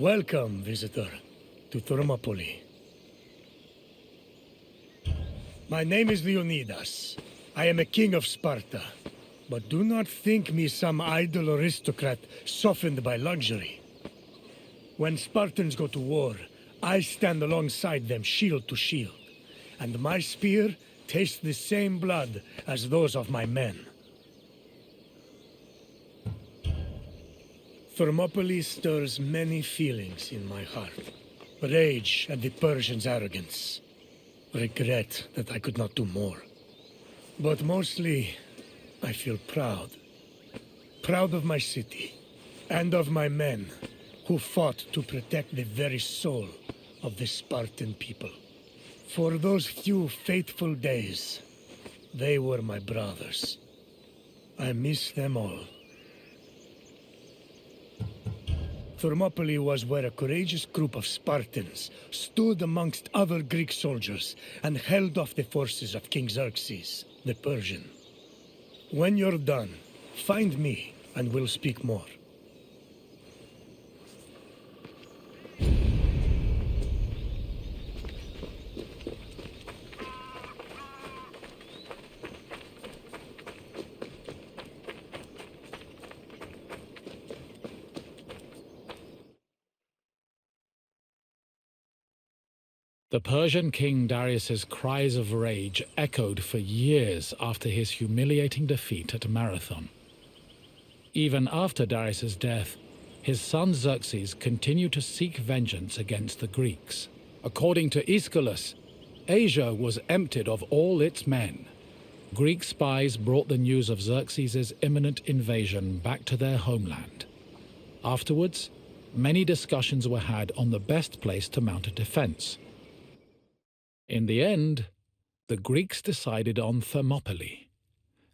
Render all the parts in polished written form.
Welcome, visitor, to Thermopylae. My name is Leonidas. I am a king of Sparta. But do not think me some idle aristocrat softened by luxury. When Spartans go to war, I stand alongside them shield to shield. And my spear tastes the same blood as those of my men. Thermopylae stirs many feelings in my heart. Rage at the Persians' arrogance. Regret that I could not do more. But mostly, I feel proud. Proud of my city, and of my men, who fought to protect the very soul of the Spartan people. For those few fateful days, they were my brothers. I miss them all. Thermopylae was where a courageous group of Spartans stood amongst other Greek soldiers and held off the forces of King Xerxes, the Persian. When you're done, find me and we'll speak more. The Persian king Darius's cries of rage echoed for years after his humiliating defeat at Marathon. Even after Darius's death, his son Xerxes continued to seek vengeance against the Greeks. According to Aeschylus, Asia was emptied of all its men. Greek spies brought the news of Xerxes' imminent invasion back to their homeland. Afterwards, many discussions were had on the best place to mount a defense. In the end, the Greeks decided on Thermopylae.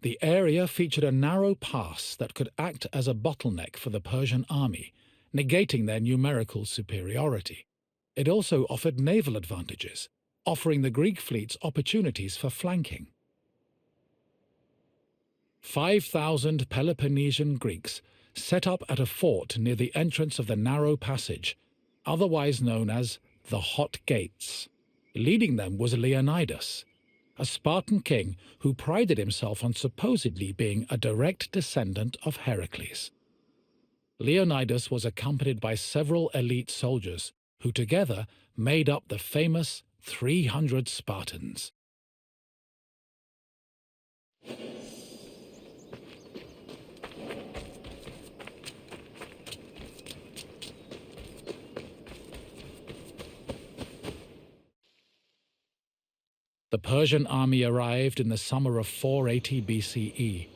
The area featured a narrow pass that could act as a bottleneck for the Persian army, negating their numerical superiority. It also offered naval advantages, offering the Greek fleets opportunities for flanking. 5,000 Peloponnesian Greeks set up at a fort near the entrance of the narrow passage, otherwise known as the Hot Gates. Leading them was Leonidas, a Spartan king who prided himself on supposedly being a direct descendant of Heracles. Leonidas was accompanied by several elite soldiers who together made up the famous 300 Spartans. The Persian army arrived in the summer of 480 BCE,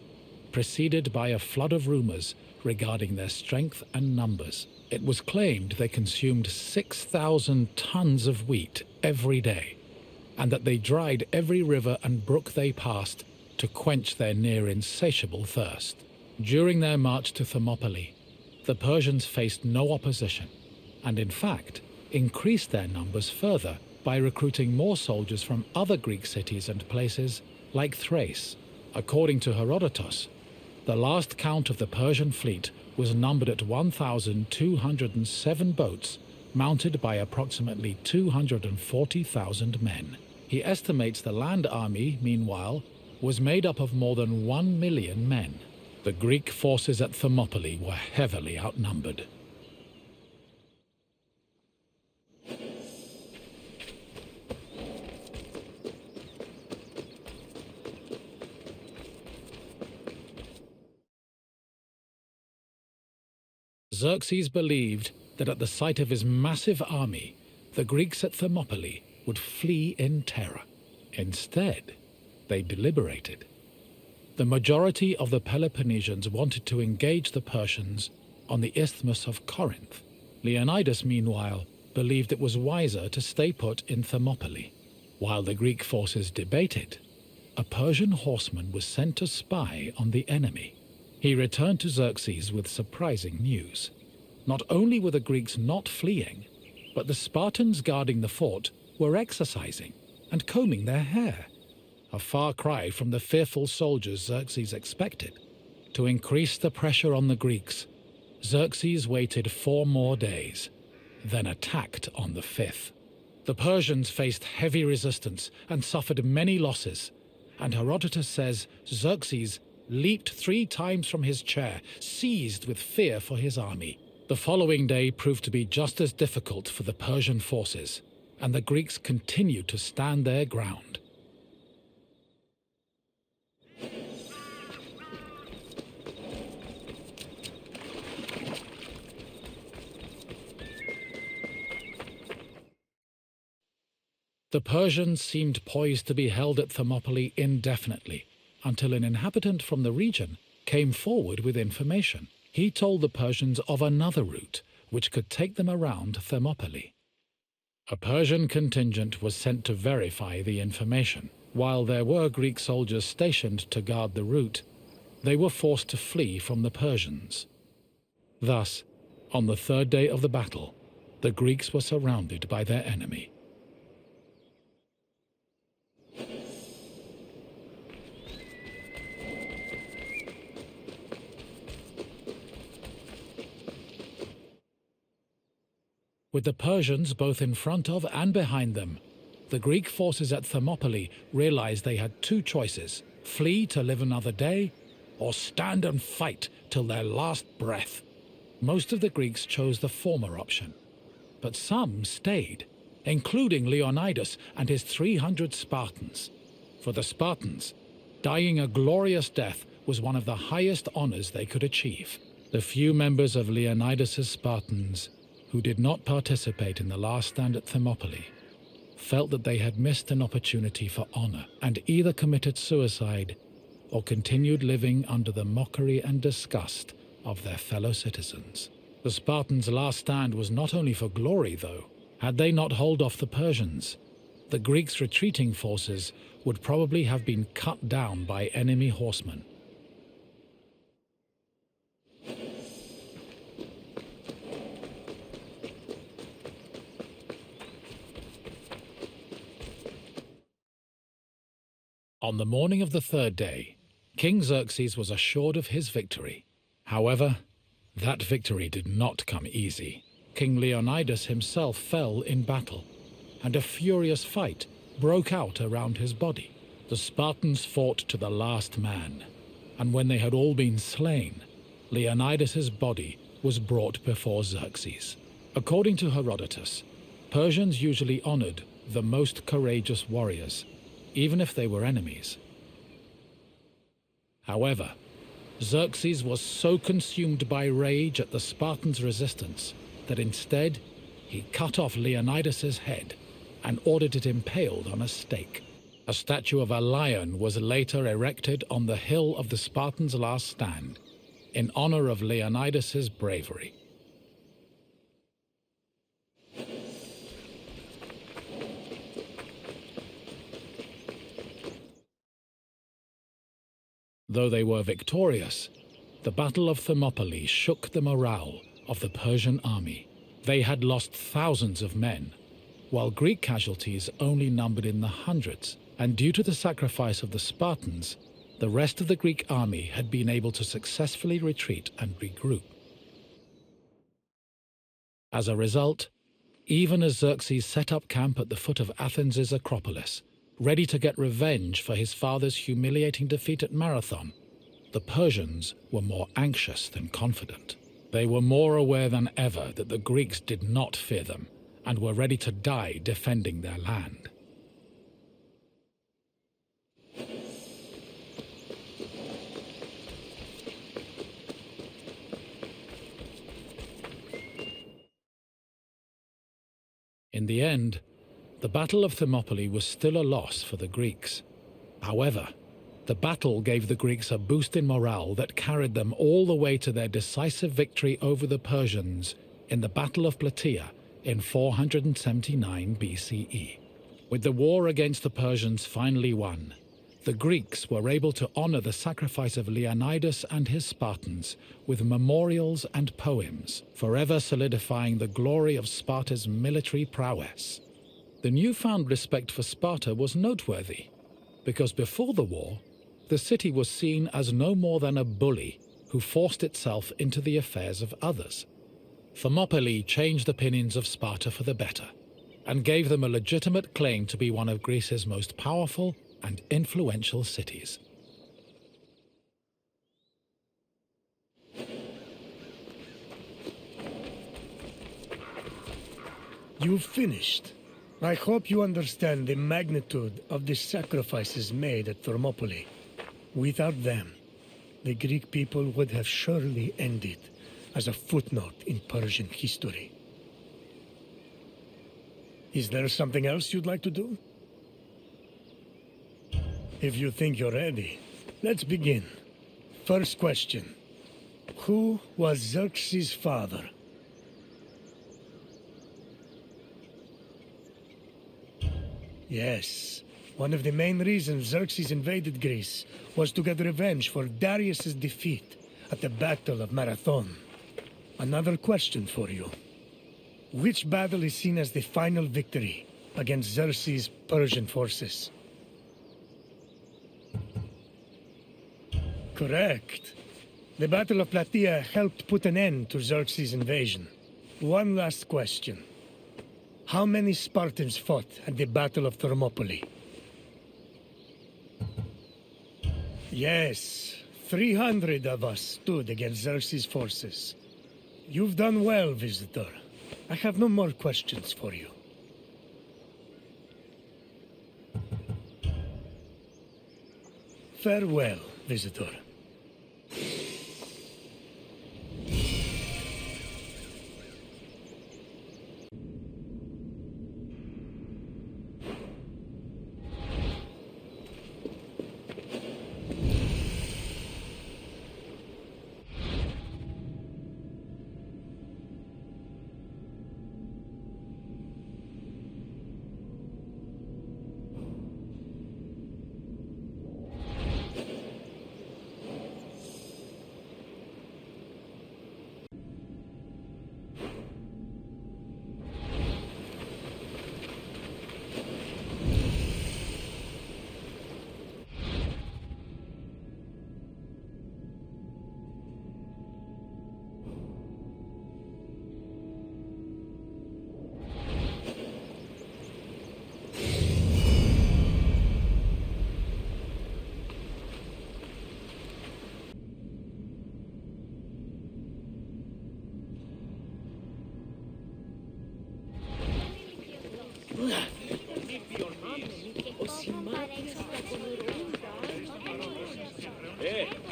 preceded by a flood of rumors regarding their strength and numbers. It was claimed they consumed 6,000 tons of wheat every day, and that they dried every river and brook they passed to quench their near-insatiable thirst. During their march to Thermopylae, the Persians faced no opposition, and in fact increased their numbers further by recruiting more soldiers from other Greek cities and places like Thrace. According to Herodotus, the last count of the Persian fleet was numbered at 1,207 boats, mounted by approximately 240,000 men. He estimates the land army, meanwhile, was made up of more than 1 million men. The Greek forces at Thermopylae were heavily outnumbered. Xerxes believed that at the sight of his massive army, the Greeks at Thermopylae would flee in terror. Instead, they deliberated. The majority of the Peloponnesians wanted to engage the Persians on the Isthmus of Corinth. Leonidas, meanwhile, believed it was wiser to stay put in Thermopylae. While the Greek forces debated, a Persian horseman was sent to spy on the enemy. He returned to Xerxes with surprising news. Not only were the Greeks not fleeing, but the Spartans guarding the fort were exercising and combing their hair. A far cry from the fearful soldiers Xerxes expected. To increase the pressure on the Greeks, Xerxes waited 4 more days, then attacked on the 5th. The Persians faced heavy resistance and suffered many losses, and Herodotus says Xerxes leaped 3 times from his chair, seized with fear for his army. The following day proved to be just as difficult for the Persian forces, and the Greeks continued to stand their ground. The Persians seemed poised to be held at Thermopylae indefinitely, until an inhabitant from the region came forward with information. He told the Persians of another route which could take them around Thermopylae. A Persian contingent was sent to verify the information. While there were Greek soldiers stationed to guard the route, they were forced to flee from the Persians. Thus, on the 3rd day of the battle, the Greeks were surrounded by their enemy. With the Persians both in front of and behind them, the Greek forces at Thermopylae realized they had 2 choices: flee to live another day, or stand and fight till their last breath. Most of the Greeks chose the former option, but some stayed, including Leonidas and his 300 Spartans. For the Spartans, dying a glorious death was one of the highest honors they could achieve. The few members of Leonidas's Spartans who did not participate in the last stand at Thermopylae felt that they had missed an opportunity for honor and either committed suicide or continued living under the mockery and disgust of their fellow citizens. The Spartans' last stand was not only for glory, though. Had they not held off the Persians, the Greeks' retreating forces would probably have been cut down by enemy horsemen. On the morning of the 3rd day, King Xerxes was assured of his victory. However, that victory did not come easy. King Leonidas himself fell in battle, and a furious fight broke out around his body. The Spartans fought to the last man, and when they had all been slain, Leonidas's body was brought before Xerxes. According to Herodotus, Persians usually honored the most courageous warriors, even if they were enemies. However, Xerxes was so consumed by rage at the Spartans' resistance that instead he cut off Leonidas's head and ordered it impaled on a stake. A statue of a lion was later erected on the hill of the Spartans' last stand in honor of Leonidas's bravery. Though they were victorious, the Battle of Thermopylae shook the morale of the Persian army. They had lost thousands of men, while Greek casualties only numbered in the hundreds, and due to the sacrifice of the Spartans, the rest of the Greek army had been able to successfully retreat and regroup. As a result, even as Xerxes set up camp at the foot of Athens' Acropolis, ready to get revenge for his father's humiliating defeat at Marathon, the Persians were more anxious than confident. They were more aware than ever that the Greeks did not fear them and were ready to die defending their land. In the end, the Battle of Thermopylae was still a loss for the Greeks. However, the battle gave the Greeks a boost in morale that carried them all the way to their decisive victory over the Persians in the Battle of Plataea in 479 BCE. With the war against the Persians finally won, the Greeks were able to honor the sacrifice of Leonidas and his Spartans with memorials and poems, forever solidifying the glory of Sparta's military prowess. The newfound respect for Sparta was noteworthy, because before the war, the city was seen as no more than a bully who forced itself into the affairs of others. Thermopylae changed the opinions of Sparta for the better, and gave them a legitimate claim to be one of Greece's most powerful and influential cities. You've finished. I hope you understand the magnitude of the sacrifices made at Thermopylae. Without them, the Greek people would have surely ended as a footnote in Persian history. Is there something else you'd like to do? If you think you're ready, let's begin. First question. Who was Xerxes' father? Yes. One of the main reasons Xerxes invaded Greece was to get revenge for Darius's defeat at the Battle of Marathon. Another question for you. Which battle is seen as the final victory against Xerxes' Persian forces? Correct. The Battle of Plataea helped put an end to Xerxes' invasion. One last question. How many Spartans fought at the Battle of Thermopylae? Yes, 300 of us stood against Xerxes' forces. You've done well, visitor. I have no more questions for you. Farewell, visitor.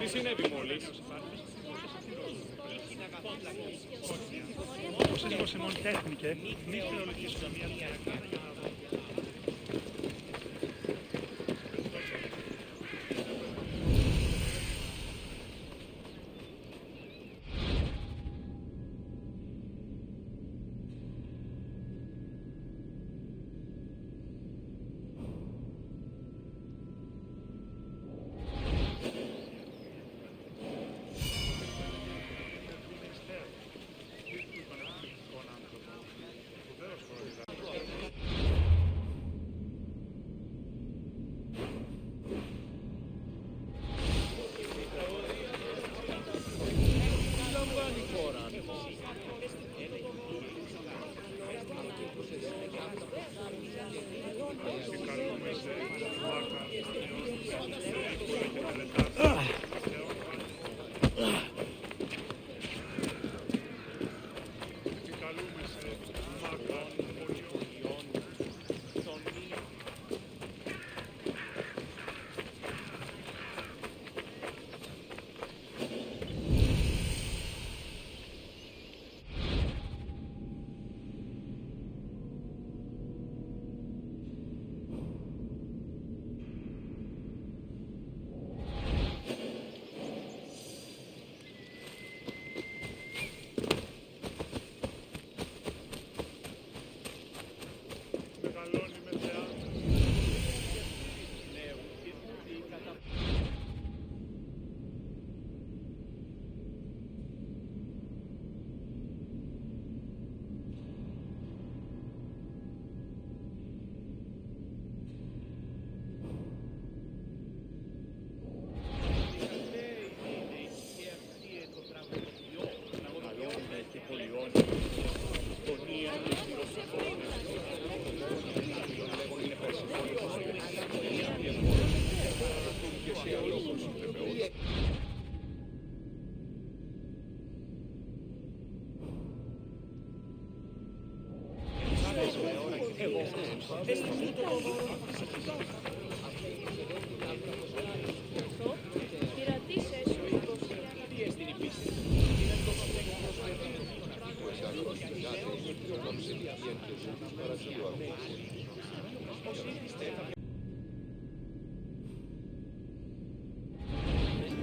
Τι συνέβη μόλις? Όπως έσπασε μόνη τέχνικε, μη χρεολογήσω μία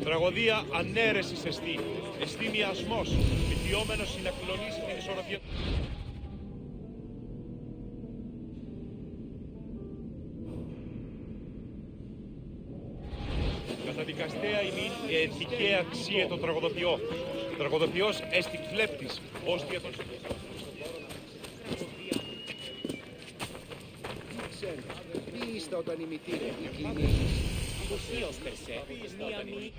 Τραγωδία ανέρεσης εστί. Εστί μιασμός, πηδιόμενος συνακλονίσει την ισορροπία. Καταδικαστέα ημίν ηθικαία αξία το τραγωδοποιό. Τραγωδοποιός έστι κλέπτης, ως διεθνός. Τι είστε όταν η μητήρα κλείνει? Ουσίως περσέ, μία μη...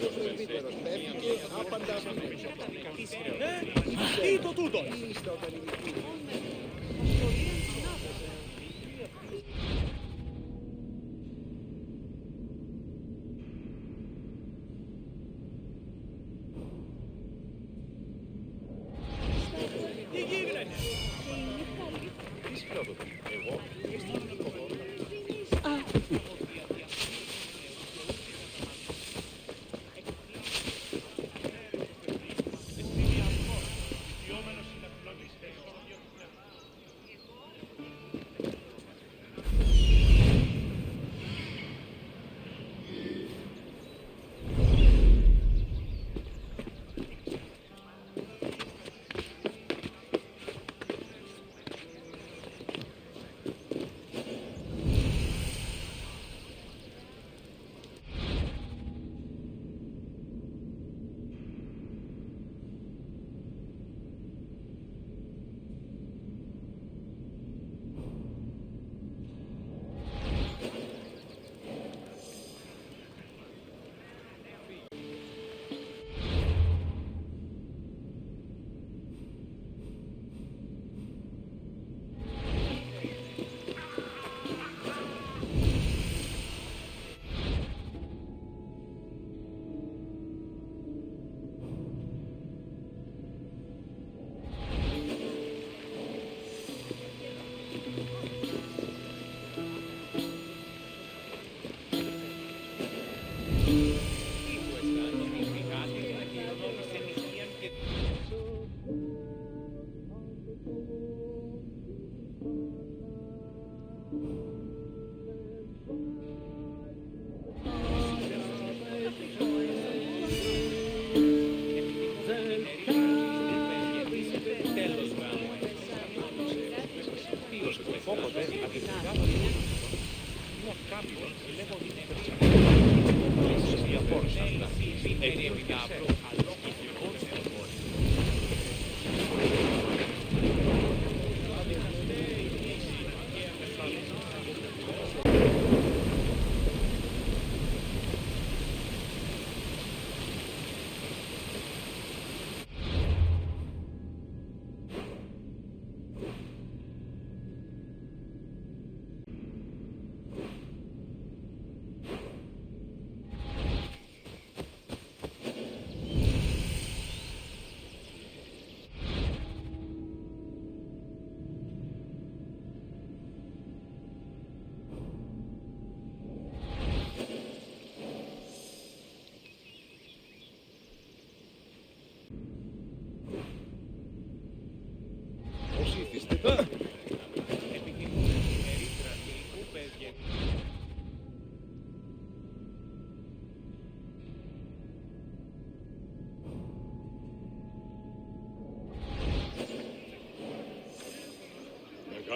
Ο πρεσβύτερος πέφτει άπαντα Τι το τούτο! τι είστε όταν η μητήρα?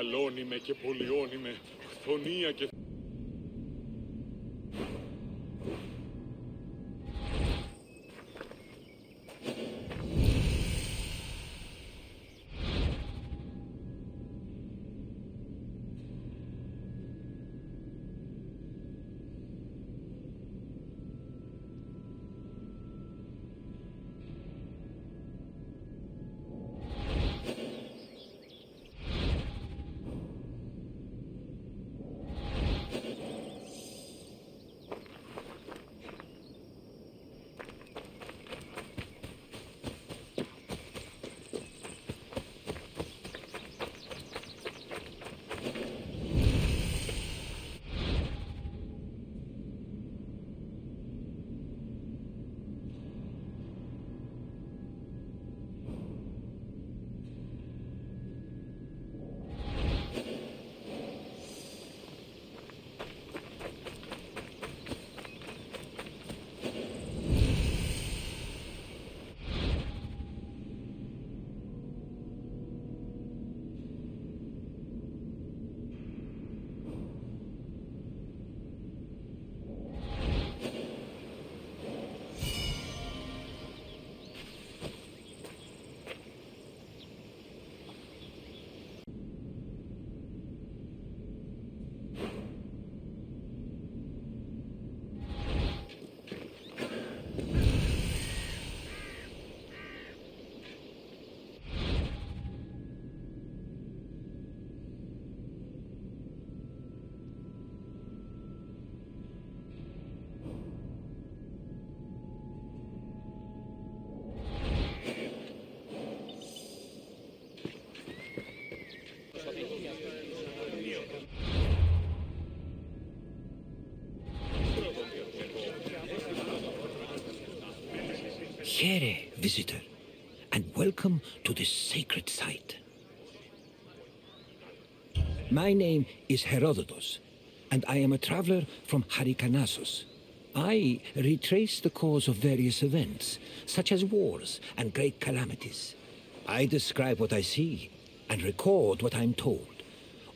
Μεγαλώνει και πολιώνει με χθονία και... Here, visitor, and welcome to this sacred site. My name is Herodotus, and I am a traveler from Halicarnassus. I retrace the cause of various events, such as wars and great calamities. I describe what I see and record what I'm told,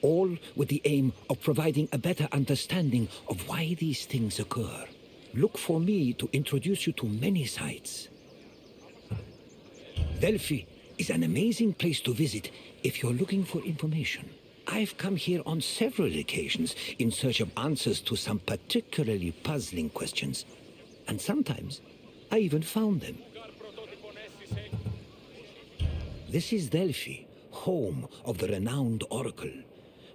all with the aim of providing a better understanding of why these things occur. Look for me to introduce you to many sites. Delphi is an amazing place to visit if you're looking for information. I've come here on several occasions in search of answers to some particularly puzzling questions, and sometimes I even found them. This is Delphi, home of the renowned oracle.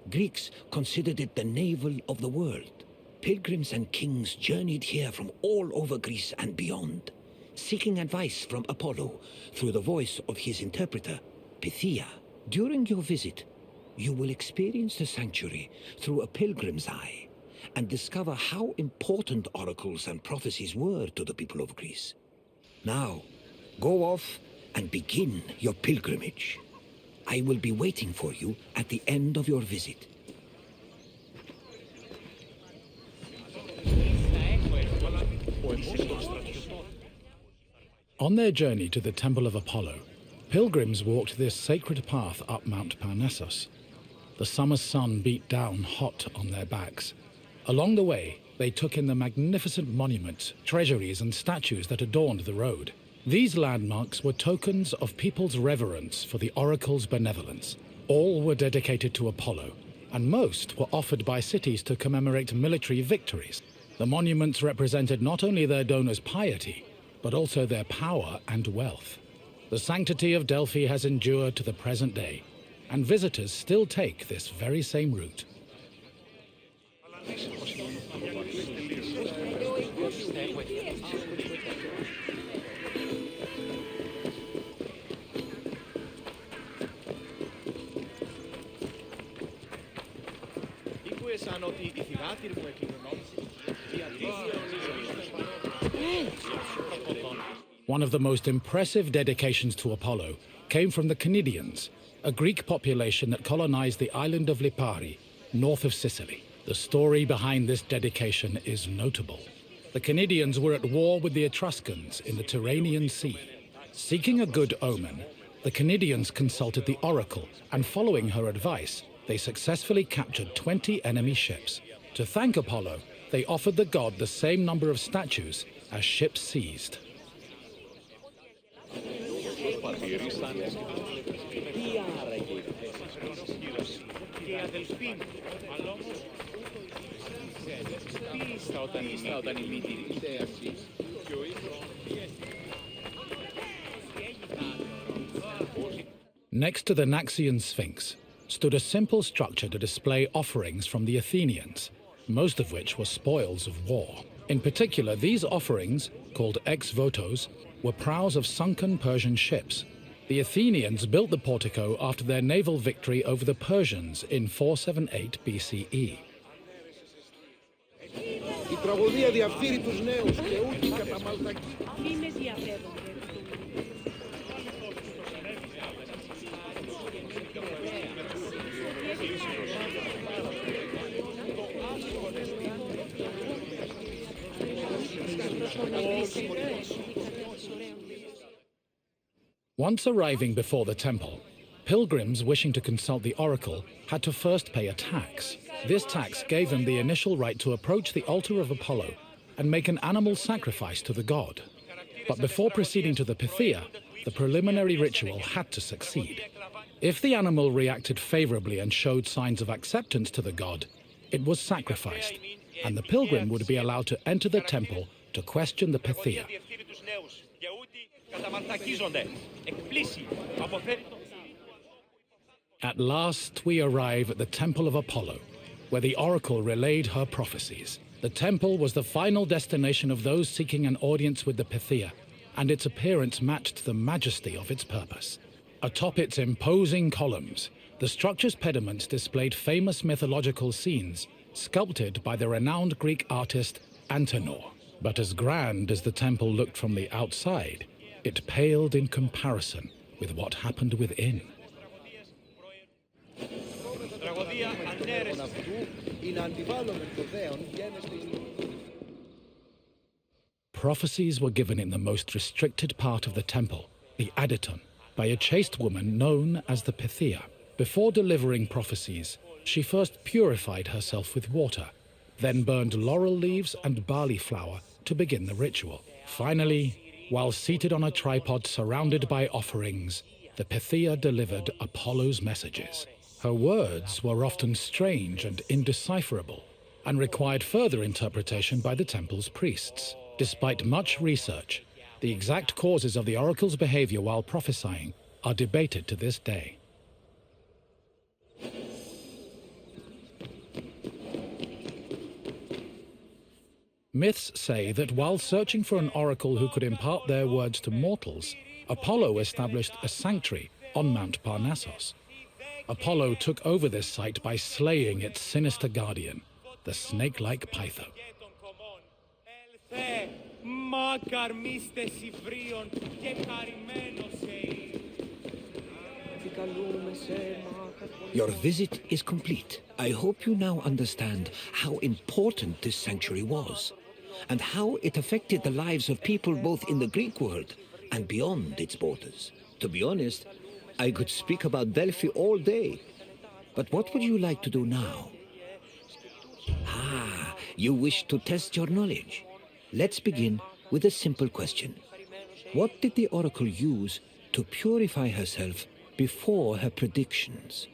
Greeks considered it the navel of the world. Pilgrims and kings journeyed here from all over Greece and beyond, seeking advice from Apollo through the voice of his interpreter, Pythia. During your visit, you will experience the sanctuary through a pilgrim's eye and discover how important oracles and prophecies were to the people of Greece. Now, go off and begin your pilgrimage. I will be waiting for you at the end of your visit. On their journey to the Temple of Apollo, pilgrims walked this sacred path up Mount Parnassus. The summer sun beat down hot on their backs. Along the way, they took in the magnificent monuments, treasuries, and statues that adorned the road. These landmarks were tokens of people's reverence for the oracle's benevolence. All were dedicated to Apollo, and most were offered by cities to commemorate military victories. The monuments represented not only their donors' piety, but also their power and wealth. The sanctity of Delphi has endured to the present day, and visitors still take this very same route. One of the most impressive dedications to Apollo came from the Cnidians, a Greek population that colonized the island of Lipari, north of Sicily. The story behind this dedication is notable. The Cnidians were at war with the Etruscans in the Tyrrhenian Sea. Seeking a good omen, the Cnidians consulted the oracle, and following her advice, they successfully captured 20 enemy ships. To thank Apollo, they offered the god the same number of statues as ships seized. Next to the Naxian Sphinx stood a simple structure to display offerings from the Athenians, most of which were spoils of war. In particular, these offerings, called ex-votos, were prows of sunken Persian ships. The Athenians built the portico after their naval victory over the Persians in 478 BCE. Η τραγωδία διαφθείρει τους νέους και ούκοι καταμαλτακοί. Φήμες διαβεύονται. Once arriving before the temple, pilgrims wishing to consult the oracle had to first pay a tax. This tax gave them the initial right to approach the altar of Apollo and make an animal sacrifice to the god. But before proceeding to the Pythia, the preliminary ritual had to succeed. If the animal reacted favorably and showed signs of acceptance to the god, it was sacrificed, and the pilgrim would be allowed to enter the temple to question the Pythia. At last we arrive at the Temple of Apollo, where the oracle relayed her prophecies. The temple was the final destination of those seeking an audience with the Pythia, and its appearance matched the majesty of its purpose. Atop its imposing columns, the structure's pediments displayed famous mythological scenes, sculpted by the renowned Greek artist Antenor. But as grand as the temple looked from the outside, it paled in comparison with what happened within. Τραγωδία ανέρεσης. Είναι αντιβάλλον το δέον γένεστε. Prophecies were given in the most restricted part of the temple, the Aditon, by a chaste woman known as the Pythia. Before delivering prophecies, she first purified herself with water, then burned laurel leaves and barley flour to begin the ritual. Finally, while seated on a tripod surrounded by offerings, the Pythia delivered Apollo's messages. Her words were often strange and indecipherable, and required further interpretation by the temple's priests. Despite much research, the exact causes of the oracle's behavior while prophesying are debated to this day. Myths say that while searching for an oracle who could impart their words to mortals, Apollo established a sanctuary on Mount Parnassos. Apollo took over this site by slaying its sinister guardian, the snake-like Pytho. Your visit is complete. I hope you now understand how important this sanctuary was, and how it affected the lives of people both in the Greek world and beyond its borders. To be honest, I could speak about Delphi all day. But what would you like to do now? Ah, you wish to test your knowledge. Let's begin with a simple question. What did the oracle use to purify herself before her predictions?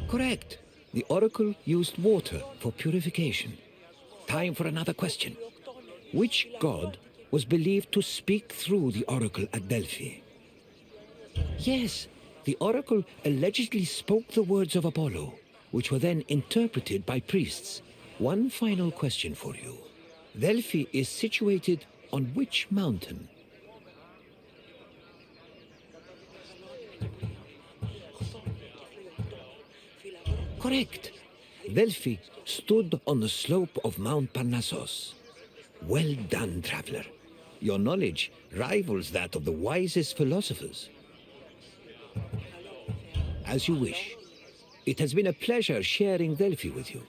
Correct. The oracle used water for purification. Time for another question. Which god was believed to speak through the oracle at Delphi? Yes, the oracle allegedly spoke the words of Apollo, which were then interpreted by priests. One final question for you. Delphi is situated on which mountain? Correct. Delphi stood on the slope of Mount Parnassos. Well done, traveler. Your knowledge rivals that of the wisest philosophers. As you wish. It has been a pleasure sharing Delphi with you.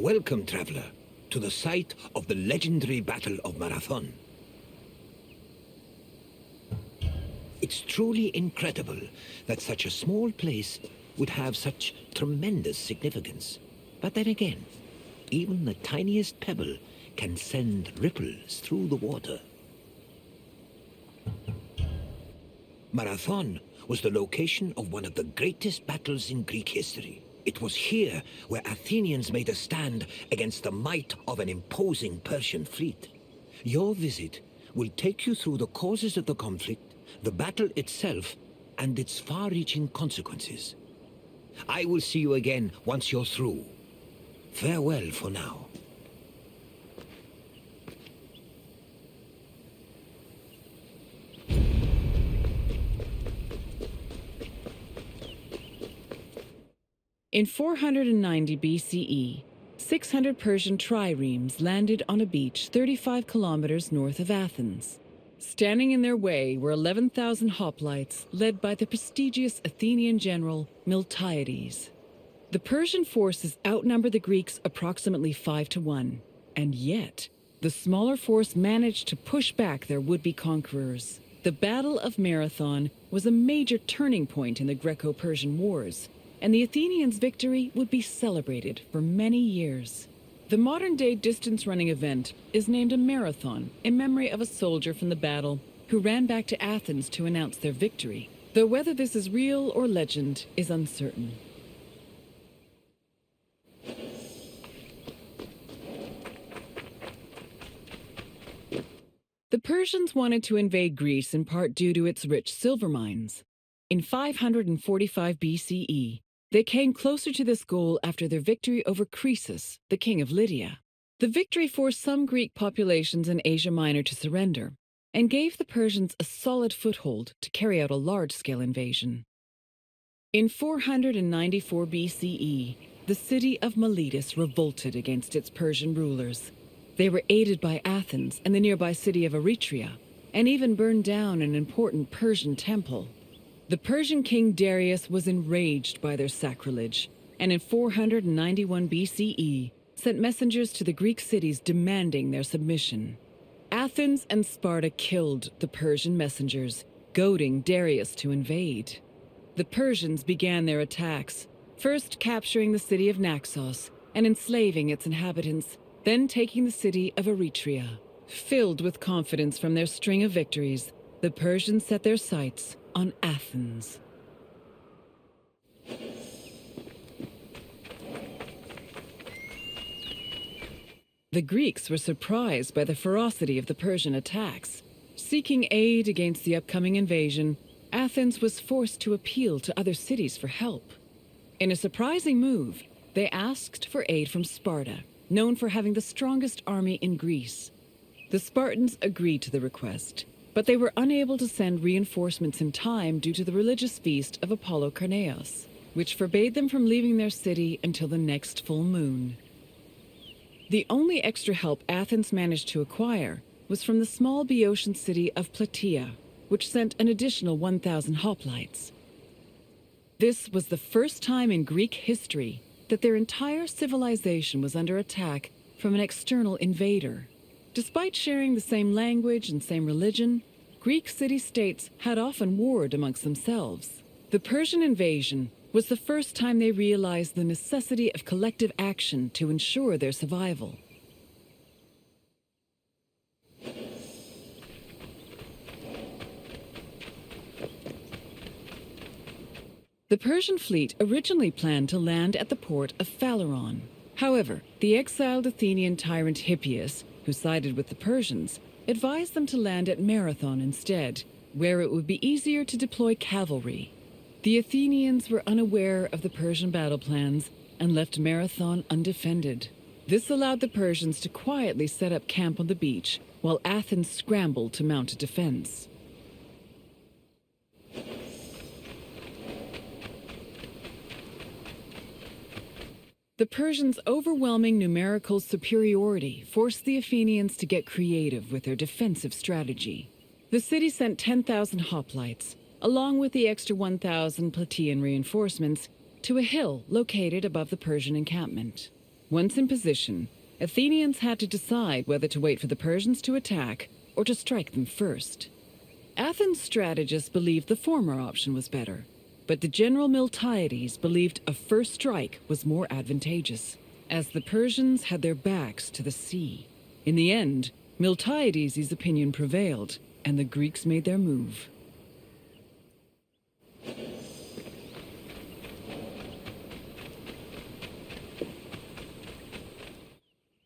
Welcome, traveler, to the site of the legendary Battle of Marathon. It's truly incredible that such a small place would have such tremendous significance. But then again, even the tiniest pebble can send ripples through the water. Marathon was the location of one of the greatest battles in Greek history. It was here where Athenians made a stand against the might of an imposing Persian fleet. Your visit will take you through the causes of the conflict, the battle itself, and its far-reaching consequences. I will see you again once you're through. Farewell for now. In 490 BCE, 600 Persian triremes landed on a beach 35 kilometers north of Athens. Standing in their way were 11,000 hoplites led by the prestigious Athenian general Miltiades. The Persian forces outnumbered the Greeks approximately 5-1, and yet the smaller force managed to push back their would-be conquerors. The Battle of Marathon was a major turning point in the Greco-Persian Wars, and the Athenians' victory would be celebrated for many years. The modern-day distance-running event is named a marathon in memory of a soldier from the battle who ran back to Athens to announce their victory, though whether this is real or legend is uncertain. The Persians wanted to invade Greece in part due to its rich silver mines. In 545 BCE, they came closer to this goal after their victory over Croesus, the king of Lydia. The victory forced some Greek populations in Asia Minor to surrender and gave the Persians a solid foothold to carry out a large-scale invasion. In 494 BCE, the city of Miletus revolted against its Persian rulers. They were aided by Athens and the nearby city of Eretria, and even burned down an important Persian temple. The Persian king Darius was enraged by their sacrilege, and in 491 BCE sent messengers to the Greek cities demanding their submission. Athens and Sparta killed the Persian messengers, goading Darius to invade. The Persians began their attacks, first capturing the city of Naxos and enslaving its inhabitants, then taking the city of Eretria. Filled with confidence from their string of victories, the Persians set their sights on Athens. The Greeks were surprised by the ferocity of the Persian attacks. Seeking aid against the upcoming invasion, Athens was forced to appeal to other cities for help. In a surprising move, they asked for aid from Sparta, known for having the strongest army in Greece. The Spartans agreed to the request, but they were unable to send reinforcements in time due to the religious feast of Apollo Carneos, which forbade them from leaving their city until the next full moon. The only extra help Athens managed to acquire was from the small Boeotian city of Plataea, which sent an additional 1,000 hoplites. This was the first time in Greek history that their entire civilization was under attack from an external invader. Despite sharing the same language and same religion, Greek city-states had often warred amongst themselves. The Persian invasion was the first time they realized the necessity of collective action to ensure their survival. The Persian fleet originally planned to land at the port of Phaleron. However, the exiled Athenian tyrant Hippias, who sided with the Persians, advised them to land at Marathon instead, where it would be easier to deploy cavalry. The Athenians were unaware of the Persian battle plans and left Marathon undefended. This allowed the Persians to quietly set up camp on the beach, while Athens scrambled to mount a defense. The Persians' overwhelming numerical superiority forced the Athenians to get creative with their defensive strategy. The city sent 10,000 hoplites, along with the extra 1,000 Plataean reinforcements, to a hill located above the Persian encampment. Once in position, Athenians had to decide whether to wait for the Persians to attack or to strike them first. Athens' strategists believed the former option was better, but the general Miltiades believed a first strike was more advantageous, as the Persians had their backs to the sea. In the end, Miltiades' opinion prevailed, and the Greeks made their move.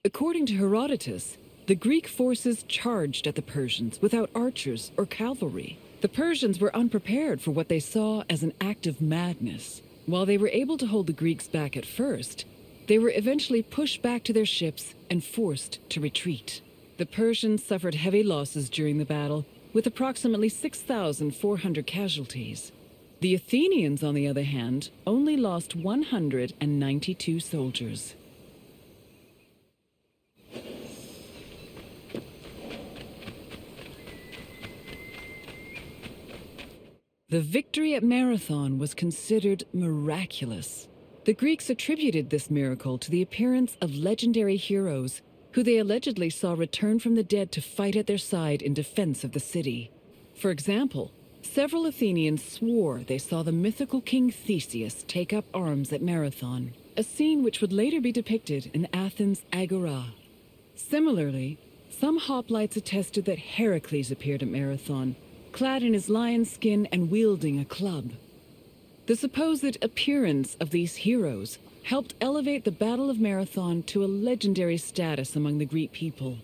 According to Herodotus, the Greek forces charged at the Persians without archers or cavalry. The Persians were unprepared for what they saw as an act of madness. While they were able to hold the Greeks back at first, they were eventually pushed back to their ships and forced to retreat. The Persians suffered heavy losses during the battle, with approximately 6,400 casualties. The Athenians, on the other hand, only lost 192 soldiers. The victory at Marathon was considered miraculous. The Greeks attributed this miracle to the appearance of legendary heroes who they allegedly saw return from the dead to fight at their side in defense of the city. For example, several Athenians swore they saw the mythical king Theseus take up arms at Marathon, a scene which would later be depicted in Athens' Agora. Similarly, some hoplites attested that Heracles appeared at Marathon, clad in his lion skin and wielding a club. The supposed appearance of these heroes helped elevate the Battle of Marathon to a legendary status among the Greek people.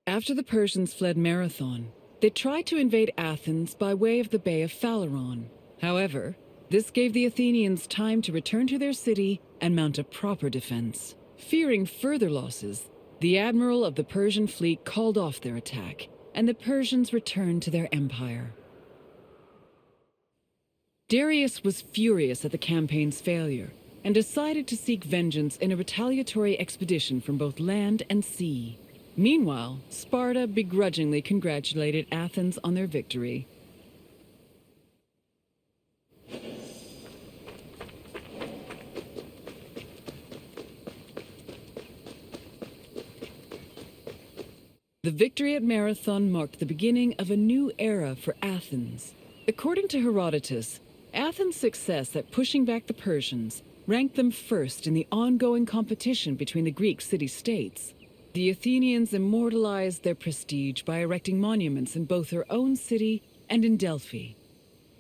After the Persians fled Marathon, they tried to invade Athens by way of the Bay of Phaleron. However, this gave the Athenians time to return to their city and mount a proper defense. Fearing further losses, the admiral of the Persian fleet called off their attack, and the Persians returned to their empire. Darius was furious at the campaign's failure and decided to seek vengeance in a retaliatory expedition from both land and sea. Meanwhile, Sparta begrudgingly congratulated Athens on their victory. The victory at Marathon marked the beginning of a new era for Athens. According to Herodotus, Athens' success at pushing back the Persians ranked them first in the ongoing competition between the Greek city-states. The Athenians immortalized their prestige by erecting monuments in both their own city and in Delphi.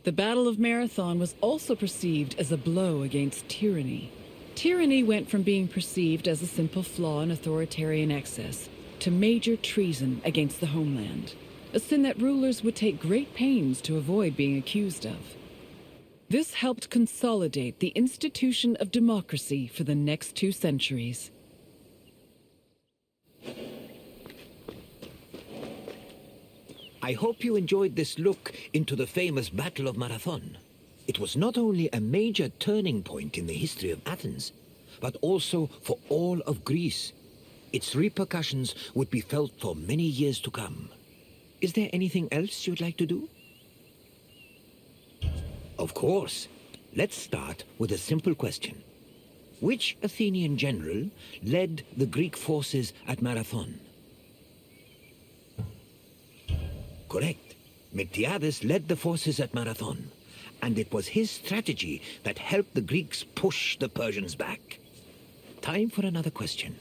The Battle of Marathon was also perceived as a blow against tyranny. Tyranny went from being perceived as a simple flaw in authoritarian excess to major treason against the homeland, a sin that rulers would take great pains to avoid being accused of. This helped consolidate the institution of democracy for the next 2 centuries. I hope you enjoyed this look into the famous Battle of Marathon. It was not only a major turning point in the history of Athens, but also for all of Greece. Its repercussions would be felt for many years to come. Is there anything else you'd like to do? Of course. Let's start with a simple question. Which Athenian general led the Greek forces at Marathon? Correct. Miltiades led the forces at Marathon, and it was his strategy that helped the Greeks push the Persians back. Time for another question.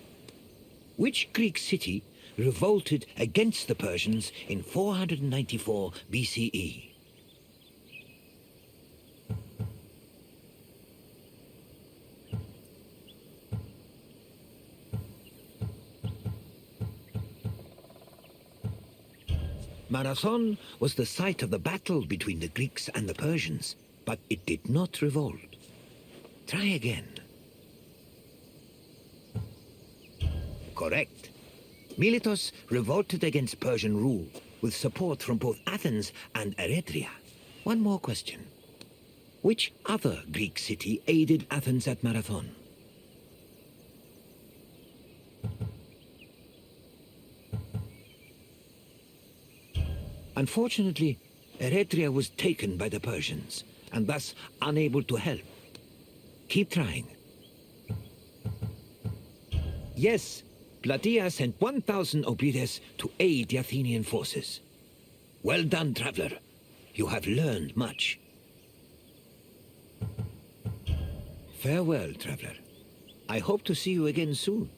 Which Greek city revolted against the Persians in 494 BCE? Marathon was the site of the battle between the Greeks and the Persians, but it did not revolt. Try again. Correct. Miletus revolted against Persian rule, with support from both Athens and Eretria. One more question. Which other Greek city aided Athens at Marathon? Unfortunately, Eretria was taken by the Persians, and thus unable to help. Keep trying. Yes, Plataea sent 1,000 Obsidians to aid the Athenian forces. Well done, traveler. You have learned much. Farewell, traveler. I hope to see you again soon.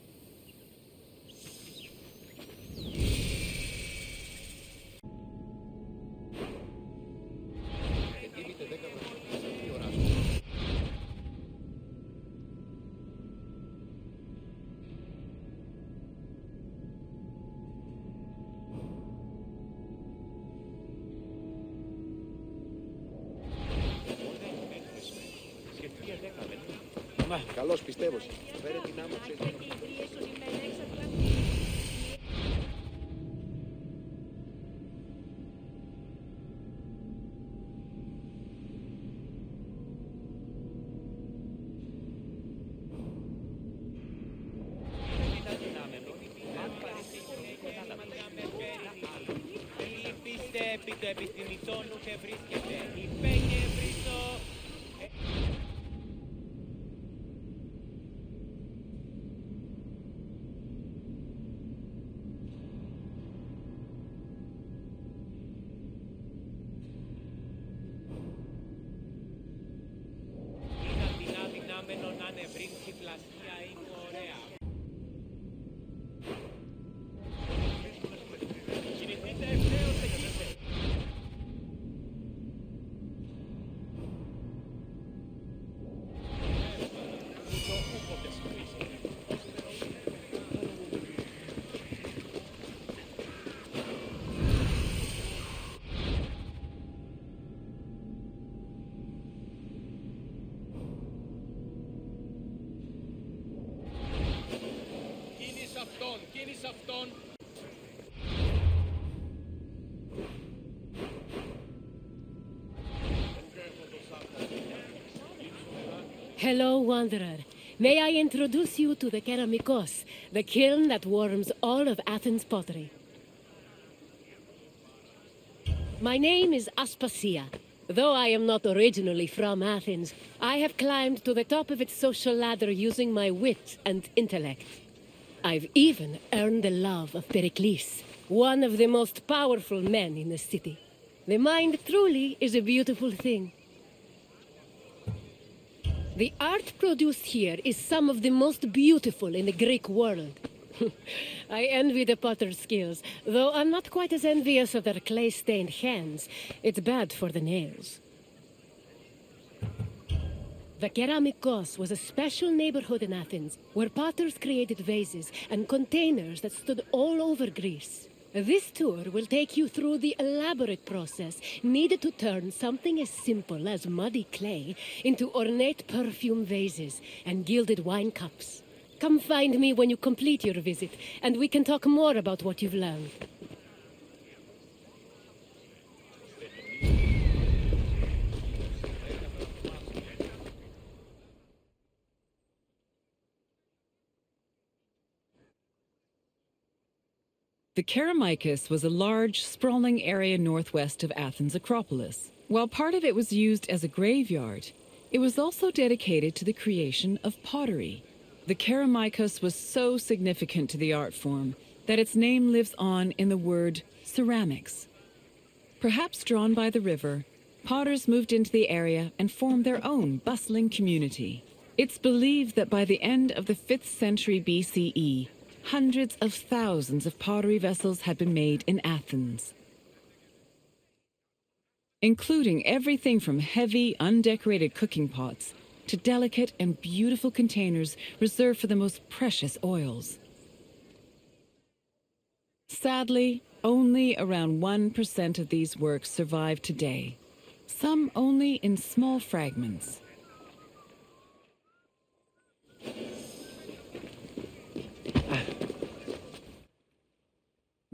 Καλώς πιστεύω. Φέρε την άμμο. Επί το επιστημητών ούτε βρίσκεται. Υπέγε βρίσκω. Είναι αδυνάμενο να ανεβρύνει πλαστεία ή ωραία. Κινηθείτε ευθέως εκεί. Κίνησε αυτόν. Hello, wanderer. May I introduce you to the Keramikos, the kiln that warms all of Athens' pottery. My name is Aspasia. Though I am not originally from Athens, I have climbed to the top of its social ladder using my wit and intellect. I've even earned the love of Pericles, one of the most powerful men in the city. The mind truly is a beautiful thing. The art produced here is some of the most beautiful in the Greek world. I envy the potter's skills, though I'm not quite as envious of their clay-stained hands. It's bad for the nails. The Keramikos was a special neighborhood in Athens, where potters created vases and containers that stood all over Greece. This tour will take you through the elaborate process needed to turn something as simple as muddy clay into ornate perfume vases and gilded wine cups. Come find me when you complete your visit, and we can talk more about what you've learned. The Keramikos was a large, sprawling area northwest of Athens' Acropolis. While part of it was used as a graveyard, it was also dedicated to the creation of pottery. The Keramikos was so significant to the art form that its name lives on in the word ceramics. Perhaps drawn by the river, potters moved into the area and formed their own bustling community. It's believed that by the end of the 5th century BCE, hundreds of thousands of pottery vessels had been made in Athens, including everything from heavy, undecorated cooking pots to delicate and beautiful containers reserved for the most precious oils. Sadly, only around 1% of these works survive today, some only in small fragments.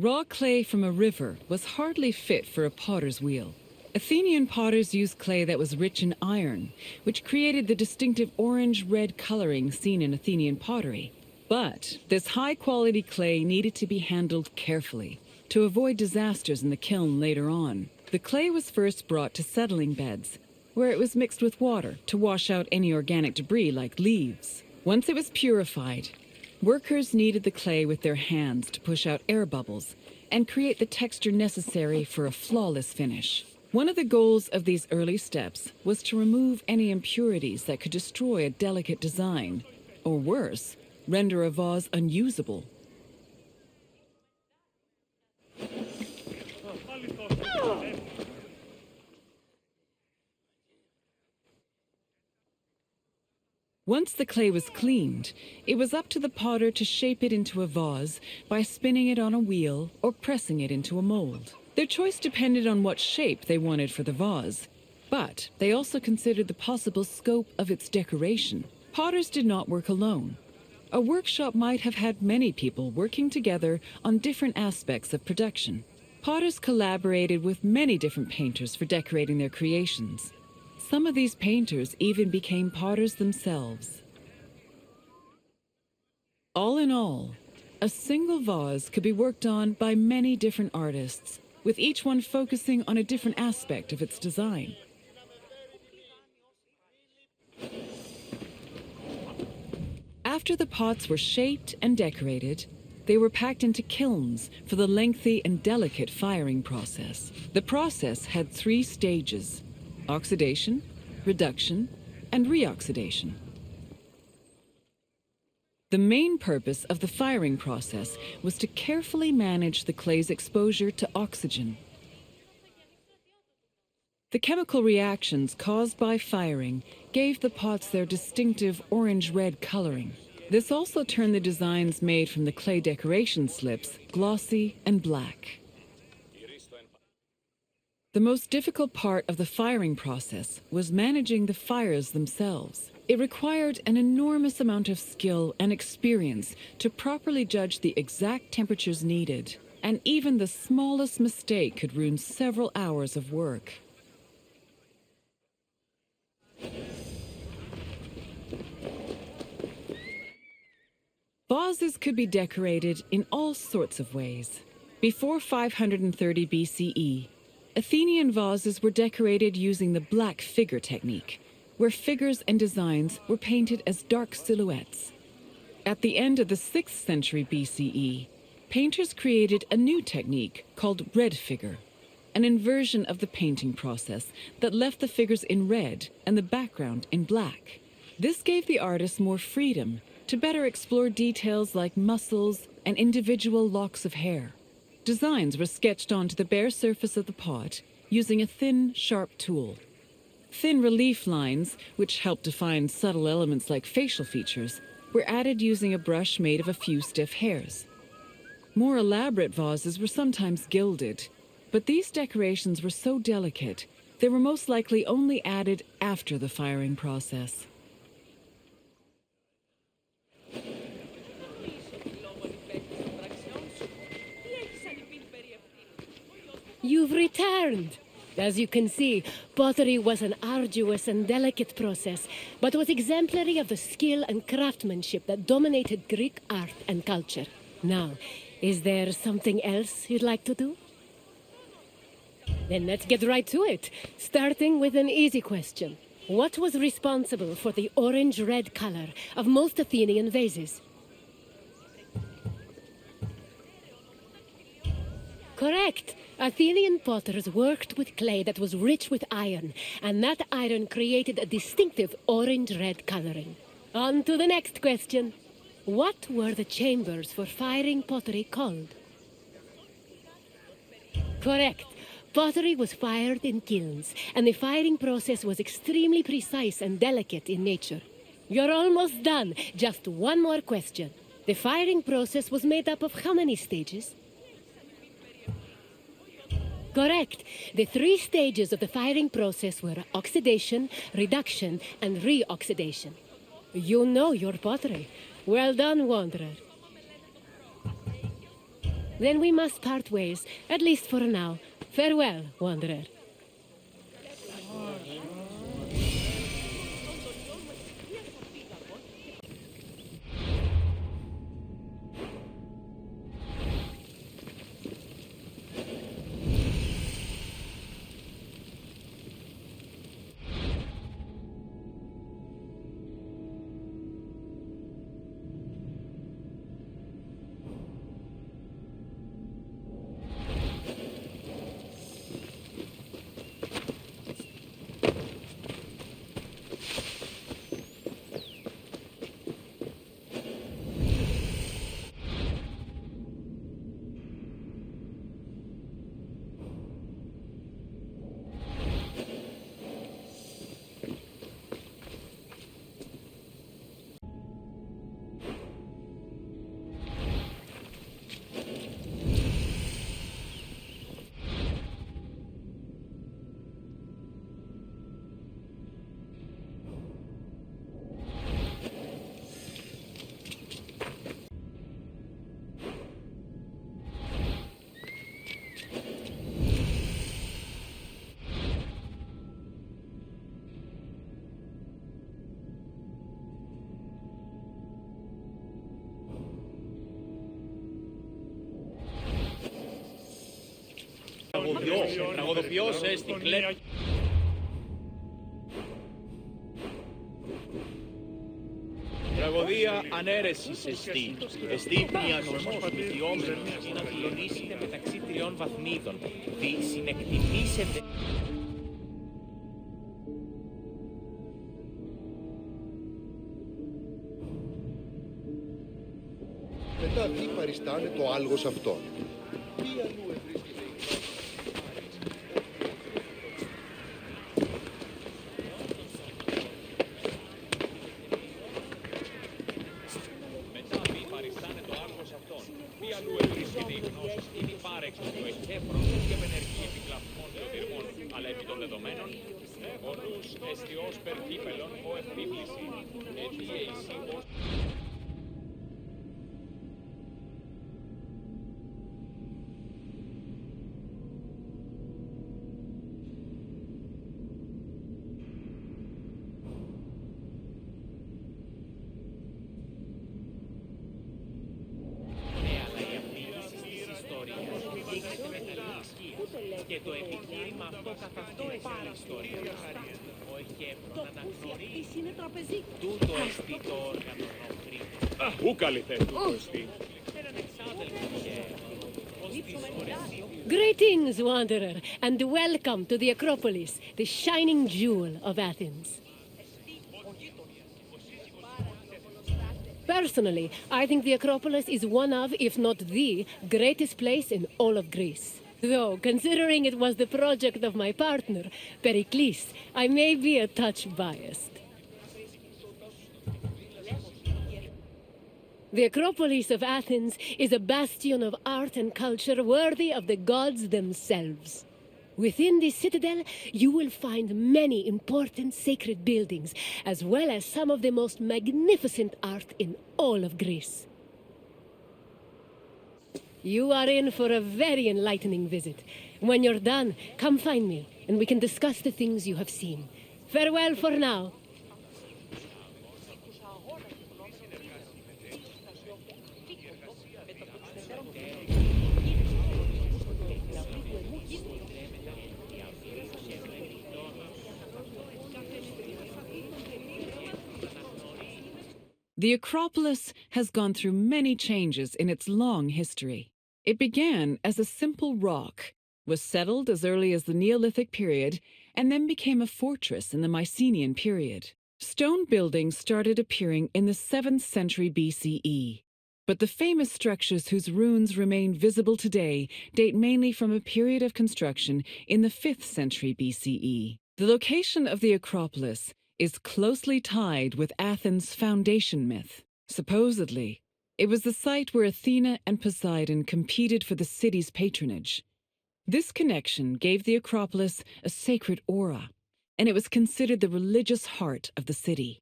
Raw clay from a river was hardly fit for a potter's wheel. Athenian potters used clay that was rich in iron, which created the distinctive orange-red coloring seen in Athenian pottery. But this high-quality clay needed to be handled carefully. to avoid disasters in the kiln later on. The clay was first brought to settling beds, where it was mixed with water to wash out any organic debris like leaves. Once it was purified, workers kneaded the clay with their hands to push out air bubbles and create the texture necessary for a flawless finish. One of the goals of these early steps was to remove any impurities that could destroy a delicate design, or worse, render a vase unusable. Once the clay was cleaned, it was up to the potter to shape it into a vase by spinning it on a wheel or pressing it into a mold. Their choice depended on what shape they wanted for the vase, but they also considered the possible scope of its decoration. Potters did not work alone. A workshop might have had many people working together on different aspects of production. Potters collaborated with many different painters for decorating their creations. Some of these painters even became potters themselves. All in all, a single vase could be worked on by many different artists, with each one focusing on a different aspect of its design. After the pots were shaped and decorated, they were packed into kilns for the lengthy and delicate firing process. The process had 3 stages: oxidation, reduction, and reoxidation. The main purpose of the firing process was to carefully manage the clay's exposure to oxygen. The chemical reactions caused by firing gave the pots their distinctive orange-red coloring. This also turned the designs made from the clay decoration slips glossy and black. The most difficult part of the firing process was managing the fires themselves. It required an enormous amount of skill and experience to properly judge the exact temperatures needed, and even the smallest mistake could ruin several hours of work. Vases could be decorated in all sorts of ways. Before 530 BCE, Athenian vases were decorated using the black figure technique, where figures and designs were painted as dark silhouettes. At the end of the 6th century BCE, painters created a new technique called red figure, an inversion of the painting process that left the figures in red and the background in black. This gave the artist more freedom to better explore details like muscles and individual locks of hair. Designs were sketched onto the bare surface of the pot using a thin, sharp tool. Thin relief lines, which helped define subtle elements like facial features, were added using a brush made of a few stiff hairs. More elaborate vases were sometimes gilded, but these decorations were so delicate, they were most likely only added after the firing process. You've returned! As you can see, pottery was an arduous and delicate process, but was exemplary of the skill and craftsmanship that dominated Greek art and culture. Now, is there something else you'd like to do? Then let's get right to it, starting with an easy question. What was responsible for the orange-red color of most Athenian vases? Correct! Athenian potters worked with clay that was rich with iron, and that iron created a distinctive orange-red coloring. On to the next question. What were the chambers for firing pottery called? Correct. Pottery was fired in kilns, and the firing process was extremely precise and delicate in nature. You're almost done. Just one more question. The firing process was made up of how many stages? Correct. The 3 stages of the firing process were oxidation, reduction, and reoxidation. You know your pottery. Well done, Wanderer. Then we must part ways, at least for now. Farewell, Wanderer. Τραγωδοποιός έστι κλέπτης. Τραγωδία ανέρεσης εστί. Εστί μιανοσμός μυθιόμενος. Να κλονίσετε μεταξύ τριών βαθμίδων. Δι συνεκτιμήσετε. Μετά τι παριστάνε το άλγος αυτό. Τι αλλού ευρίσκεται η Μετά μη παριστάνε το άργος αυτόν. Μη αλλού ευρίσκεται η γνώση. Είναι η πάρεξη του εχέφρον και επενεργεί επικλαθμών των δειρμών. Αλλά επί των δεδομένων, ο νους εστιός περκύπελων ο ευθύβληση. Έτσι εισή ως... Και το επιχείρημα αυτό καθ' αυτό έχει ιστορία. Ο εχέφρον αναγνωρίζει. Τούτο εστί το όργανο Lokris. Πού καλυθέ τούτο εστί. Έναν εξάδελφο και ως της φορεσίου. Greetings, wanderer, and welcome to the Acropolis, the shining jewel of Athens. Personally, I think the Acropolis is one of, if not the, greatest place in all of Greece. Though, considering it was the project of my partner, Pericles, I may be a touch biased. The Acropolis of Athens is a bastion of art and culture worthy of the gods themselves. Within this citadel, you will find many important sacred buildings, as well as some of the most magnificent art in all of Greece. You are in for a very enlightening visit. When you're done, come find me, and we can discuss the things you have seen. Farewell for now. The Acropolis has gone through many changes in its long history. It began as a simple rock, was settled as early as the Neolithic period, and then became a fortress in the Mycenaean period. Stone buildings started appearing in the 7th century BCE. But the famous structures whose ruins remain visible today date mainly from a period of construction in the 5th century BCE. The location of the Acropolis is closely tied with Athens' foundation myth. Supposedly, it was the site where Athena and Poseidon competed for the city's patronage. This connection gave the Acropolis a sacred aura, and it was considered the religious heart of the city.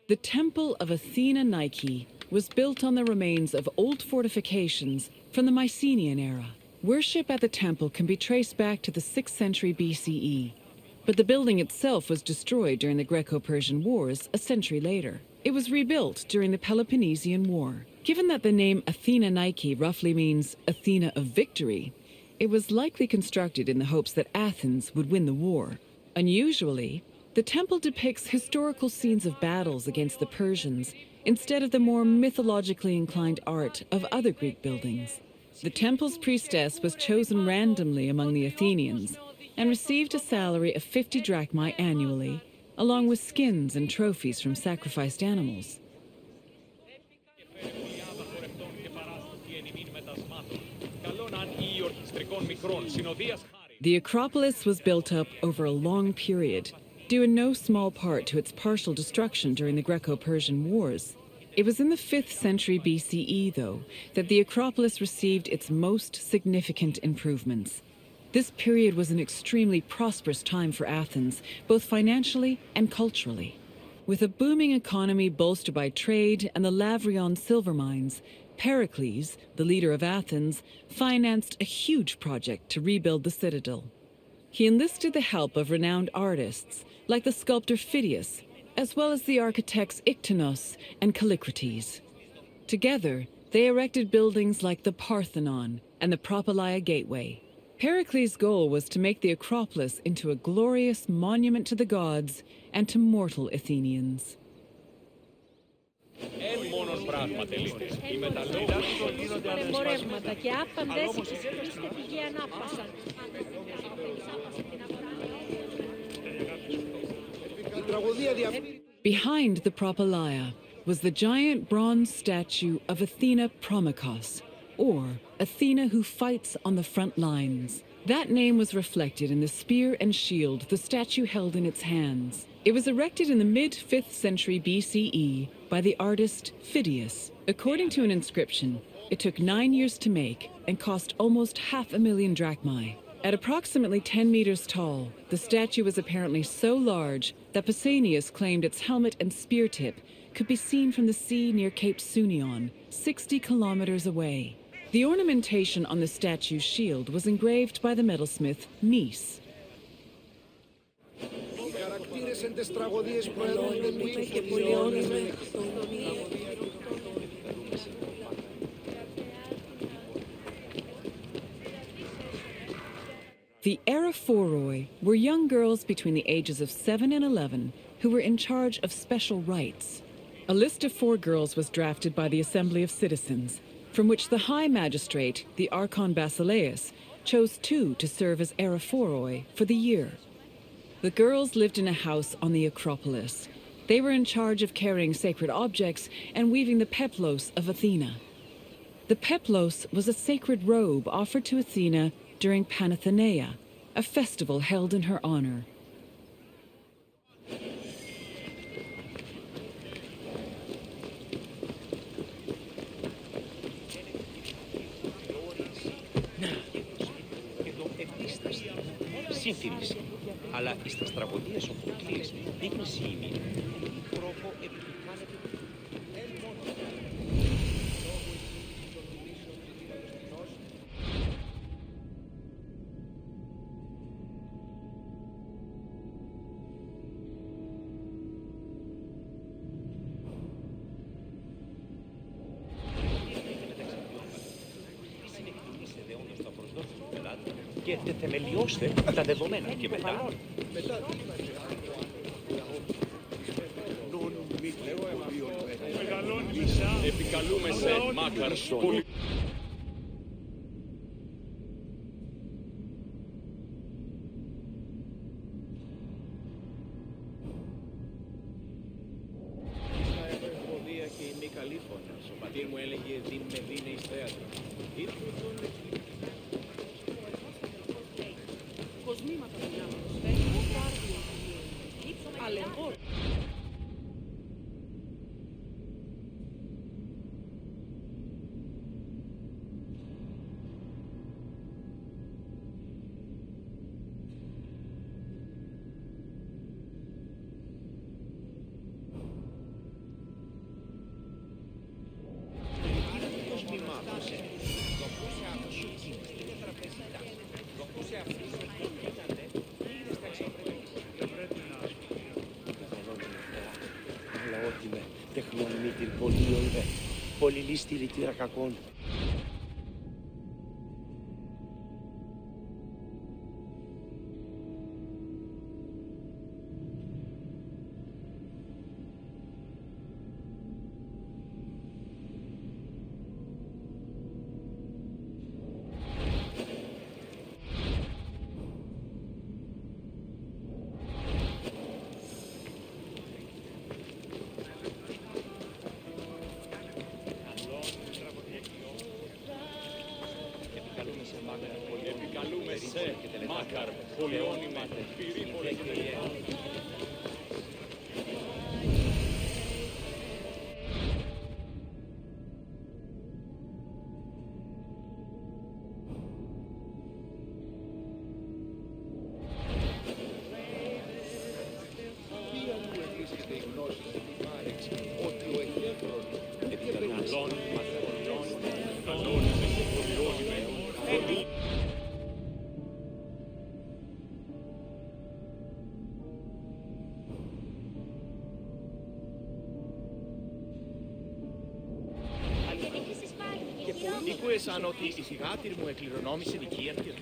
The Temple of Athena Nike was built on the remains of old fortifications from the Mycenaean era. Worship at the temple can be traced back to the 6th century BCE, but the building itself was destroyed during the Greco-Persian Wars a century later. It was rebuilt during the Peloponnesian War. Given that the name Athena Nike roughly means Athena of victory, it was likely constructed in the hopes that Athens would win the war. Unusually, the temple depicts historical scenes of battles against the Persians instead of the more mythologically inclined art of other Greek buildings. The temple's priestess was chosen randomly among the Athenians and received a salary of 50 drachmae annually, along with skins and trophies from sacrificed animals. The Acropolis was built up over a long period, due in no small part to its partial destruction during the Greco-Persian Wars. It was in the 5th century BCE, though, that the Acropolis received its most significant improvements. This period was an extremely prosperous time for Athens, both financially and culturally. With a booming economy bolstered by trade and the Lavrion silver mines, Pericles, the leader of Athens, financed a huge project to rebuild the citadel. He enlisted the help of renowned artists, like the sculptor Phidias, as well as the architects Iktinos and Callicrates. Together, they erected buildings like the Parthenon and the Propylaea Gateway. Pericles' goal was to make the Acropolis into a glorious monument to the gods and to mortal Athenians. Μόνος πράγμα τελείται. Οι μεταλλόγοι γίνονται ανεσπάσματα και άπαντες βρίσκεται πηγή ανάπασαν. Behind the Propylaea was the giant bronze statue of Athena Promachos, or Athena who fights on the front lines. That name was reflected in the spear and shield the statue held in its hands. It was erected in the mid-5th century BCE by the artist Phidias. According to an inscription, it took 9 years to make and cost almost 500,000 drachmae. At approximately 10 meters tall, the statue was apparently so large that Pausanias claimed its helmet and spear tip could be seen from the sea near Cape Sunion, 60 kilometers away. The ornamentation on the statue's shield was engraved by the metalsmith Nis. The Araphoroi were young girls between the ages of 7 and 11 who were in charge of special rites. A list of 4 girls was drafted by the Assembly of Citizens, from which the High Magistrate, the Archon Basileus, chose 2 to serve as Araphoroi for the year. The girls lived in a house on the Acropolis. They were in charge of carrying sacred objects and weaving the peplos of Athena. The peplos was a sacred robe offered to Athena during Panathenaea, a festival held in her honor. Σύμφιληση. Αλλά στις τραγωδίες ο Φωκής δείχνει σημεία τρόπο επιτυχάνεται. Και θεμελιώστε τα δεδομένα και μετά. επικαλούμεσαι Μάκαρ πολύ. Και είμαι καλή φωνάς. Ο πατήρ μου έλεγε «Δίν με δίνε εις θέατρο». Κοσμήματα δυνάμεως, φέρνω πάρτι αλεμπόρ. Πολυλίστη λυτήρα κακών. Μάκαρ, πολυώνυμα, πυρήπολε και τελειέ. Ήκουεσαν ότι η θυγάτηρ μου εκληρονόμησε δικία της.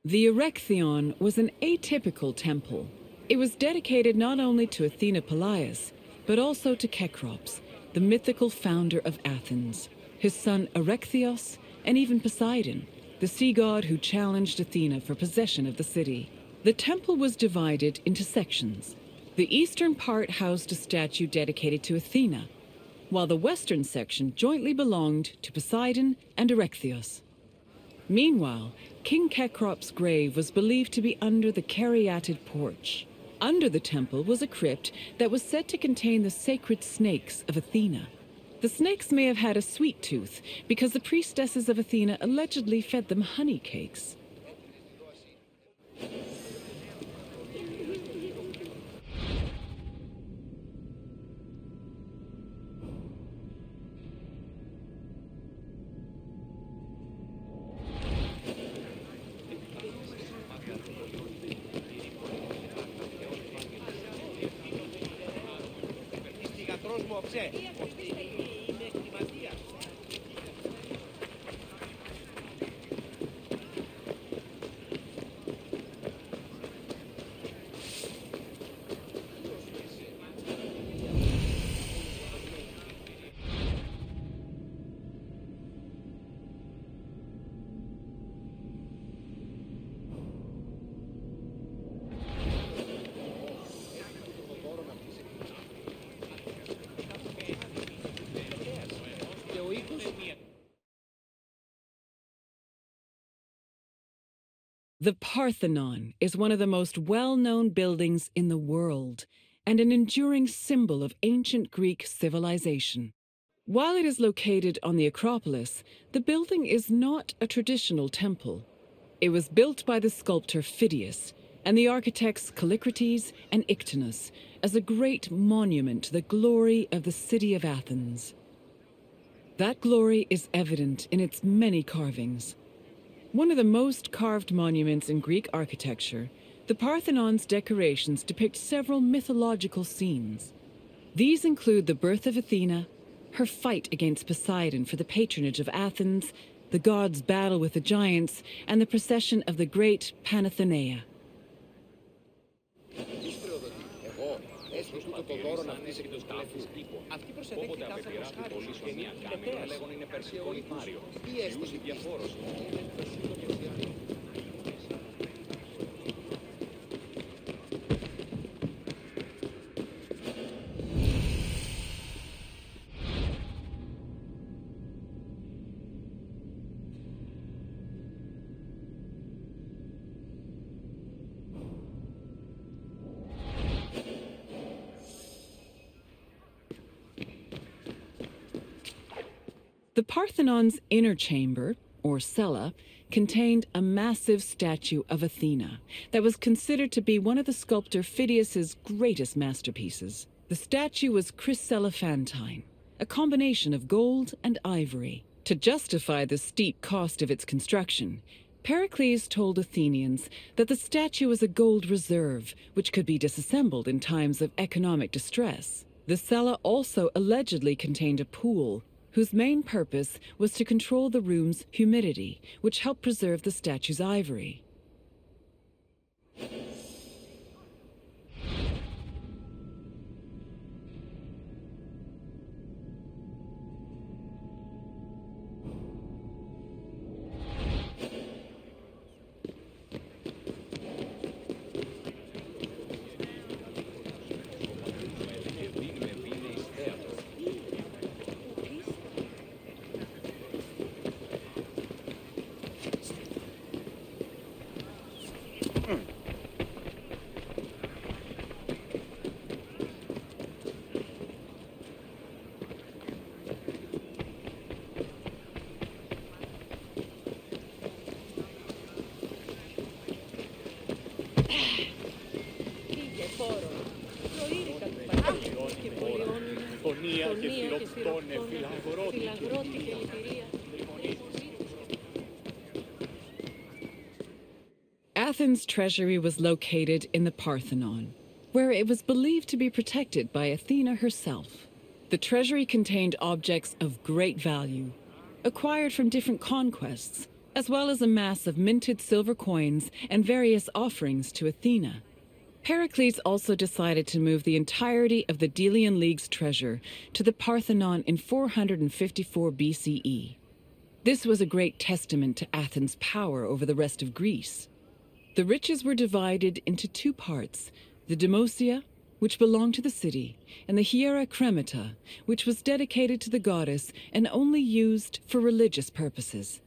The Erechtheion was an atypical temple. It was dedicated not only to Athena Polias, but also to Kekrops, the mythical founder of Athens, his son Erechtheos, and even Poseidon, the sea god who challenged Athena for possession of the city. The temple was divided into sections. The eastern part housed a statue dedicated to Athena, while the western section jointly belonged to Poseidon and Erechtheos. Meanwhile, King Kekrop's grave was believed to be under the caryatid porch. Under the temple was a crypt that was said to contain the sacred snakes of Athena. The snakes may have had a sweet tooth because the priestesses of Athena allegedly fed them honey cakes. The Parthenon is one of the most well-known buildings in the world and an enduring symbol of ancient Greek civilization. While it is located on the Acropolis, the building is not a traditional temple. It was built by the sculptor Phidias and the architects Callicrates and Ictinus as a great monument to the glory of the city of Athens. That glory is evident in its many carvings. One of the most carved monuments in Greek architecture, the Parthenon's decorations depict several mythological scenes. These include the birth of Athena, her fight against Poseidon for the patronage of Athens, the gods' battle with the giants, and the procession of the great Panathenaea. Αυτή προσεδέχθη κάθε χάρη και μια κάμερα λέγον είναι περσικό λιθάριο. Τι έστωση διαφόρος. The Parthenon's inner chamber, or cella, contained a massive statue of Athena that was considered to be one of the sculptor Phidias's greatest masterpieces. The statue was chryselephantine, a combination of gold and ivory. To justify the steep cost of its construction, Pericles told Athenians that the statue was a gold reserve, which could be disassembled in times of economic distress. The cella also allegedly contained a pool, whose main purpose was to control the room's humidity, which helped preserve the statue's ivory. και φιλοκτόνε, φιλαγρότη και λυπηρία. Athens' treasury was located in the Parthenon, where it was believed to be protected by Athena herself. The treasury contained objects of great value, acquired from different conquests, as well as a mass of minted silver coins and various offerings to Athena. Pericles also decided to move the entirety of the Delian League's treasure to the Parthenon in 454 BCE. This was a great testament to Athens' power over the rest of Greece. The riches were divided into two parts, the Demosia, which belonged to the city, and the Hiera Cremata, which was dedicated to the goddess and only used for religious purposes.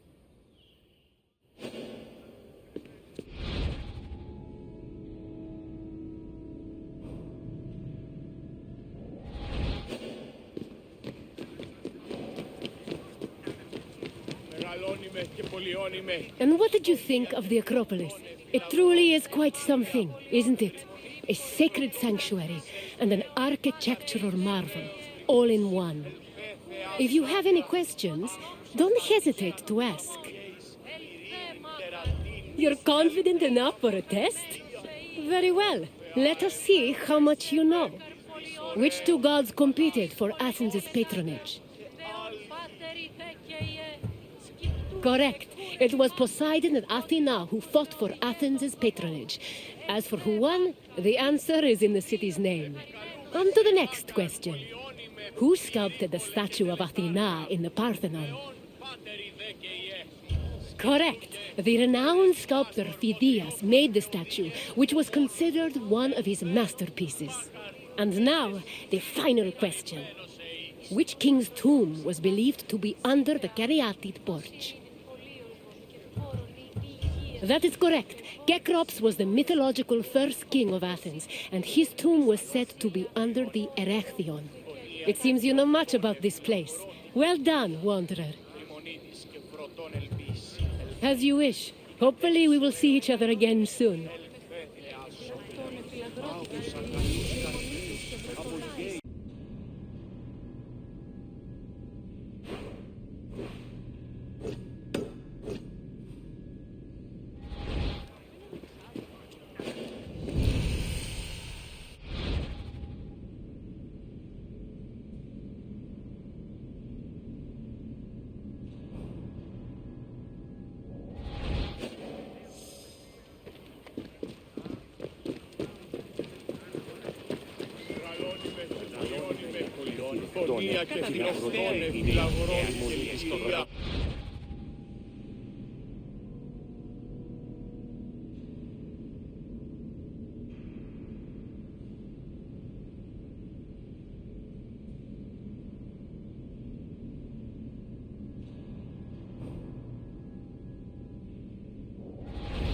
And what did you think of the Acropolis? It truly is quite something, isn't it? A sacred sanctuary and an architectural marvel, all in one. If you have any questions, don't hesitate to ask. You're confident enough for a test? Very well. Let us see how much you know. Which two gods competed for Athens' patronage? Correct. It was Poseidon and Athena who fought for Athens' patronage. As for who won, the answer is in the city's name. On to the next question. Who sculpted the statue of Athena in the Parthenon? Correct. The renowned sculptor Phidias made the statue, which was considered one of his masterpieces. And now, the final question. Which king's tomb was believed to be under the Caryatid porch? That is correct. Cecrops was the mythological first king of Athens, and his tomb was said to be under the Erechtheion. It seems you know much about this place. Well done, wanderer. As you wish. Hopefully we will see each other again soon. Lakonia και φιλοκτόνε, φιλαγρότη και λυπηρία.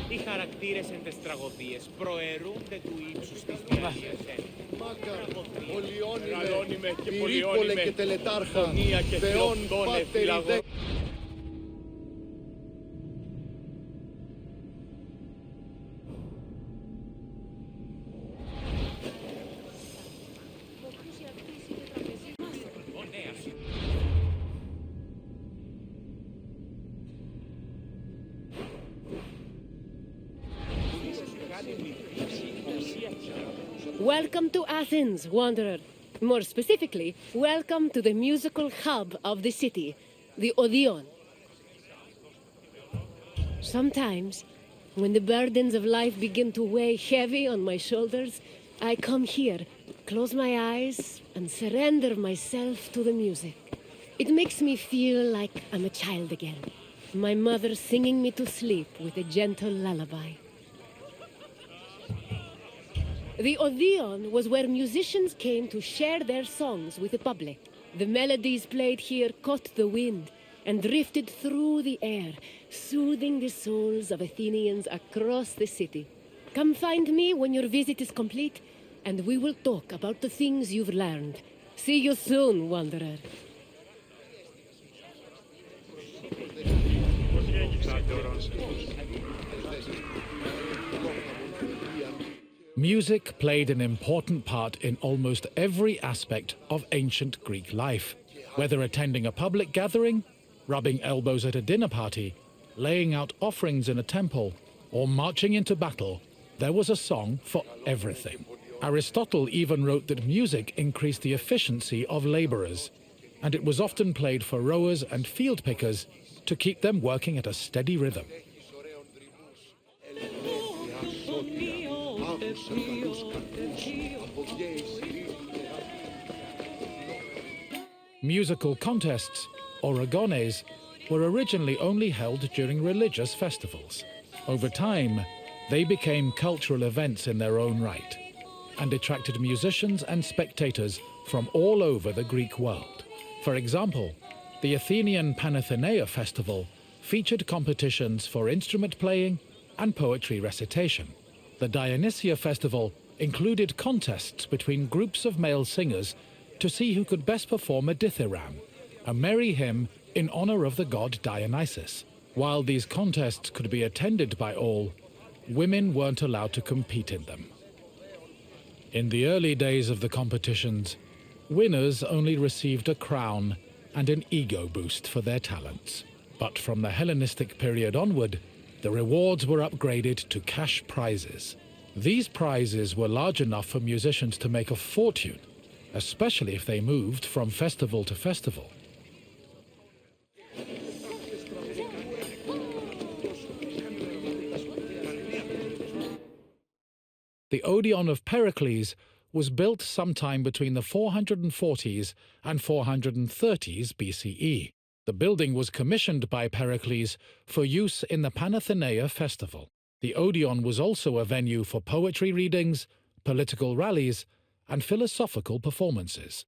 Οι χαρακτήρες εν τες τραγωδίες προαιρούνται του ύψους της διάρκειας. Πολιώνυμε και πολιώνυμε και τελετάρχα, θεών πάτερ. Welcome to Athens, wanderer. More specifically, welcome to the musical hub of the city, the Odeon. Sometimes, when the burdens of life begin to weigh heavy on my shoulders, I come here, close my eyes, and surrender myself to the music. It makes me feel like I'm a child again, my mother singing me to sleep with a gentle lullaby. The Odeon was where musicians came to share their songs with the public. The melodies played here caught the wind and drifted through the air, soothing the souls of Athenians across the city. Come find me when your visit is complete, and we will talk about the things you've learned. See you soon, wanderer. Music played an important part in almost every aspect of ancient Greek life, whether attending a public gathering, rubbing elbows at a dinner party, laying out offerings in a temple, or marching into battle. There was a song for everything. Aristotle even wrote that music increased the efficiency of laborers, and it was often played for rowers and field pickers to keep them working at a steady rhythm. Musical contests, or agones, were originally only held during religious festivals. Over time, they became cultural events in their own right, and attracted musicians and spectators from all over the Greek world. For example, the Athenian Panathenaea festival featured competitions for instrument playing and poetry recitation. The Dionysia festival included contests between groups of male singers to see who could best perform a dithyramb, a merry hymn in honor of the god Dionysus. While these contests could be attended by all, women weren't allowed to compete in them. In the early days of the competitions, winners only received a crown and an ego boost for their talents. But from the Hellenistic period onward, the rewards were upgraded to cash prizes. These prizes were large enough for musicians to make a fortune, especially if they moved from festival to festival. The Odeon of Pericles was built sometime between the 440s and 430s BCE. The building was commissioned by Pericles for use in the Panathenaea festival. The Odeon was also a venue for poetry readings, political rallies, and philosophical performances.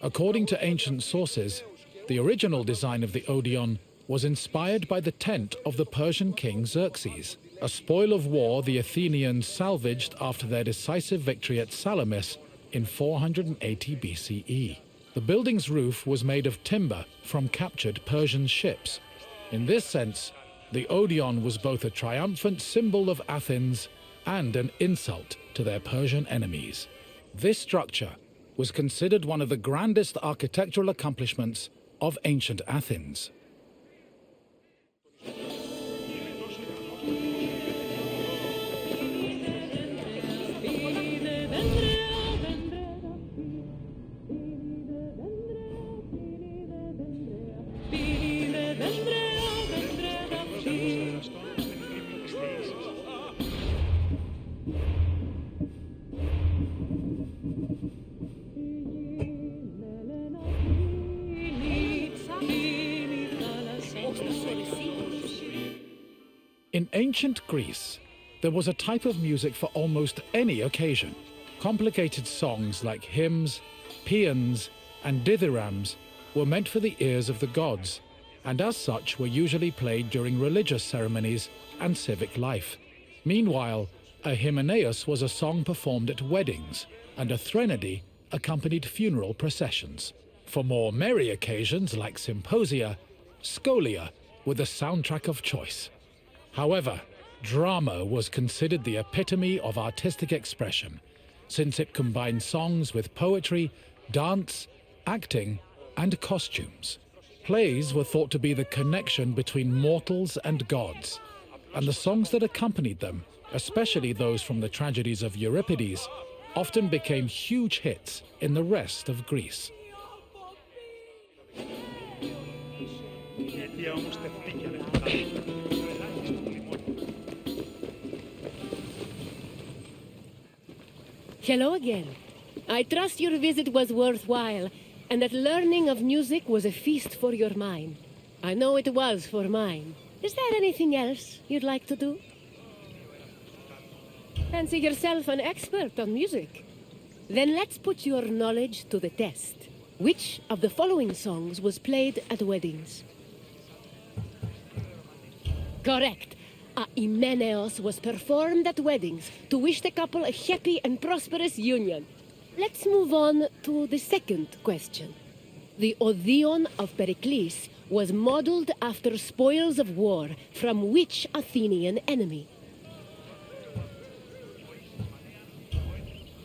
According to ancient sources, the original design of the Odeon was inspired by the tent of the Persian king Xerxes, a spoil of war the Athenians salvaged after their decisive victory at Salamis in 480 BCE. The building's roof was made of timber from captured Persian ships. In this sense, the Odeon was both a triumphant symbol of Athens and an insult to their Persian enemies. This structure was considered one of the grandest architectural accomplishments of ancient Athens. In ancient Greece, there was a type of music for almost any occasion. Complicated songs like hymns, paeans, and dithyrambs were meant for the ears of the gods, and as such were usually played during religious ceremonies and civic life. Meanwhile, a hymenaeus was a song performed at weddings, and a threnody accompanied funeral processions. For more merry occasions like symposia, scholia were the soundtrack of choice. However, drama was considered the epitome of artistic expression, since it combined songs with poetry, dance, acting, and costumes. Plays were thought to be the connection between mortals and gods, and the songs that accompanied them, especially those from the tragedies of Euripides, often became huge hits in the rest of Greece. Hello again. I trust your visit was worthwhile, and that learning of music was a feast for your mind. I know it was for mine. Is there anything else you'd like to do? Fancy yourself an expert on music? Then let's put your knowledge to the test. Which of the following songs was played at weddings? Correct. A hymenaeus was performed at weddings to wish the couple a happy and prosperous union. Let's move on to the second question. The Odeon of Pericles was modeled after spoils of war from which Athenian enemy?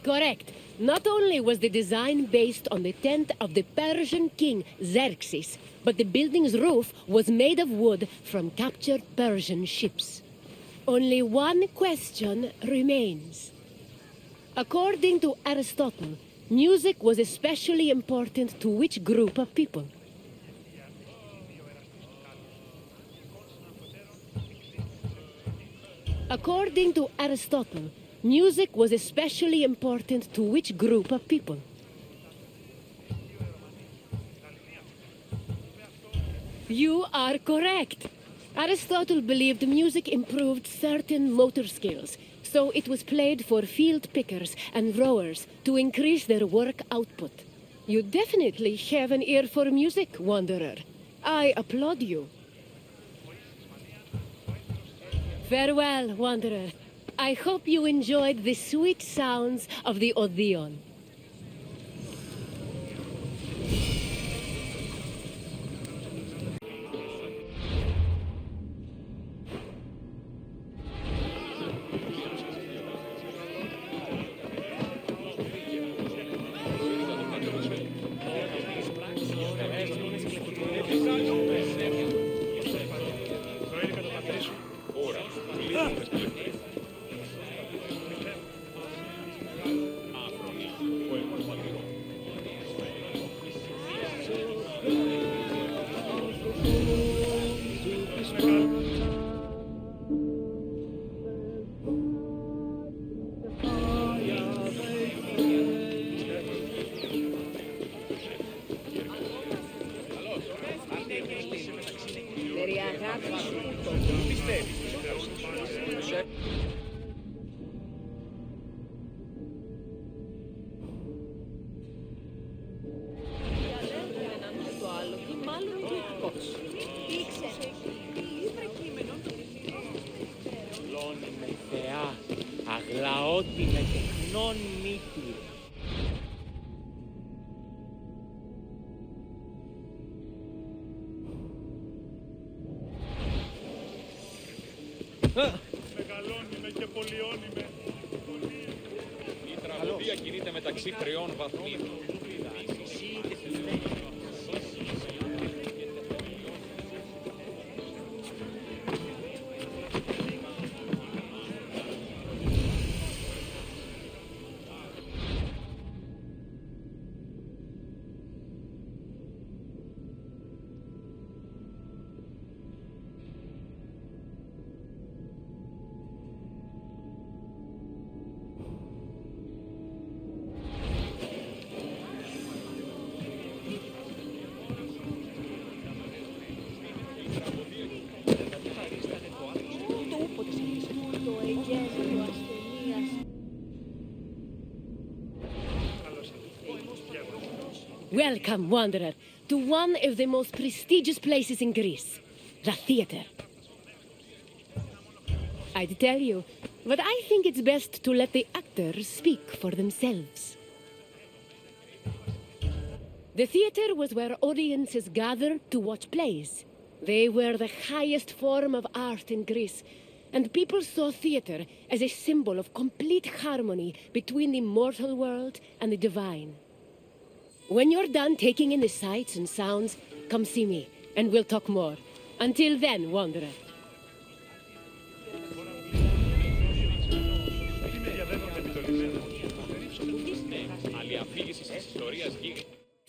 Correct. Not only was the design based on the tent of the Persian king Xerxes, but the building's roof was made of wood from captured Persian ships. Only one question remains. According to Aristotle, music was especially important to which group of people? According to Aristotle, music was especially important to which group of people? You are correct. Aristotle believed music improved certain motor skills, so it was played for field pickers and rowers to increase their work output. You definitely have an ear for music, Wanderer. I applaud you. Farewell, Wanderer. I hope you enjoyed the sweet sounds of the Odeon. Μεγαλώνει και πολιώνει με. Η τραγωδία κινείται μεταξύ τριών βαθμίδων. Welcome, Wanderer, to one of the most prestigious places in Greece, the theater. I'd tell you, but I think it's best to let the actors speak for themselves. The theater was where audiences gathered to watch plays. They were the highest form of art in Greece, and people saw theater as a symbol of complete harmony between the mortal world and the divine. When you're done taking in the sights and sounds, come see me, and we'll talk more. Until then, Wanderer.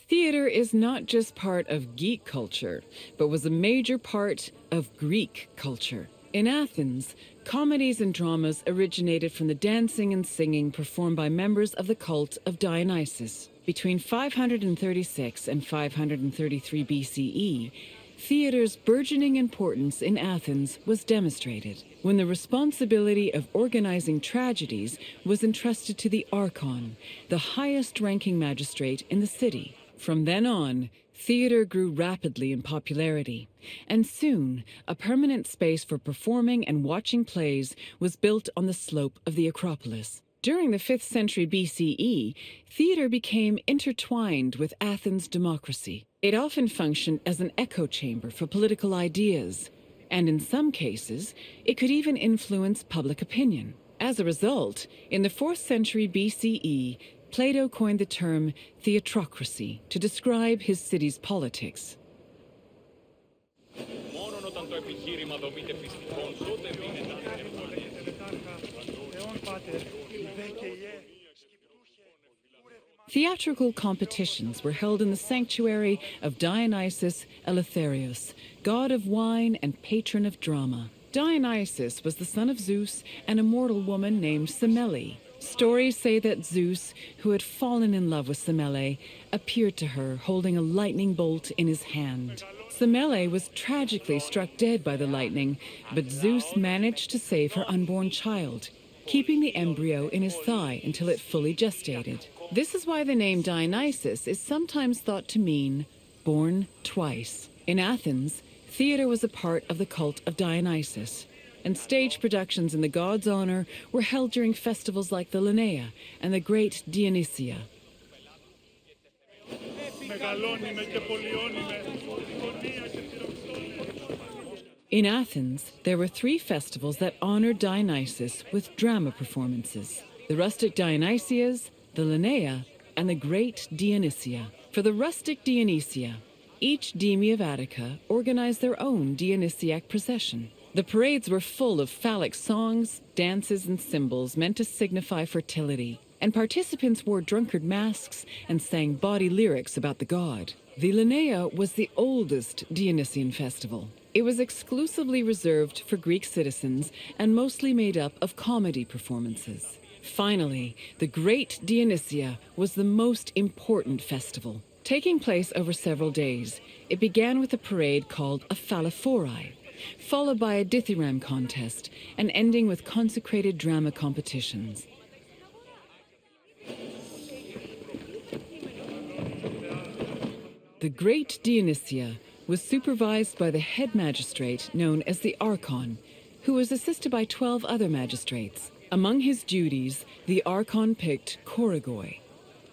Theater is not just part of geek culture, but was a major part of Greek culture. In Athens, comedies and dramas originated from the dancing and singing performed by members of the cult of Dionysus. Between 536 and 533 BCE, theater's burgeoning importance in Athens was demonstrated when the responsibility of organizing tragedies was entrusted to the Archon, the highest-ranking magistrate in the city. From then on, theater grew rapidly in popularity, and soon a permanent space for performing and watching plays was built on the slope of the Acropolis. During the 5th century BCE, theater became intertwined with Athens' democracy. It often functioned as an echo chamber for political ideas, and in some cases, it could even influence public opinion. As a result, in the 4th century BCE, Plato coined the term theatrocracy to describe his city's politics. Μόνον όταν το επιχείρημα δομείται πιστικών, τότε δίνεται Theatrical competitions were held in the sanctuary of Dionysus Eleutherios, god of wine and patron of drama. Dionysus was the son of Zeus and a mortal woman named Semele. Stories say that Zeus, who had fallen in love with Semele, appeared to her holding a lightning bolt in his hand. Semele was tragically struck dead by the lightning, but Zeus managed to save her unborn child, keeping the embryo in his thigh until it fully gestated. This is why the name Dionysus is sometimes thought to mean born twice. In Athens, theater was a part of the cult of Dionysus, and stage productions in the god's honor were held during festivals like the Lakonia and the Great Dionysia. In Athens, there were 3 festivals that honored Dionysus with drama performances: the rustic Dionysias, the Lakonia, and the Great Dionysia. For the rustic Dionysia, each deme of Attica organized their own Dionysiac procession. The parades were full of phallic songs, dances, and symbols meant to signify fertility, and participants wore drunkard masks and sang bawdy lyrics about the god. The Lakonia was the oldest Dionysian festival. It was exclusively reserved for Greek citizens and mostly made up of comedy performances. Finally, the Great Dionysia was the most important festival. Taking place over several days, it began with a parade called a phallophori, followed by a dithyramb contest, and ending with consecrated drama competitions. The Great Dionysia was supervised by the head magistrate known as the Archon, who was assisted by 12 other magistrates. Among his duties, the Archon picked Korigoi,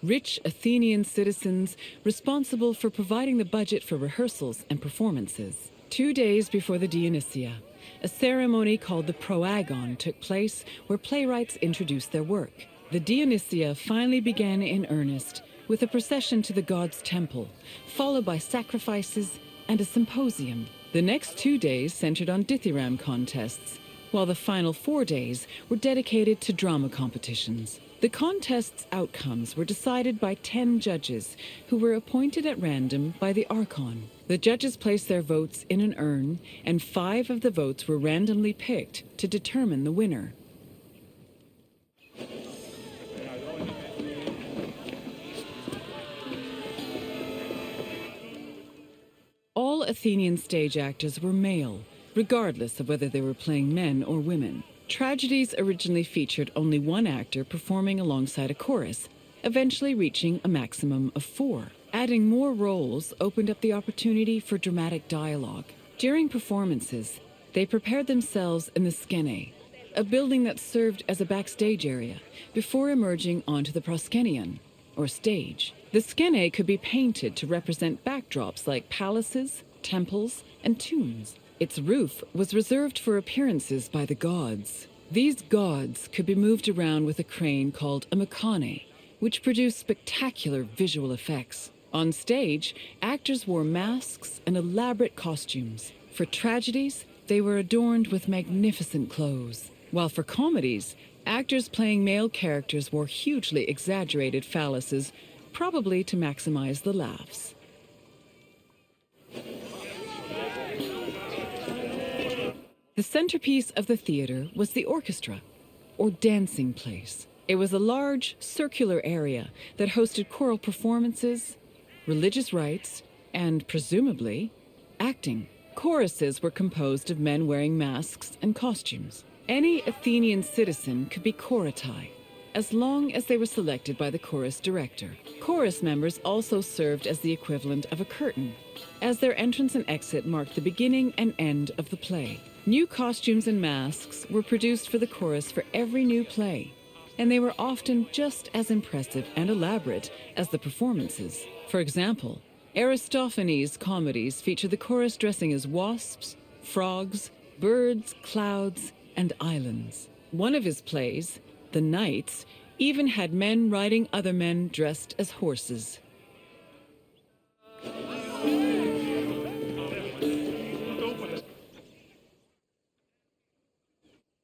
rich Athenian citizens responsible for providing the budget for rehearsals and performances. 2 days before the Dionysia, a ceremony called the Proagon took place where playwrights introduced their work. The Dionysia finally began in earnest with a procession to the god's temple, followed by sacrifices and a symposium. The next 2 days centered on dithyramb contests, while the final 4 days were dedicated to drama competitions. The contest's outcomes were decided by 10 judges who were appointed at random by the Archon. The judges placed their votes in an urn, and 5 of the votes were randomly picked to determine the winner. All Athenian stage actors were male, regardless of whether they were playing men or women. Tragedies originally featured only 1 actor performing alongside a chorus, eventually reaching a maximum of 4. Adding more roles opened up the opportunity for dramatic dialogue. During performances, they prepared themselves in the skene, a building that served as a backstage area, before emerging onto the proskenion, or stage. The skene could be painted to represent backdrops like palaces, temples, and tombs. Its roof was reserved for appearances by the gods. These gods could be moved around with a crane called a mechane, which produced spectacular visual effects. On stage, actors wore masks and elaborate costumes. For tragedies, they were adorned with magnificent clothes, while for comedies, actors playing male characters wore hugely exaggerated phalluses, probably to maximize the laughs. The centerpiece of the theater was the orchestra, or dancing place. It was a large, circular area that hosted choral performances, religious rites, and, presumably, acting. Choruses were composed of men wearing masks and costumes. Any Athenian citizen could be choritai, as long as they were selected by the chorus director. Chorus members also served as the equivalent of a curtain, as their entrance and exit marked the beginning and end of the play. New costumes and masks were produced for the chorus for every new play, and they were often just as impressive and elaborate as the performances. For example, Aristophanes' comedies feature the chorus dressing as wasps, frogs, birds, clouds, and islands. One of his plays, The Knights, even had men riding other men dressed as horses.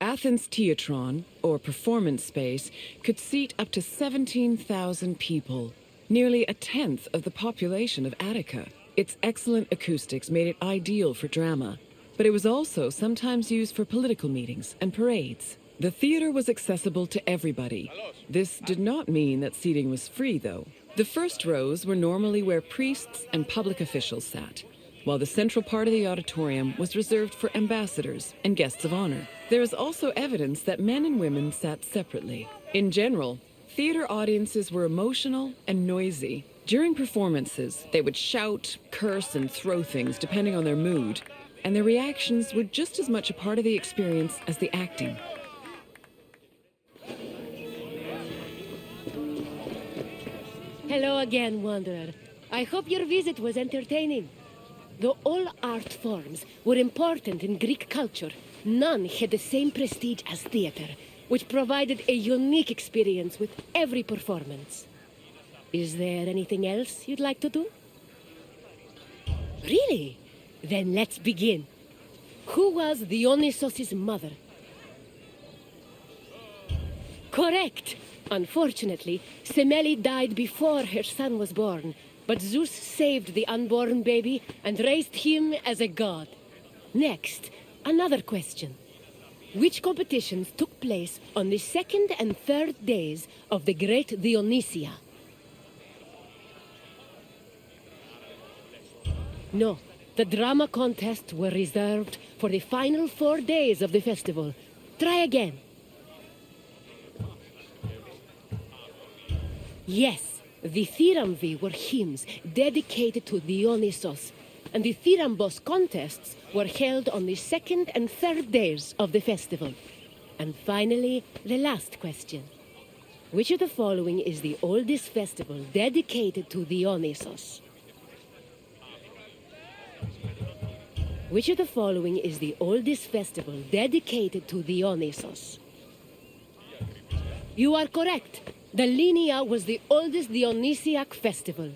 Athens' Theatron, or performance space, could seat up to 17,000 people, nearly a tenth of the population of Attika. Its excellent acoustics made it ideal for drama, but it was also sometimes used for political meetings and parades. The theater was accessible to everybody. This did not mean that seating was free, though. The first rows were normally where priests and public officials sat, while the central part of the auditorium was reserved for ambassadors and guests of honor. There is also evidence that men and women sat separately. In general, theater audiences were emotional and noisy. During performances, they would shout, curse, and throw things depending on their mood, and their reactions were just as much a part of the experience as the acting. Hello again, Wanderer. I hope your visit was entertaining. Though all art forms were important in Greek culture, none had the same prestige as theater, which provided a unique experience with every performance. Is there anything else you'd like to do? Really? Then let's begin. Who was Dionysos' mother? Correct! Unfortunately, Semele died before her son was born, but Zeus saved the unborn baby and raised him as a god. Next, another question. Which competitions took place on the second and third days of the Great Dionysia? No, the drama contests were reserved for the final 4 days of the festival. Try again. Yes, the Thyrambvi were hymns dedicated to Dionysos, and the Thyrambos contests were held on the second and third days of the festival. And finally, the last question. Which of the following is the oldest festival dedicated to Dionysos? Which of the following is the oldest festival dedicated to Dionysos? You are correct. The Linnea was the oldest Dionysiac festival.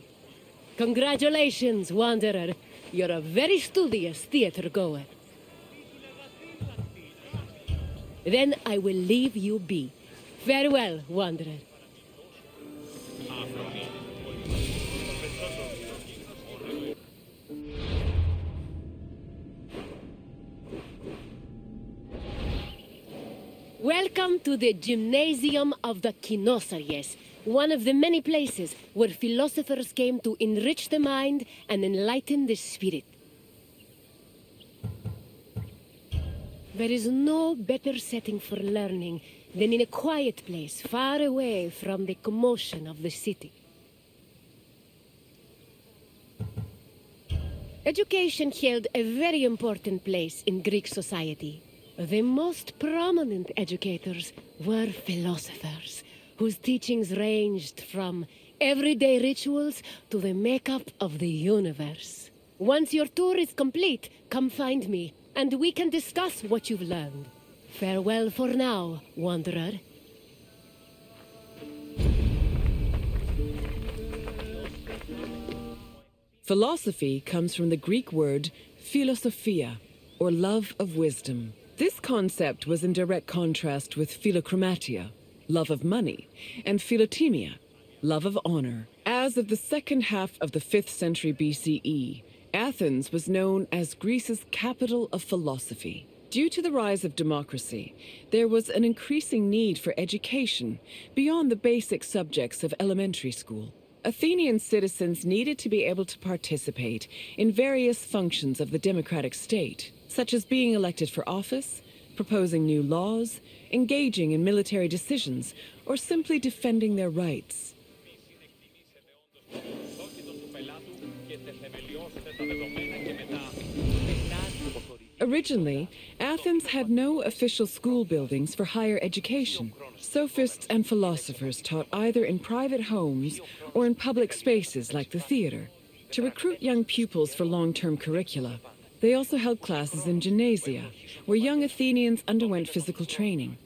Congratulations, Wanderer. You're a very studious theater goer. Then I will leave you be. Farewell, Wanderer. Welcome to the Gymnasium of the Kinosaries, one of the many places where philosophers came to enrich the mind and enlighten the spirit. There is no better setting for learning than in a quiet place far away from the commotion of the city. Education held a very important place in Greek society. The most prominent educators were philosophers, whose teachings ranged from everyday rituals to the makeup of the universe. Once your tour is complete, come find me, and we can discuss what you've learned. Farewell for now, Wanderer. Philosophy comes from the Greek word philosophia, or love of wisdom. This concept was in direct contrast with philochromatia, love of money, and philotimia, love of honor. As of the second half of the 5th century BCE, Athens was known as Greece's capital of philosophy. Due to the rise of democracy, there was an increasing need for education beyond the basic subjects of elementary school. Athenian citizens needed to be able to participate in various functions of the democratic state, such as being elected for office, proposing new laws, engaging in military decisions, or simply defending their rights. Originally, Athens had no official school buildings for higher education. Sophists and philosophers taught either in private homes or in public spaces like the theater. To recruit young pupils for long-term curricula, they also held classes in gymnasia, where young Athenians underwent physical training.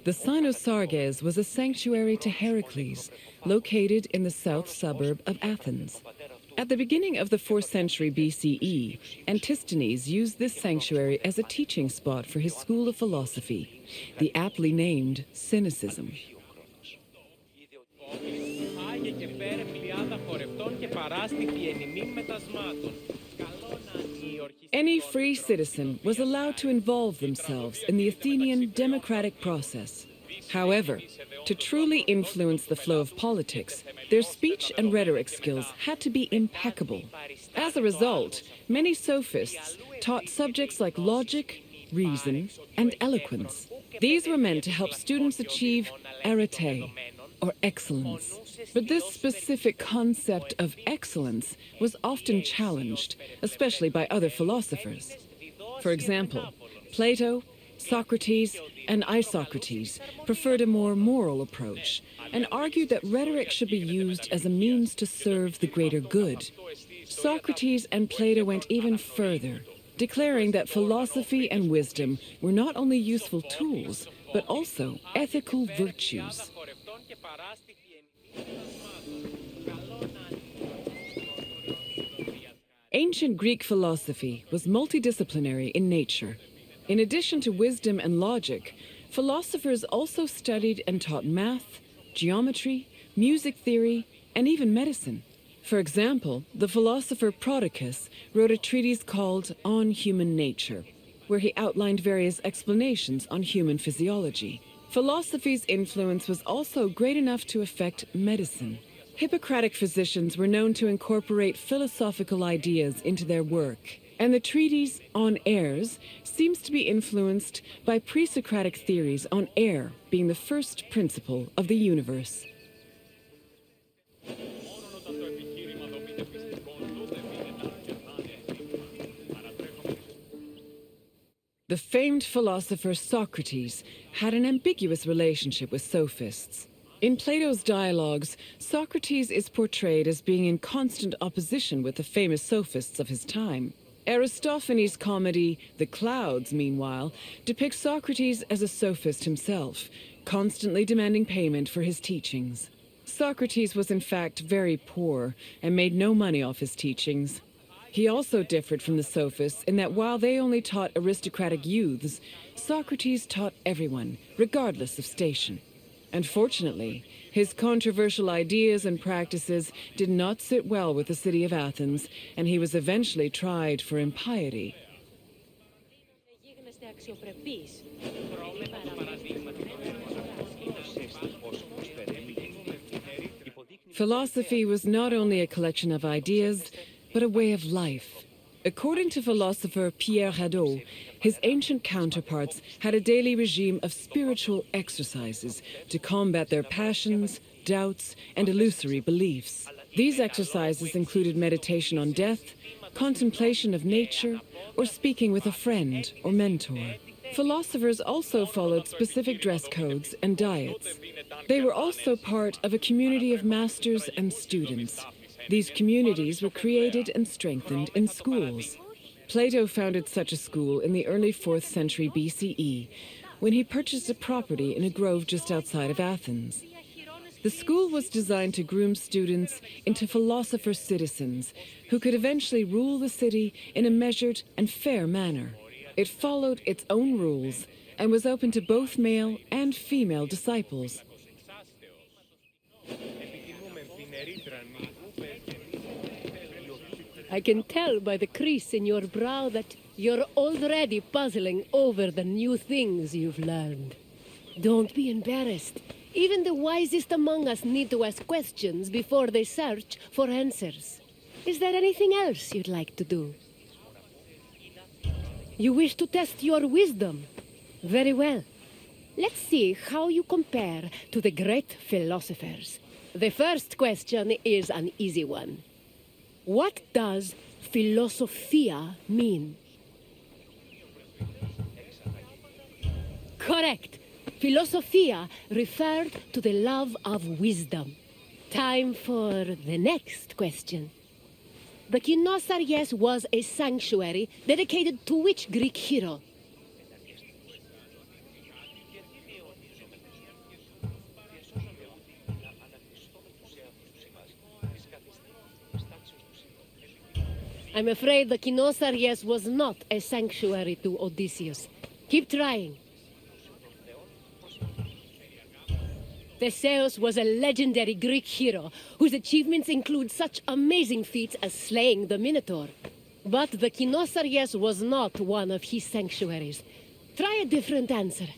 The Cynosarges was a sanctuary to Heracles, located in the south suburb of Athens. At the beginning of the 4th century BCE, Antisthenes used this sanctuary as a teaching spot for his school of philosophy, the aptly named Cynicism. Any free citizen was allowed to involve themselves in the Athenian democratic process. However, to truly influence the flow of politics, their speech and rhetoric skills had to be impeccable. As a result, many sophists taught subjects like logic, reason, and eloquence. These were meant to help students achieve arete, or excellence. But this specific concept of excellence was often challenged, especially by other philosophers. For example, Plato, Socrates, and Isocrates preferred a more moral approach and argued that rhetoric should be used as a means to serve the greater good. Socrates and Plato went even further, declaring that philosophy and wisdom were not only useful tools, but also ethical virtues. Ancient Greek philosophy was multidisciplinary in nature. In addition to wisdom and logic, philosophers also studied and taught math, geometry, music theory, and even medicine. For example, the philosopher Prodicus wrote a treatise called On Human Nature, where he outlined various explanations on human physiology. Philosophy's influence was also great enough to affect medicine. Hippocratic physicians were known to incorporate philosophical ideas into their work, and the treatise On Airs seems to be influenced by pre-Socratic theories on air being the first principle of the universe. The famed philosopher Socrates had an ambiguous relationship with sophists. In Plato's dialogues, Socrates is portrayed as being in constant opposition with the famous sophists of his time. Aristophanes' comedy, The Clouds, meanwhile, depicts Socrates as a sophist himself, constantly demanding payment for his teachings. Socrates was in fact very poor and made no money off his teachings. He also differed from the sophists in that while they only taught aristocratic youths, Socrates taught everyone, regardless of station. Unfortunately, his controversial ideas and practices did not sit well with the city of Athens, and he was eventually tried for impiety. Philosophy was not only a collection of ideas, but a way of life. According to philosopher Pierre Hadot, his ancient counterparts had a daily regime of spiritual exercises to combat their passions, doubts, and illusory beliefs. These exercises included meditation on death, contemplation of nature, or speaking with a friend or mentor. Philosophers also followed specific dress codes and diets. They were also part of a community of masters and students. These communities were created and strengthened in schools. Plato founded such a school in the early 4th century BCE, when he purchased a property in a grove just outside of Athens. The school was designed to groom students into philosopher citizens who could eventually rule the city in a measured and fair manner. It followed its own rules and was open to both male and female disciples. I can tell by the crease in your brow that you're already puzzling over the new things you've learned. Don't be embarrassed. Even the wisest among us need to ask questions before they search for answers. Is there anything else you'd like to do? You wish to test your wisdom? Very well. Let's see how you compare to the great philosophers. The first question is an easy one. What does philosophia mean? Correct. Philosophia referred to the love of wisdom. Time for the next question. The Cynosarges was a sanctuary dedicated to which Greek hero? I'm afraid the Kynosaries was not a sanctuary to Odysseus. Keep trying. Theseus was a legendary Greek hero whose achievements include such amazing feats as slaying the Minotaur. But the Kynosaries was not one of his sanctuaries. Try a different answer.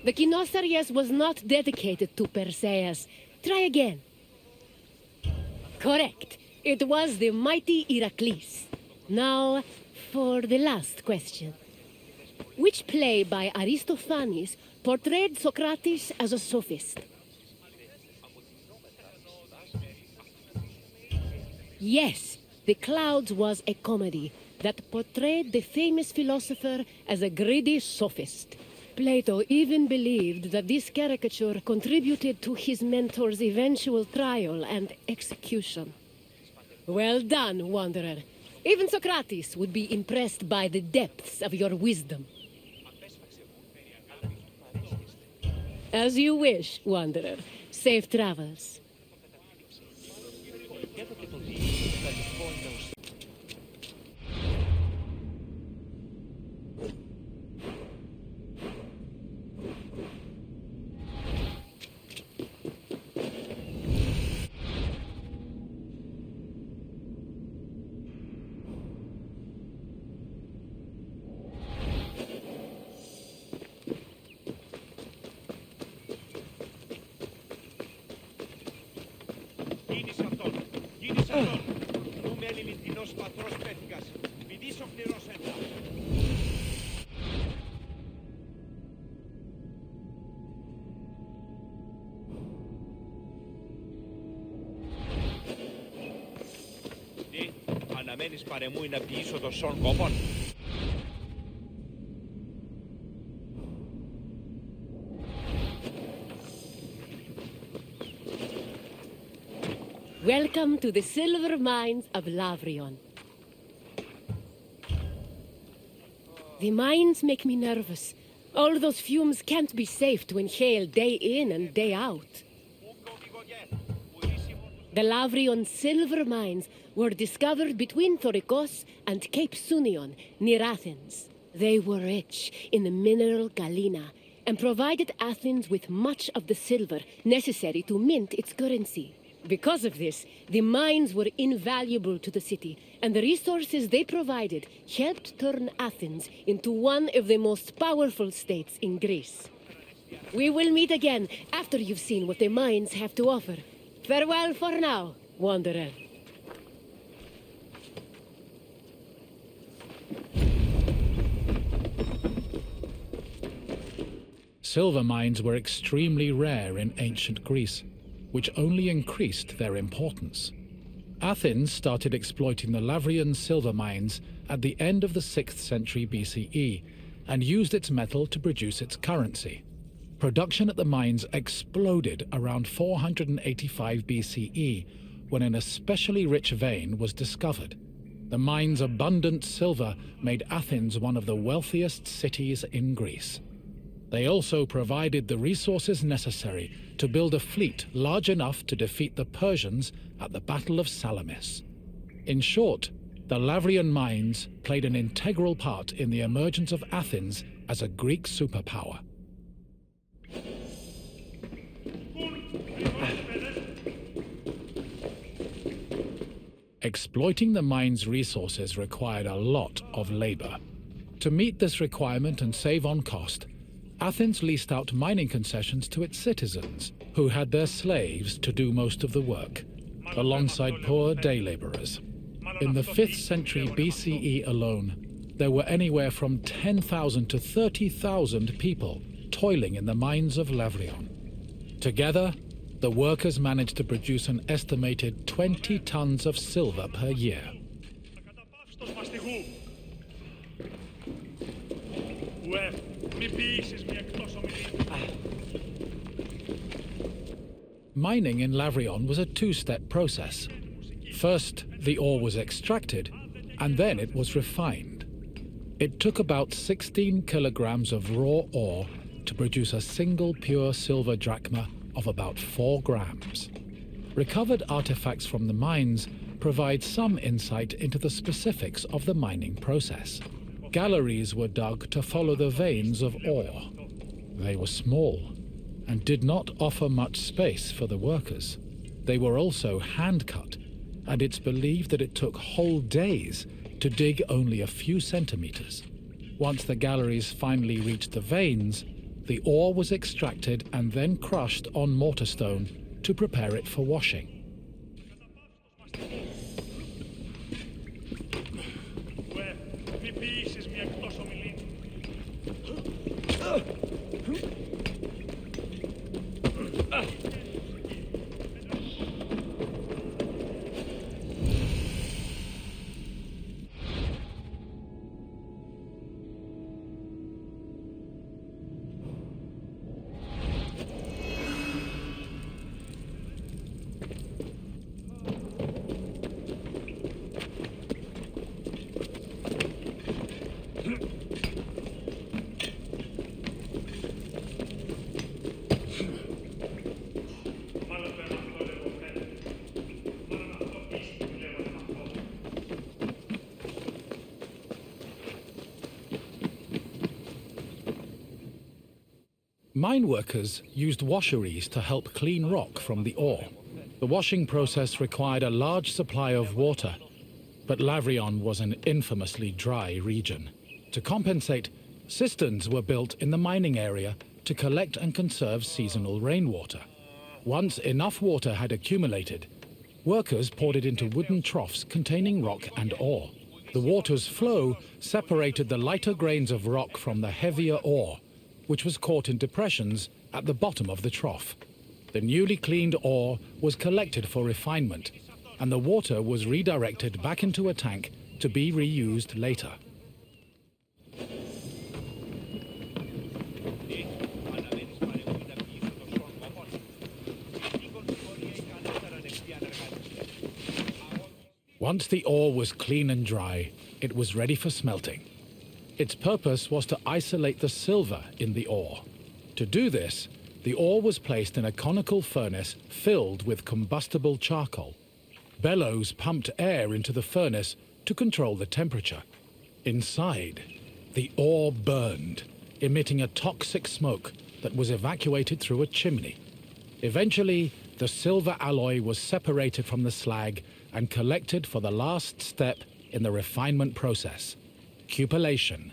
The Kynosaries was not dedicated to Perseus. Try again. Correct. It was the mighty Heracles. Now, for the last question. Which play by Aristophanes portrayed Socrates as a sophist? Yes, The Clouds was a comedy that portrayed the famous philosopher as a greedy sophist. Plato even believed that this caricature contributed to his mentor's eventual trial and execution. Well done, Wanderer. Even Socrates would be impressed by the depths of your wisdom. As you wish, Wanderer. Safe travels. Αναμένεις παρεμούει να ποιήσω το σον κόπον. Welcome to the silver mines of Lavrion. The mines make me nervous. All those fumes can't be safe to inhale day in and day out. The Lavrion silver mines were discovered between Thorikos and Cape Sunion, near Athens. They were rich in the mineral galena and provided Athens with much of the silver necessary to mint its currency. Because of this, the mines were invaluable to the city, and the resources they provided helped turn Athens into one of the most powerful states in Greece. We will meet again after you've seen what the mines have to offer. Farewell for now, Wanderer. Silver mines were extremely rare in ancient Greece, which only increased their importance. Athens started exploiting the Lavrian silver mines at the end of the 6th century BCE and used its metal to produce its currency. Production at the mines exploded around 485 BCE when an especially rich vein was discovered. The mine's abundant silver made Athens one of the wealthiest cities in Greece. They also provided the resources necessary to build a fleet large enough to defeat the Persians at the Battle of Salamis. In short, the Lavrian mines played an integral part in the emergence of Athens as a Greek superpower. Exploiting the mine's resources required a lot of labor. To meet this requirement and save on cost, Athens leased out mining concessions to its citizens, who had their slaves to do most of the work, alongside poor day laborers. In the 5th century BCE alone, there were anywhere from 10,000 to 30,000 people toiling in the mines of Lavrion. Together, the workers managed to produce an estimated 20 tons of silver per year. Mining in Lavrion was a two-step process. First, the ore was extracted, and then it was refined. It took about 16 kilograms of raw ore to produce a single pure silver drachma of about 4 grams. Recovered artifacts from the mines provide some insight into the specifics of the mining process. Galleries were dug to follow the veins of ore. They were small and did not offer much space for the workers. They were also hand-cut, and it's believed that it took whole days to dig only a few centimeters. Once the galleries finally reached the veins, the ore was extracted and then crushed on mortar stone to prepare it for washing. Mine workers used washeries to help clean rock from the ore. The washing process required a large supply of water, but Lavrion was an infamously dry region. To compensate, cisterns were built in the mining area to collect and conserve seasonal rainwater. Once enough water had accumulated, workers poured it into wooden troughs containing rock and ore. The water's flow separated the lighter grains of rock from the heavier ore, which was caught in depressions at the bottom of the trough. The newly cleaned ore was collected for refinement, and the water was redirected back into a tank to be reused later. Once the ore was clean and dry, it was ready for smelting. Its purpose was to isolate the silver in the ore. To do this, the ore was placed in a conical furnace filled with combustible charcoal. Bellows pumped air into the furnace to control the temperature. Inside, the ore burned, emitting a toxic smoke that was evacuated through a chimney. Eventually, the silver alloy was separated from the slag and collected for the last step in the refinement process: cupellation.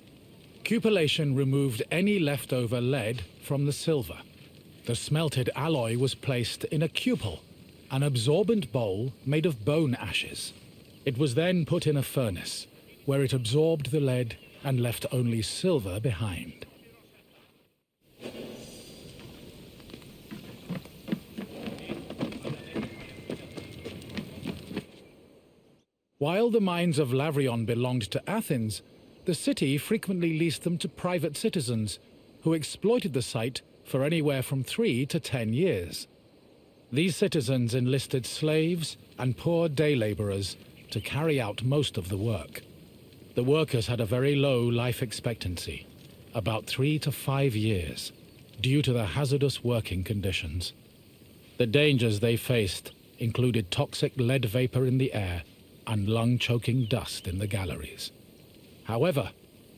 Cupellation removed any leftover lead from the silver. The smelted alloy was placed in a cupel, an absorbent bowl made of bone ashes. It was then put in a furnace, where it absorbed the lead and left only silver behind. While the mines of Lavrion belonged to Athens, the city frequently leased them to private citizens who exploited the site for anywhere from 3 to 10 years. These citizens enlisted slaves and poor day laborers to carry out most of the work. The workers had a very low life expectancy, about 3 to 5 years, due to the hazardous working conditions. The dangers they faced included toxic lead vapor in the air and lung-choking dust in the galleries. However,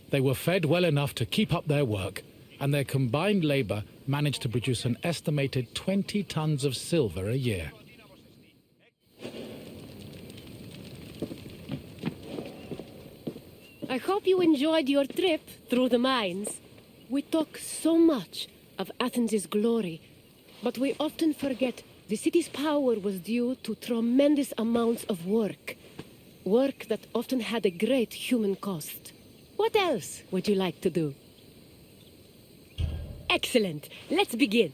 they were fed well enough to keep up their work, and their combined labor managed to produce an estimated 20 tons of silver a year. I hope you enjoyed your trip through the mines. We talk so much of Athens' glory, but we often forget the city's power was due to tremendous amounts of work. Work that often had a great human cost. What else would you like to do? Excellent. Let's begin.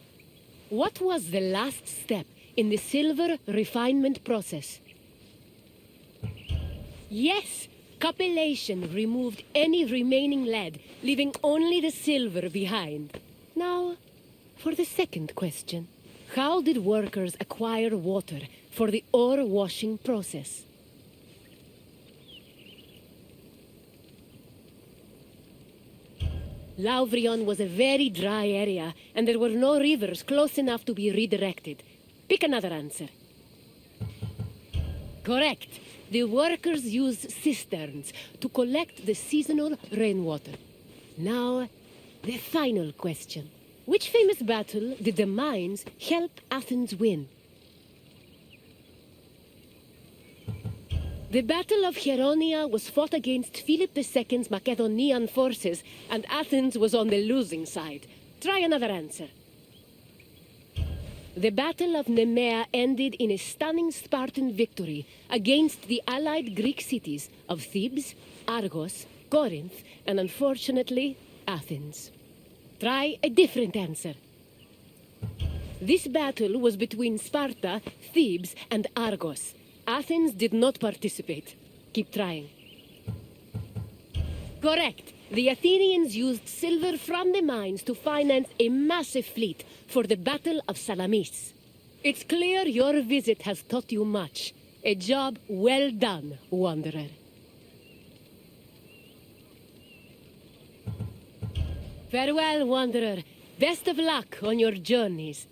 What was the last step in the silver refinement process? Yes, cupellation removed any remaining lead, leaving only the silver behind. Now, for the second question. How did workers acquire water for the ore washing process? Lavrion was a very dry area, and there were no rivers close enough to be redirected. Pick another answer. Correct. The workers used cisterns to collect the seasonal rainwater. Now, the final question. Which famous battle did the mines help Athens win? The Battle of Chaeronea was fought against Philip II's Macedonian forces, and Athens was on the losing side. Try another answer. The Battle of Nemea ended in a stunning Spartan victory against the allied Greek cities of Thebes, Argos, Corinth, and unfortunately, Athens. Try a different answer. This battle was between Sparta, Thebes, and Argos. Athens did not participate. Keep trying. Correct. The Athenians used silver from the mines to finance a massive fleet for the Battle of Salamis. It's clear your visit has taught you much. A job well done, Wanderer. Farewell, Wanderer. Best of luck on your journeys.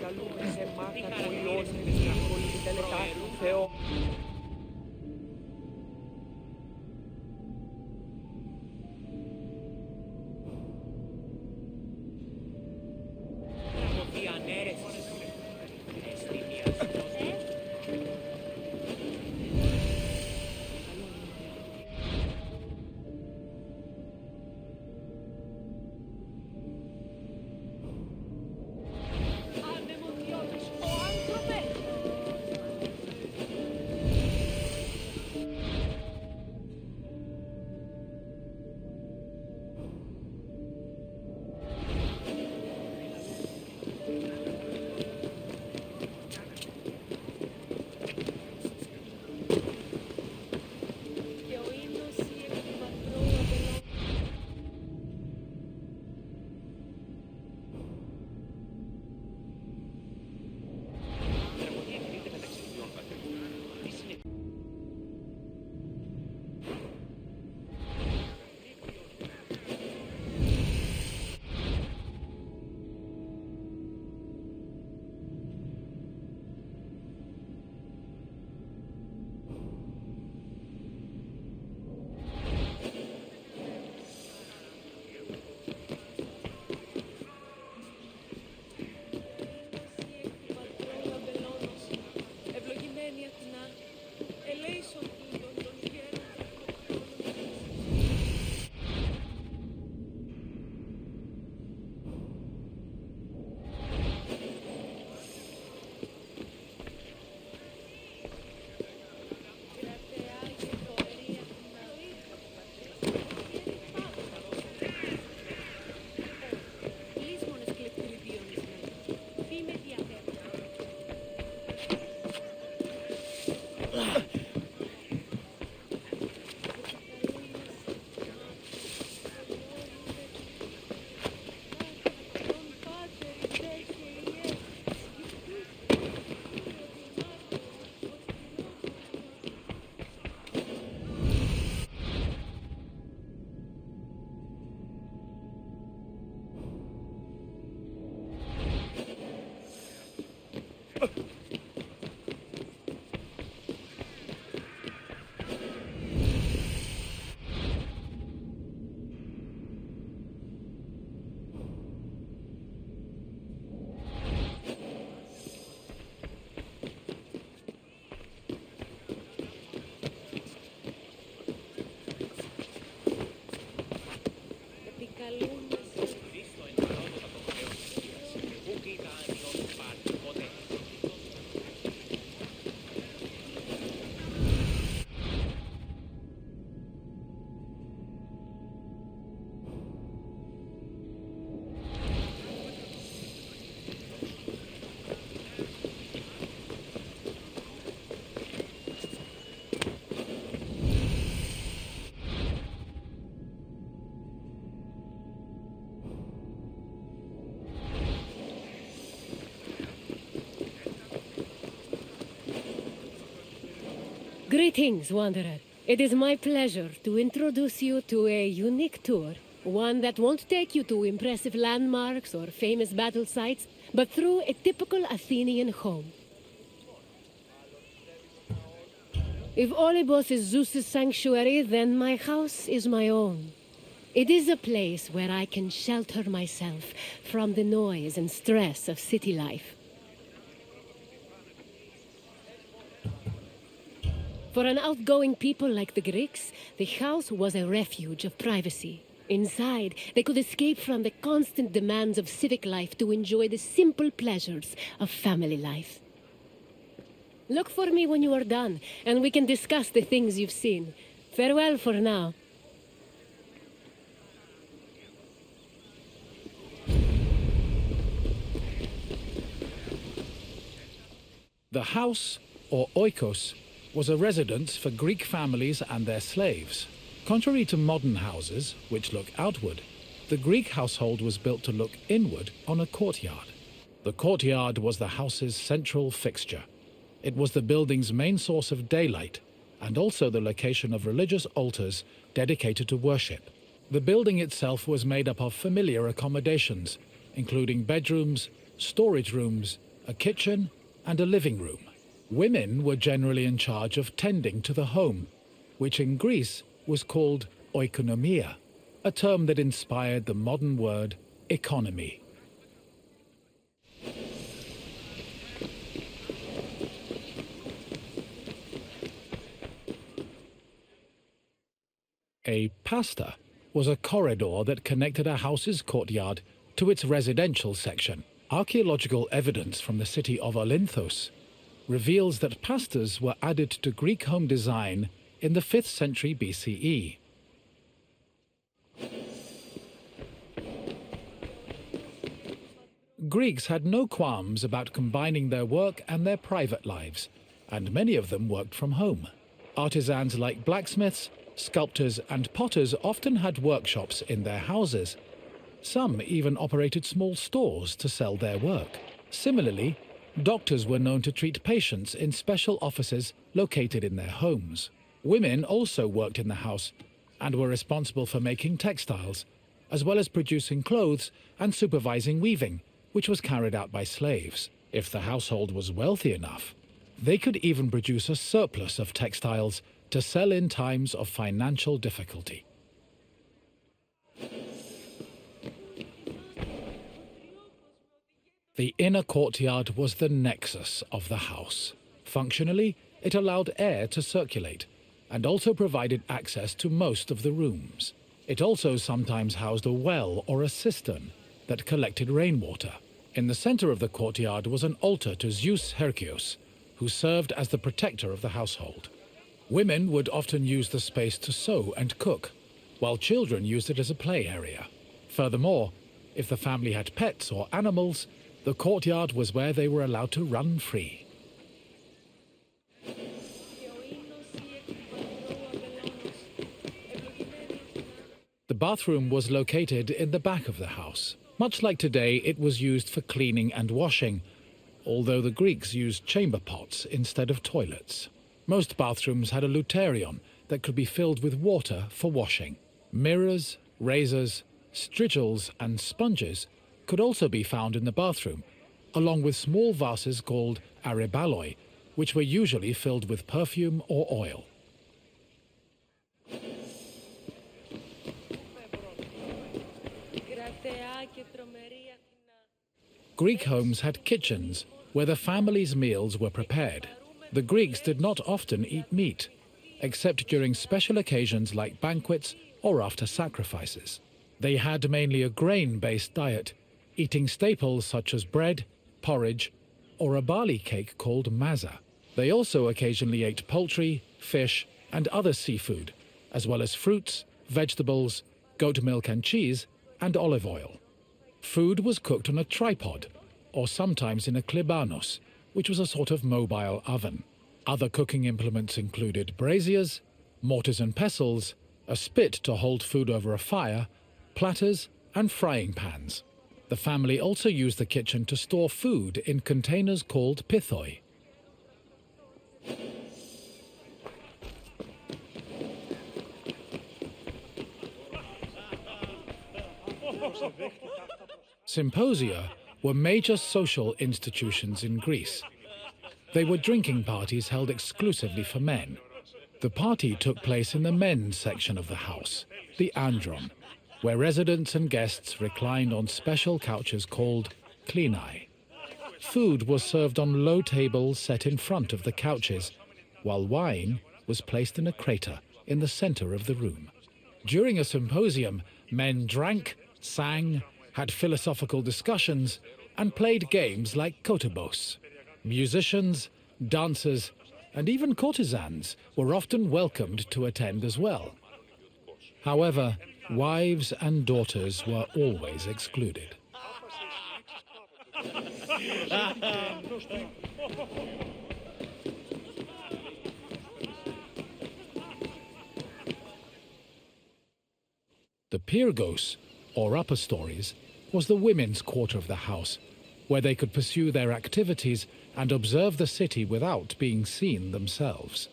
Επικαλούμε σε μάχα το Υιόν και την τελετά του Θεό. Greetings, Wanderer. It is my pleasure to introduce you to a unique tour. One that won't take you to impressive landmarks or famous battle sites, but through a typical Athenian home. If Olympus is Zeus's sanctuary, then my house is my own. It is a place where I can shelter myself from the noise and stress of city life. For an outgoing people like the Greeks, the house was a refuge of privacy. Inside, they could escape from the constant demands of civic life to enjoy the simple pleasures of family life. Look for me when you are done, and we can discuss the things you've seen. Farewell for now. The house, or oikos, was a residence for Greek families and their slaves. Contrary to modern houses, which look outward, the Greek household was built to look inward on a courtyard. The courtyard was the house's central fixture. It was the building's main source of daylight, and also the location of religious altars dedicated to worship. The building itself was made up of familiar accommodations, including bedrooms, storage rooms, a kitchen, and a living room. Women were generally in charge of tending to the home, which in Greece was called oikonomia, a term that inspired the modern word economy. A pasta was a corridor that connected a house's courtyard to its residential section. Archaeological evidence from the city of Olynthos reveals that pastas were added to Greek home design in the 5th century BCE. Greeks had no qualms about combining their work and their private lives, and many of them worked from home. Artisans like blacksmiths, sculptors, and potters often had workshops in their houses. Some even operated small stores to sell their work. Similarly, doctors were known to treat patients in special offices located in their homes. Women also worked in the house and were responsible for making textiles, as well as producing clothes and supervising weaving, which was carried out by slaves. If the household was wealthy enough, they could even produce a surplus of textiles to sell in times of financial difficulty. The inner courtyard was the nexus of the house. Functionally, it allowed air to circulate, and also provided access to most of the rooms. It also sometimes housed a well or a cistern that collected rainwater. In the center of the courtyard was an altar to Zeus Hercules, who served as the protector of the household. Women would often use the space to sew and cook, while children used it as a play area. Furthermore, if the family had pets or animals, the courtyard was where they were allowed to run free. The bathroom was located in the back of the house. Much like today, it was used for cleaning and washing, although the Greeks used chamber pots instead of toilets. Most bathrooms had a luterion that could be filled with water for washing. Mirrors, razors, strigils, and sponges could also be found in the bathroom, along with small vases called arebaloi, which were usually filled with perfume or oil. Greek homes had kitchens where the family's meals were prepared. The Greeks did not often eat meat, except during special occasions like banquets or after sacrifices. They had mainly a grain-based diet, eating staples such as bread, porridge, or a barley cake called maza. They also occasionally ate poultry, fish, and other seafood, as well as fruits, vegetables, goat milk and cheese, and olive oil. Food was cooked on a tripod, or sometimes in a klibanos, which was a sort of mobile oven. Other cooking implements included braziers, mortars and pestles, a spit to hold food over a fire, platters, and frying pans. The family also used the kitchen to store food in containers called pithoi. Symposia were major social institutions in Greece. They were drinking parties held exclusively for men. The party took place in the men's section of the house, the andron, where residents and guests reclined on special couches called klinai. Food was served on low tables set in front of the couches, while wine was placed in a crater in the center of the room. During a symposium, men drank, sang, had philosophical discussions, and played games like kotobos. Musicians, dancers, and even courtesans were often welcomed to attend as well. However, wives and daughters were always excluded. The Pyrgos, or upper stories, was the women's quarter of the house, where they could pursue their activities and observe the city without being seen themselves.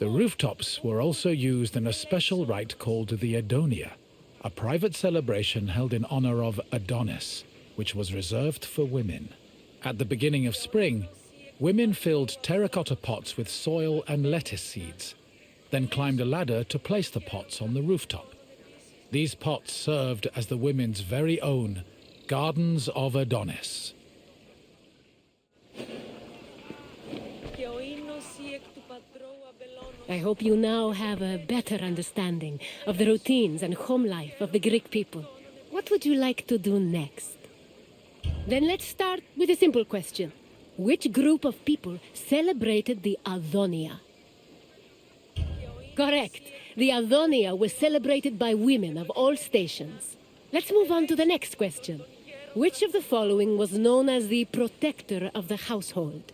The rooftops were also used in a special rite called the Adonia, a private celebration held in honor of Adonis, which was reserved for women. At the beginning of spring, women filled terracotta pots with soil and lettuce seeds, then climbed a ladder to place the pots on the rooftop. These pots served as the women's very own Gardens of Adonis. I hope you now have a better understanding of the routines and home life of the Greek people. What would you like to do next? Then let's start with a simple question. Which group of people celebrated the Adonia? Correct. The Adonia was celebrated by women of all stations. Let's move on to the next question. Which of the following was known as the protector of the household?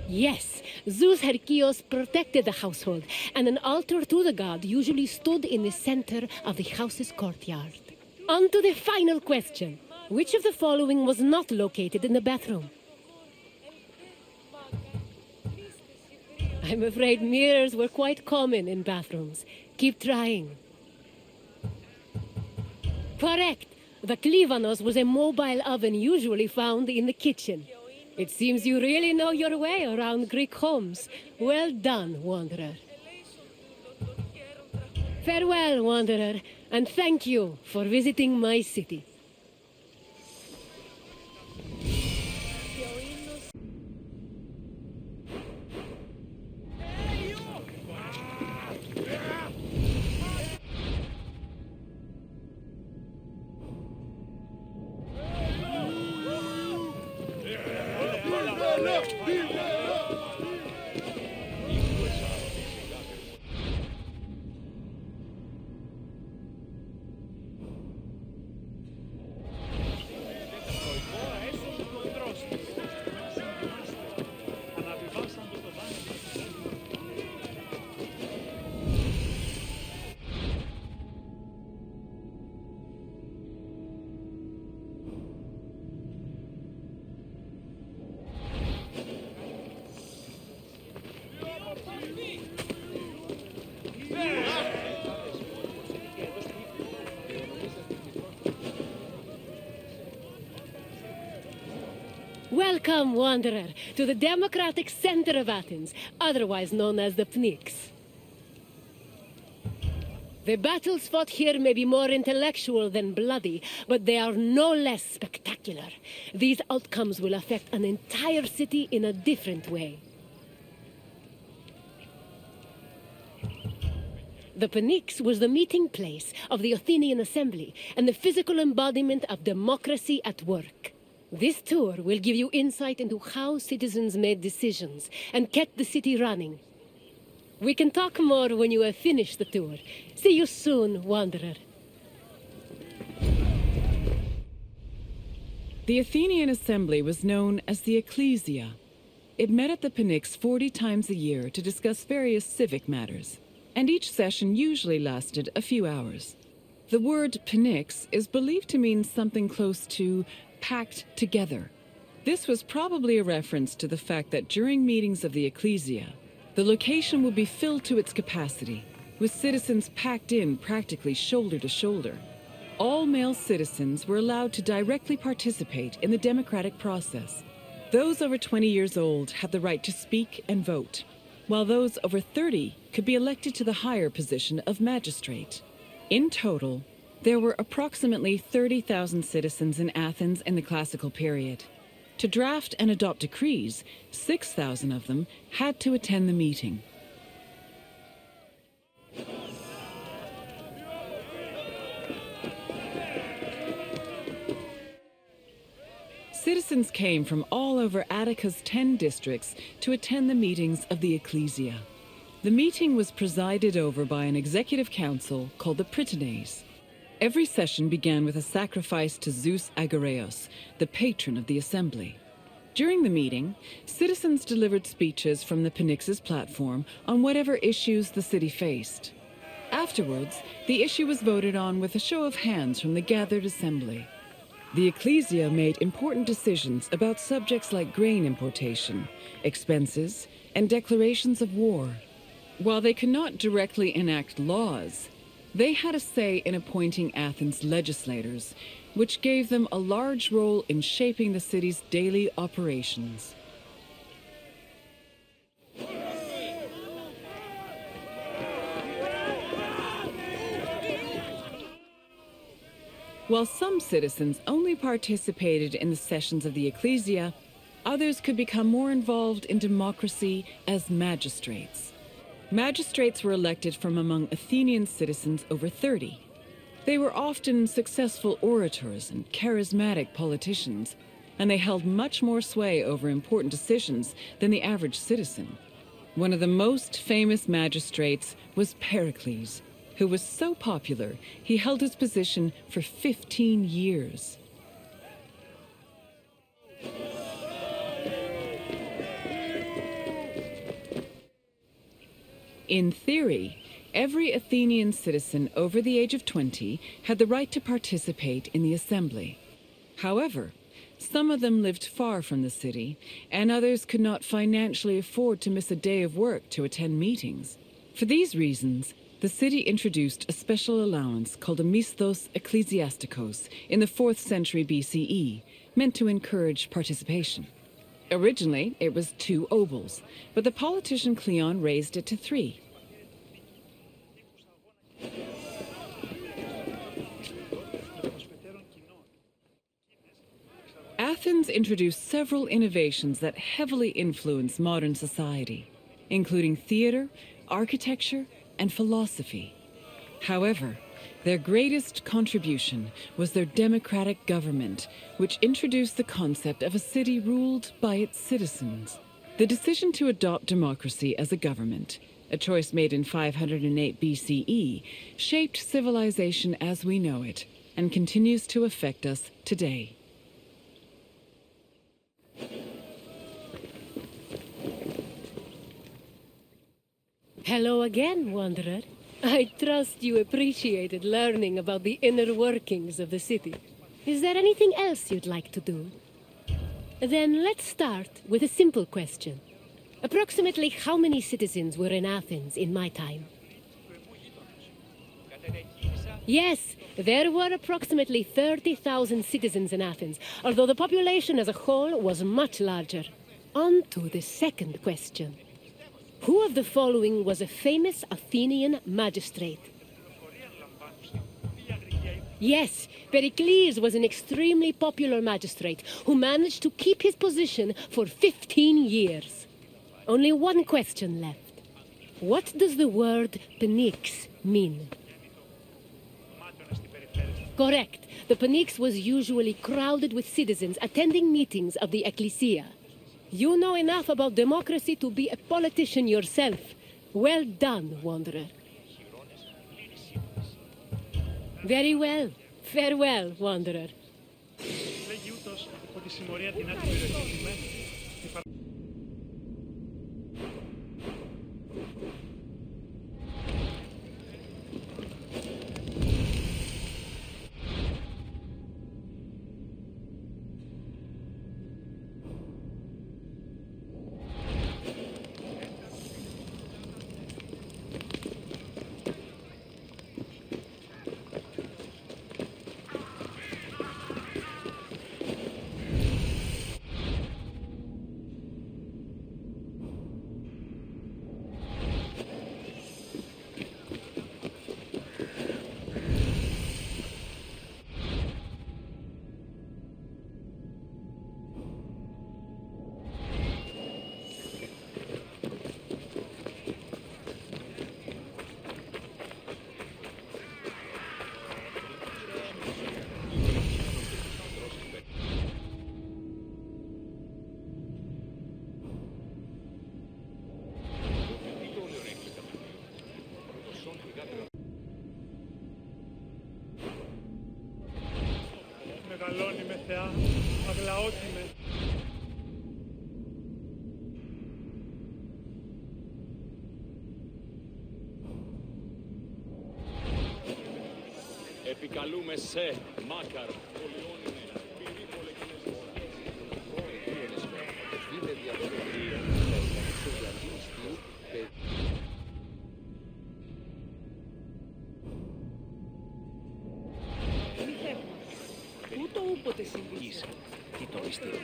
Yes, Zeus Herkios protected the household, and an altar to the god usually stood in the center of the house's courtyard. On to the final question. Which of the following was not located in the bathroom? I'm afraid mirrors were quite common in bathrooms. Keep trying. Correct. The Klivanos was a mobile oven usually found in the kitchen. It seems you really know your way around Greek homes. Well done, Wanderer. Farewell, Wanderer, and thank you for visiting my city. Welcome, Wanderer, to the democratic center of Athens, otherwise known as the Pnyx. The battles fought here may be more intellectual than bloody, but they are no less spectacular. These outcomes will affect an entire city in a different way. The Pnyx was the meeting place of the Athenian assembly and the physical embodiment of democracy at work. This tour will give you insight into how citizens made decisions and kept the city running. We can talk more when you have finished the tour. See you soon, Wanderer. The Athenian assembly was known as the Ecclesia. It met at the Pnyx 40 times a year to discuss various civic matters, and each session usually lasted a few hours. The word Pnyx is believed to mean something close to packed together. This was probably a reference to the fact that during meetings of the Ecclesia, The location would be filled to its capacity, with citizens packed in practically shoulder to shoulder. All male citizens were allowed to directly participate in the democratic process. Those over 20 years old had the right to speak and vote, while those over 30 could be elected to the higher position of magistrate. In total, there were approximately 30,000 citizens in Athens in the classical period. To draft and adopt decrees, 6,000 of them had to attend the meeting. Citizens came from all over Attica's 10 districts to attend the meetings of the Ecclesia. The meeting was presided over by an executive council called the Prytanes. Every session began with a sacrifice to Zeus Agoreos, the patron of the assembly. During the meeting, citizens delivered speeches from the Pnyx's platform on whatever issues the city faced. Afterwards, the issue was voted on with a show of hands from the gathered assembly. The Ecclesia made important decisions about subjects like grain importation, expenses, and declarations of war. While they could not directly enact laws, they had a say in appointing Athens' legislators, which gave them a large role in shaping the city's daily operations. While some citizens only participated in the sessions of the Ecclesia, others could become more involved in democracy as magistrates. Magistrates were elected from among Athenian citizens over 30. They were often successful orators and charismatic politicians, and they held much more sway over important decisions than the average citizen. One of the most famous magistrates was Pericles, who was so popular he held his position for 15 years. In theory, every Athenian citizen over the age of 20 had the right to participate in the assembly. However, some of them lived far from the city, and others could not financially afford to miss a day of work to attend meetings. For these reasons, the city introduced a special allowance called a misthos ecclesiasticos in the 4th century BCE, meant to encourage participation. Originally, it was 2 obols, but the politician Cleon raised it to 3. Athens introduced several innovations that heavily influenced modern society, including theater, architecture, and philosophy. However, their greatest contribution was their democratic government, which introduced the concept of a city ruled by its citizens. The decision to adopt democracy as a government, a choice made in 508 BCE, shaped civilization as we know it, and continues to affect us today. Hello again, Wanderer. I trust you appreciated learning about the inner workings of the city. Is there anything else you'd like to do? Then let's start with a simple question. Approximately how many citizens were in Athens in my time? Yes, there were approximately 30,000 citizens in Athens, although the population as a whole was much larger. On to the second question. Who of the following was a famous Athenian magistrate? Yes, Pericles was an extremely popular magistrate who managed to keep his position for 15 years. Only one question left. What does the word Pnyx mean? Correct. The Pnyx was usually crowded with citizens attending meetings of the Ecclesia. You know enough about democracy to be a politician yourself. Well done, Wanderer. Very well. Farewell, Wanderer. Λέγει ούτως ότι η συμμορία την άτυπη περιοχή. Καλώνει με θεά, αγλαότιμε. Επικαλούμε σε Μάκαρ, Πολυώνυνε, Πυρίπολε και Μεσόρα. Δίνε διαδρομή σε διαλύστη Μη φεύγουμε. Ούτω ούποτε συμβείς. Τι το πιστεύω.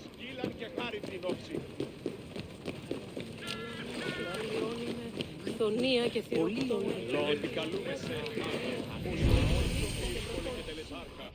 Σκύλαν και χάρη την όψη. Χθονία και θηροπτώνα. Επικαλούμε σε Ποσομόνιο, Πυρίπολε και Τελεσάρχα.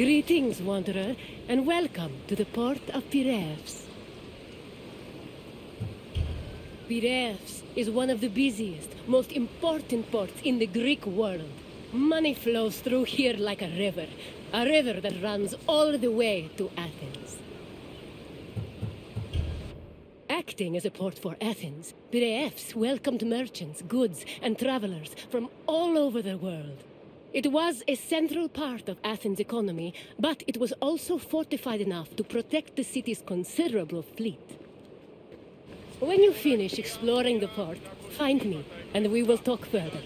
Greetings, wanderer, and welcome to the port of Piraeus. Piraeus is one of the busiest, most important ports in the Greek world. Money flows through here like a river that runs all the way to Athens. Acting as a port for Athens, Piraeus welcomed merchants, goods, and travelers from all over the world. It was a central part of Athens' economy, but it was also fortified enough to protect the city's considerable fleet. When you finish exploring the port, find me, and we will talk further.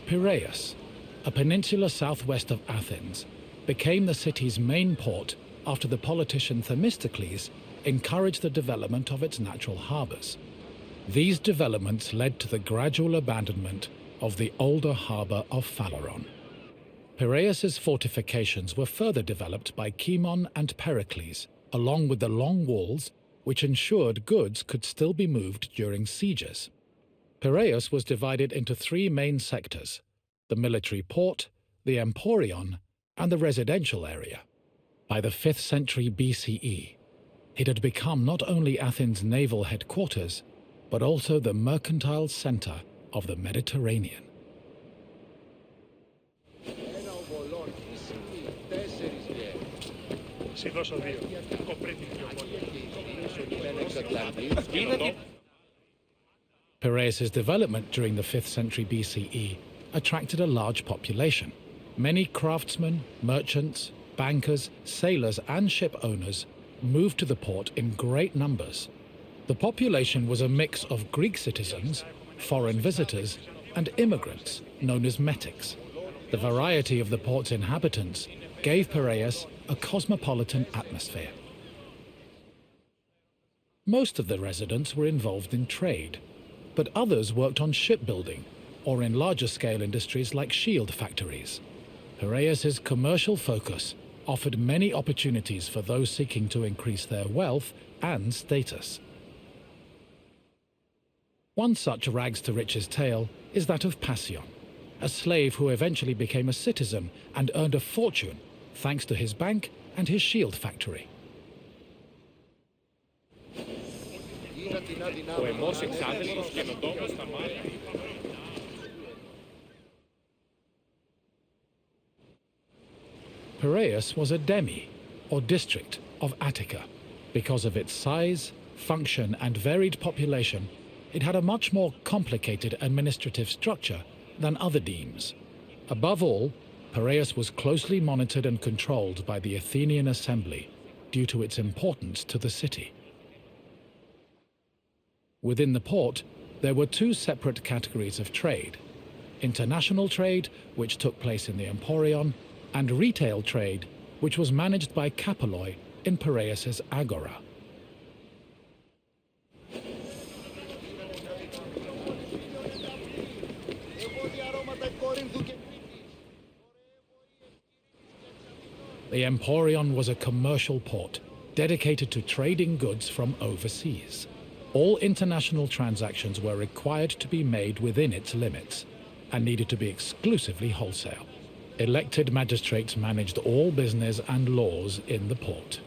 Piraeus, a peninsula southwest of Athens, became the city's main port after the politician Themistocles encouraged the development of its natural harbours. These developments led to the gradual abandonment of the older harbour of Phaleron. Piraeus's fortifications were further developed by Cimon and Pericles, along with the long walls which ensured goods could still be moved during sieges. Piraeus was divided into three main sectors: the military port, the Emporion, and the residential area. By the 5th century BCE, it had become not only Athens' naval headquarters, but also the mercantile centre of the Mediterranean. Piraeus's development during the 5th century BCE attracted a large population. Many craftsmen, merchants, bankers, sailors, and ship owners moved to the port in great numbers. The population was a mix of Greek citizens, foreign visitors, and immigrants known as metics. The variety of the port's inhabitants gave Piraeus a cosmopolitan atmosphere. Most of the residents were involved in trade, but others worked on shipbuilding or in larger-scale industries like shield factories. Piraeus's commercial focus offered many opportunities for those seeking to increase their wealth and status. One such rags-to-riches tale is that of Passion, a slave who eventually became a citizen and earned a fortune thanks to his bank and his shield factory. Ο εμός εξάδελφος καινοτόμος στα μάτια. Piraeus was a demi, or district, of Attica. Because of its size, function, and varied population, it had a much more complicated administrative structure than other demes. Above all, Piraeus was closely monitored and controlled by the Athenian assembly due to its importance to the city. Within the port, there were two separate categories of trade: international trade, which took place in the Emporion, and retail trade, which was managed by Kephallonia in Piraeus's agora. The Emporion was a commercial port dedicated to trading goods from overseas. All international transactions were required to be made within its limits and needed to be exclusively wholesale. Elected magistrates managed all business and laws in the port.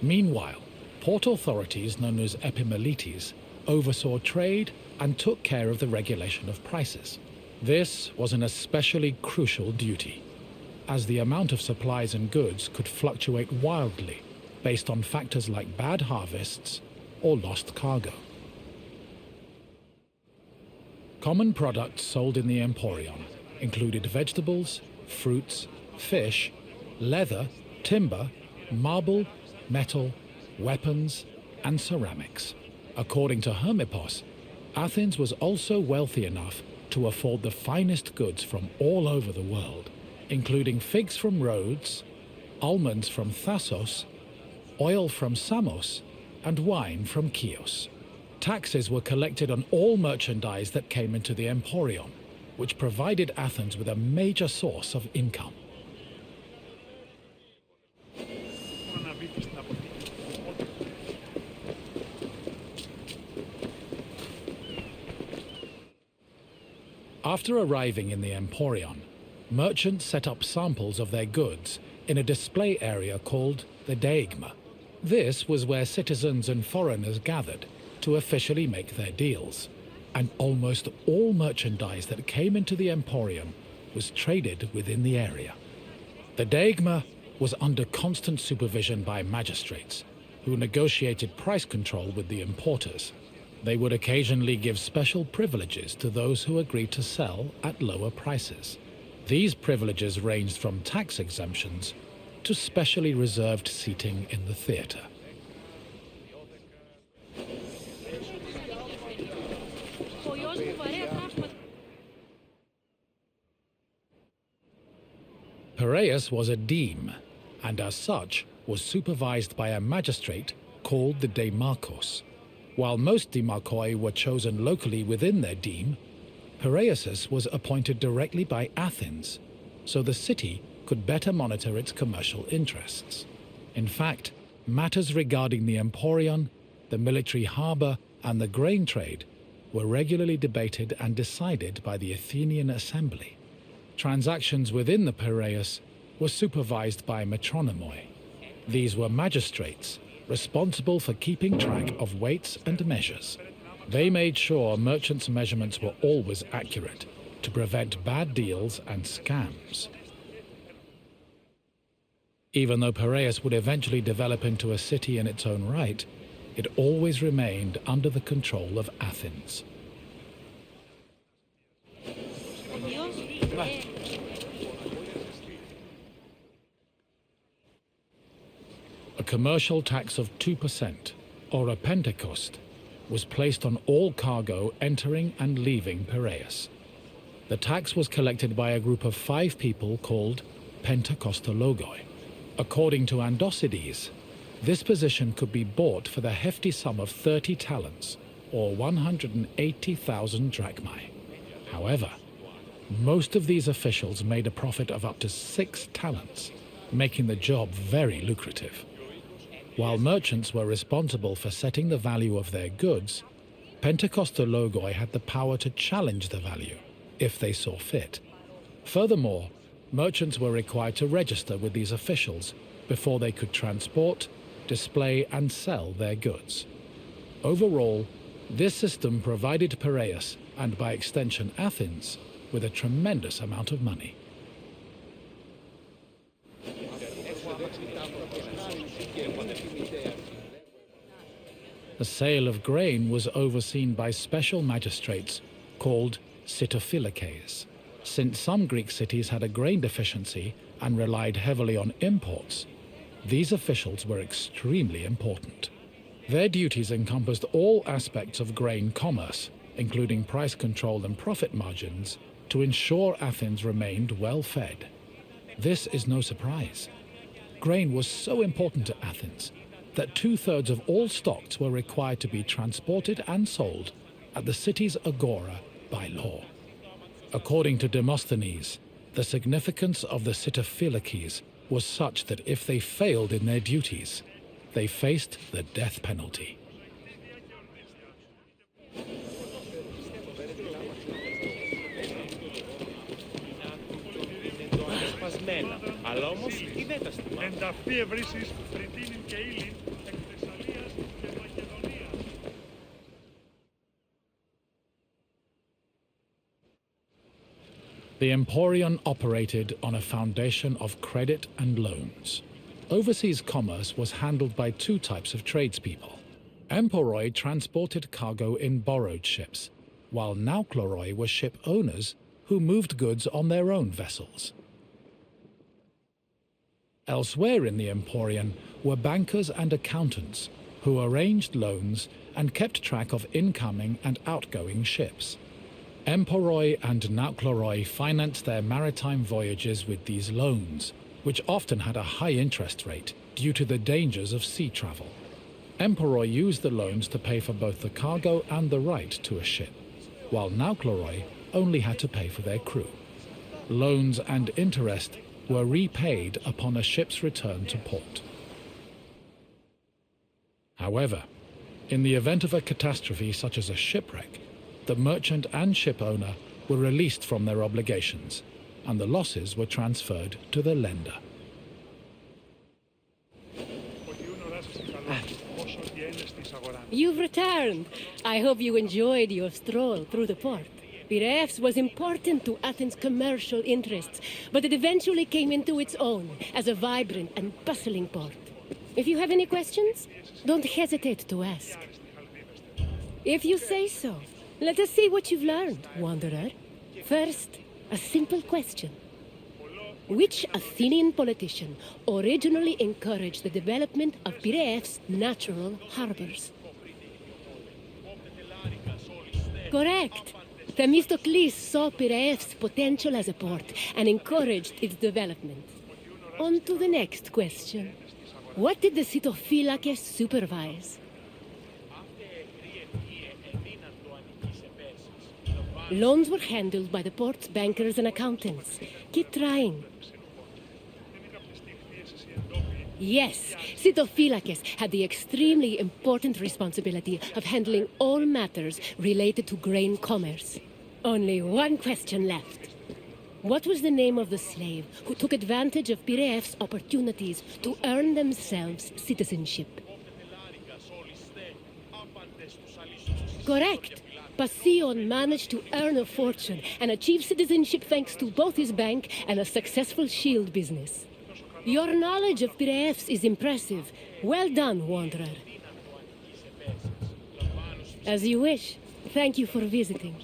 Meanwhile, port authorities known as epimeletes oversaw trade and took care of the regulation of prices. This was an especially crucial duty, as the amount of supplies and goods could fluctuate wildly based on factors like bad harvests or lost cargo. Common products sold in the Emporion included vegetables, fruits, fish, leather, timber, marble, metal, weapons, and ceramics. According to Hermippos, Athens was also wealthy enough to afford the finest goods from all over the world, including figs from Rhodes, almonds from Thasos, oil from Samos, and wine from Chios. Taxes were collected on all merchandise that came into the Emporion, which provided Athens with a major source of income. After arriving in the Emporion, merchants set up samples of their goods in a display area called the Deigma. This was where citizens and foreigners gathered to officially make their deals, and almost all merchandise that came into the Emporium was traded within the area. The Deigma was under constant supervision by magistrates, who negotiated price control with the importers. They would occasionally give special privileges to those who agreed to sell at lower prices. These privileges ranged from tax exemptions to specially reserved seating in the theatre. Piraeus was a deme, and as such was supervised by a magistrate called the Demarchos. While most demarchoi were chosen locally within their deme, Piraeus was appointed directly by Athens, so the city could better monitor its commercial interests. In fact, matters regarding the Emporion, the military harbour, and the grain trade were regularly debated and decided by the Athenian assembly. Transactions within the Piraeus were supervised by metronomoi. These were magistrates responsible for keeping track of weights and measures. They made sure merchants' measurements were always accurate to prevent bad deals and scams. Even though Piraeus would eventually develop into a city in its own right, it always remained under the control of Athens. A commercial tax of 2%, or a pentecost, was placed on all cargo entering and leaving Piraeus. The tax was collected by a group of 5 people called pentekostologoi. According to Andosides, this position could be bought for the hefty sum of 30 talents, or 180,000 drachmae. However, most of these officials made a profit of up to 6 talents, making the job very lucrative. While merchants were responsible for setting the value of their goods, pentekostologoi had the power to challenge the value, if they saw fit. Furthermore, merchants were required to register with these officials before they could transport, display, and sell their goods. Overall, this system provided Piraeus, and by extension Athens, with a tremendous amount of money. The sale of grain was overseen by special magistrates called sitophilakes. Since some Greek cities had a grain deficiency and relied heavily on imports, these officials were extremely important. Their duties encompassed all aspects of grain commerce, including price control and profit margins, to ensure Athens remained well-fed. This is no surprise. Grain was so important to Athens that 2/3 of all stocks were required to be transported and sold at the city's agora by law. According to Demosthenes, the significance of the sitophilakes was such that if they failed in their duties, they faced the death penalty. Αλλά όμως τι δεν τα στιμά. Ενταφή ευρύσεις Φρυτίνην και Ήλιν, εκ Θεσσαλίας και Μακεδονίας. The Emporion operated on a foundation of credit and loans. Overseas commerce was handled by 2 types of tradespeople. Emporoi transported cargo in borrowed ships, while Naukleroi were ship owners who moved goods on their own vessels. Elsewhere in the Emporion were bankers and accountants who arranged loans and kept track of incoming and outgoing ships. Emporoi and Naukleroi financed their maritime voyages with these loans, which often had a high interest rate due to the dangers of sea travel. Emporoi used the loans to pay for both the cargo and the right to a ship, while Naukleroi only had to pay for their crew. Loans and interest were repaid upon a ship's return to port. However, in the event of a catastrophe such as a shipwreck, the merchant and ship owner were released from their obligations, and the losses were transferred to the lender. You've returned. I hope you enjoyed your stroll through the port. Piraeus was important to Athens' commercial interests, but it eventually came into its own as a vibrant and bustling port. If you have any questions, don't hesitate to ask. If you say so, let us see what you've learned, Wanderer. First, a simple question. Which Athenian politician originally encouraged the development of Piraeus' natural harbors? Correct. Themistocles saw Piraeus' potential as a port and encouraged its development. On to the next question. What did the Sitophilakes supervise? Loans were handled by the port's bankers and accountants. Keep trying. Yes, Sitophilakes had the extremely important responsibility of handling all matters related to grain commerce. Only one question left. What was the name of the slave who took advantage of Piraeus' opportunities to earn themselves citizenship? Correct. Passion managed to earn a fortune and achieve citizenship thanks to both his bank and a successful shield business. Your knowledge of Piraeus is impressive. Well done, Wanderer. As you wish. Thank you for visiting.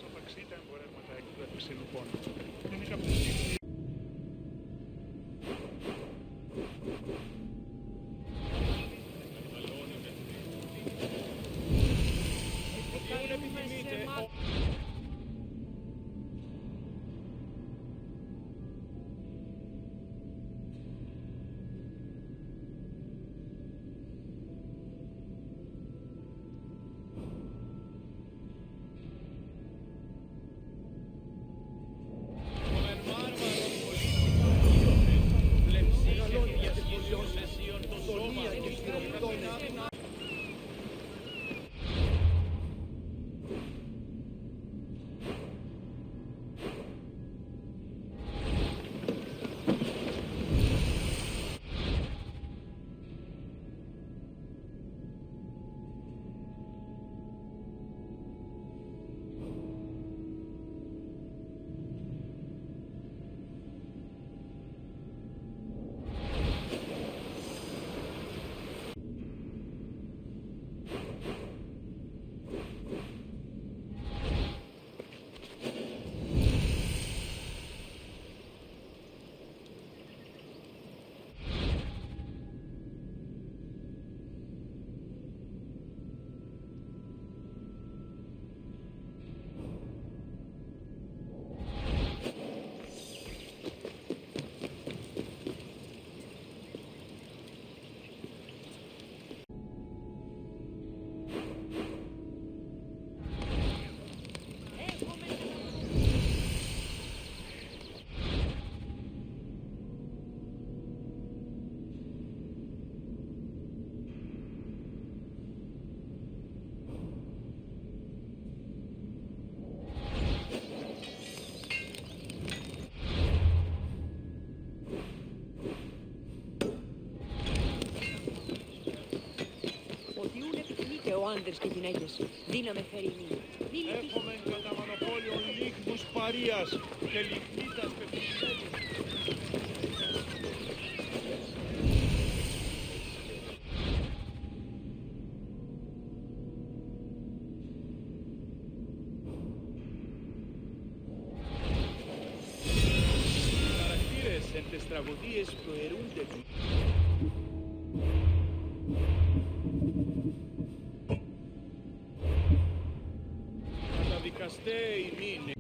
ο άντρες και γυναίκες. Δύναμε θερινή. Έχομεν κατά μονοπόλιο λίγμους παρείας και λιγνίτας πεπισμένης. Οι χαρακτήρες εν τες τραγωδίες προαιρούνται του. Καταδικαστέ ημίν.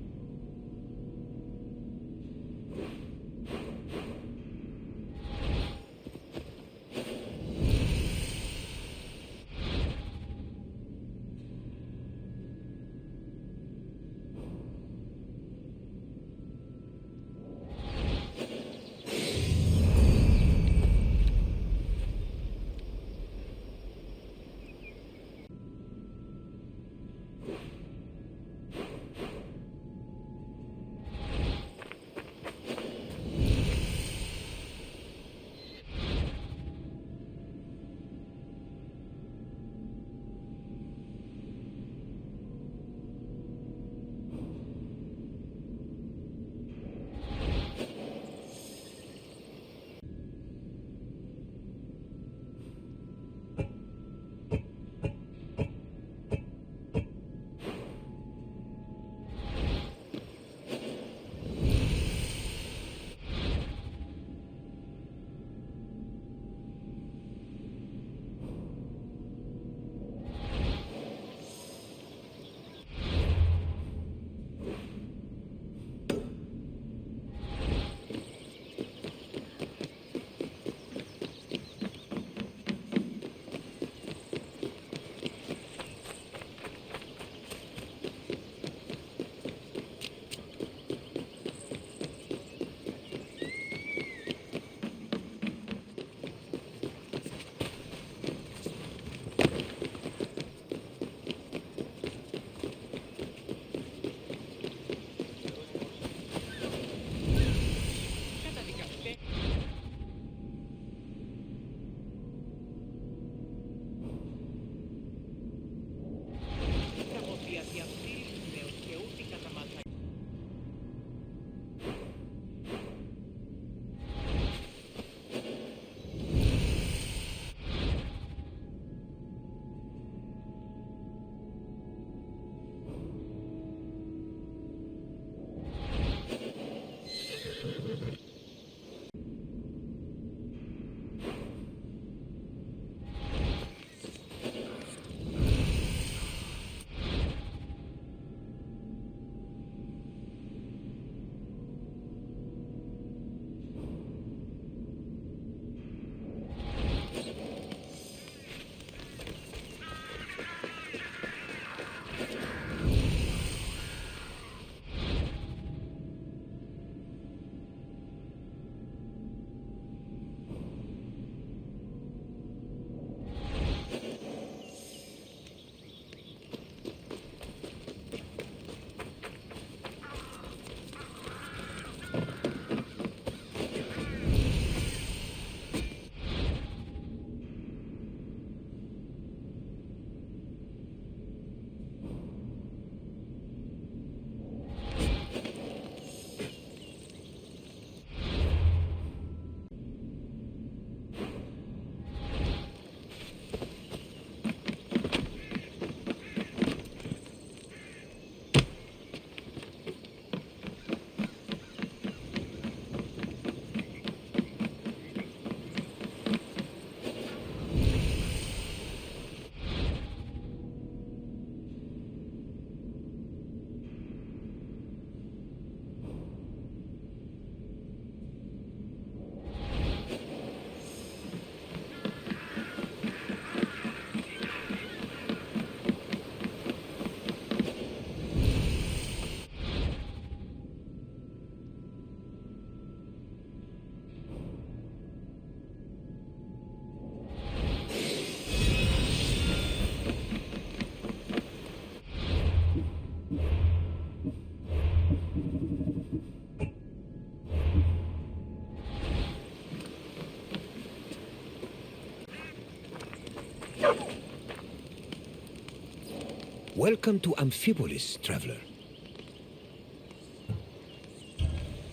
Welcome to Amphipolis, traveler.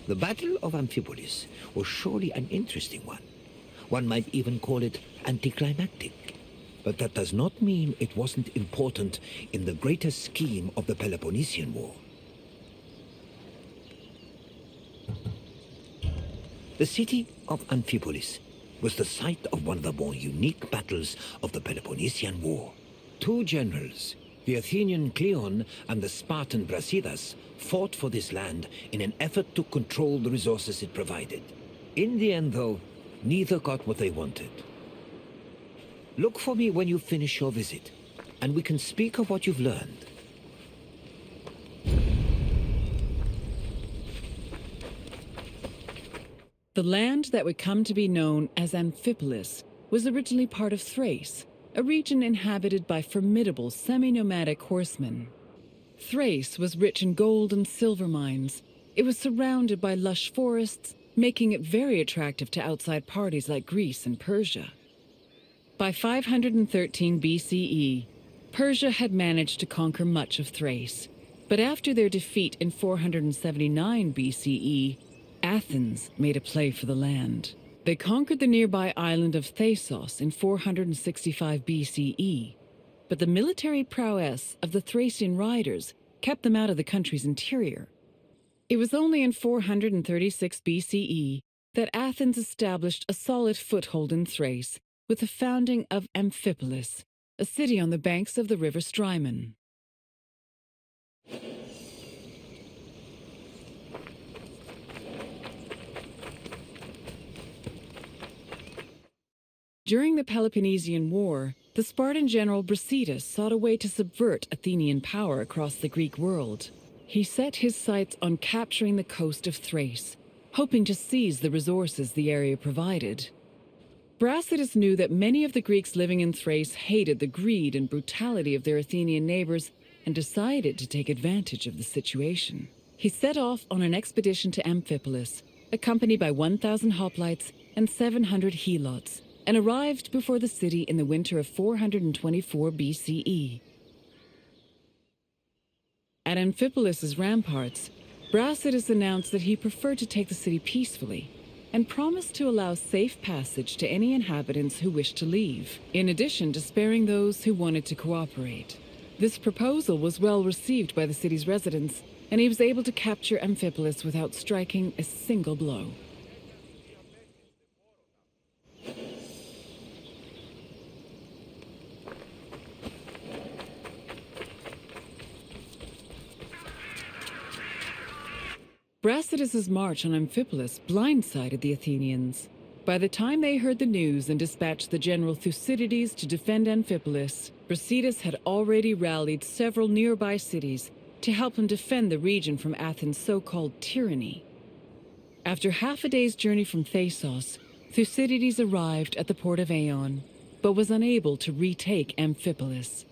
The Battle of Amphipolis was surely an interesting one. One might even call it anticlimactic. But that does not mean it wasn't important in the greater scheme of the Peloponnesian War. The city of Amphipolis was the site of one of the more unique battles of the Peloponnesian War. Two generals, the Athenian Cleon and the Spartan Brasidas, fought for this land in an effort to control the resources it provided. In the end, though, neither got what they wanted. Look for me when you finish your visit, and we can speak of what you've learned. The land that would come to be known as Amphipolis was originally part of Thrace, a region inhabited by formidable semi-nomadic horsemen. Thrace was rich in gold and silver mines. It was surrounded by lush forests, making it very attractive to outside parties like Greece and Persia. By 513 BCE, Persia had managed to conquer much of Thrace, but after their defeat in 479 BCE, Athens made a play for the land. They conquered the nearby island of Thasos in 465 BCE, but the military prowess of the Thracian riders kept them out of the country's interior. It was only in 436 BCE that Athens established a solid foothold in Thrace with the founding of Amphipolis, a city on the banks of the river Strymon. During the Peloponnesian War, the Spartan general Brasidas sought a way to subvert Athenian power across the Greek world. He set his sights on capturing the coast of Thrace, hoping to seize the resources the area provided. Brasidas knew that many of the Greeks living in Thrace hated the greed and brutality of their Athenian neighbors and decided to take advantage of the situation. He set off on an expedition to Amphipolis, accompanied by 1,000 hoplites and 700 helots, and arrived before the city in the winter of 424 BCE. At Amphipolis' ramparts, Brasidas announced that he preferred to take the city peacefully and promised to allow safe passage to any inhabitants who wished to leave, in addition to sparing those who wanted to cooperate. This proposal was well received by the city's residents, and he was able to capture Amphipolis without striking a single blow. Brasidas' march on Amphipolis blindsided the Athenians. By the time they heard the news and dispatched the general Thucydides to defend Amphipolis, Brasidas had already rallied several nearby cities to help him defend the region from Athens' so-called tyranny. After half a day's journey from Thasos, Thucydides arrived at the port of Aeon, but was unable to retake Amphipolis.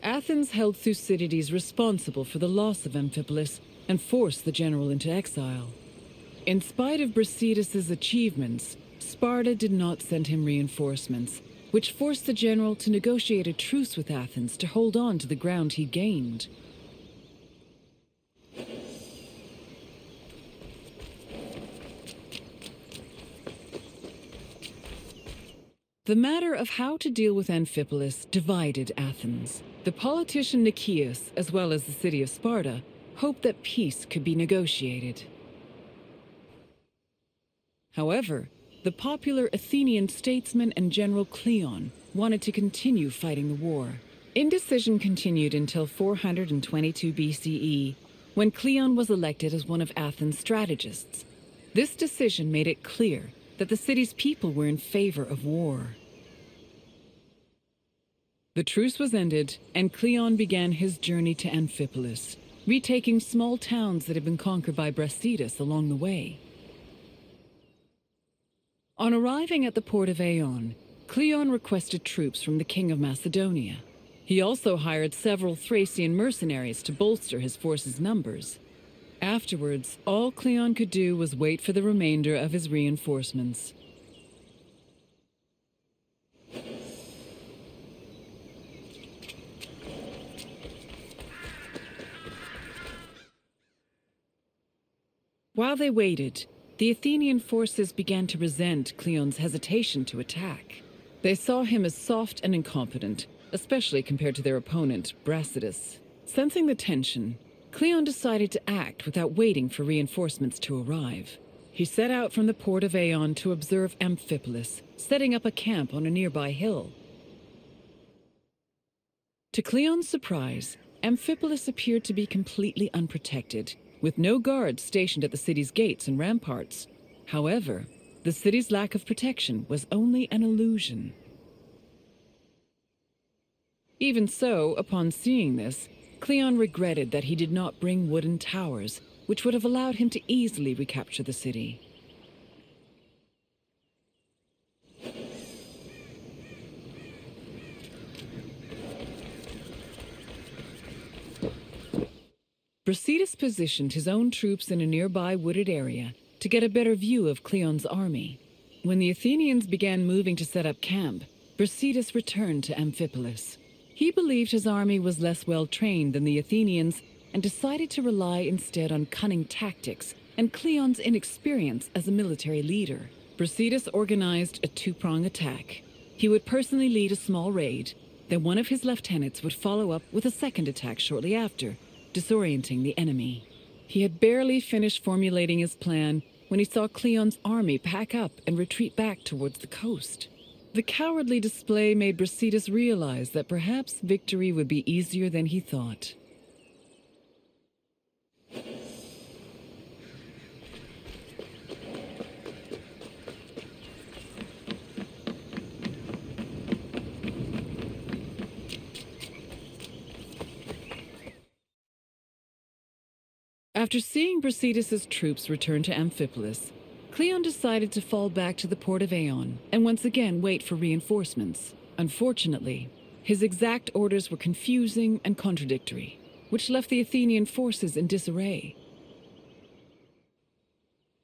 Athens held Thucydides responsible for the loss of Amphipolis and forced the general into exile. In spite of Brasidas' achievements, Sparta did not send him reinforcements, which forced the general to negotiate a truce with Athens to hold on to the ground he gained. The matter of how to deal with Amphipolis divided Athens. The politician Nicias, as well as the city of Sparta, hoped that peace could be negotiated. However, the popular Athenian statesman and general Cleon wanted to continue fighting the war. Indecision continued until 422 BCE, when Cleon was elected as one of Athens' strategists. This decision made it clear that the city's people were in favor of war. The truce was ended, and Cleon began his journey to Amphipolis, retaking small towns that had been conquered by Brasidas along the way. On arriving at the port of Aeon, Cleon requested troops from the king of Macedonia. He also hired several Thracian mercenaries to bolster his force's numbers. Afterwards, all Cleon could do was wait for the remainder of his reinforcements. While they waited, the Athenian forces began to resent Cleon's hesitation to attack. They saw him as soft and incompetent, especially compared to their opponent, Brasidas. Sensing the tension, Cleon decided to act without waiting for reinforcements to arrive. He set out from the port of Aeon to observe Amphipolis, setting up a camp on a nearby hill. To Cleon's surprise, Amphipolis appeared to be completely unprotected, with no guards stationed at the city's gates and ramparts. However, the city's lack of protection was only an illusion. Even so, upon seeing this, Cleon regretted that he did not bring wooden towers, which would have allowed him to easily recapture the city. Brasidas positioned his own troops in a nearby wooded area to get a better view of Cleon's army. When the Athenians began moving to set up camp, Brasidas returned to Amphipolis. He believed his army was less well-trained than the Athenians and decided to rely instead on cunning tactics and Cleon's inexperience as a military leader. Brasidas organized a two-prong attack. He would personally lead a small raid, then one of his lieutenants would follow up with a second attack shortly after, disorienting the enemy. He had barely finished formulating his plan when he saw Cleon's army pack up and retreat back towards the coast. The cowardly display made Brasidas realize that perhaps victory would be easier than he thought. After seeing Brasidas' troops return to Amphipolis, Cleon decided to fall back to the port of Aeon and once again wait for reinforcements. Unfortunately, his exact orders were confusing and contradictory, which left the Athenian forces in disarray.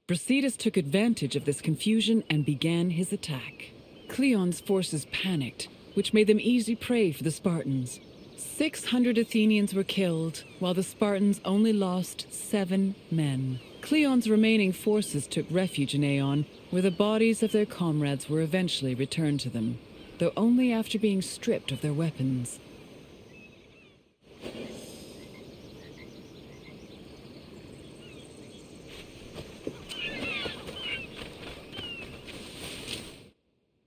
Brasidas took advantage of this confusion and began his attack. Cleon's forces panicked, which made them easy prey for the Spartans. 600 Athenians were killed, while the Spartans only lost 7 men. Cleon's remaining forces took refuge in Aeon, where the bodies of their comrades were eventually returned to them, though only after being stripped of their weapons.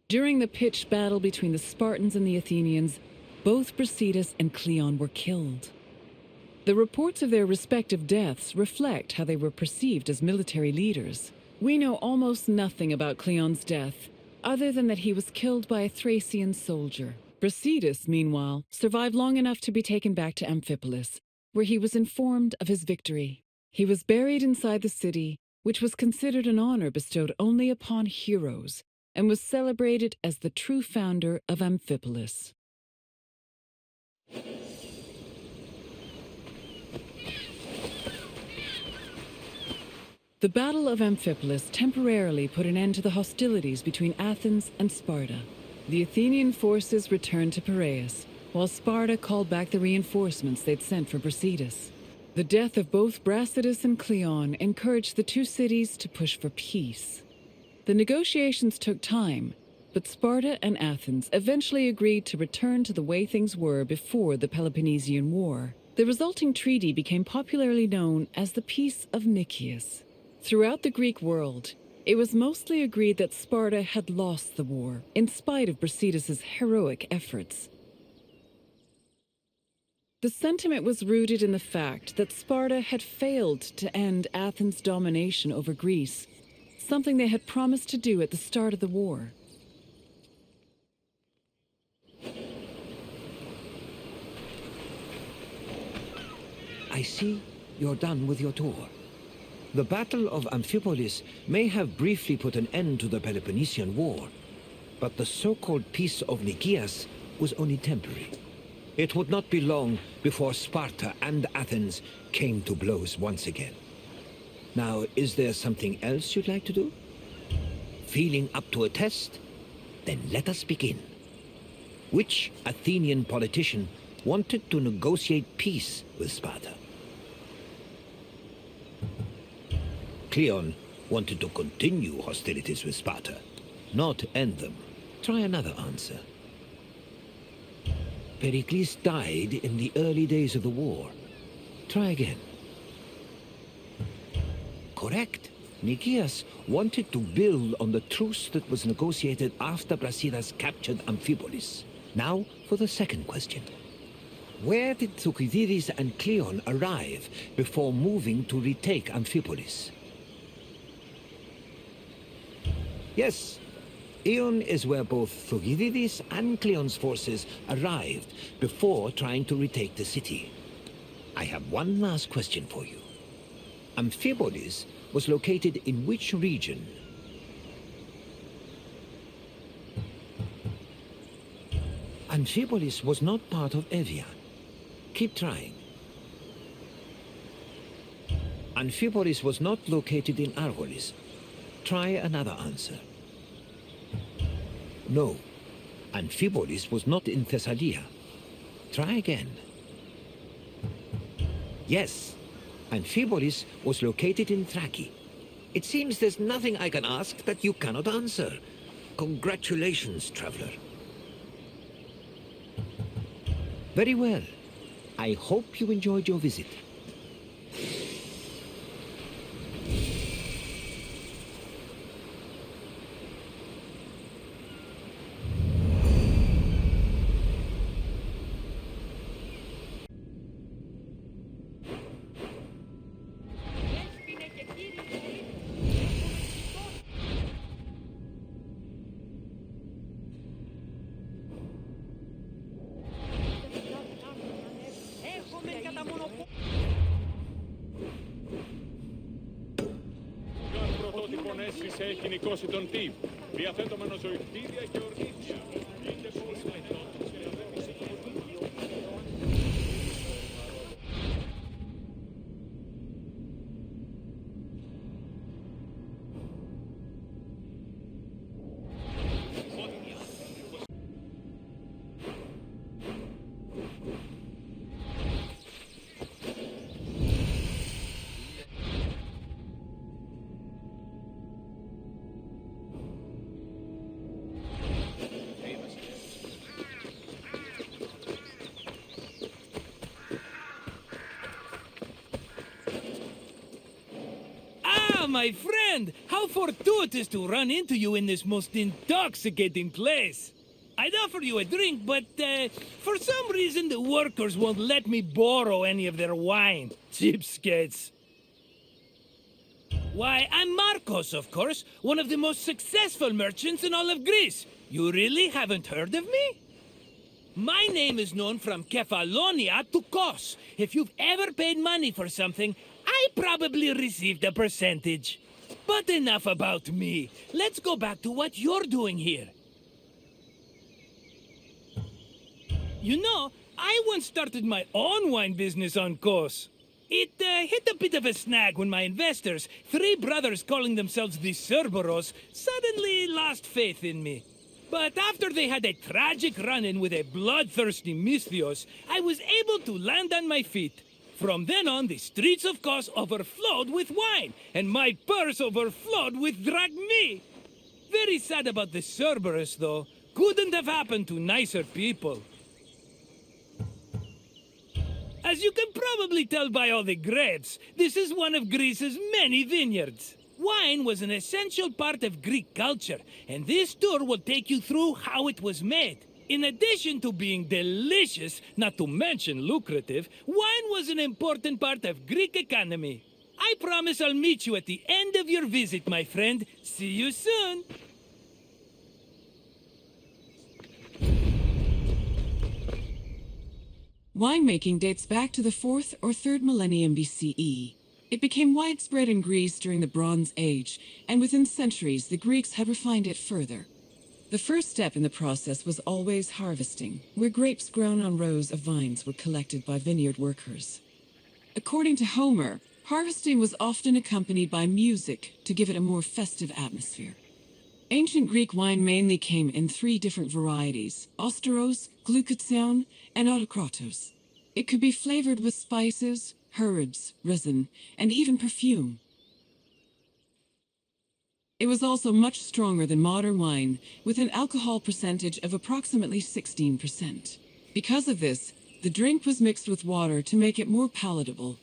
During the pitched battle between the Spartans and the Athenians, both Brasidas and Cleon were killed. The reports of their respective deaths reflect how they were perceived as military leaders. We know almost nothing about Cleon's death, other than that he was killed by a Thracian soldier. Brasidas, meanwhile, survived long enough to be taken back to Amphipolis, where he was informed of his victory. He was buried inside the city, which was considered an honor bestowed only upon heroes, and was celebrated as the true founder of Amphipolis. The Battle of Amphipolis temporarily put an end to the hostilities between Athens and Sparta. The Athenian forces returned to Piraeus, while Sparta called back the reinforcements they'd sent for Brasidas. The death of both Brasidas and Cleon encouraged the two cities to push for peace. The negotiations took time, but Sparta and Athens eventually agreed to return to the way things were before the Peloponnesian War. The resulting treaty became popularly known as the Peace of Nicias. Throughout the Greek world, it was mostly agreed that Sparta had lost the war, in spite of Brasidas' heroic efforts. The sentiment was rooted in the fact that Sparta had failed to end Athens' domination over Greece, something they had promised to do at the start of the war. I see you're done with your tour. The Battle of Amphipolis may have briefly put an end to the Peloponnesian War, but the so-called Peace of Nicias was only temporary. It would not be long before Sparta and Athens came to blows once again. Now, is there something else you'd like to do? Feeling up to a test? Then let us begin. Which Athenian politician wanted to negotiate peace with Sparta? Cleon wanted to continue hostilities with Sparta, not end them. Try another answer. Pericles died in the early days of the war. Try again. Correct. Nicias wanted to build on the truce that was negotiated after Brasidas captured Amphipolis. Now for the second question. Where did Thucydides and Cleon arrive before moving to retake Amphipolis? Yes, Ion is where both Thucydides and Cleon's forces arrived before trying to retake the city. I have one last question for you. Amphipolis was located in which region? Amphipolis was not part of Evia. Keep trying. Amphipolis was not located in Argolis. Try another answer. No. Amphipolis was not in Thessalia. Try again. Yes. Amphipolis was located in Thrace. It seems there's nothing I can ask that you cannot answer. Congratulations, traveler. Very well. I hope you enjoyed your visit. Elis έχει νικώσει τον τύπο. Διαθέτωμα νοσοϊκτήρια και ορνήθια. My friend! How fortuitous to run into you in this most intoxicating place! I'd offer you a drink, but for some reason the workers won't let me borrow any of their wine. Cheapskates. Why, I'm Marcos, of course, one of the most successful merchants in all of Greece. You really haven't heard of me? My name is known from Kephallonia to Kos. If you've ever paid money for something, I probably received a percentage. But enough about me. Let's go back to what you're doing here. You know, I once started my own wine business on Kos. It hit a bit of a snag when my investors, three brothers calling themselves the Cerberos, suddenly lost faith in me. But after they had a tragic run-in with a bloodthirsty Misthios, I was able to land on my feet. From then on, the streets of Kos overflowed with wine, and my purse overflowed with drachmae. Very sad about the Cerberus, though. Couldn't have happened to nicer people. As you can probably tell by all the grapes, this is one of Greece's many vineyards. Wine was an essential part of Greek culture, and this tour will take you through how it was made. In addition to being delicious, not to mention lucrative, wine was an important part of Greek economy. I promise I'll meet you at the end of your visit, my friend. See you soon! Winemaking dates back to the 4th or 3rd millennium BCE. It became widespread in Greece during the Bronze Age, and within centuries the Greeks had refined it further. The first step in the process was always harvesting, where grapes grown on rows of vines were collected by vineyard workers. According to Homer, harvesting was often accompanied by music to give it a more festive atmosphere. Ancient Greek wine mainly came in 3 different varieties: Austeros, Glucathion, and Autokratos. It could be flavored with spices, herbs, resin, and even perfume. It was also much stronger than modern wine, with an alcohol percentage of approximately 16%. Because of this, the drink was mixed with water to make it more palatable.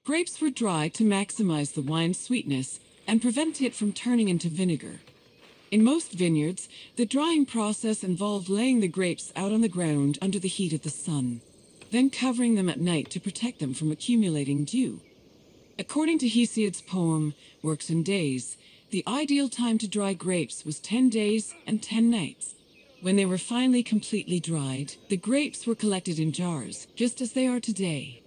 Grapes were dried to maximize the wine's sweetness and prevent it from turning into vinegar. In most vineyards, the drying process involved laying the grapes out on the ground under the heat of the sun, then covering them at night to protect them from accumulating dew. According to Hesiod's poem, Works and Days, the ideal time to dry grapes was 10 days and 10 nights. When they were finally completely dried, the grapes were collected in jars, just as they are today.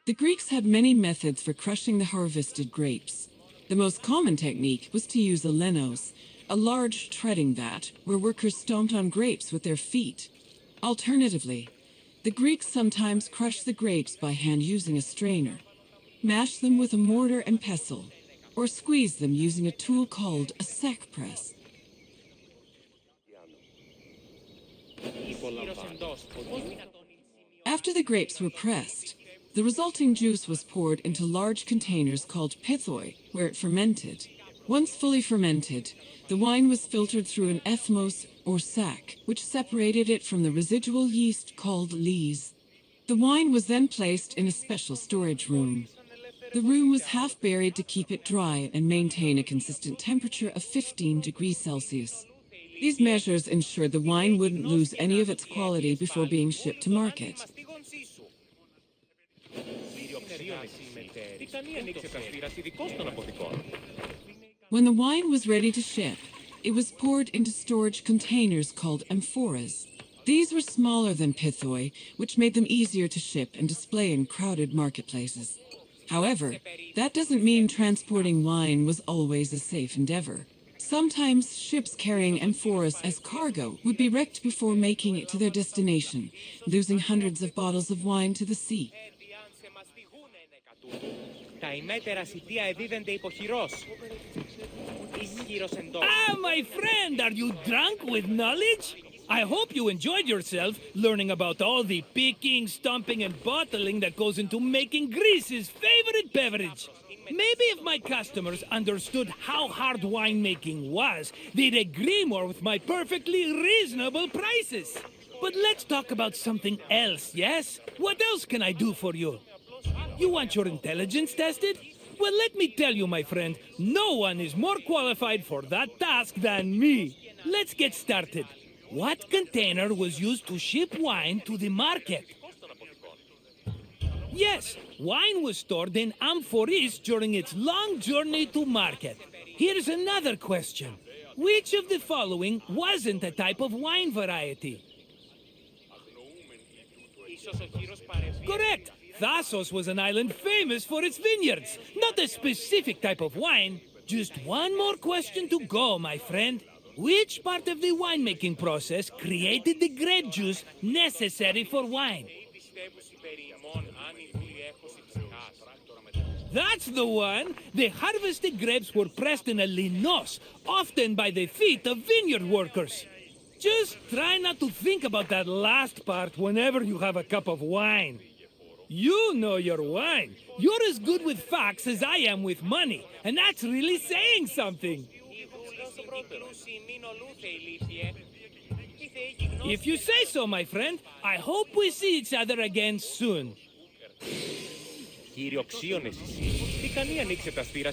The Greeks had many methods for crushing the harvested grapes. The most common technique was to use a lenos, a large treading vat where workers stomped on grapes with their feet. Alternatively, the Greeks sometimes crushed the grapes by hand using a strainer, mashed them with a mortar and pestle, or squeezed them using a tool called a sack press. After the grapes were pressed, the resulting juice was poured into large containers called pithoi, where it fermented. Once fully fermented, the wine was filtered through an ethmos, or sack, which separated it from the residual yeast called lees. The wine was then placed in a special storage room. The room was half buried to keep it dry and maintain a consistent temperature of 15 degrees Celsius. These measures ensured the wine wouldn't lose any of its quality before being shipped to market. When the wine was ready to ship, it was poured into storage containers called amphoras. These were smaller than pithoi, which made them easier to ship and display in crowded marketplaces. However, that doesn't mean transporting wine was always a safe endeavor. Sometimes ships carrying amphoras as cargo would be wrecked before making it to their destination, losing hundreds of bottles of wine to the sea. Ah, my friend, are you drunk with knowledge? I hope you enjoyed yourself learning about all the picking, stomping, and bottling that goes into making Greece's favorite beverage. Maybe if my customers understood how hard winemaking was, they'd agree more with my perfectly reasonable prices. But let's talk about something else, yes? What else can I do for you? You want your intelligence tested? Well, let me tell you, my friend, no one is more qualified for that task than me. Let's get started. What container was used to ship wine to the market? Yes, wine was stored in amphoras during its long journey to market. Here's another question. Which of the following wasn't a type of wine variety? Correct! Naxos was an island famous for its vineyards, not a specific type of wine. Just one more question to go, my friend. Which part of the winemaking process created the grape juice necessary for wine? That's the one! The harvested grapes were pressed in a linos, often by the feet of vineyard workers. Just try not to think about that last part whenever you have a cup of wine. You know your wine. You're as good with facts as I am with money, and that's really saying something. If you say so, my friend, I hope we see each other again soon. Κυριοξίωνες εσύ. Τι κάνει ανοίξε τα σφύρα.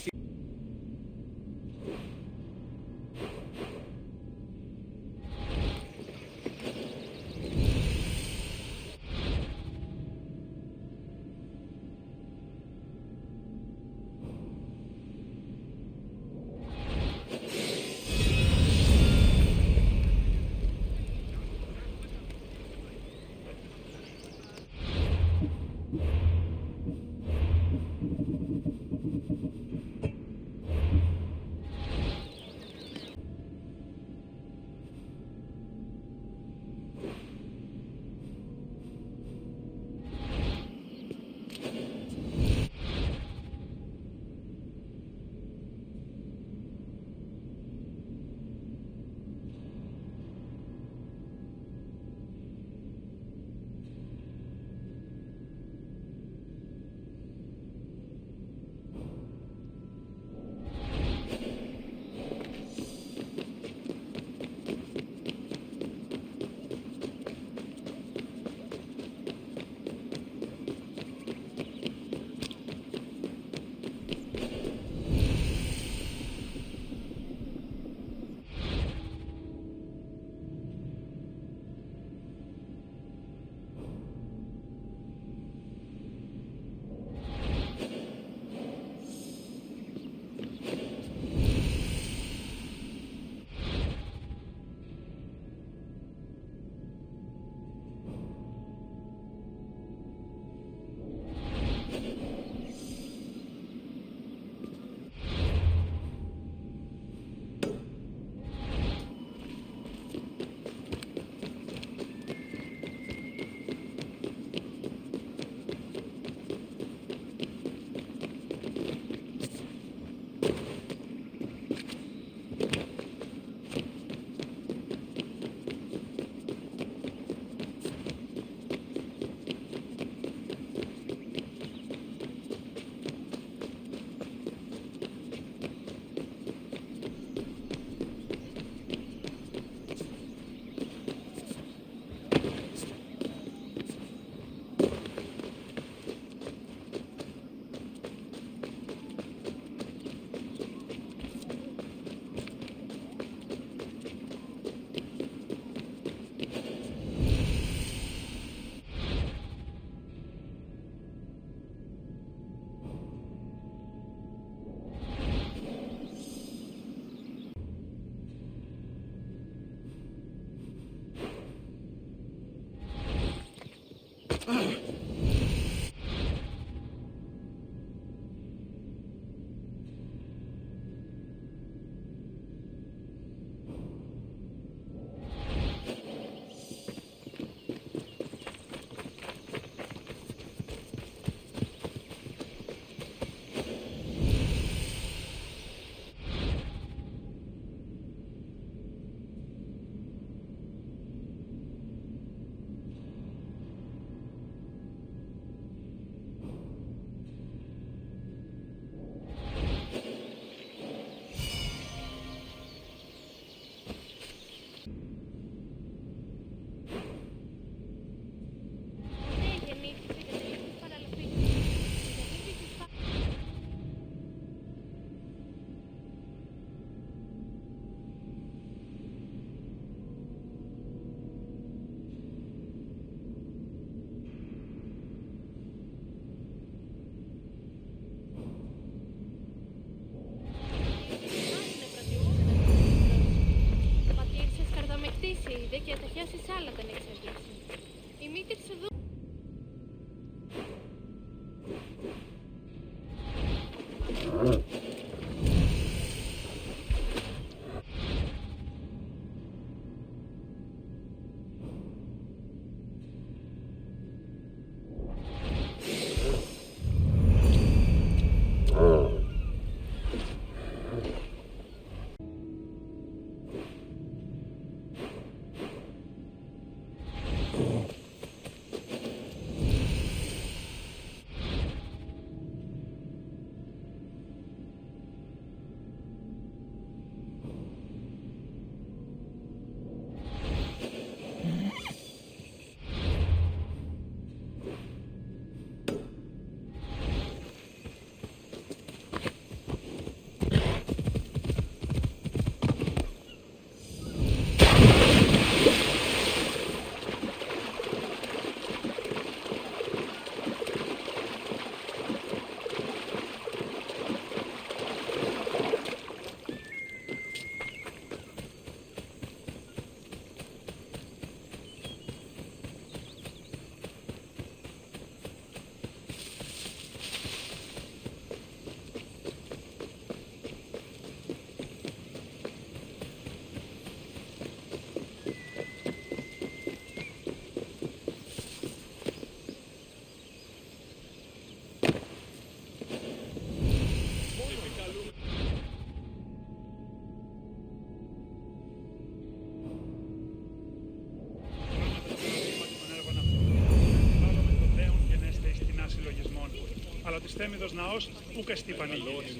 Αλλά της Θέμηδος ναός ούκ εστί πανηγύρις.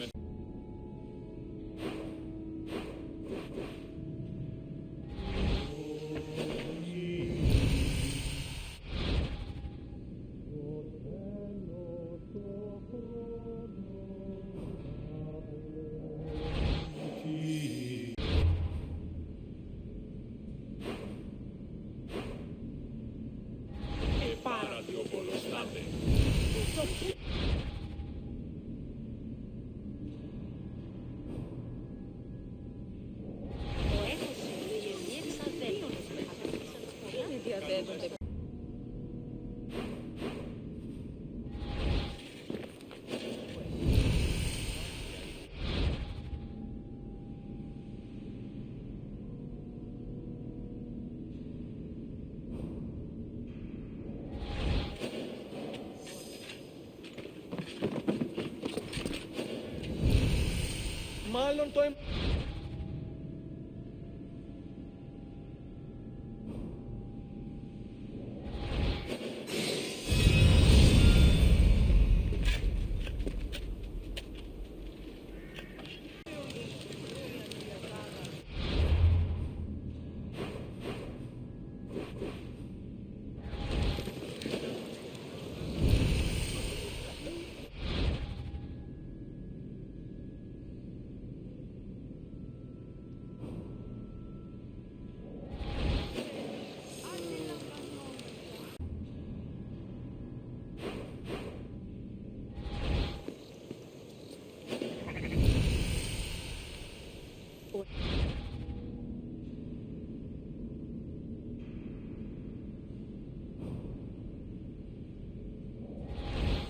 Μάλλον το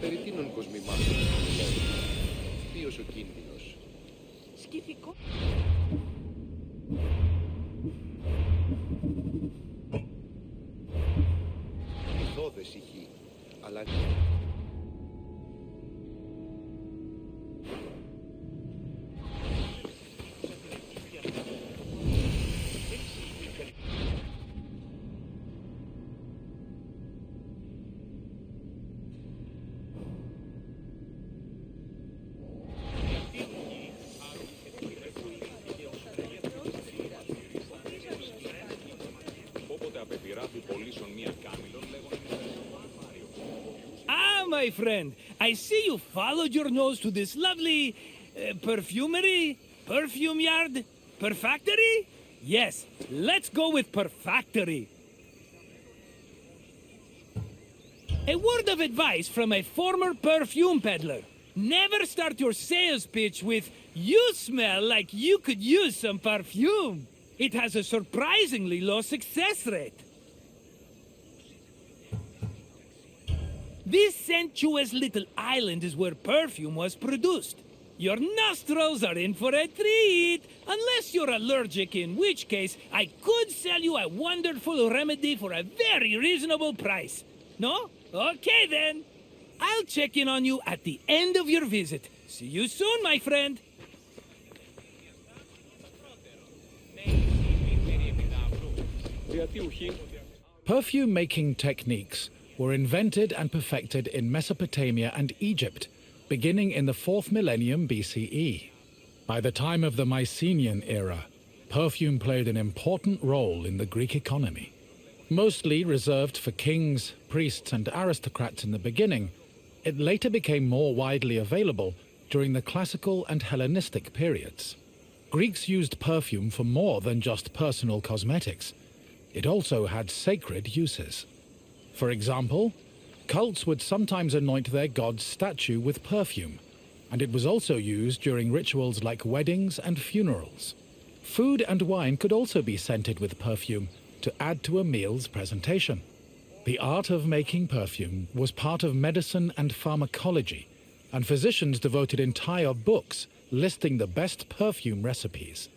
Περί τίνον κοσμημάτων, ποιος ο κίνδυνος? Σκυφικό. Ηθόδες η γη, αλλά... My friend, I see you followed your nose to this lovely perfumery, perfume yard, perfactory? Yes, let's go with perfactory. A word of advice from a former perfume peddler. Never start your sales pitch with, "You smell like you could use some perfume." It has a surprisingly low success rate. This sensuous little island is where perfume was produced. Your nostrils are in for a treat. Unless you're allergic, in which case I could sell you a wonderful remedy for a very reasonable price. No? Okay then. I'll check in on you at the end of your visit. See you soon, my friend. Perfume-making techniques were invented and perfected in Mesopotamia and Egypt, beginning in the 4th millennium BCE. By the time of the Mycenaean era, perfume played an important role in the Greek economy. Mostly reserved for kings, priests, and aristocrats in the beginning, it later became more widely available during the classical and Hellenistic periods. Greeks used perfume for more than just personal cosmetics. It also had sacred uses. For example, cults would sometimes anoint their god's statue with perfume, and it was also used during rituals like weddings and funerals. Food and wine could also be scented with perfume to add to a meal's presentation. The art of making perfume was part of medicine and pharmacology, and physicians devoted entire books listing the best perfume recipes.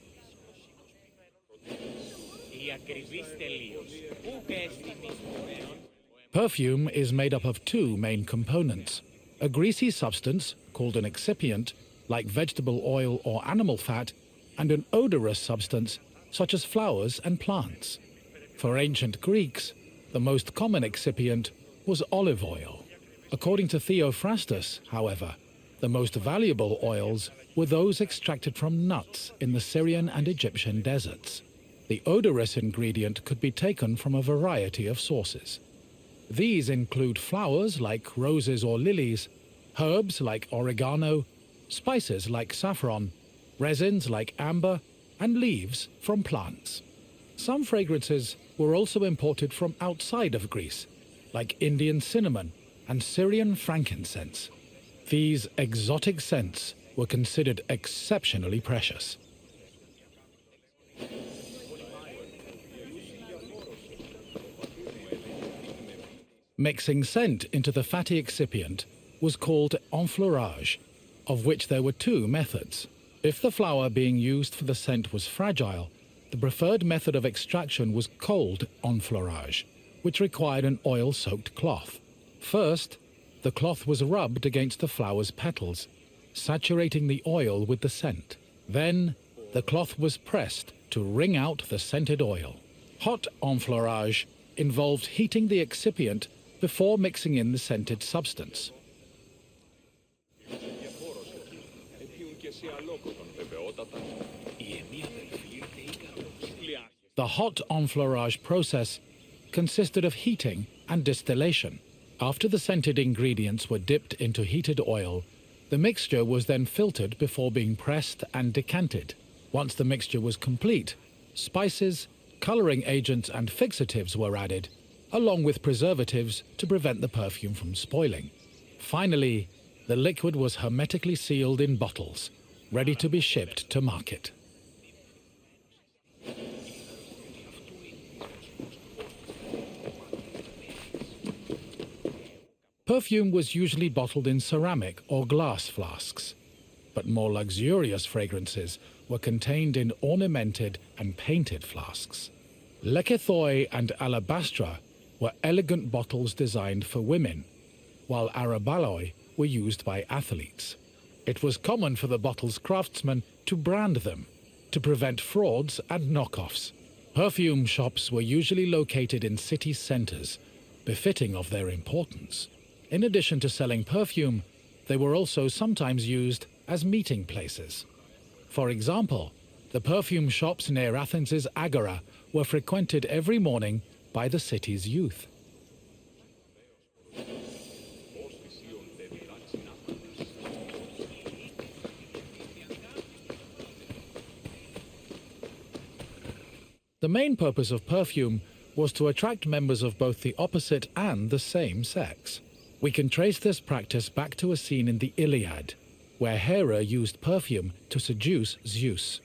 Perfume is made up of two main components: a greasy substance, called an excipient, like vegetable oil or animal fat, and an odorous substance, such as flowers and plants. For ancient Greeks, the most common excipient was olive oil. According to Theophrastus, however, the most valuable oils were those extracted from nuts in the Syrian and Egyptian deserts. The odorous ingredient could be taken from a variety of sources. These include flowers like roses or lilies, herbs like oregano, spices like saffron, resins like amber, and leaves from plants. Some fragrances were also imported from outside of Greece, like Indian cinnamon and Syrian frankincense. These exotic scents were considered exceptionally precious. Mixing scent into the fatty excipient was called enfleurage, of which there were two methods. If the flower being used for the scent was fragile, the preferred method of extraction was cold enfleurage, which required an oil-soaked cloth. First, the cloth was rubbed against the flower's petals, saturating the oil with the scent. Then, the cloth was pressed to wring out the scented oil. Hot enfleurage involved heating the excipient before mixing in the scented substance. The hot enfleurage process consisted of heating and distillation. After the scented ingredients were dipped into heated oil, the mixture was then filtered before being pressed and decanted. Once the mixture was complete, spices, coloring agents and fixatives were added, along with preservatives to prevent the perfume from spoiling. Finally, the liquid was hermetically sealed in bottles, ready to be shipped to market. Perfume was usually bottled in ceramic or glass flasks, but more luxurious fragrances were contained in ornamented and painted flasks. Lekythoi and alabastra were elegant bottles designed for women, while arabaloi were used by athletes. It was common for the bottle's craftsmen to brand them, to prevent frauds and knockoffs. Perfume shops were usually located in city centers, befitting of their importance. In addition to selling perfume, they were also sometimes used as meeting places. For example, the perfume shops near Athens' Agora were frequented every morning by the city's youth. The main purpose of perfume was to attract members of both the opposite and the same sex. We can trace this practice back to a scene in the Iliad, where Hera used perfume to seduce Zeus.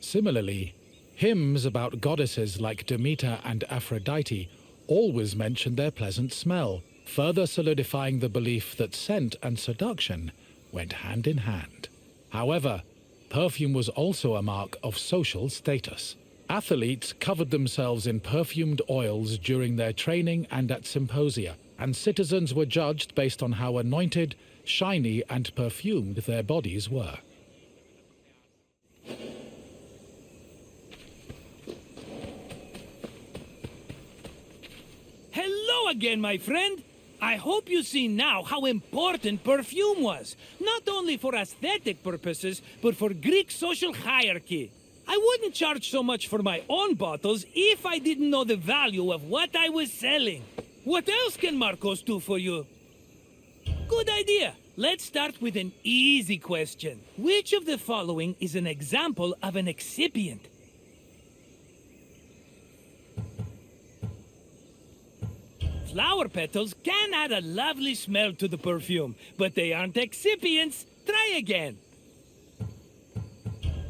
Similarly, hymns about goddesses like Demeter and Aphrodite always mention their pleasant smell, further solidifying the belief that scent and seduction went hand in hand. However, perfume was also a mark of social status. Athletes covered themselves in perfumed oils during their training and at symposia, and citizens were judged based on how anointed, shiny, and perfumed their bodies were. Hello again, my friend! I hope you see now how important perfume was, not only for aesthetic purposes, but for Greek social hierarchy. I wouldn't charge so much for my own bottles if I didn't know the value of what I was selling. What else can Marcos do for you? Good idea. Let's start with an easy question. Which of the following is an example of an excipient? Flower petals can add a lovely smell to the perfume, but they aren't excipients. Try again.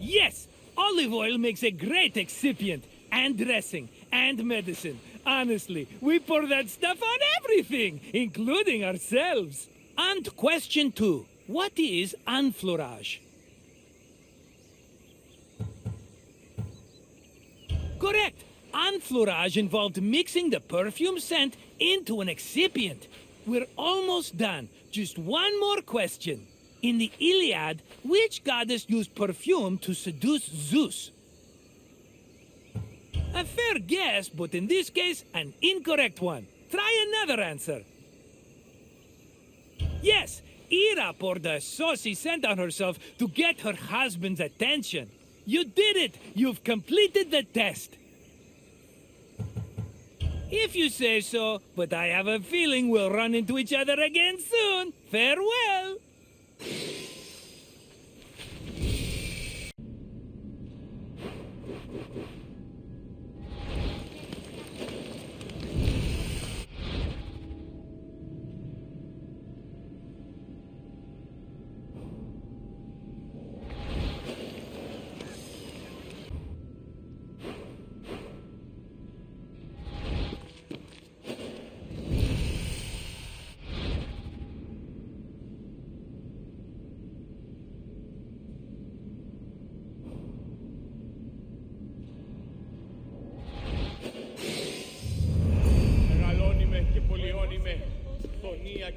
Yes, olive oil makes a great excipient, and dressing, and medicine. Honestly, we pour that stuff on everything, including ourselves. And question 2. What is enfleurage? Correct. Enfleurage involved mixing the perfume scent into an excipient. We're almost done. Just one more question. In the Iliad, which goddess used perfume to seduce Zeus? A fair guess, but in this case, an incorrect one. Try another answer. Yes, Hera poured a saucy scent on herself to get her husband's attention. You did it! You've completed the test. If you say so, but I have a feeling we'll run into each other again soon. Farewell!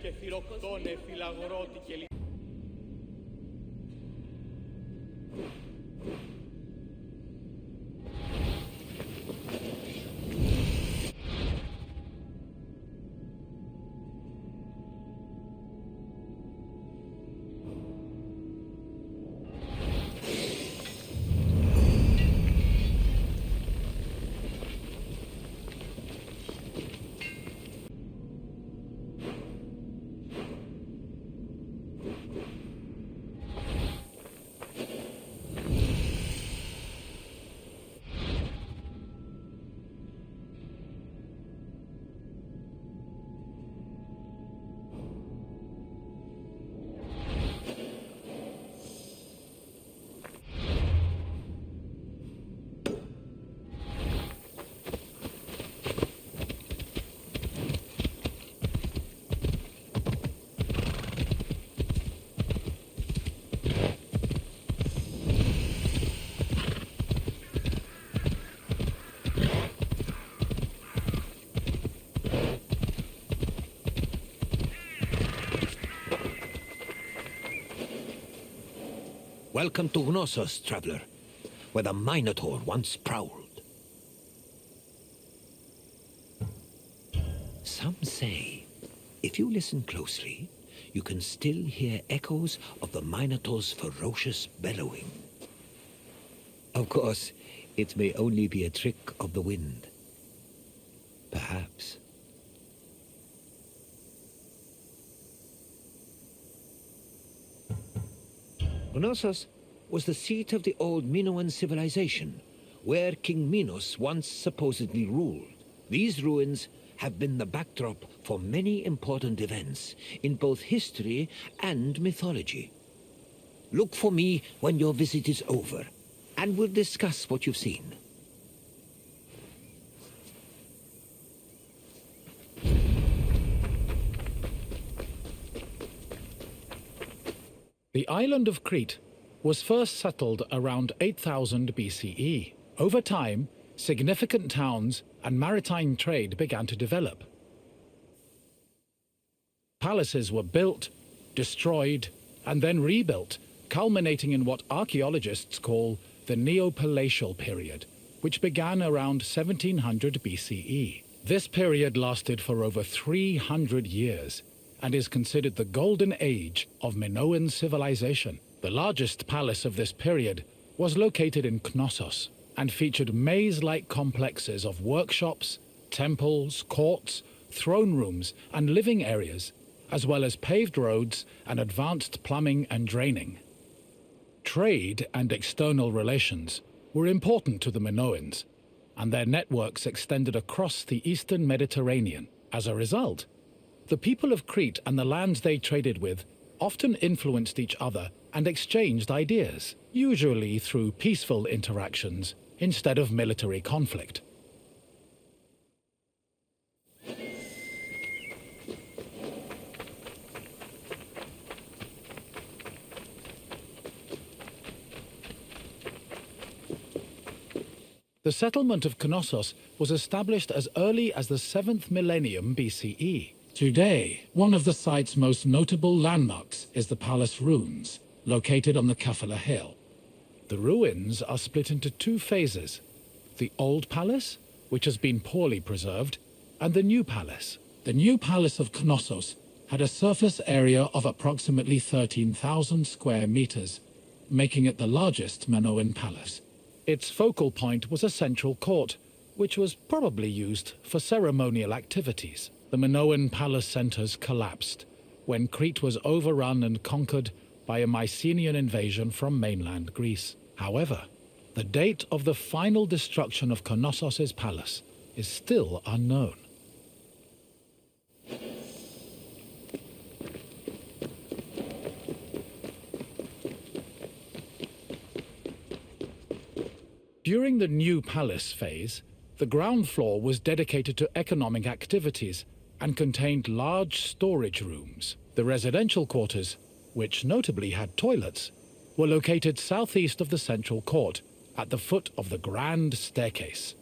και θυροκτώνε φυλαγρώτη και λι... Welcome to Naxos, traveler, where the Minotaur once prowled. Some say, if you listen closely, you can still hear echoes of the Minotaur's ferocious bellowing. Of course, it may only be a trick of the wind. Perhaps. Naxos was the seat of the old Minoan civilization, where King Minos once supposedly ruled. These ruins have been the backdrop for many important events in both history and mythology. Look for me when your visit is over, and we'll discuss what you've seen. The island of Crete was first settled around 8000 BCE. Over time, significant towns and maritime trade began to develop. Palaces were built, destroyed, and then rebuilt, culminating in what archaeologists call the Neo-Palatial period, which began around 1700 BCE. This period lasted for over 300 years and is considered the golden age of Minoan civilization. The largest palace of this period was located in Knossos and featured maze-like complexes of workshops, temples, courts, throne rooms, and living areas, as well as paved roads and advanced plumbing and draining. Trade and external relations were important to the Minoans, and their networks extended across the eastern Mediterranean. As a result, the people of Crete and the lands they traded with often influenced each other and exchanged ideas, usually through peaceful interactions instead of military conflict. The settlement of Knossos was established as early as the 7th millennium BCE. Today, one of the site's most notable landmarks is the palace ruins, located on the Kephallonia Hill. The ruins are split into two phases: the old palace, which has been poorly preserved, and the new palace. The new palace of Knossos had a surface area of approximately 13,000 square meters, making it the largest Minoan palace. Its focal point was a central court, which was probably used for ceremonial activities. The Minoan palace centers collapsed when Crete was overrun and conquered by a Mycenaean invasion from mainland Greece. However, the date of the final destruction of Knossos' palace is still unknown. During the new palace phase, the ground floor was dedicated to economic activities and contained large storage rooms. The residential quarters, which notably had toilets, were located southeast of the central court, at the foot of the grand staircase.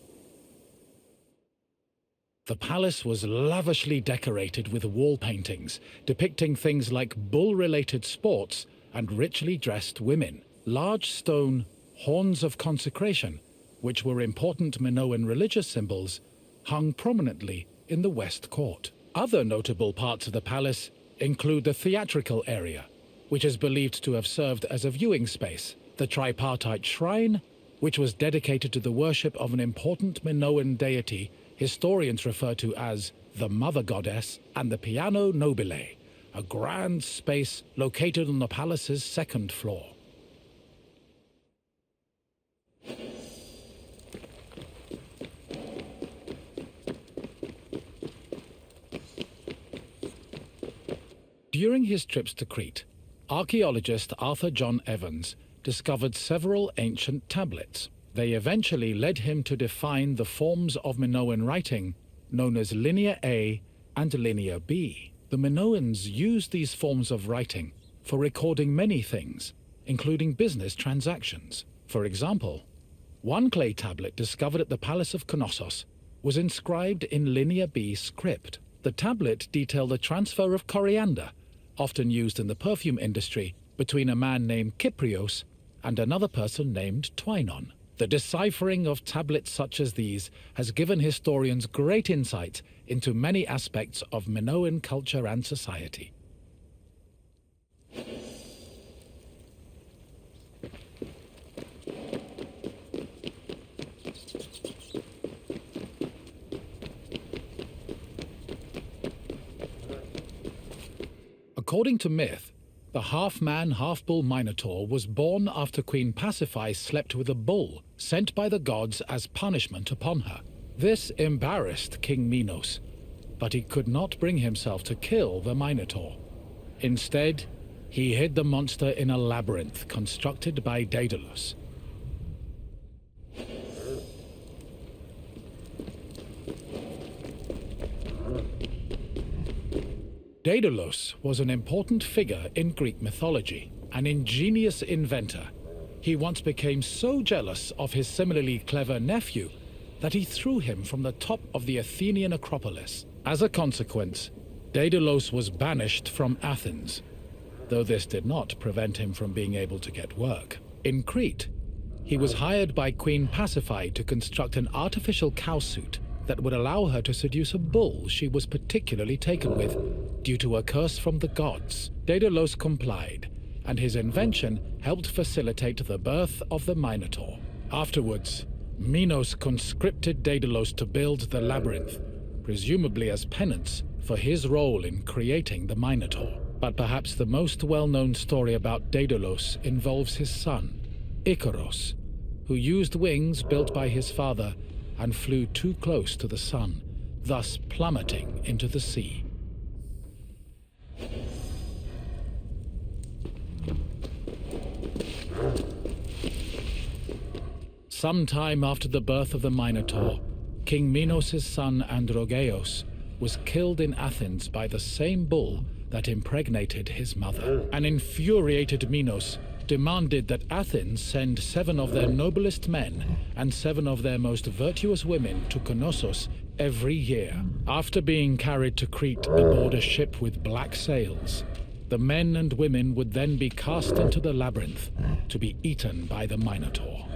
The palace was lavishly decorated with wall paintings depicting things like bull-related sports and richly dressed women. Large stone horns of consecration, which were important Minoan religious symbols, hung prominently in the west court. Other notable parts of the palace include the theatrical area, which is believed to have served as a viewing space, the tripartite shrine, which was dedicated to the worship of an important Minoan deity historians refer to as the Mother Goddess, and the Piano Nobile, a grand space located on the palace's second floor. During his trips to Crete, archaeologist Arthur John Evans discovered several ancient tablets. They eventually led him to define the forms of Minoan writing known as Linear A and Linear B. The Minoans used these forms of writing for recording many things, including business transactions. For example, one clay tablet discovered at the Palace of Knossos was inscribed in Linear B script. The tablet detailed the transfer of coriander, often used in the perfume industry, between a man named Kyprios and another person named Twinon. The deciphering of tablets such as these has given historians great insight into many aspects of Minoan culture and society. According to myth, the half-man, half-bull Minotaur was born after Queen Pasiphae slept with a bull sent by the gods as punishment upon her. This embarrassed King Minos, but he could not bring himself to kill the Minotaur. Instead, he hid the monster in a labyrinth constructed by Daedalus. Daedalus was an important figure in Greek mythology, an ingenious inventor, he once became so jealous of his similarly clever nephew that he threw him from the top of the Athenian Acropolis. As a consequence, Daedalus was banished from Athens, though this did not prevent him from being able to get work. In Crete, he was hired by Queen Pasiphae to construct an artificial cowsuit that would allow her to seduce a bull she was particularly taken with due to a curse from the gods. Daedalus complied, and his invention helped facilitate the birth of the Minotaur. Afterwards, Minos conscripted Daedalus to build the labyrinth, presumably as penance for his role in creating the Minotaur. But perhaps the most well-known story about Daedalus involves his son, Icaros, who used wings built by his father and flew too close to the sun, thus plummeting into the sea. Sometime after the birth of the Minotaur, King Minos' son Androgeos was killed in Athens by the same bull that impregnated his mother. An infuriated Minos demanded that Athens send 7 of their noblest men and 7 of their most virtuous women to Knossos every year. After being carried to Crete aboard a ship with black sails, the men and women would then be cast into the labyrinth to be eaten by the Minotaur.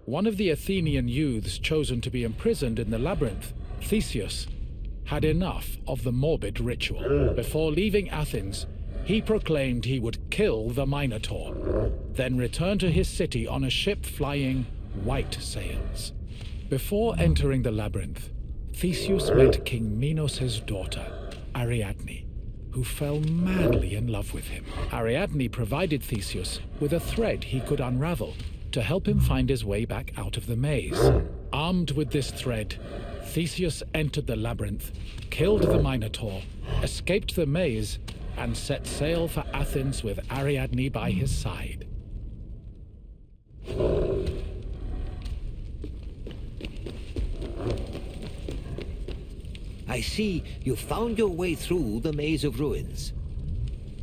One of the Athenian youths chosen to be imprisoned in the labyrinth, Theseus, had enough of the morbid ritual. Before leaving Athens, he proclaimed he would kill the Minotaur, then return to his city on a ship flying white sails. Before entering the labyrinth, Theseus met King Minos' daughter, Ariadne, who fell madly in love with him. Ariadne provided Theseus with a thread he could unravel to help him find his way back out of the maze. Armed with this thread, Theseus entered the labyrinth, killed the Minotaur, escaped the maze, and set sail for Athens with Ariadne by his side. I see you found your way through the maze of ruins.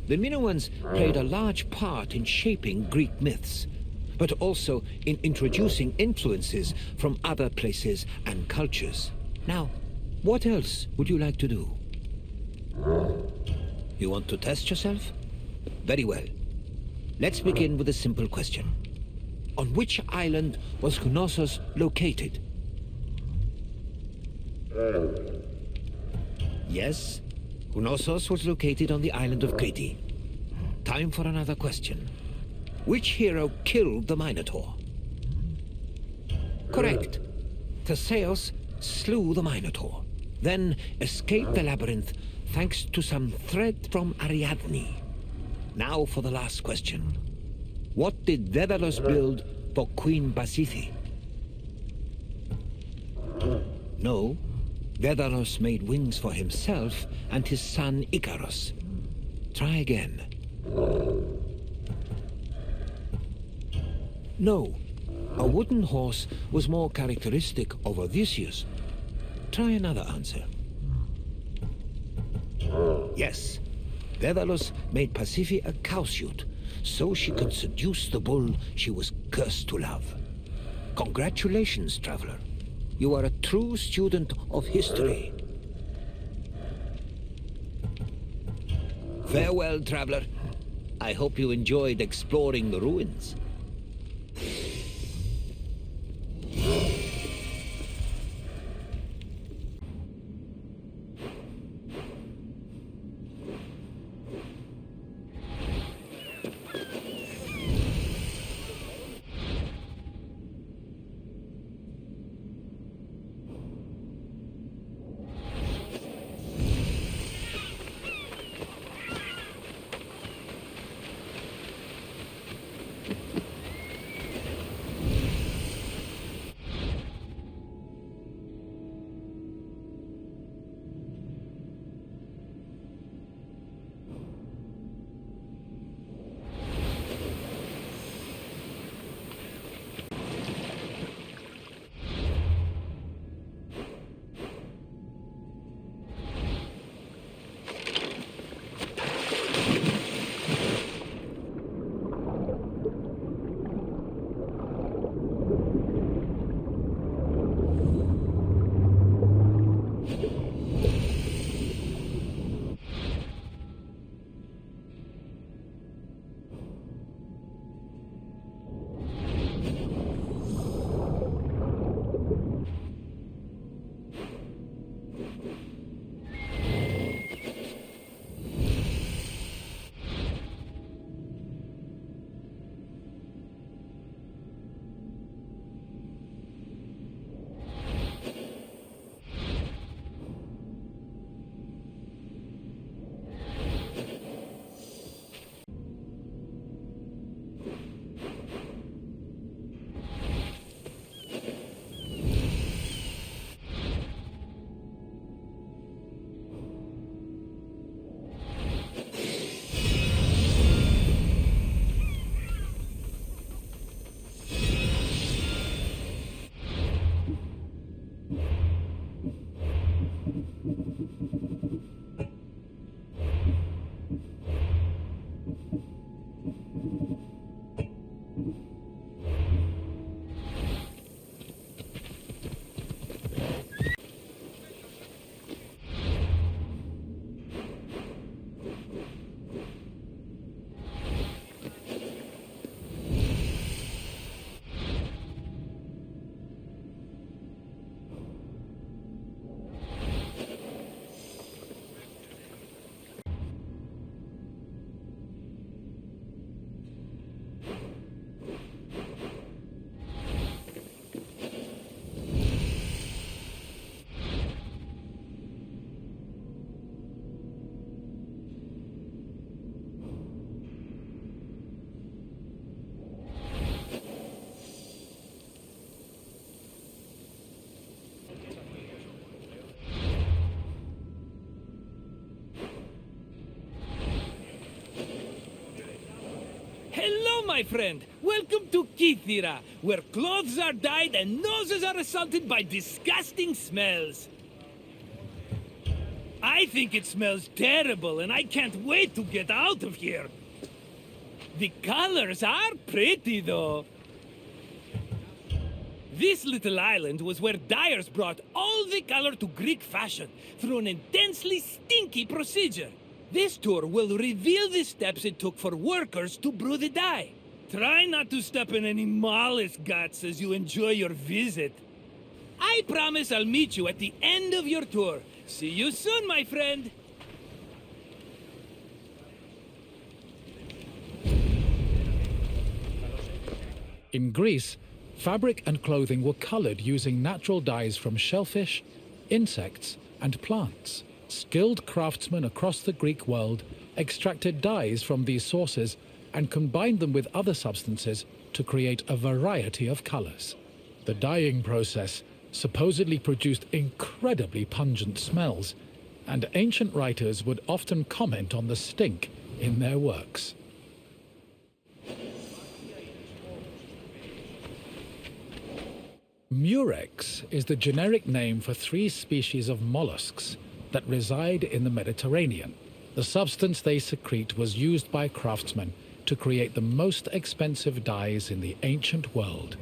The Minoans played a large part in shaping Greek myths, but also in introducing influences from other places and cultures. Now, what else would you like to do? You want to test yourself? Very well. Let's begin with a simple question. On which island was Knossos located? Yes, Knossos was located on the island of Crete. Time for another question. Which hero killed the Minotaur? Correct. Theseus slew the Minotaur, then escaped the labyrinth thanks to some thread from Ariadne. Now for the last question. What did Daedalus build for Queen Pasiphae? No, Daedalus made wings for himself and his son Icaros. Try again. No, a wooden horse was more characteristic of Odysseus. Try another answer. Yes, Daedalus made Pasiphae a cowsuit, so she could seduce the bull she was cursed to love. Congratulations, traveler. You are a true student of history. Farewell, traveler. I hope you enjoyed exploring the ruins. my friend, welcome to Kythera, where clothes are dyed and noses are assaulted by disgusting smells. I think it smells terrible, and I can't wait to get out of here. The colors are pretty, though. This little island was where dyers brought all the color to Greek fashion through an intensely stinky procedure. This tour will reveal the steps it took for workers to brew the dye. Try not to step in any mollusk guts as you enjoy your visit. I promise I'll meet you at the end of your tour. See you soon, my friend. In Greece, fabric and clothing were colored using natural dyes from shellfish, insects, and plants. Skilled craftsmen across the Greek world extracted dyes from these sources and combined them with other substances to create a variety of colors. The dyeing process supposedly produced incredibly pungent smells, and ancient writers would often comment on the stink in their works. Murex is the generic name for 3 species of mollusks that reside in the Mediterranean. The substance they secrete was used by craftsmen to create the most expensive dyes in the ancient world,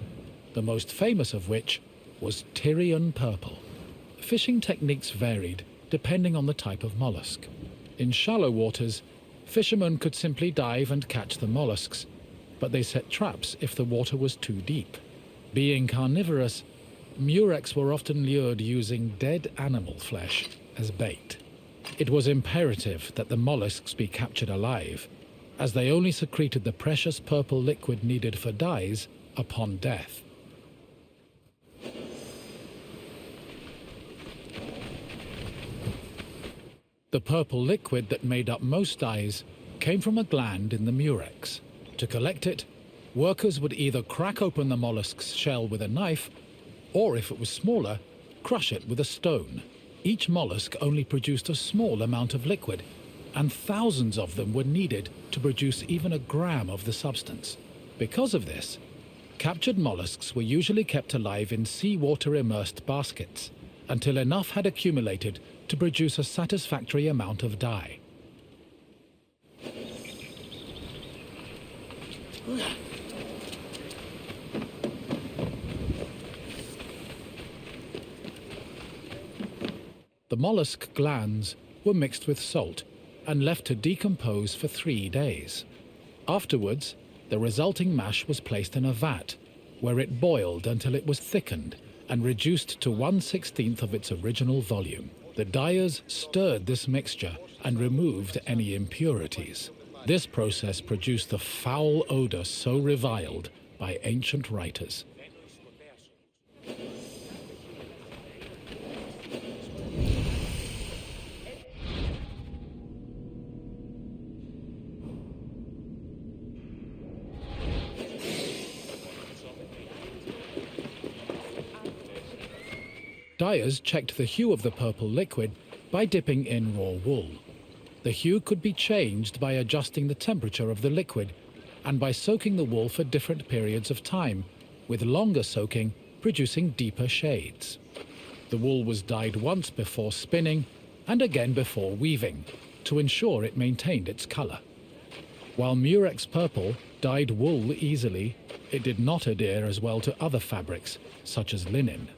the most famous of which was Tyrian purple. Fishing techniques varied depending on the type of mollusk. In shallow waters, fishermen could simply dive and catch the mollusks, but they set traps if the water was too deep. Being carnivorous, murex were often lured using dead animal flesh as bait. It was imperative that the mollusks be captured alive, as they only secreted the precious purple liquid needed for dyes upon death. The purple liquid that made up most dyes came from a gland in the murex. To collect it, workers would either crack open the mollusk's shell with a knife, or if it was smaller, crush it with a stone. Each mollusk only produced a small amount of liquid, and thousands of them were needed to produce even a gram of the substance. Because of this, captured mollusks were usually kept alive in seawater immersed baskets until enough had accumulated to produce a satisfactory amount of dye. The mollusk glands were mixed with salt and left to decompose for 3 days. Afterwards, the resulting mash was placed in a vat, where it boiled until it was thickened and reduced to 1/16 of its original volume. The dyers stirred this mixture and removed any impurities. This process produced the foul odor so reviled by ancient writers. Dyers checked the hue of the purple liquid by dipping in raw wool. The hue could be changed by adjusting the temperature of the liquid and by soaking the wool for different periods of time, with longer soaking producing deeper shades. The wool was dyed once before spinning and again before weaving to ensure it maintained its color. While murex purple dyed wool easily, it did not adhere as well to other fabrics, such as linen.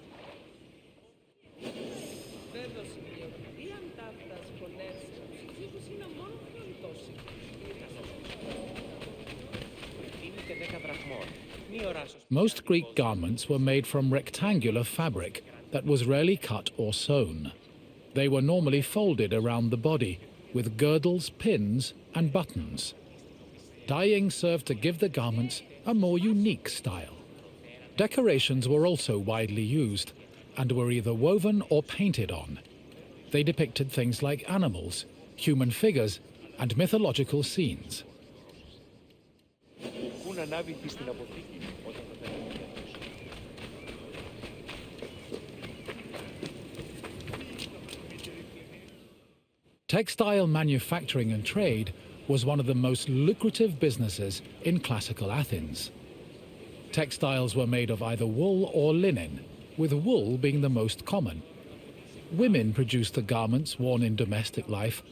Most Greek garments were made from rectangular fabric that was rarely cut or sewn. They were normally folded around the body, with girdles, pins, and buttons. Dyeing served to give the garments a more unique style. Decorations were also widely used, and were either woven or painted on. They depicted things like animals, human figures, and mythological scenes. Textile manufacturing and trade was one of the most lucrative businesses in classical Athens. Textiles were made of either wool or linen, with wool being the most common. Women produced the garments worn in domestic life,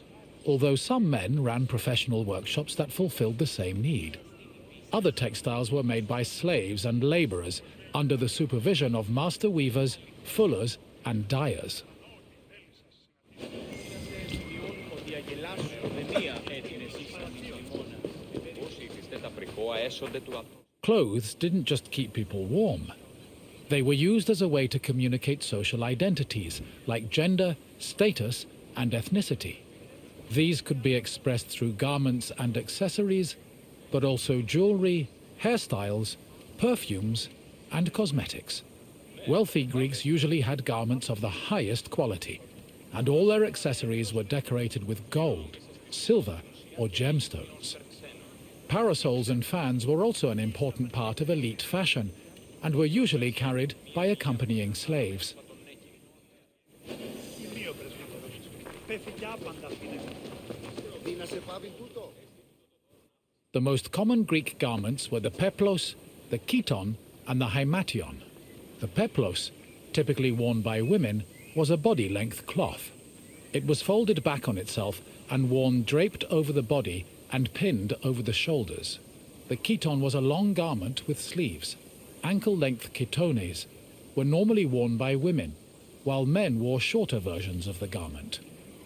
although some men ran professional workshops that fulfilled the same need. Other textiles were made by slaves and laborers under the supervision of master weavers, fullers, and dyers. Clothes didn't just keep people warm. They were used as a way to communicate social identities like gender, status, and ethnicity. These could be expressed through garments and accessories, but also jewelry, hairstyles, perfumes, and cosmetics. Wealthy Greeks usually had garments of the highest quality, and all their accessories were decorated with gold, silver, or gemstones. Parasols and fans were also an important part of elite fashion, and were usually carried by accompanying slaves. The most common Greek garments were the peplos, the chiton, and the hymation. The peplos, typically worn by women, was a body-length cloth. It was folded back on itself and worn draped over the body and pinned over the shoulders. The chiton was a long garment with sleeves. Ankle-length chitones were normally worn by women, while men wore shorter versions of the garment.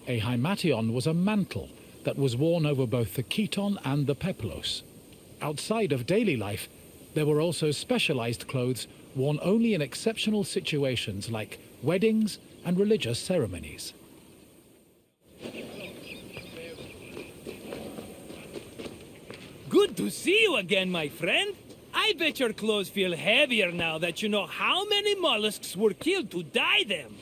A hymation was a mantle that was worn over both the chiton and the peplos. Outside of daily life, there were also specialized clothes worn only in exceptional situations like weddings and religious ceremonies. Good to see you again, my friend. I bet your clothes feel heavier now that you know how many mollusks were killed to dye them.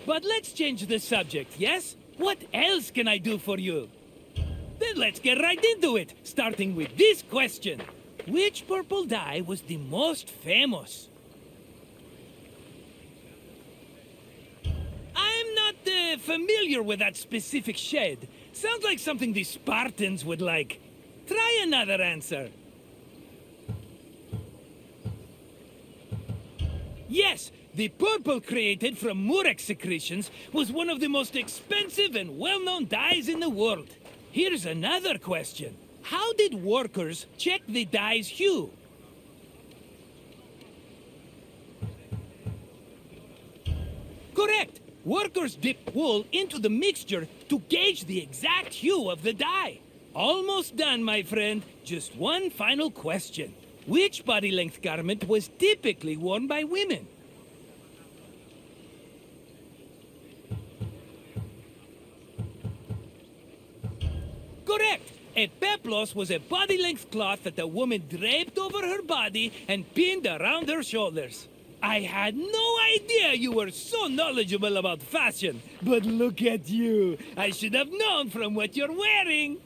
But let's change the subject, yes? What else can I do for you? Then let's get right into it, starting with this question. Which purple dye was the most famous? I'm not familiar with that specific shade. Sounds like something the Spartans would like. Try another answer. Yes, the purple created from murex secretions was one of the most expensive and well-known dyes in the world. Here's another question. How did workers check the dye's hue? Correct! Workers dipped wool into the mixture to gauge the exact hue of the dye. Almost done, my friend. Just one final question. Which body-length garment was typically worn by women? Correct! A peplos was a body-length cloth that a woman draped over her body and pinned around her shoulders. I had no idea you were so knowledgeable about fashion, but look at you. I should have known from what you're wearing.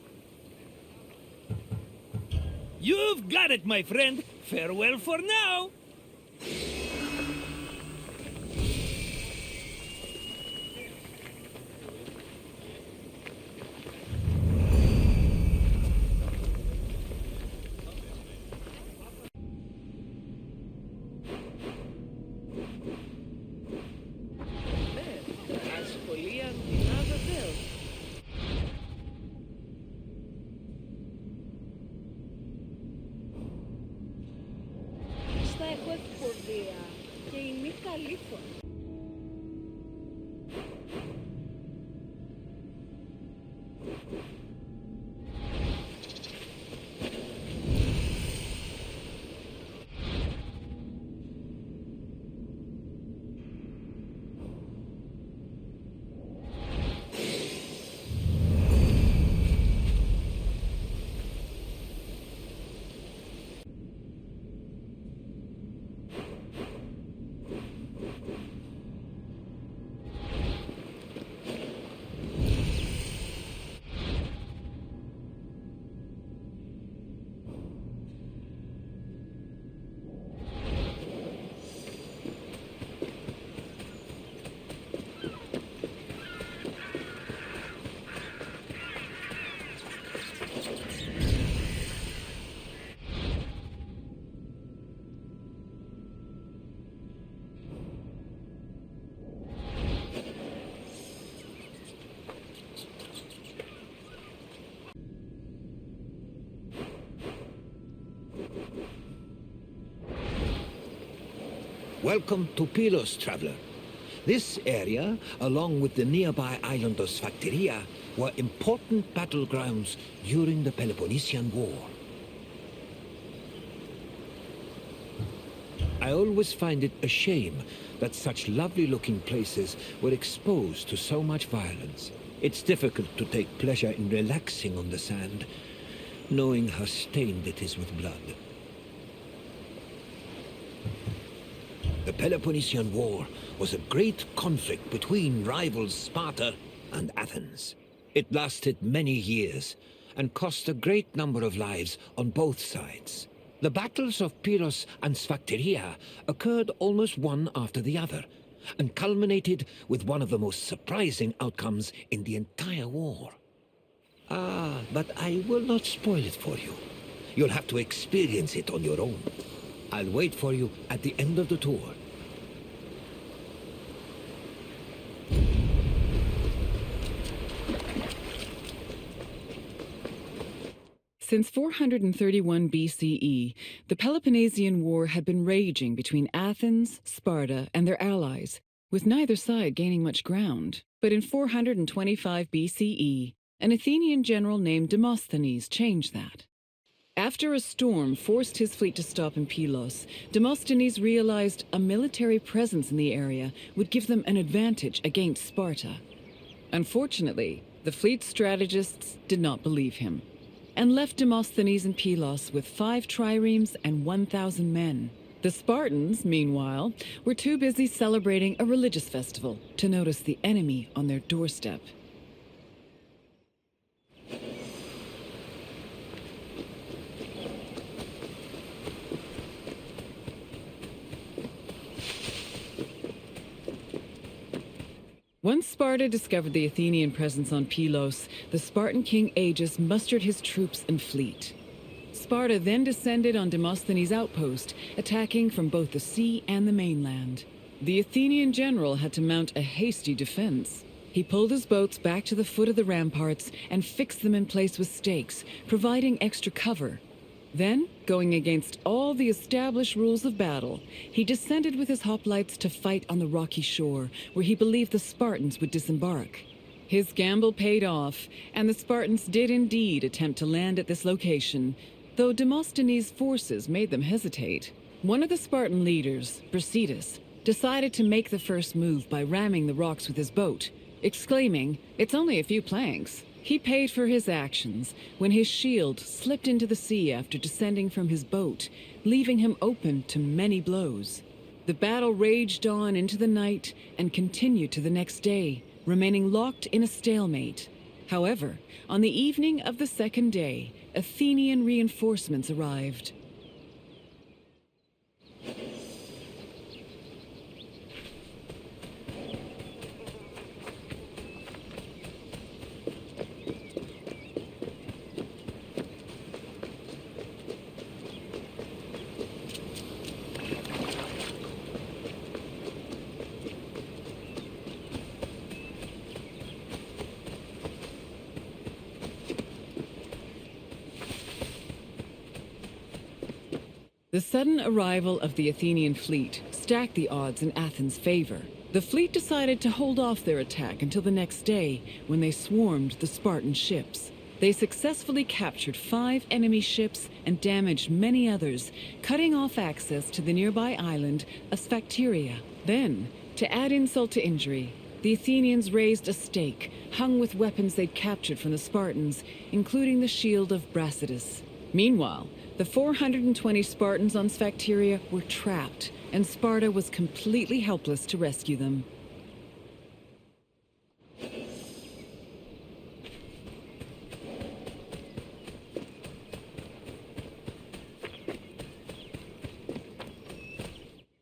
You've got it, my friend. Farewell for now. Στα έχω εκποδία. Welcome to Pylos, traveler. This area, along with the nearby island of Sphacteria, were important battlegrounds during the Peloponnesian War. I always find it a shame that such lovely-looking places were exposed to so much violence. It's difficult to take pleasure in relaxing on the sand, knowing how stained it is with blood. The Peloponnesian War was a great conflict between rivals Sparta and Athens. It lasted many years and cost a great number of lives on both sides. The battles of Pylos and Sphacteria occurred almost one after the other, and culminated with one of the most surprising outcomes in the entire war. But I will not spoil it for you. You'll have to experience it on your own. I'll wait for you at the end of the tour. Since 431 BCE, the Peloponnesian War had been raging between Athens, Sparta, and their allies, with neither side gaining much ground. But in 425 BCE, an Athenian general named Demosthenes changed that. After a storm forced his fleet to stop in Pylos, Demosthenes realized a military presence in the area would give them an advantage against Sparta. Unfortunately, the fleet strategists did not believe him, and left Demosthenes in Pylos with 5 triremes and 1,000 men. The Spartans, meanwhile, were too busy celebrating a religious festival to notice the enemy on their doorstep. Once Sparta discovered the Athenian presence on Pylos, the Spartan king Agis mustered his troops and fleet. Sparta then descended on Demosthenes' outpost, attacking from both the sea and the mainland. The Athenian general had to mount a hasty defense. He pulled his boats back to the foot of the ramparts and fixed them in place with stakes, providing extra cover. Then, going against all the established rules of battle, he descended with his hoplites to fight on the rocky shore, where he believed the Spartans would disembark. His gamble paid off, and the Spartans did indeed attempt to land at this location, though Demosthenes' forces made them hesitate. One of the Spartan leaders, Sporades, decided to make the first move by ramming the rocks with his boat, exclaiming, "It's only a few planks." He paid for his actions when his shield slipped into the sea after descending from his boat, leaving him open to many blows. The battle raged on into the night and continued to the next day, remaining locked in a stalemate. However, on the evening of the second day, Athenian reinforcements arrived. The sudden arrival of the Athenian fleet stacked the odds in Athens' favor. The fleet decided to hold off their attack until the next day, when they swarmed the Spartan ships. They successfully captured 5 enemy ships and damaged many others, cutting off access to the nearby island of Sphacteria. Then, to add insult to injury, the Athenians raised a stake hung with weapons they'd captured from the Spartans, including the shield of Brasidas. Meanwhile, the 420 Spartans on Sphacteria were trapped, and Sparta was completely helpless to rescue them.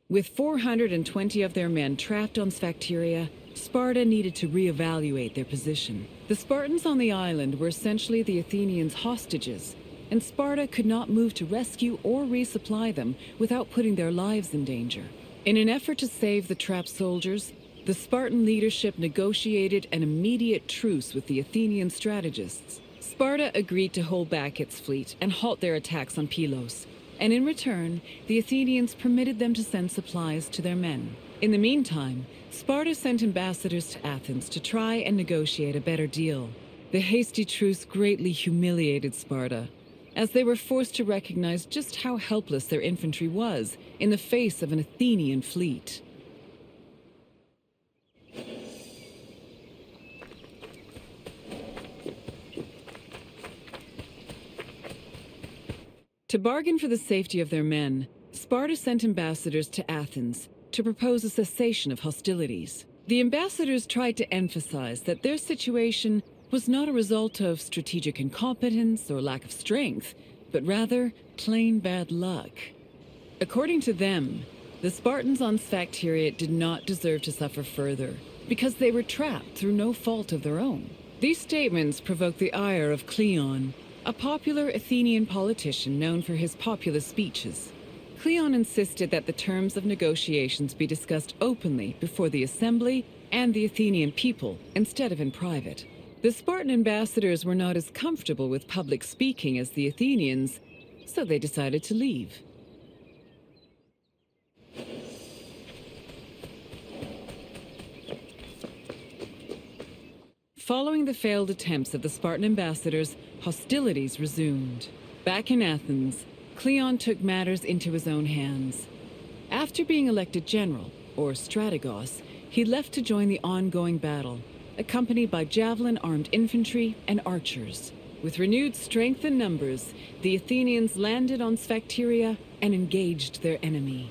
With 420 of their men trapped on Sphacteria, Sparta needed to reevaluate their position. The Spartans on the island were essentially the Athenians' hostages, and Sparta could not move to rescue or resupply them without putting their lives in danger. In an effort to save the trapped soldiers, the Spartan leadership negotiated an immediate truce with the Athenian strategists. Sparta agreed to hold back its fleet and halt their attacks on Pylos, and in return, the Athenians permitted them to send supplies to their men. In the meantime, Sparta sent ambassadors to Athens to try and negotiate a better deal. The hasty truce greatly humiliated Sparta, as they were forced to recognize just how helpless their infantry was in the face of an Athenian fleet. To bargain for the safety of their men, Sparta sent ambassadors to Athens to propose a cessation of hostilities. The ambassadors tried to emphasize that their situation was not a result of strategic incompetence or lack of strength, but rather plain bad luck. According to them, the Spartans on Sphacteria did not deserve to suffer further, because they were trapped through no fault of their own. These statements provoked the ire of Cleon, a popular Athenian politician known for his populist speeches. Cleon insisted that the terms of negotiations be discussed openly before the assembly and the Athenian people, instead of in private. The Spartan ambassadors were not as comfortable with public speaking as the Athenians, so they decided to leave. Following the failed attempts of the Spartan ambassadors, hostilities resumed. Back in Athens, Cleon took matters into his own hands. After being elected general, or strategos, he left to join the ongoing battle, accompanied by javelin-armed infantry and archers. With renewed strength and numbers, the Athenians landed on Sphacteria and engaged their enemy.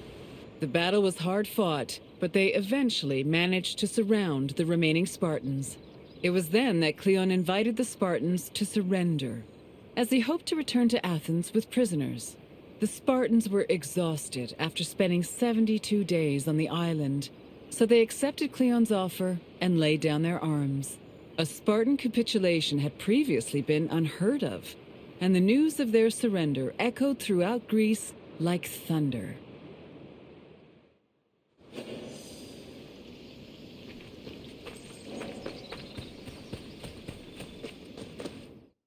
The battle was hard fought, but they eventually managed to surround the remaining Spartans. It was then that Cleon invited the Spartans to surrender, as he hoped to return to Athens with prisoners. The Spartans were exhausted after spending 72 days on the island, so they accepted Cleon's offer and laid down their arms. A Spartan capitulation had previously been unheard of, and the news of their surrender echoed throughout Greece like thunder.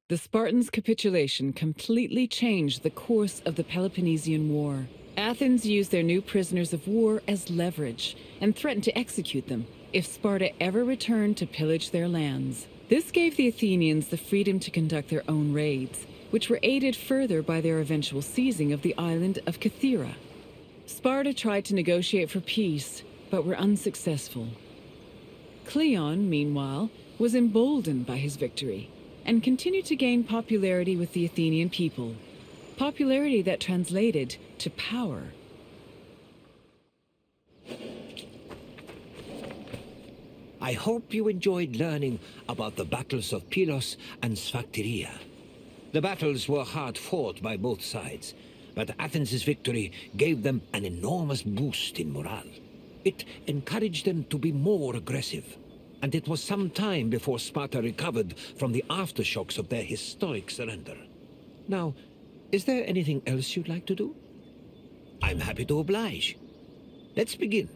The Spartans' capitulation completely changed the course of the Peloponnesian War. Athens used their new prisoners of war as leverage and threatened to execute them if Sparta ever returned to pillage their lands. This gave the Athenians the freedom to conduct their own raids, which were aided further by their eventual seizing of the island of Kythera. Sparta tried to negotiate for peace, but were unsuccessful. Cleon, meanwhile, was emboldened by his victory and continued to gain popularity with the Athenian people, popularity that translated to power. I hope you enjoyed learning about the battles of Pylos and Sphacteria. The battles were hard fought by both sides, but Athens' victory gave them an enormous boost in morale. It encouraged them to be more aggressive, and it was some time before Sparta recovered from the aftershocks of their historic surrender. Now, is there anything else you'd like to do? I'm happy to oblige. Let's begin.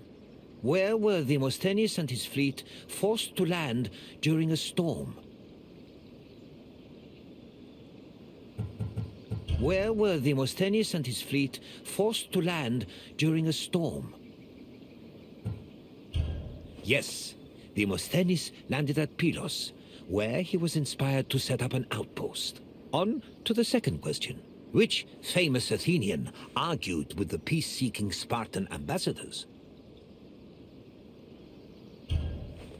Where were Demosthenes and his fleet forced to land during a storm? Where were Demosthenes and his fleet forced to land during a storm? Yes, Demosthenes landed at Pylos, where he was inspired to set up an outpost. On to the second question. Which famous Athenian argued with the peace-seeking Spartan ambassadors?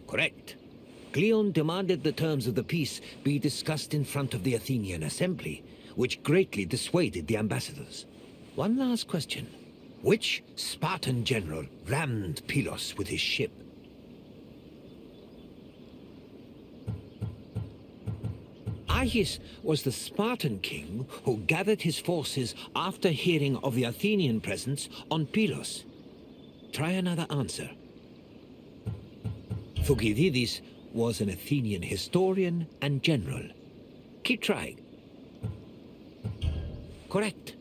Correct. Cleon demanded the terms of the peace be discussed in front of the Athenian assembly, which greatly dissuaded the ambassadors. One last question. Which Spartan general rammed Pylos with his ship? Achaia was the Spartan king who gathered his forces after hearing of the Athenian presence on Pylos. Try another answer. Thucydides was an Athenian historian and general. Keep trying. Correct.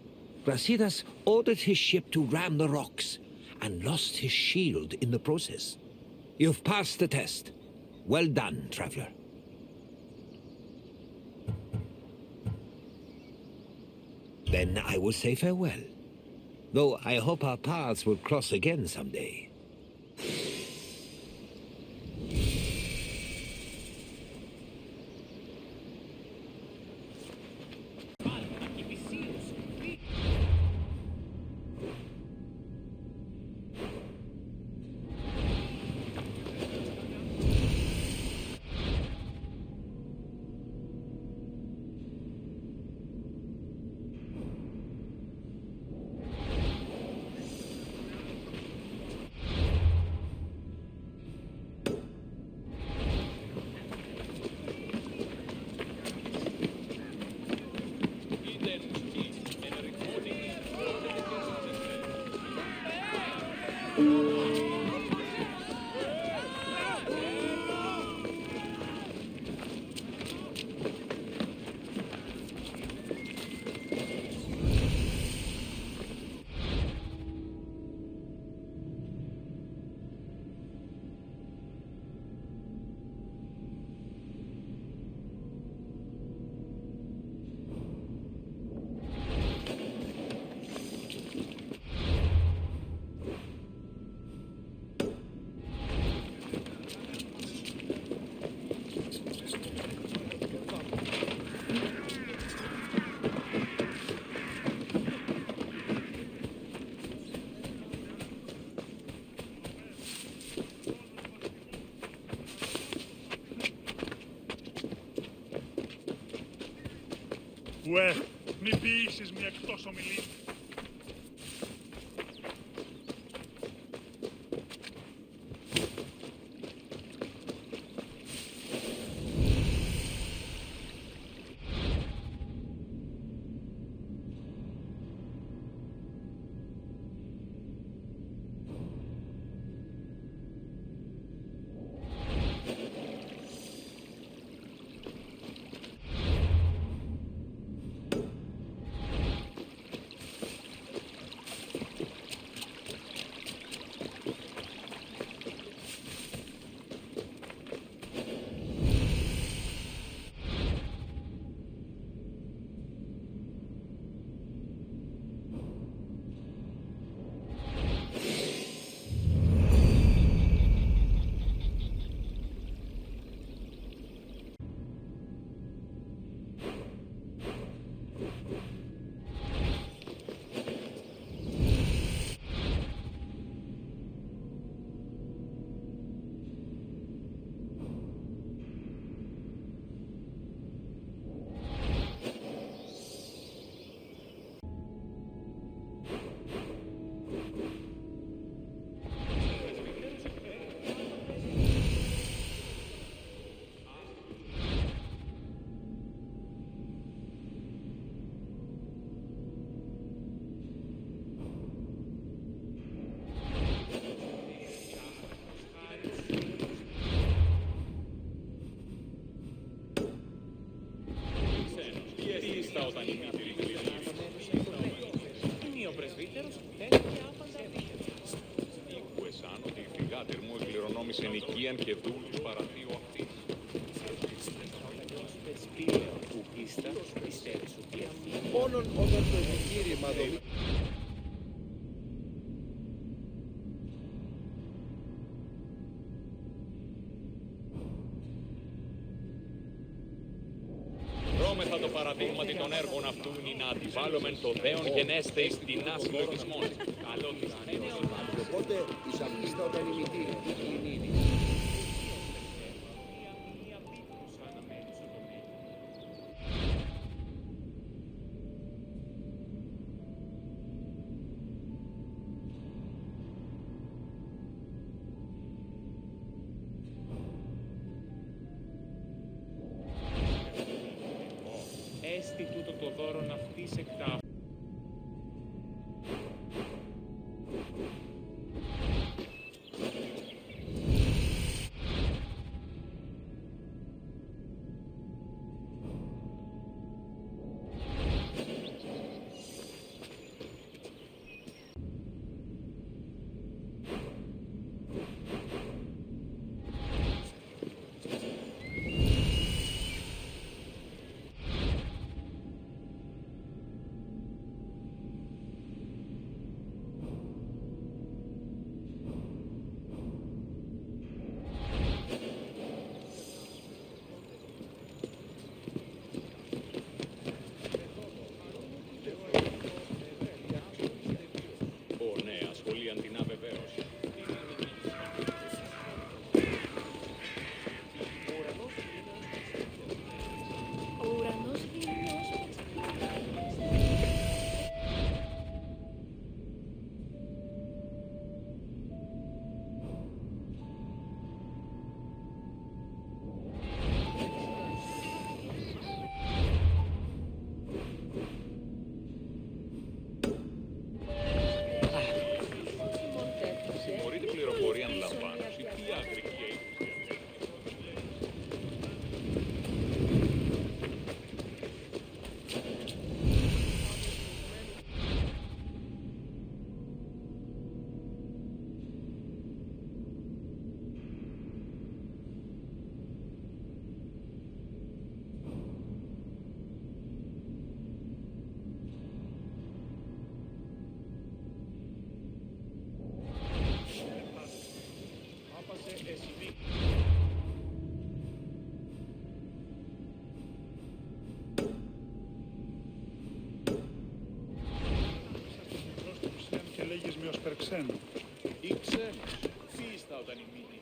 Brasidas ordered his ship to ram the rocks and lost his shield in the process. You've passed the test. Well done, traveler. Then I will say farewell. Though I hope our paths will cross again someday. Ουε, μη ποιήσεις μια εκτός ομιλή. όταν η μήτρη είναι ο πρεσβύτερος θέλει και άπαντα Ήχουεσαν ότι η φυγάτερ μου εκληρονόμησε νοικίαν και δούλους παραθείο αυτής. Μόνον όταν το επιχείρημα δομεί... Ρώμεθα το παραδείγματι των έργων αυτού είναι να αντιβάλλομεν το δέον γενέστε εις την συλλογισμόν. Καλό της Οπότε εισαπίστα όταν η μητήρη του κινήνει. Έστι τούτο το δώρον αυτής εκ τα ξένο. Ή ξένος. Φύστα όταν η μήνυ.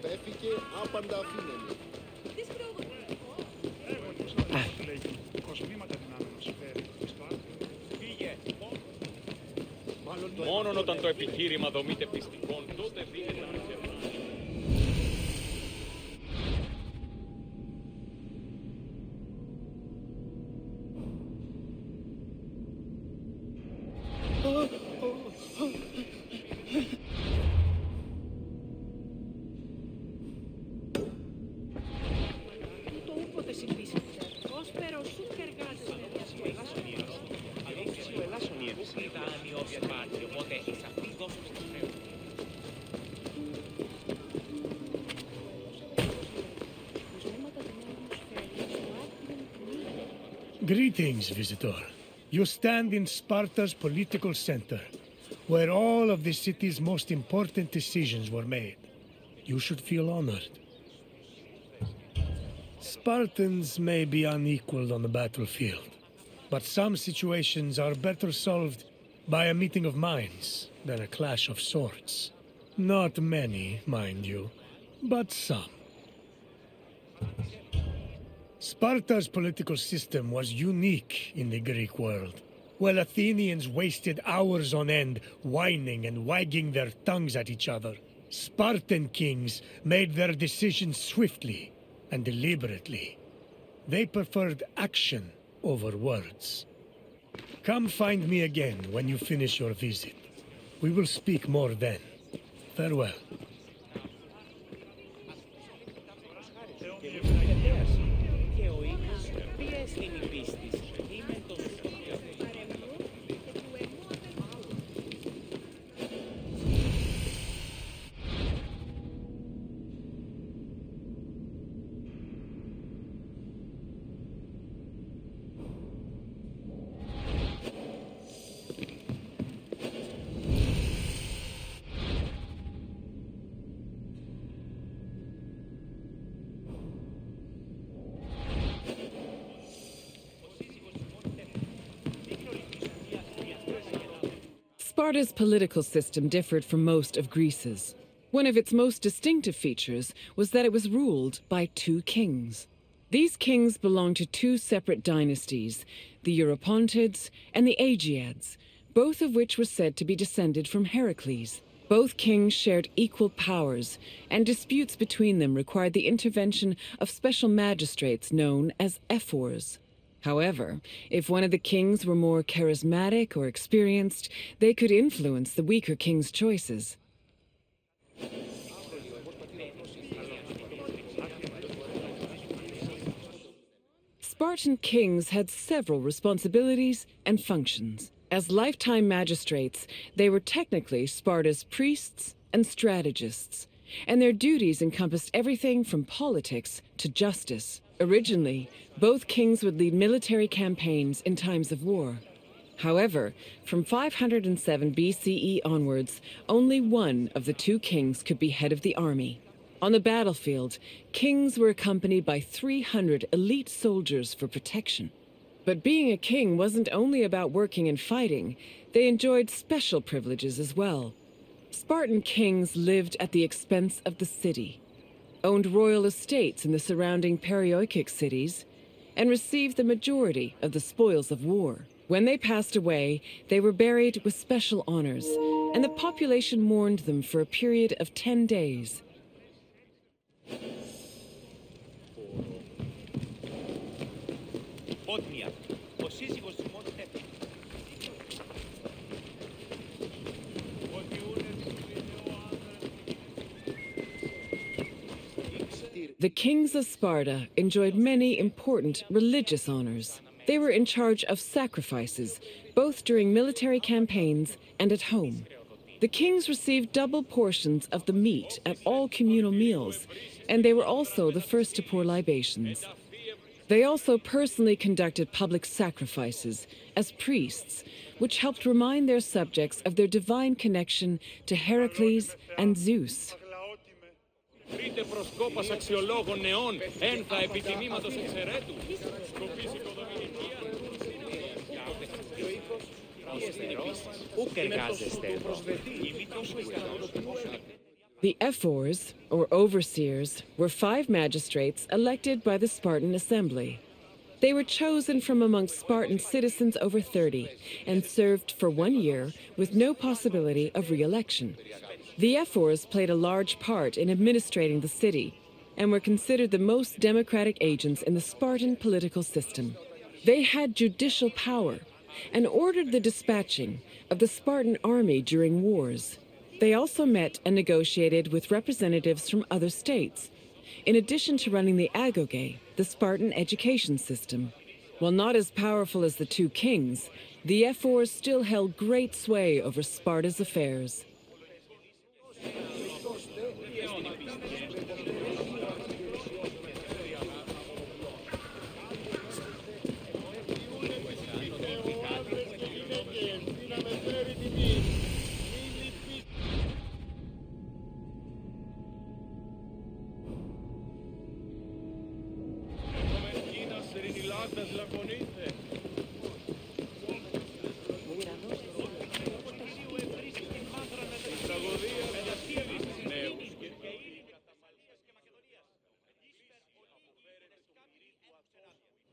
Πέφηκε άπαντα αφήναινε. Λέγει, κοσμήματα δυνάμεων συμφέρει. Στο άκρο. Φύγε. Μόνον όταν το επιχείρημα δομείται πιστικών, τότε δίνεται να ξερνάει. Το ούποτε συμβήσει. Ως περοσούκ εργάζεσαι. Ο Ελλάσσον η έμψη. Τα ανιόβια υπάρχει, οπότε εις αυτή δώσουμε στο Θεό. Greetings, visitor. You stand in Sparta's political center, where all of the city's most important decisions were made. You should feel honored. Spartans may be unequaled on the battlefield, but some situations are better solved by a meeting of minds than a clash of swords. Not many, mind you, but some. Sparta's political system was unique in the Greek world. While Athenians wasted hours on end whining and wagging their tongues at each other, Spartan kings made their decisions swiftly and deliberately. They preferred action over words. Come find me again when you finish your visit. We will speak more then. Farewell. Και ο οίκος, ποια είναι η πίστης, είμαι το σούτο. Sparta's political system differed from most of Greece's. One of its most distinctive features was that it was ruled by two kings. These kings belonged to two separate dynasties, the Eurypontids and the Aegeads, both of which were said to be descended from Heracles. Both kings shared equal powers, and disputes between them required the intervention of special magistrates known as ephors. However, if one of the kings were more charismatic or experienced, they could influence the weaker king's choices. Spartan kings had several responsibilities and functions. As lifetime magistrates, they were technically Sparta's priests and strategists, and their duties encompassed everything from politics to justice. Originally, both kings would lead military campaigns in times of war. However, from 507 BCE onwards, only one of the two kings could be head of the army. On the battlefield, kings were accompanied by 300 elite soldiers for protection. But being a king wasn't only about working and fighting, they enjoyed special privileges as well. Spartan kings lived at the expense of the city, owned royal estates in the surrounding Perioikic cities, and received the majority of the spoils of war. When they passed away, they were buried with special honors, and the population mourned them for a period of 10 days. Πότμια, ο σύζυγος της μόνης έφυγε. The kings of Sparta enjoyed many important religious honors. They were in charge of sacrifices, both during military campaigns and at home. The kings received double portions of the meat at all communal meals, and they were also the first to pour libations. They also personally conducted public sacrifices as priests, which helped remind their subjects of their divine connection to Heracles and Zeus. Βρείτε προσκόπας αξιολόγων νεών, ένθα επιτιμήματος εξαιρέτου. Σκοπής The ephors, or overseers, were 5 magistrates elected by the Spartan assembly. They were chosen from amongst Spartan citizens over 30 and served for 1 year with no possibility of re-election. The ephors played a large part in administrating the city and were considered the most democratic agents in the Spartan political system. They had judicial power and ordered the dispatching of the Spartan army during wars. They also met and negotiated with representatives from other states, in addition to running the agoge, the Spartan education system. While not as powerful as the 2 kings, the ephors still held great sway over Sparta's affairs.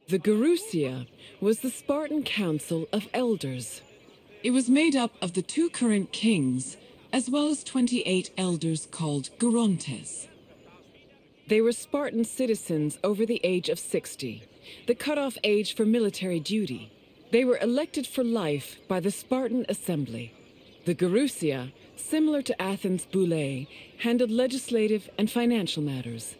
The Gerousia was the Spartan Council of Elders. It was made up of the 2 current kings, as well as 28 elders called Gerontes. They were Spartan citizens over the age of 60, the cutoff age for military duty. They were elected for life by the Spartan Assembly. The Gerousia, similar to Athens' Boulé, handled legislative and financial matters.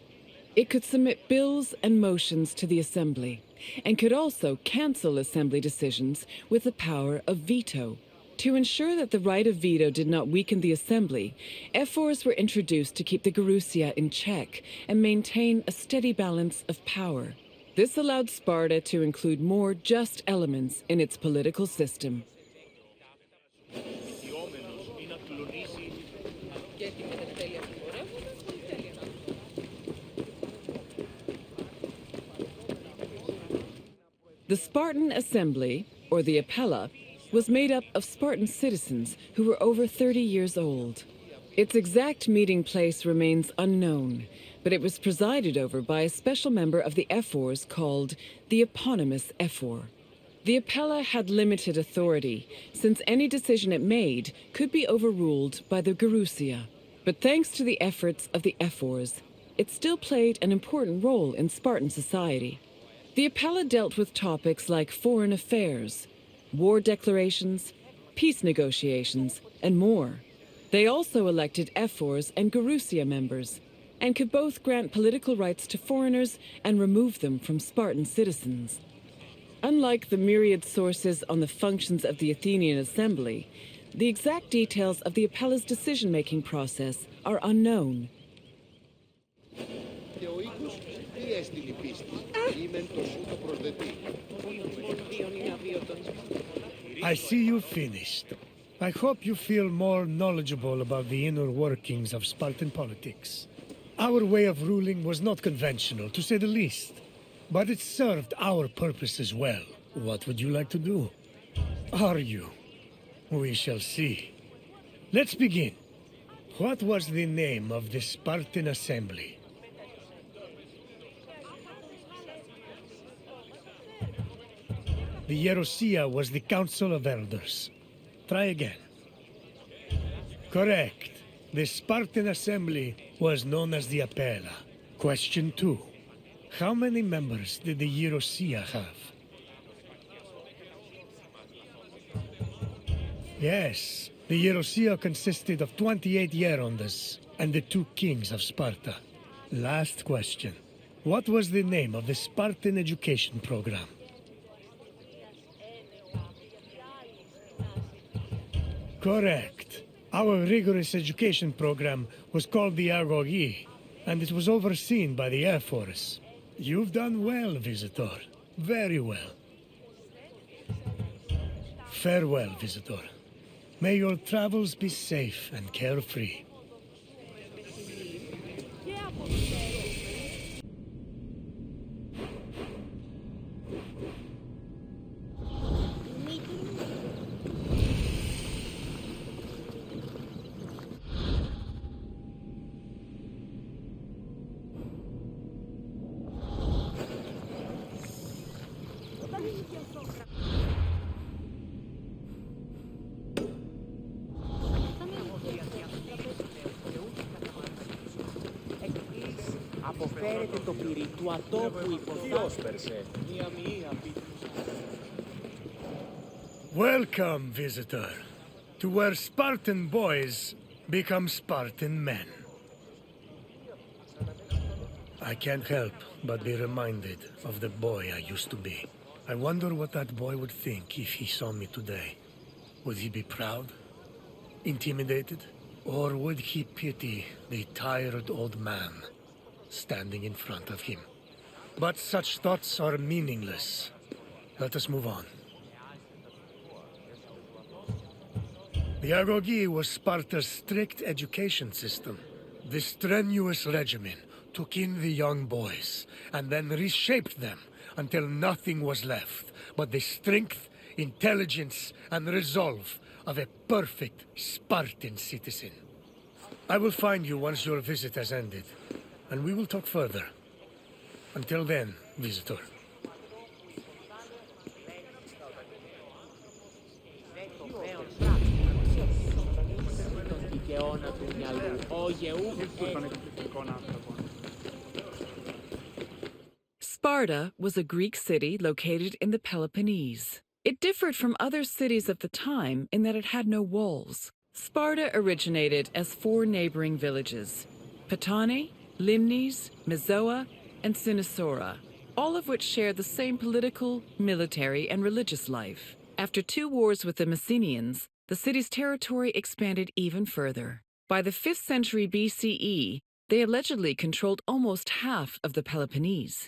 It could submit bills and motions to the Assembly, and could also cancel Assembly decisions with the power of veto. To ensure that the right of veto did not weaken the Assembly, ephors were introduced to keep the Gerousia in check and maintain a steady balance of power. This allowed Sparta to include more just elements in its political system. The Spartan Assembly, or the Apella, was made up of Spartan citizens who were over 30 years old. Its exact meeting place remains unknown, but it was presided over by a special member of the ephors called the eponymous ephor. The Apella had limited authority, since any decision it made could be overruled by the Gerousia. But thanks to the efforts of the ephors, it still played an important role in Spartan society. The Apella dealt with topics like foreign affairs, war declarations, peace negotiations, and more. They also elected ephors and Gerousia members, and could both grant political rights to foreigners and remove them from Spartan citizens. Unlike the myriad sources on the functions of the Athenian Assembly, the exact details of the Apella's decision-making process are unknown. I see you finished. I hope you feel more knowledgeable about the inner workings of Spartan politics. Our way of ruling was not conventional, to say the least, but it served our purposes well. What would you like to do? Are you? We shall see. Let's begin. What was the name of the Spartan Assembly? The Gerousia was the Council of Elders. Try again. Correct. The Spartan Assembly was known as the Apella. Question 2. How many members did the Gerousia have? Yes, the Gerousia consisted of 28 Gerondas and the 2 kings of Sparta. Last question. What was the name of the Spartan education program? Correct. Our rigorous education program was called the Argolis, and it was overseen by the Air Force. You've done well, Visitor. Very well. Farewell, Visitor. May your travels be safe and carefree. Αποφέρετε το πυρί του ατόπου υποθόσπερσε. Welcome, visitor, to where Spartan boys become Spartan men. I can't help but be reminded of the boy I used to be. I wonder what that boy would think if he saw me today. Would he be proud? Intimidated? Or would he pity the tired old man standing in front of him? But such thoughts are meaningless. Let us move on. The Argolis was Sparta's strict education system. The strenuous regimen took in the young boys and then reshaped them until nothing was left but the strength, intelligence, and resolve of a perfect Spartan citizen. I will find you once your visit has ended, and we will talk further. Until then, visitor. Sparta was a Greek city located in the Peloponnese. It differed from other cities of the time in that it had no walls. Sparta originated as 4 neighboring villages: Patane, Limnes, Mezoa, and Cynosura, all of which shared the same political, military, and religious life. After 2 wars with the Messenians, the city's territory expanded even further. By the 5th century BCE, they allegedly controlled almost half of the Peloponnese.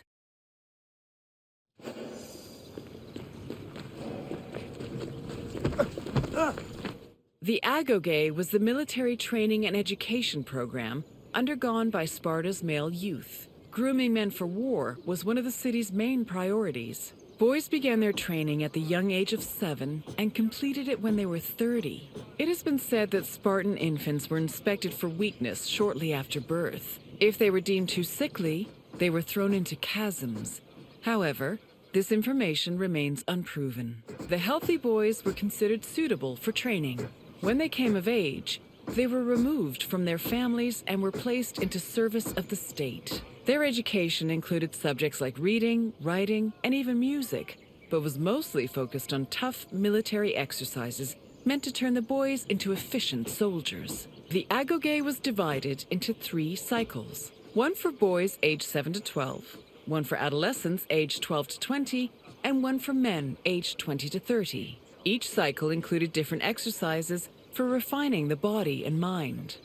The Agoge was the military training and education program undergone by Sparta's male youth. Grooming men for war was one of the city's main priorities. Boys began their training at the young age of 7 and completed it when they were 30. It has been said that Spartan infants were inspected for weakness shortly after birth. If they were deemed too sickly, they were thrown into chasms. However, this information remains unproven. The healthy boys were considered suitable for training. When they came of age, they were removed from their families and were placed into service of the state. Their education included subjects like reading, writing, and even music, but was mostly focused on tough military exercises meant to turn the boys into efficient soldiers. The Agoge was divided into 3 cycles: one for boys aged 7 to 12, one for adolescents aged 12 to 20, and one for men aged 20 to 30. Each cycle included different exercises for refining the body and mind.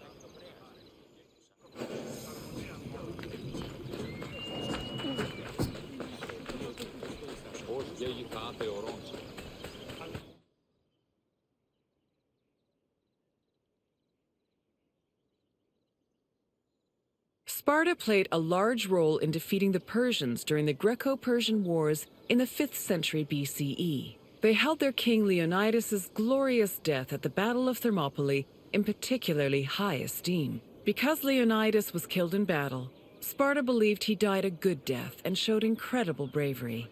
Sparta played a large role in defeating the Persians during the Greco-Persian Wars in the 5th century BCE. They held their king Leonidas's glorious death at the Battle of Thermopylae in particularly high esteem. Because Leonidas was killed in battle, Sparta believed he died a good death and showed incredible bravery,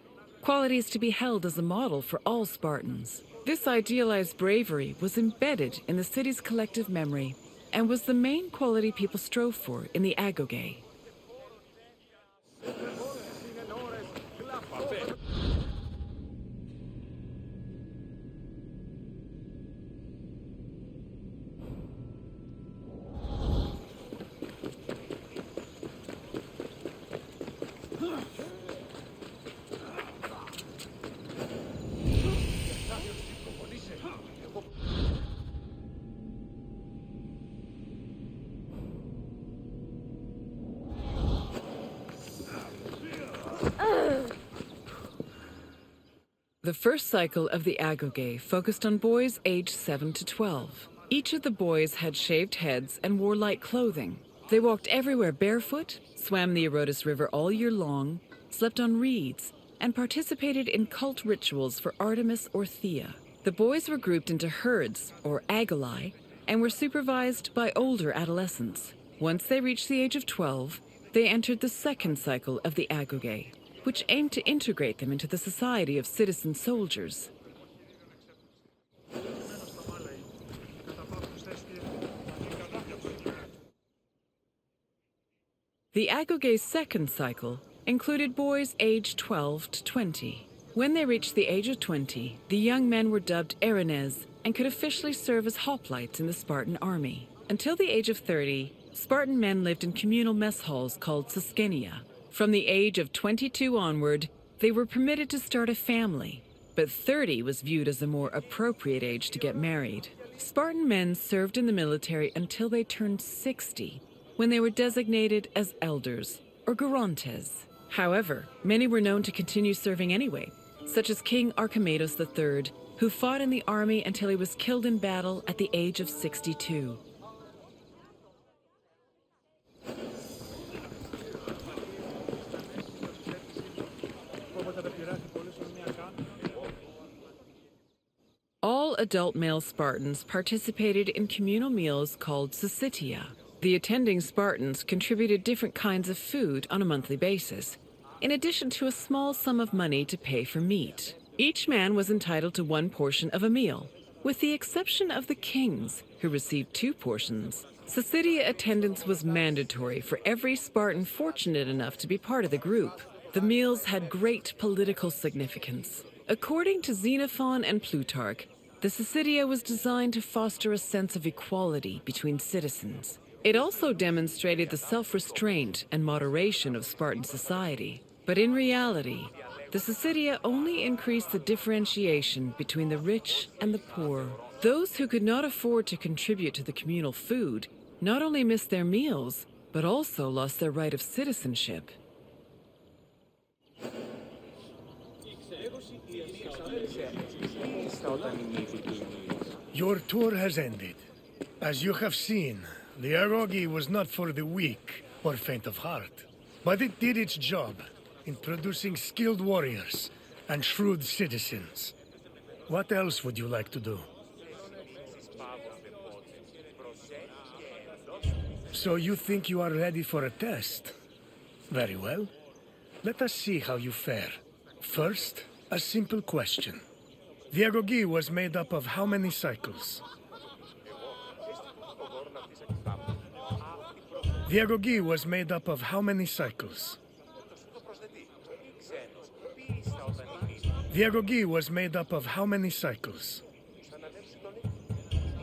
qualities to be held as a model for all Spartans. This idealized bravery was embedded in the city's collective memory and was the main quality people strove for in the Agoge. The first cycle of the Agoge focused on boys aged 7 to 12. Each of the boys had shaved heads and wore light clothing. They walked everywhere barefoot, swam the Erodus River all year long, slept on reeds, and participated in cult rituals for Artemis or Thea. The boys were grouped into herds, or agoli, and were supervised by older adolescents. Once they reached the age of 12, they entered the second cycle of the Agoge, which aimed to integrate them into the society of citizen soldiers. The Agoge's second cycle included boys aged 12 to 20. When they reached the age of 20, the young men were dubbed Erinyes and could officially serve as hoplites in the Spartan army. Until the age of 30, Spartan men lived in communal mess halls called Sosgenia. From the age of 22 onward, they were permitted to start a family, but 30 was viewed as a more appropriate age to get married. Spartan men served in the military until they turned 60, when they were designated as elders, or gerontes. However, many were known to continue serving anyway, such as King Archimedes III, who fought in the army until he was killed in battle at the age of 62. All adult male Spartans participated in communal meals called syssitia. The attending Spartans contributed different kinds of food on a monthly basis, in addition to a small sum of money to pay for meat. Each man was entitled to one portion of a meal, with the exception of the kings, who received 2 portions. Syssitia attendance was mandatory for every Spartan fortunate enough to be part of the group. The meals had great political significance. According to Xenophon and Plutarch, the syssitia was designed to foster a sense of equality between citizens. It also demonstrated the self-restraint and moderation of Spartan society. But in reality, the syssitia only increased the differentiation between the rich and the poor. Those who could not afford to contribute to the communal food not only missed their meals, but also lost their right of citizenship. Your tour has ended. As you have seen, the Agoge was not for the weak or faint of heart, but it did its job in producing skilled warriors and shrewd citizens. What else would you like to do? So you think you are ready for a test? Very well. Let us see how you fare. First, a simple question. The Agoge was made up of how many cycles? The Agoge was made up of how many cycles? The Agoge was made up of how many cycles?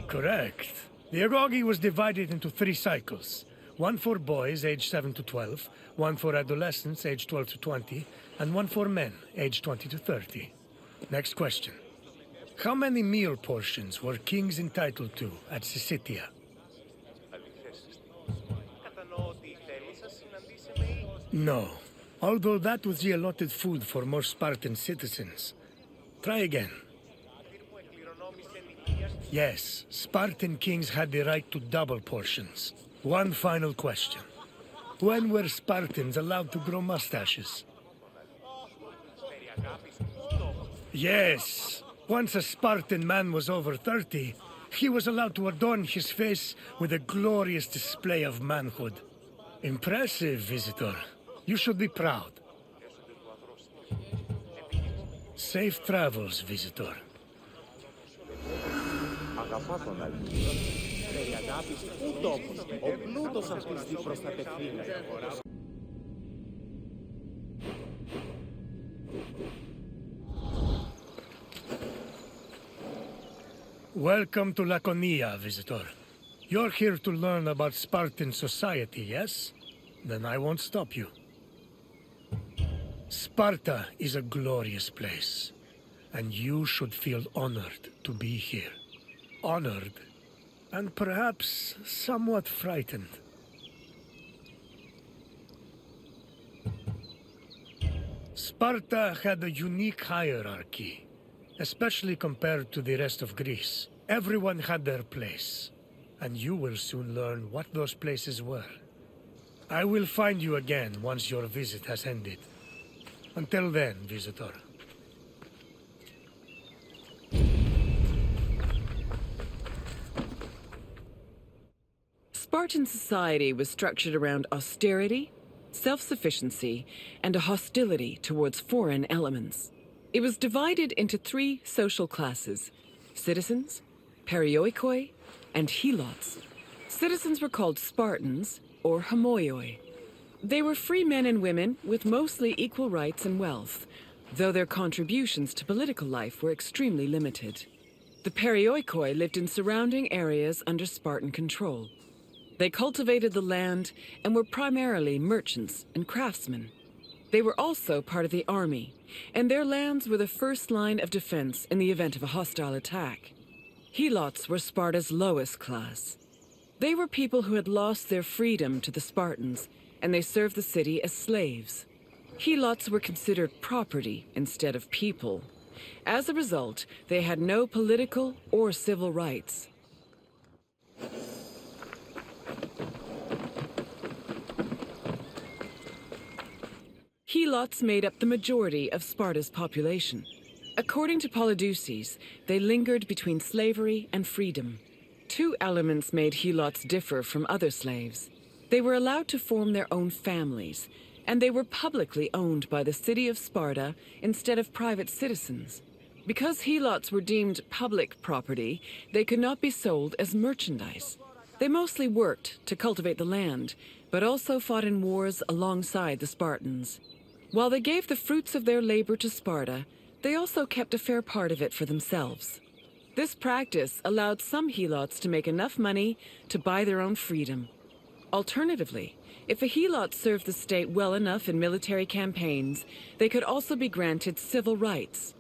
Correct. The Agoge was divided into 3 cycles. One for boys aged 7 to 12, one for adolescents aged 12 to 20, and one for men aged 20 to 30. Next question. How many meal portions were kings entitled to at Syssitia? No, although that was the allotted food for most Spartan citizens. Try again. Yes, Spartan kings had the right to double portions. One final question. When were Spartans allowed to grow mustaches? Yes, once a Spartan man was over 30, he was allowed to adorn his face with a glorious display of manhood. Impressive, visitor. You should be proud. Safe travels, visitor. Αγαπά τον Αλκίνο. Η αγάπη πού τόπος. Ο πλούτος αυτής δι προστατευτεί. Welcome to Lakonia, visitor. You're here to learn about Spartan society, yes? Then I won't stop you. Sparta is a glorious place, and you should feel honored to be here. Honored, and perhaps somewhat frightened. Sparta had a unique hierarchy. especially compared to the rest of Greece. Everyone had their place, and you will soon learn what those places were. I will find you again once your visit has ended. Until then, visitor. Spartan society was structured around austerity, self-sufficiency, and a hostility towards foreign elements. It was divided into three social classes: citizens, perioikoi, and helots. Citizens were called Spartans, or homoioi. They were free men and women with mostly equal rights and wealth, though their contributions to political life were extremely limited. The perioikoi lived in surrounding areas under Spartan control. They cultivated the land and were primarily merchants and craftsmen. They were also part of the army, and their lands were the first line of defense in the event of a hostile attack. Helots were Sparta's lowest class. They were people who had lost their freedom to the Spartans, and they served the city as slaves. Helots were considered property instead of people. As a result, they had no political or civil rights. Helots made up the majority of Sparta's population. According to Polydeuces, they lingered between slavery and freedom. Two elements made Helots differ from other slaves. They were allowed to form their own families, and they were publicly owned by the city of Sparta instead of private citizens. Because Helots were deemed public property, they could not be sold as merchandise. They mostly worked to cultivate the land, but also fought in wars alongside the Spartans. While they gave the fruits of their labor to Sparta, they also kept a fair part of it for themselves. This practice allowed some Helots to make enough money to buy their own freedom. Alternatively, if a Helot served the state well enough in military campaigns, they could also be granted civil rights.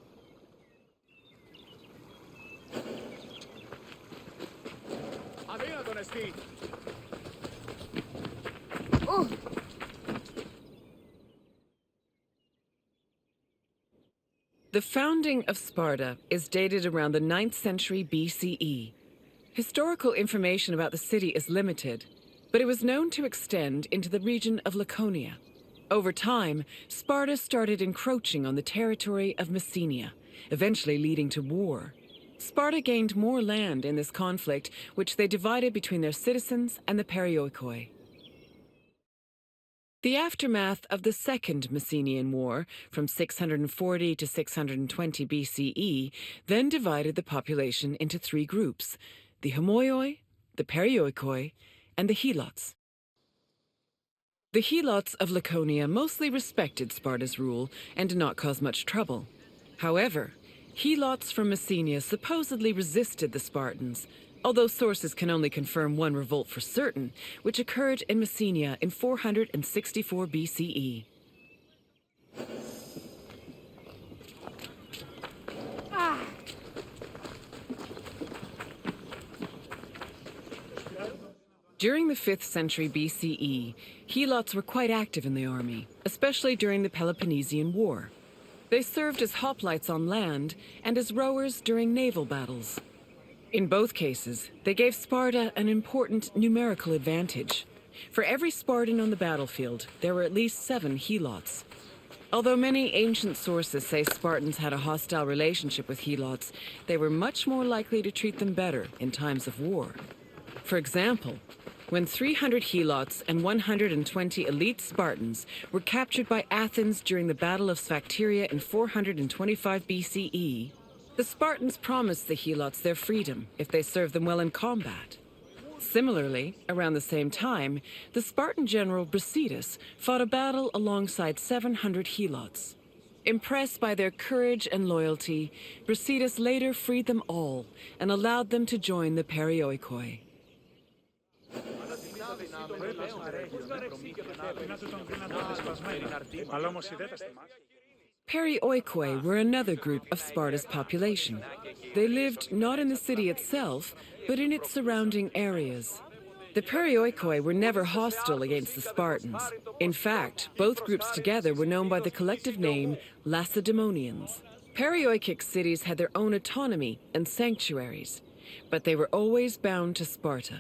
The founding of Sparta is dated around the 9th century BCE. Historical information about the city is limited, but it was known to extend into the region of Lakonia. Over time, Sparta started encroaching on the territory of Messenia, eventually leading to war. Sparta gained more land in this conflict, which they divided between their citizens and the perioikoi. The aftermath of the Second Messenian War, from 640 to 620 BCE, then divided the population into three groups: the homoioi, the perioikoi, and the helots. The helots of Lakonia mostly respected Sparta's rule and did not cause much trouble. However, helots from Messenia supposedly resisted the Spartans, although sources can only confirm one revolt for certain, which occurred in Messenia in 464 BCE. During the 5th century BCE, helots were quite active in the army, especially during the Peloponnesian War. They served as hoplites on land and as rowers during naval battles. In both cases, they gave Sparta an important numerical advantage. For every Spartan on the battlefield, there were at least 7 helots. Although many ancient sources say Spartans had a hostile relationship with helots, they were much more likely to treat them better in times of war. For example, when 300 helots and 120 elite Spartans were captured by Athens during the Battle of Sphacteria in 425 BCE, the Spartans promised the helots their freedom if they served them well in combat. Similarly, around the same time, the Spartan general Brasidas fought a battle alongside 700 helots. Impressed by their courage and loyalty, Brasidas later freed them all and allowed them to join the perioikoi. Perioikoi were another group of Sparta's population. They lived not in the city itself, but in its surrounding areas. The perioikoi were never hostile against the Spartans. In fact, both groups together were known by the collective name Lacedaemonians. Perioikic cities had their own autonomy and sanctuaries, but they were always bound to Sparta.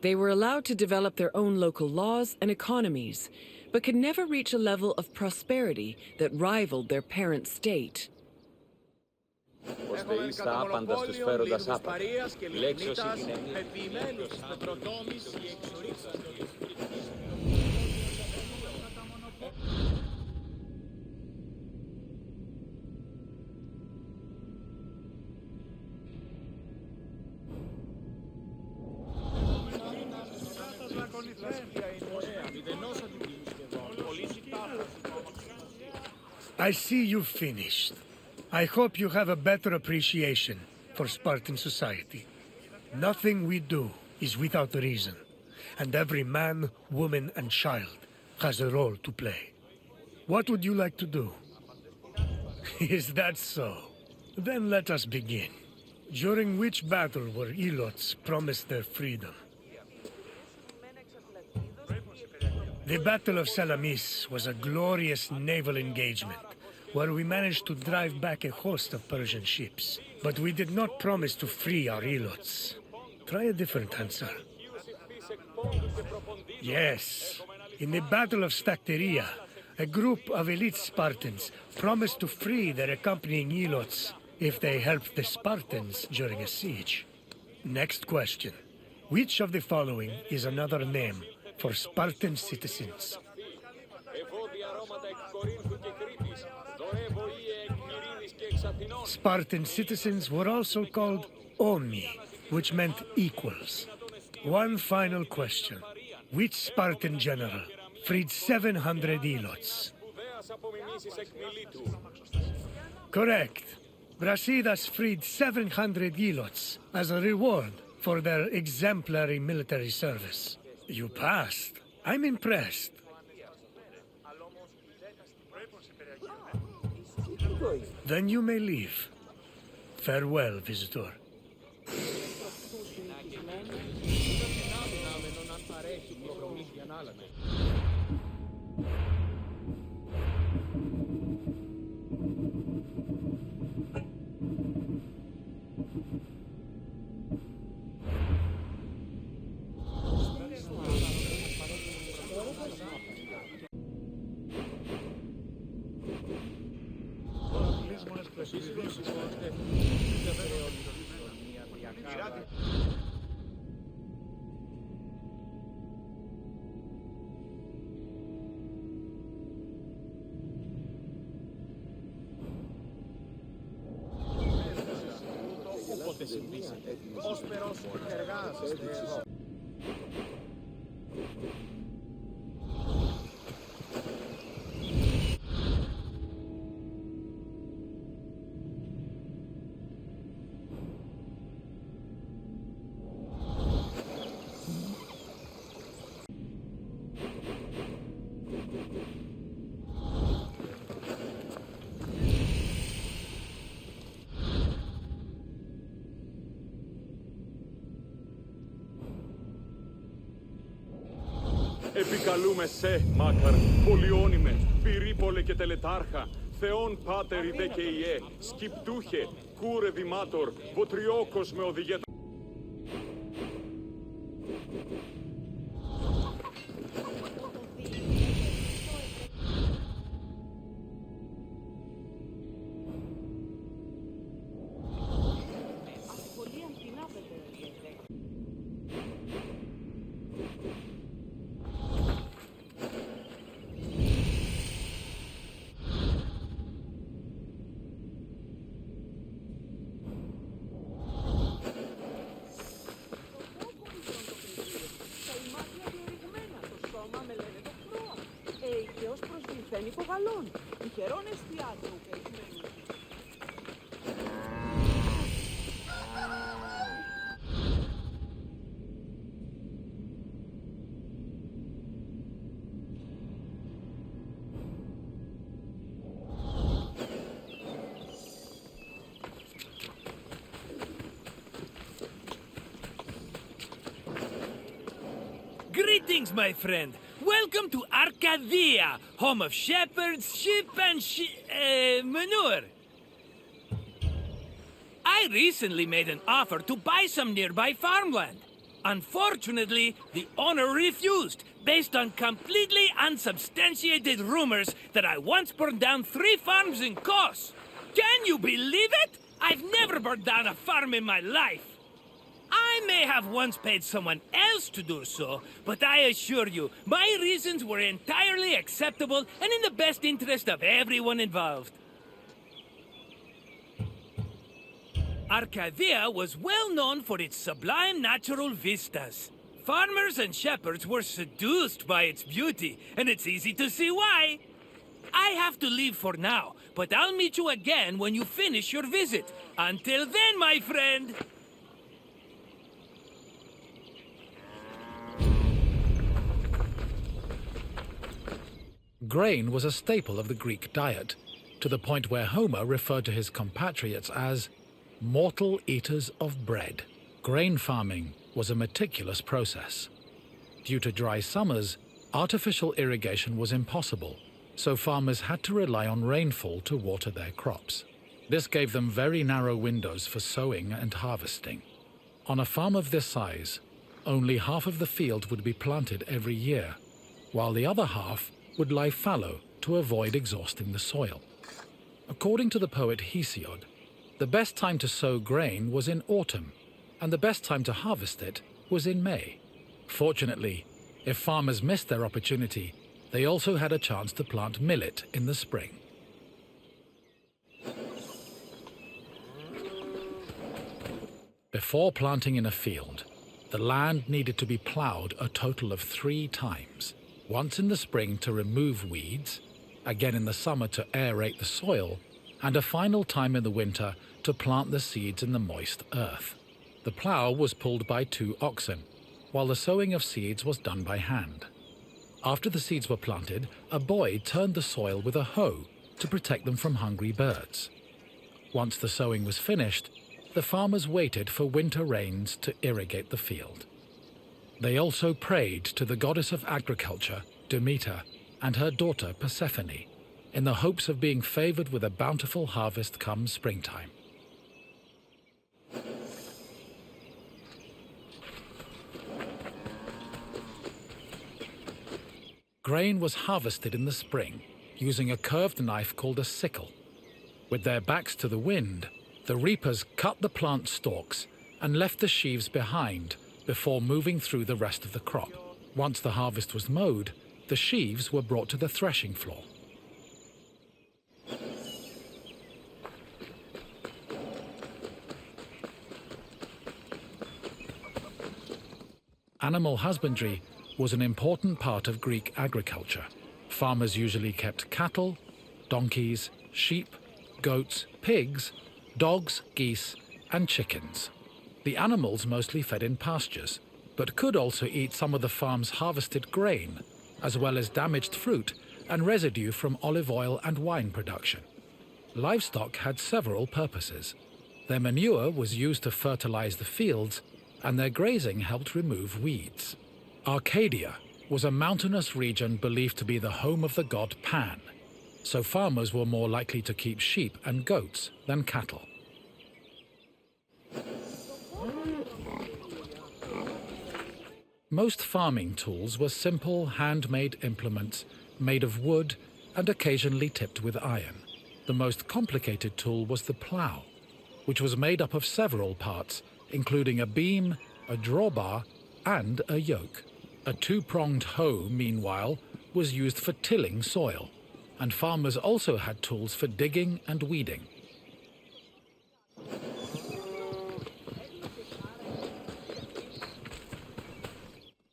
They were allowed to develop their own local laws and economies, but could never reach a level of prosperity that rivaled their parent state. Ως θεοί στα άπαντα στους φέροντας άπαντα. Λέξος η I see you've finished. I hope you have a better appreciation for Spartan society. Nothing we do is without reason, and every man, woman, and child has a role to play. What would you like to do? Is that so? Then let us begin. During which battle were Ilots promised their freedom? The Battle of Salamis was a glorious naval engagement, where we managed to drive back a host of Persian ships. But we did not promise to free our Ilots. Try a different answer. Yes. In the Battle of Stacteria, a group of elite Spartans promised to free their accompanying Ilots if they helped the Spartans during a siege. Next question. Which of the following is another name for Spartan citizens? Spartan citizens were also called Omi, which meant equals. One final question. Which Spartan general freed 700 Ilots? Correct. Brasidas freed 700 Ilots as a reward for their exemplary military service. You passed. I'm impressed. Then you may leave. Farewell, visitor. Επικαλούμε σε, Μάκαρ, πολυώνυμε, πυρίπολε και τελετάρχα, Θεόν Πάτερ δε και Ιε, σκυπτούχε, κούρε δημάτορ, βοτριόκος με οδηγέτο. Greetings, my friend. Welcome to Arkadia, home of shepherds, sheep, and manure. I recently made an offer to buy some nearby farmland. Unfortunately, the owner refused, based on completely unsubstantiated rumors that I once burned down 3 farms in Kos. Can you believe it? I've never burned down a farm in my life. I may have once paid someone else to do so, but I assure you, my reasons were entirely acceptable and in the best interest of everyone involved. Arkadia was well known for its sublime natural vistas. Farmers and shepherds were seduced by its beauty, and it's easy to see why. I have to leave for now, but I'll meet you again when you finish your visit. Until then, my friend! Grain was a staple of the Greek diet, to the point where Homer referred to his compatriots as mortal eaters of bread. Grain farming was a meticulous process. Due to dry summers, artificial irrigation was impossible, so farmers had to rely on rainfall to water their crops. This gave them very narrow windows for sowing and harvesting. On a farm of this size, only half of the field would be planted every year, while the other half would lie fallow to avoid exhausting the soil. According to the poet Hesiod, the best time to sow grain was in autumn, and the best time to harvest it was in May. Fortunately, if farmers missed their opportunity, they also had a chance to plant millet in the spring. Before planting in a field, the land needed to be plowed a total of 3 times. Once in the spring to remove weeds, again in the summer to aerate the soil, and a final time in the winter to plant the seeds in the moist earth. The plough was pulled by 2 oxen, while the sowing of seeds was done by hand. After the seeds were planted, a boy turned the soil with a hoe to protect them from hungry birds. Once the sowing was finished, the farmers waited for winter rains to irrigate the field. They also prayed to the goddess of agriculture, Demeter, and her daughter Persephone, in the hopes of being favored with a bountiful harvest come springtime. Grain was harvested in the spring using a curved knife called a sickle. With their backs to the wind, the reapers cut the plant stalks and left the sheaves behind before moving through the rest of the crop. Once the harvest was mowed, the sheaves were brought to the threshing floor. Animal husbandry was an important part of Greek agriculture. Farmers usually kept cattle, donkeys, sheep, goats, pigs, dogs, geese, and chickens. The animals mostly fed in pastures, but could also eat some of the farm's harvested grain, as well as damaged fruit and residue from olive oil and wine production. Livestock had several purposes. Their manure was used to fertilize the fields, and their grazing helped remove weeds. Arcadia was a mountainous region believed to be the home of the god Pan, so farmers were more likely to keep sheep and goats than cattle. Most farming tools were simple, handmade implements made of wood and occasionally tipped with iron. The most complicated tool was the plough, which was made up of several parts, including a beam, a drawbar, and a yoke. A 2-pronged hoe, meanwhile, was used for tilling soil, and farmers also had tools for digging and weeding.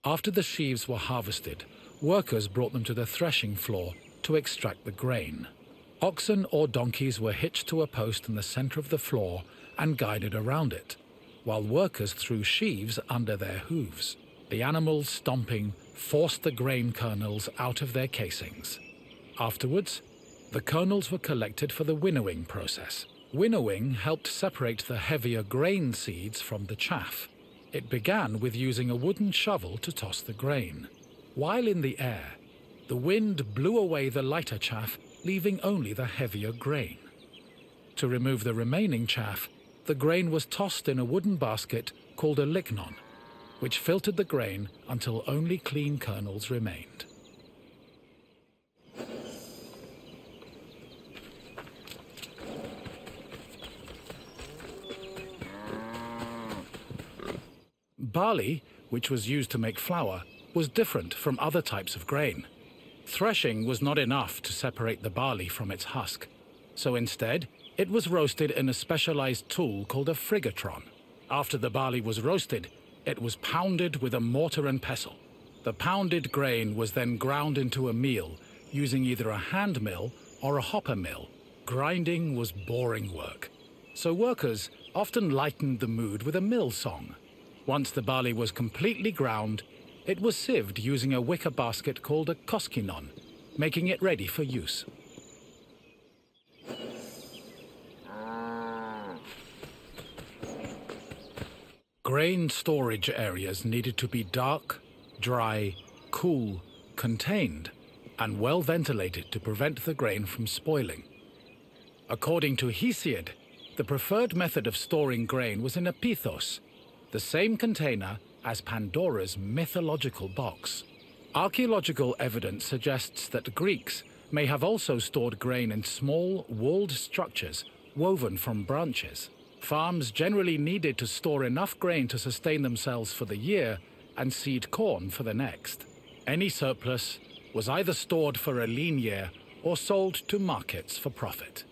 After the sheaves were harvested, workers brought them to the threshing floor to extract the grain. Oxen or donkeys were hitched to a post in the center of the floor and guided around it, while workers threw sheaves under their hooves. The animals, stomping, forced the grain kernels out of their casings. Afterwards, the kernels were collected for the winnowing process. Winnowing helped separate the heavier grain seeds from the chaff. It began with using a wooden shovel to toss the grain. While in the air, the wind blew away the lighter chaff, leaving only the heavier grain. To remove the remaining chaff, the grain was tossed in a wooden basket called a lignon, which filtered the grain until only clean kernels remained. Barley, which was used to make flour, was different from other types of grain. Threshing was not enough to separate the barley from its husk, so instead it was roasted in a specialized tool called a frigatron. After the barley was roasted, it was pounded with a mortar and pestle. The pounded grain was then ground into a meal using either a hand mill or a hopper mill. Grinding was boring work, so workers often lightened the mood with a mill song. Once the barley was completely ground, it was sieved using a wicker basket called a koskinon, making it ready for use. Grain storage areas needed to be dark, dry, cool, contained, and well ventilated to prevent the grain from spoiling. According to Hesiod, the preferred method of storing grain was in a pithos, the same container as Pandora's mythological box. Archaeological evidence suggests that Greeks may have also stored grain in small, walled structures woven from branches. Farms generally needed to store enough grain to sustain themselves for the year and seed corn for the next. Any surplus was either stored for a lean year or sold to markets for profit.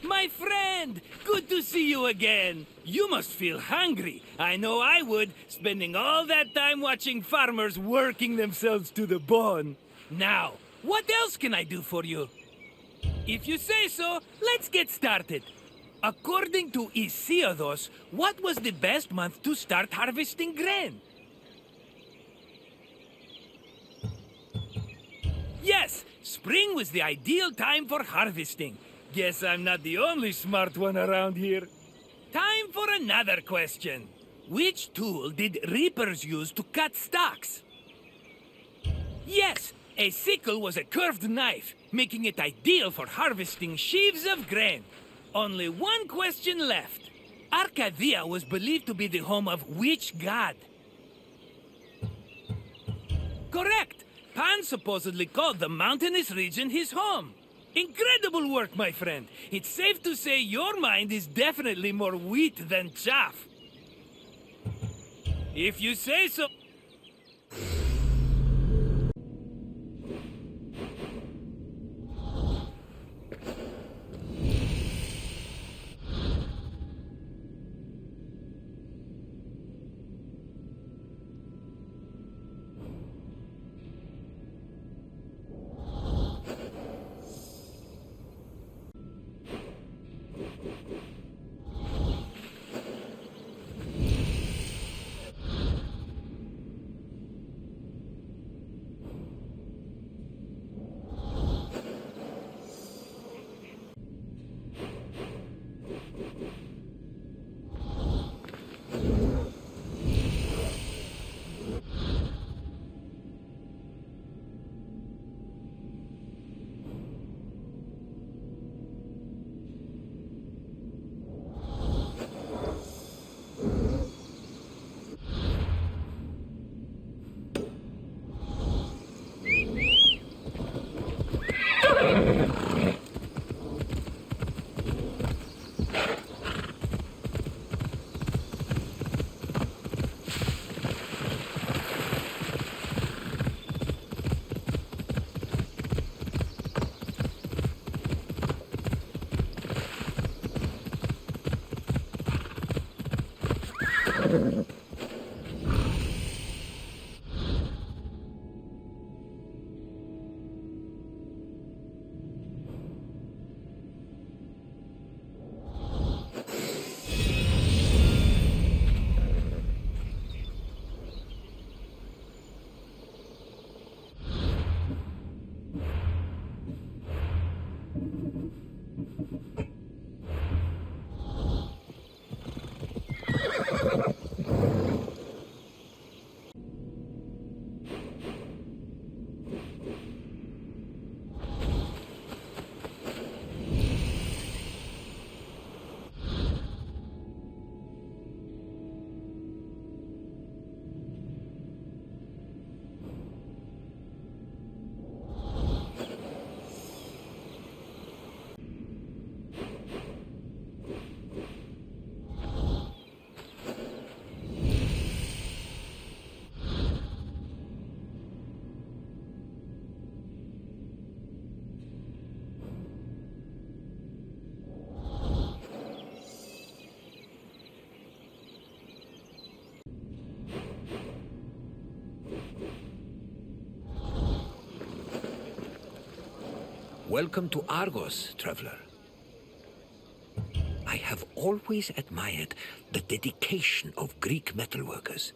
My friend! Good to see you again! You must feel hungry. I know I would, spending all that time watching farmers working themselves to the bone. Now, what else can I do for you? If you say so, let's get started. According to Hesíodos, what was the best month to start harvesting grain? Yes, spring was the ideal time for harvesting. Guess I'm not the only smart one around here. Time for another question. Which tool did reapers use to cut stalks? Yes, a sickle was a curved knife, making it ideal for harvesting sheaves of grain. Only one question left. Arcadia was believed to be the home of which god? Correct. Pan supposedly called the mountainous region his home. Incredible work, my friend. It's safe to say your mind is definitely more wheat than chaff. If you say so. Welcome to Argos, traveler. I have always admired the dedication of Greek metalworkers.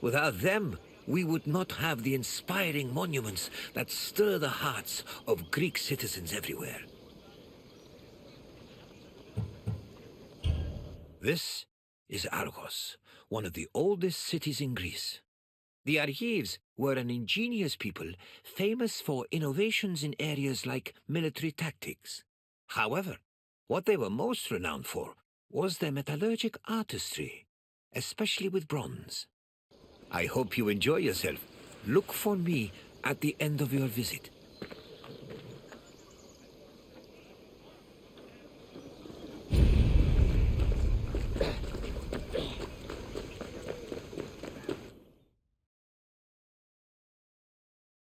Without them, we would not have the inspiring monuments that stir the hearts of Greek citizens everywhere. This is Argos, one of the oldest cities in Greece. The Argives were an ingenious people famous for innovations in areas like military tactics. However, what they were most renowned for was their metallurgic artistry, especially with bronze. I hope you enjoy yourself. Look for me at the end of your visit.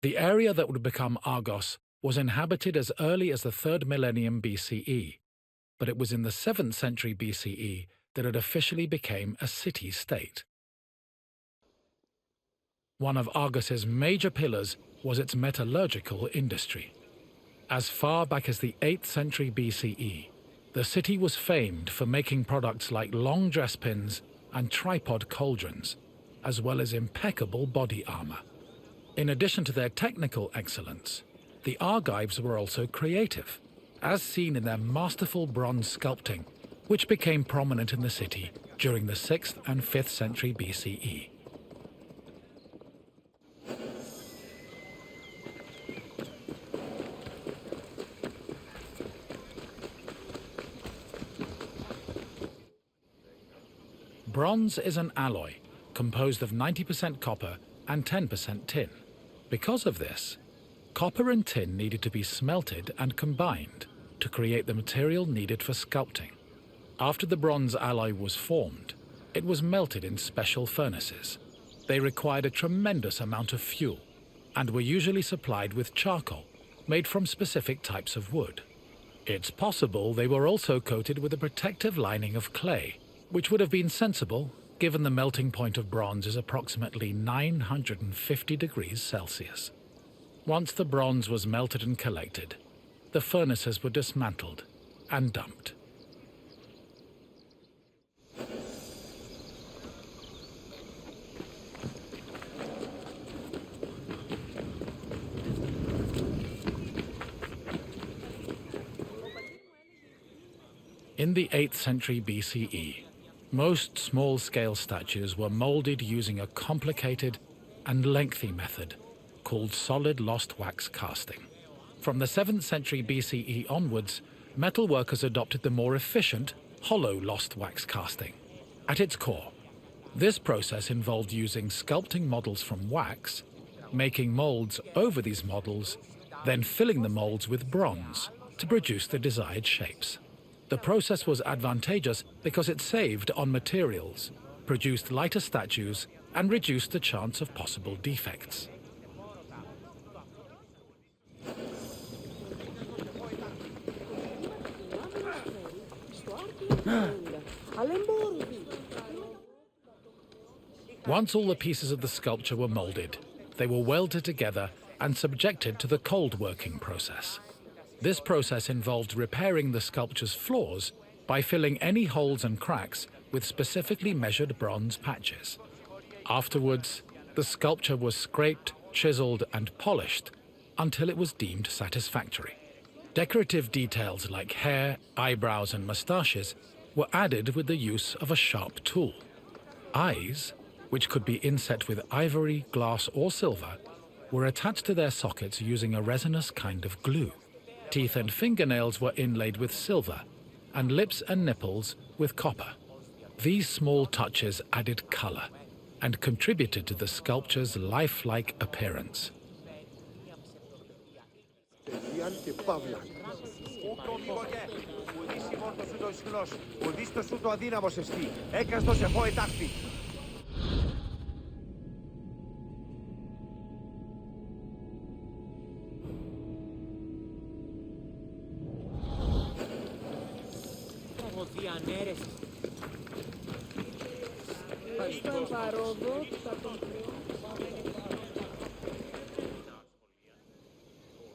The area that would become Argos was inhabited as early as the 3rd millennium BCE, but it was in the 7th century BCE that it officially became a city-state. One of Argos's major pillars was its metallurgical industry. As far back as the 8th century BCE, the city was famed for making products like long dress pins and tripod cauldrons, as well as impeccable body armor. In addition to their technical excellence, the Argives were also creative, as seen in their masterful bronze sculpting, which became prominent in the city during the 6th and 5th century BCE. Bronze is an alloy composed of 90% copper and 10% tin. Because of this, copper and tin needed to be smelted and combined to create the material needed for sculpting. After the bronze alloy was formed, it was melted in special furnaces. They required a tremendous amount of fuel and were usually supplied with charcoal made from specific types of wood. It's possible they were also coated with a protective lining of clay, which would have been sensible given the melting point of bronze is approximately 950 degrees Celsius. Once the bronze was melted and collected, the furnaces were dismantled and dumped. In the 8th century BCE, most small-scale statues were molded using a complicated and lengthy method called solid lost wax casting. From the 7th century BCE onwards, metalworkers adopted the more efficient hollow lost wax casting. At its core, this process involved using sculpting models from wax, making molds over these models, then filling the molds with bronze to produce the desired shapes. The process was advantageous because it saved on materials, produced lighter statues, and reduced the chance of possible defects. Once all the pieces of the sculpture were molded, they were welded together and subjected to the cold working process. This process involved repairing the sculpture's flaws by filling any holes and cracks with specifically measured bronze patches. Afterwards, the sculpture was scraped, chiseled, and polished until it was deemed satisfactory. Decorative details like hair, eyebrows, and mustaches were added with the use of a sharp tool. Eyes, which could be inset with ivory, glass, or silver, were attached to their sockets using a resinous kind of glue. Teeth and fingernails were inlaid with silver, and lips and nipples with copper. These small touches added color and contributed to the sculpture's lifelike appearance.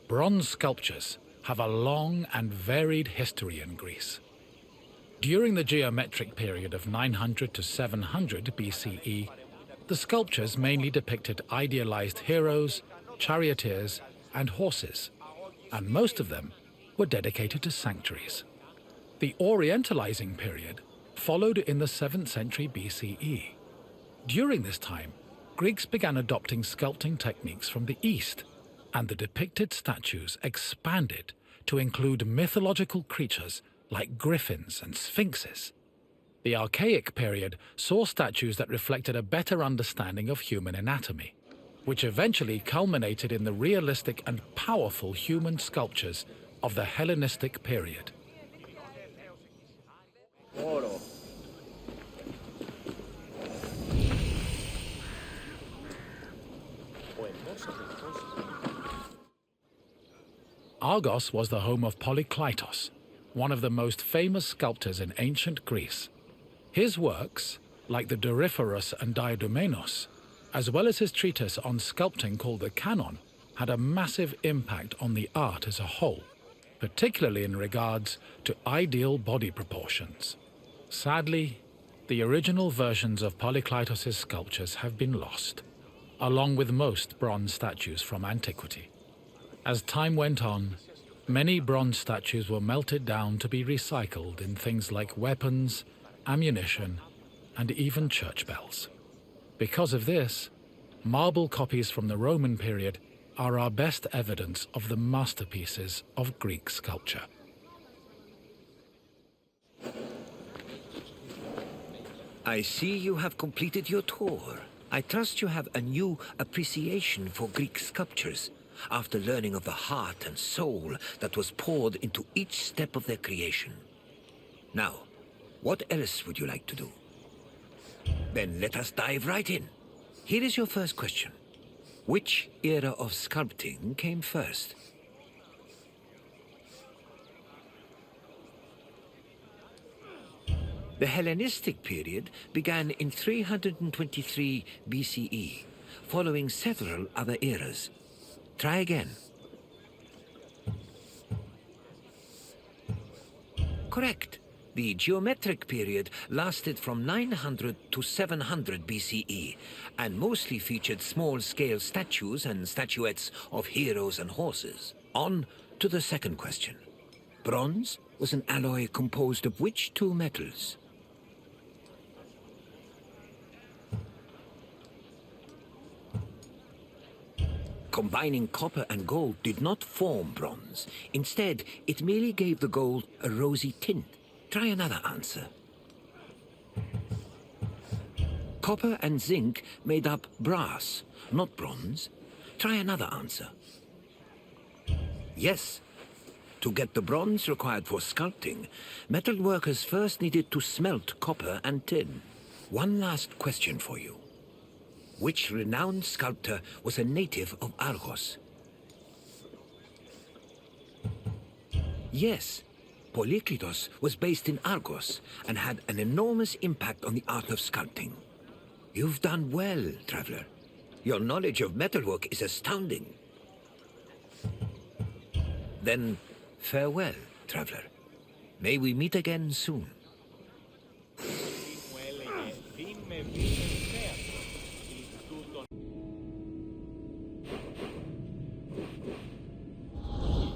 Bronze sculptures, have a long and varied history in Greece. During the geometric period of 900 to 700 BCE, the sculptures mainly depicted idealized heroes, charioteers, and horses, and most of them were dedicated to sanctuaries. The Orientalizing period followed in the 7th century BCE. During this time, Greeks began adopting sculpting techniques from the East, and the depicted statues expanded to include mythological creatures like griffins and sphinxes. The Archaic period saw statues that reflected a better understanding of human anatomy, which eventually culminated in the realistic and powerful human sculptures of the Hellenistic period. Argos was the home of Polykleitos, one of the most famous sculptors in ancient Greece. His works, like the Doryphorus and Diadomenos, as well as his treatise on sculpting called the Canon, had a massive impact on the art as a whole, particularly in regards to ideal body proportions. Sadly, the original versions of Polykleitos' sculptures have been lost, along with most bronze statues from antiquity. As time went on, many bronze statues were melted down to be recycled in things like weapons, ammunition, and even church bells. Because of this, marble copies from the Roman period are our best evidence of the masterpieces of Greek sculpture. I see you have completed your tour. I trust you have a new appreciation for Greek sculptures after learning of the heart and soul that was poured into each step of their creation. Now, what else would you like to do? Then let us dive right in. Here is your first question. Which era of sculpting came first? The Hellenistic period began in 323 BCE, following several other eras. Try again. Correct. The geometric period lasted from 900 to 700 BCE, and mostly featured small-scale statues and statuettes of heroes and horses. On to the second question. Bronze was an alloy composed of which two metals? Combining copper and gold did not form bronze. Instead, it merely gave the gold a rosy tint. Try another answer. Copper and zinc made up brass, not bronze. Try another answer. Yes. To get the bronze required for sculpting, metal workers first needed to smelt copper and tin. One last question for you. Which renowned sculptor was a native of Argos? Yes, Polykleitos was based in Argos and had an enormous impact on the art of sculpting. You've done well, traveler. Your knowledge of metalwork is astounding. Then, farewell, traveler. May we meet again soon.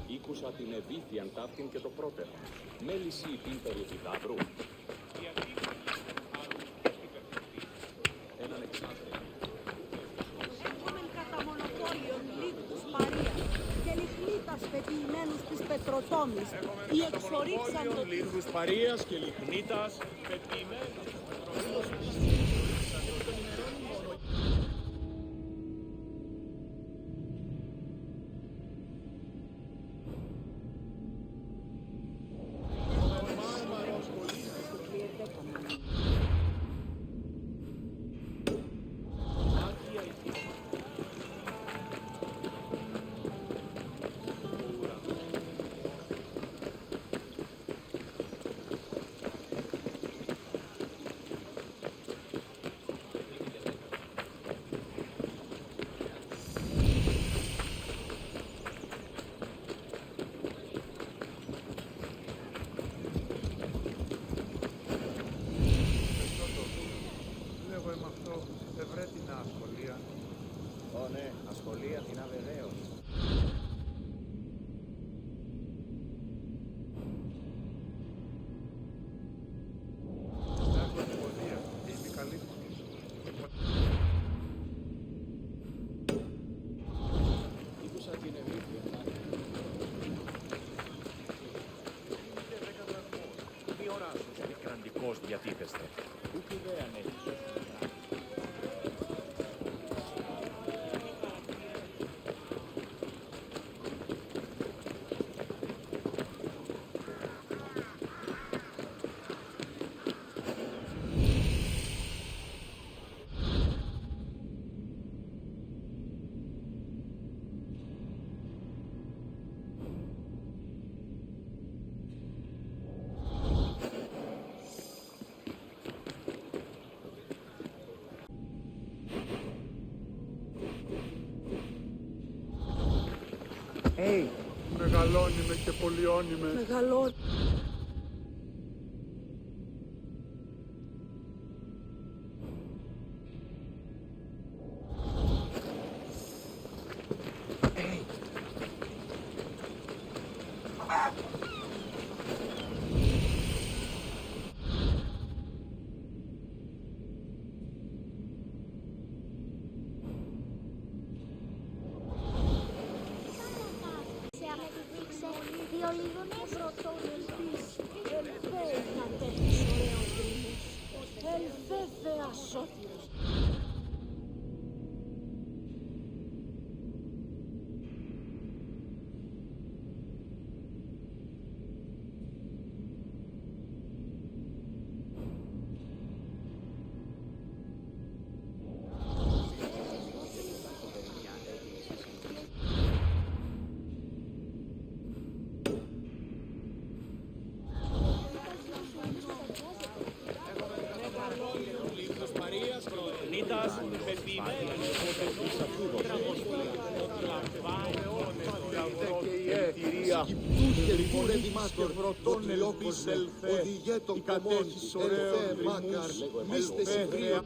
Ήκουσα την ευήθιαν ταύτην και το πρώτερο. Μέληση την περιοπιδαύρου. Έναν εξάδρυ. Έχουμε κατά μονοπόλιον λίγους παρία και λιχνίτας πετυημένους της πετροτόμης. Οι εξορίξαν το... Λίγους παρίας και λιχνίτας πετυημένους της πετροτόμης. πώς διατίθεστε. Ούτε ιδέα, ναι. Μεγαλώνει και πολιώνει με. Μεγαλώνει. Οδηγέ των κομμών, ελφέ μάκαρ, μίστε συμβρία.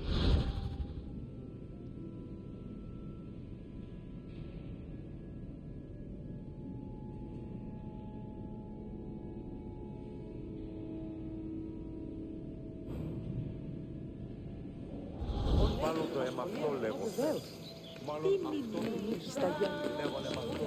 Μάλλον το αίμα αυτό λέγω. Μάλλον αυτό στα γέννη λέγονται με αυτό.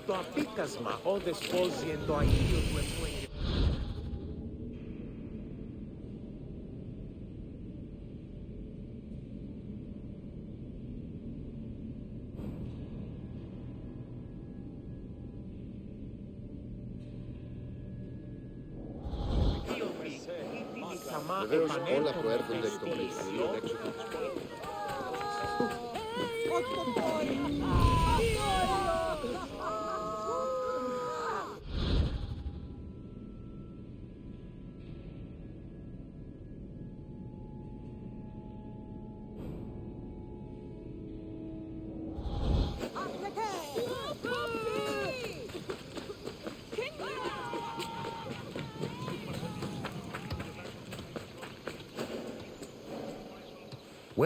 Το απίκασμα όδες πόζει εν το Αγίο του Εθνού. Βεβαίως όλα προέρχονται εκ των περιφερειών έξω από τις πόλεις.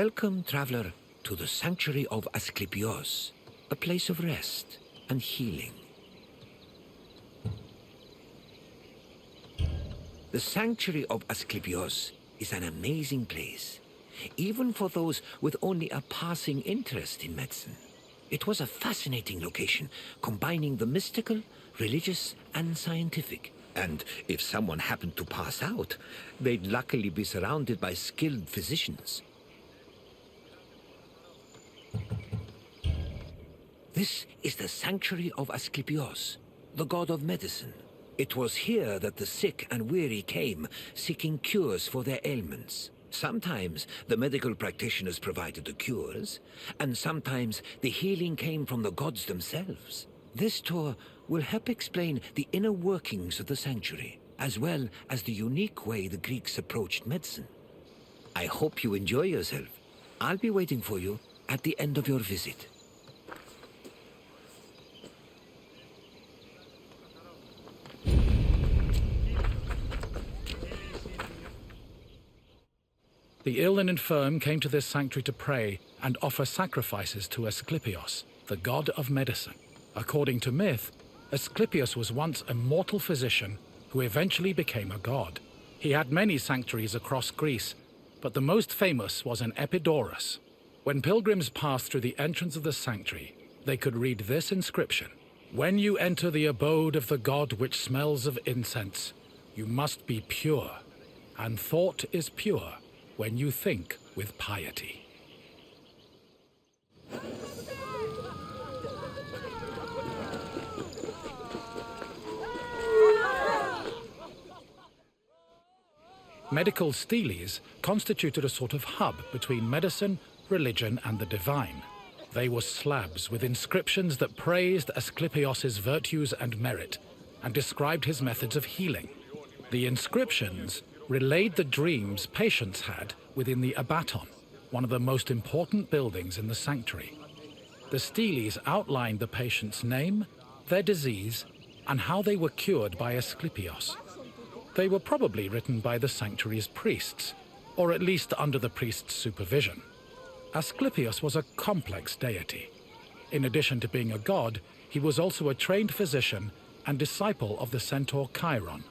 Welcome, traveler, to the sanctuary of Asclepios, a place of rest and healing. The sanctuary of Asclepios is an amazing place, even for those with only a passing interest in medicine. It was a fascinating location, combining the mystical, religious, and scientific. And if someone happened to pass out, they'd luckily be surrounded by skilled physicians. This is the sanctuary of Asclepios, the god of medicine. It was here that the sick and weary came, seeking cures for their ailments. Sometimes the medical practitioners provided the cures, and sometimes the healing came from the gods themselves. This tour will help explain the inner workings of the sanctuary, as well as the unique way the Greeks approached medicine. I hope you enjoy yourself. I'll be waiting for you at the end of your visit. The ill and infirm came to this sanctuary to pray and offer sacrifices to Asclepios, the god of medicine. According to myth, Asclepius was once a mortal physician who eventually became a god. He had many sanctuaries across Greece, but the most famous was in Epidaurus. When pilgrims passed through the entrance of the sanctuary, they could read this inscription: "When you enter the abode of the god which smells of incense, you must be pure, and thought is pure when you think with piety." Medical steles constituted a sort of hub between medicine, religion, and the divine. They were slabs with inscriptions that praised Asclepios' virtues and merit, and described his methods of healing. The inscriptions relayed the dreams patients had within the Abaton, one of the most important buildings in the sanctuary. The steles outlined the patient's name, their disease, and how they were cured by Asclepios. They were probably written by the sanctuary's priests, or at least under the priest's supervision. Asclepios was a complex deity. In addition to being a god, he was also a trained physician and disciple of the centaur Chiron.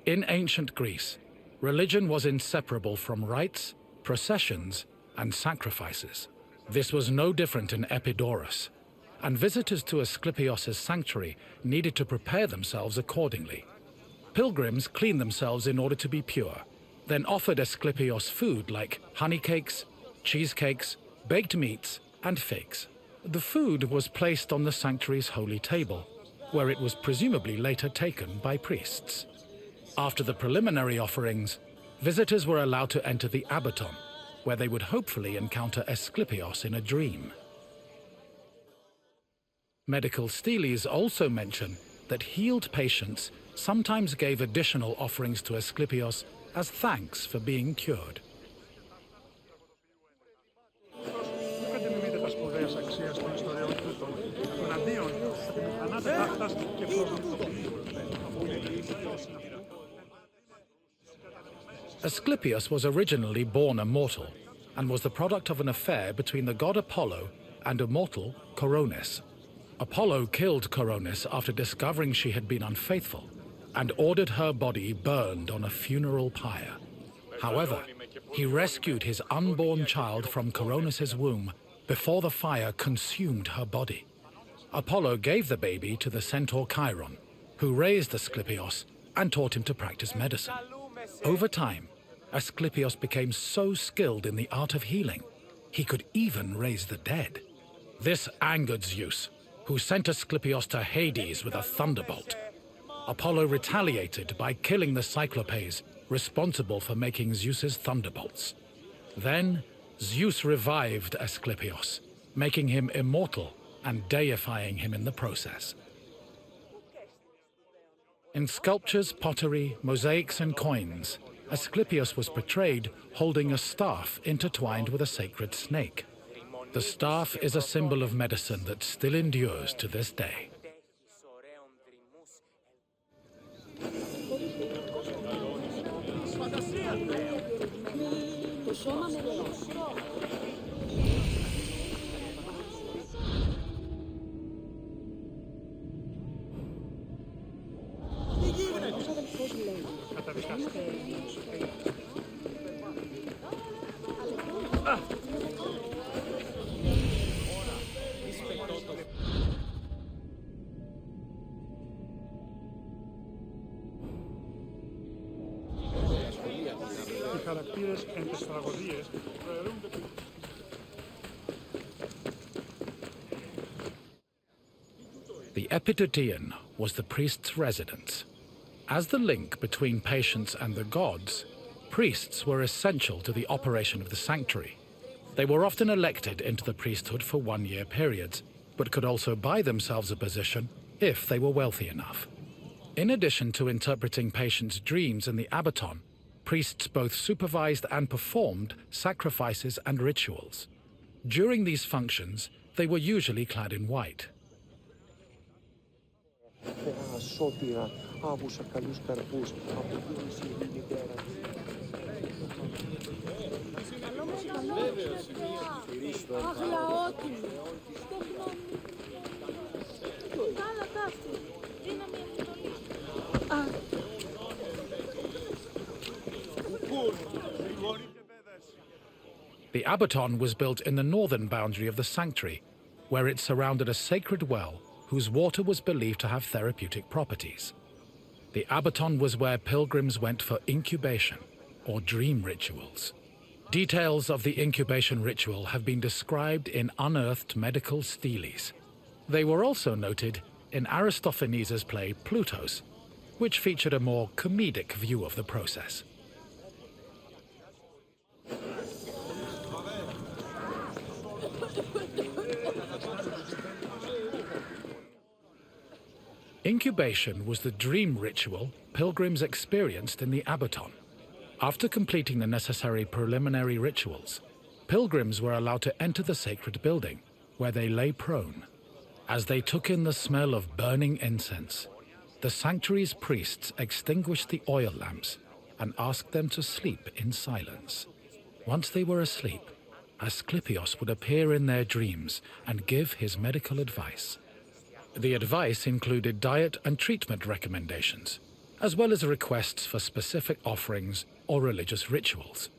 In ancient Greece, religion was inseparable from rites, processions, and sacrifices. This was no different in Epidaurus, and visitors to Asclepios' sanctuary needed to prepare themselves accordingly. Pilgrims cleaned themselves in order to be pure, then offered Asclepios food like honey cakes, cheesecakes, baked meats, and figs. The food was placed on the sanctuary's holy table, where it was presumably later taken by priests. After the preliminary offerings, visitors were allowed to enter the Abaton, where they would hopefully encounter Asclepios in a dream. Medical steles also mention that healed patients sometimes gave additional offerings to Asclepios as thanks for being cured. Asclepios was originally born a mortal, and was the product of an affair between the god Apollo and a mortal, Coronis. Apollo killed Coronis after discovering she had been unfaithful, and ordered her body burned on a funeral pyre. However, he rescued his unborn child from Coronis' womb before the fire consumed her body. Apollo gave the baby to the centaur Chiron, who raised Asclepios and taught him to practice medicine. Over time, Asclepios became so skilled in the art of healing, he could even raise the dead. This angered Zeus, who sent Asclepios to Hades with a thunderbolt. Apollo retaliated by killing the Cyclopes responsible for making Zeus's thunderbolts. Then, Zeus revived Asclepios, making him immortal and deifying him in the process. In sculptures, pottery, mosaics, and coins, Asclepios was portrayed holding a staff intertwined with a sacred snake. The staff is a symbol of medicine that still endures to this day. The Epitateon was the priest's residence. As the link between patients and the gods, priests were essential to the operation of the sanctuary. They were often elected into the priesthood for one-year periods, but could also buy themselves a position if they were wealthy enough. In addition to interpreting patients' dreams in the Abaton, priests both supervised and performed sacrifices and rituals. During these functions, they were usually clad in white. σώτηρα, άβουσα καλούς καρπούς, απογείωση η μητέρα. Αχ, λαότιμη. Καλά ταύτη. Δύναμη ανατολή. The Abaton was built in the northern boundary of the sanctuary, where it surrounded a sacred well whose water was believed to have therapeutic properties. The Abaton was where pilgrims went for incubation, or dream rituals. Details of the incubation ritual have been described in unearthed medical steles. They were also noted in Aristophanes' play Plutos, which featured a more comedic view of the process. Incubation was the dream ritual pilgrims experienced in the Abaton. After completing the necessary preliminary rituals, pilgrims were allowed to enter the sacred building, where they lay prone. As they took in the smell of burning incense, the sanctuary's priests extinguished the oil lamps and asked them to sleep in silence. Once they were asleep, Asclepios would appear in their dreams and give his medical advice. The advice included diet and treatment recommendations, as well as requests for specific offerings or religious rituals.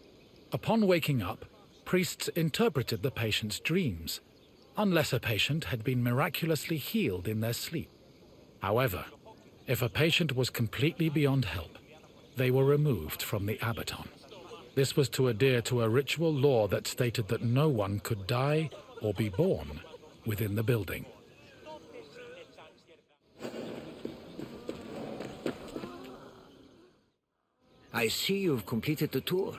Upon waking up, priests interpreted the patient's dreams, unless a patient had been miraculously healed in their sleep. However, if a patient was completely beyond help, they were removed from the Abaton. This was to adhere to a ritual law that stated that no one could die or be born within the building. I see you've completed the tour.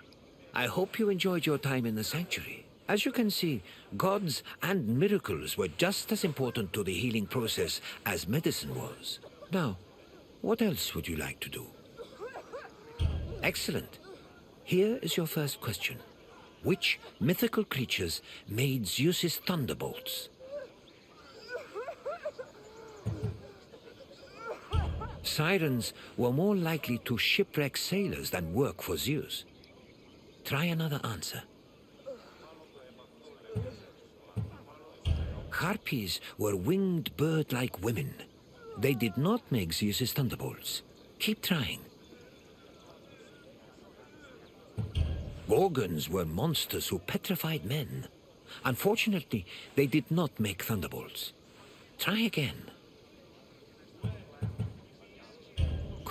I hope you enjoyed your time in the sanctuary. As you can see, gods and miracles were just as important to the healing process as medicine was. Now, what else would you like to do? Excellent. Here is your first question. Which mythical creatures made Zeus's thunderbolts? Sirens were more likely to shipwreck sailors than work for Zeus. Try another answer. Harpies were winged bird-like women. They did not make Zeus's thunderbolts. Keep trying. Gorgons were monsters who petrified men. Unfortunately, they did not make thunderbolts. Try again.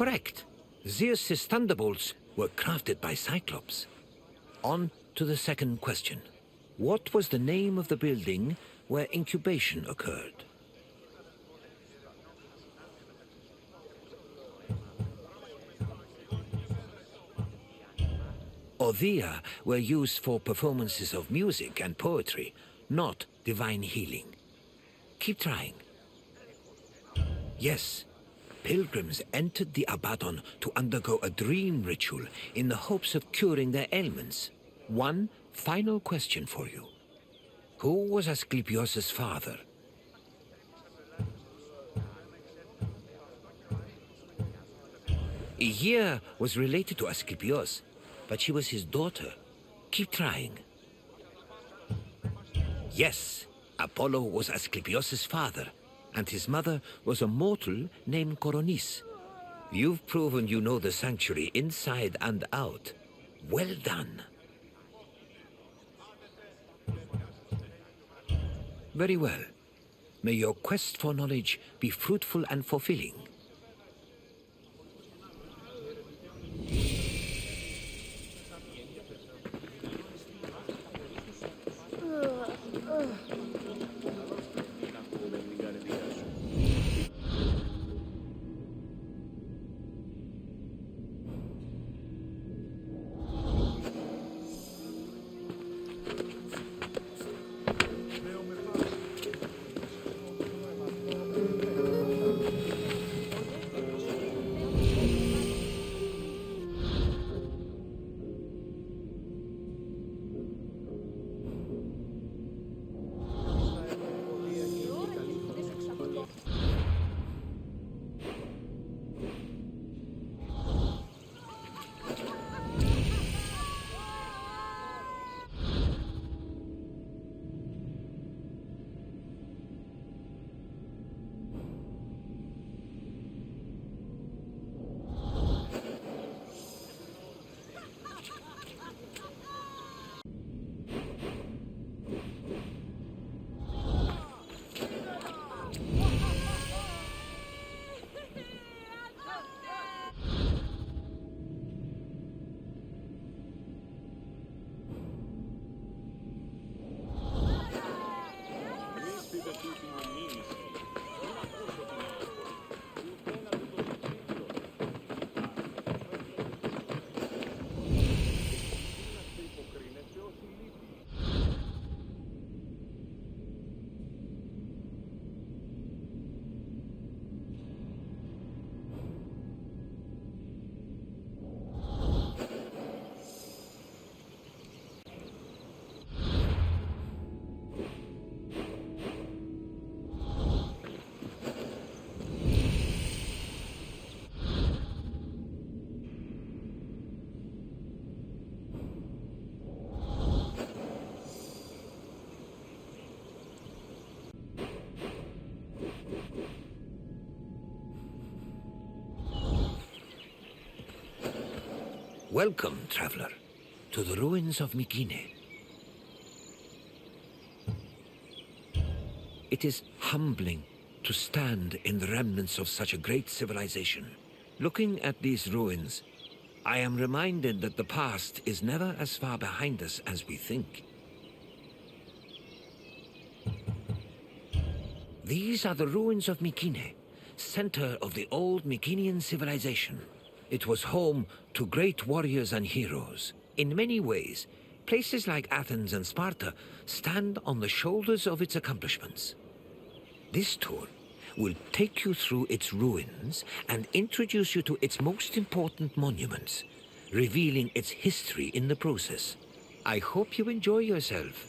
Correct. Zeus's thunderbolts were crafted by Cyclops. On to the second question. What was the name of the building where incubation occurred? Odia were used for performances of music and poetry, not divine healing. Keep trying. Yes. Pilgrims entered the Abaton to undergo a dream ritual in the hopes of curing their ailments. One final question for you. Who was Asclepios' father? Achaia was related to Asclepios, but she was his daughter. Keep trying. Yes, Apollo was Asclepios' father, and his mother was a mortal named Coronis. You've proven you know the sanctuary inside and out. Well done. Very well. May your quest for knowledge be fruitful and fulfilling. Welcome, traveler, to the ruins of Mykene. It is humbling to stand in the remnants of such a great civilization. Looking at these ruins, I am reminded that the past is never as far behind us as we think. These are the ruins of Mykene, center of the old Mykenian civilization. It was home to great warriors and heroes. In many ways, places like Athens and Sparta stand on the shoulders of its accomplishments. This tour will take you through its ruins and introduce you to its most important monuments, revealing its history in the process. I hope you enjoy yourself.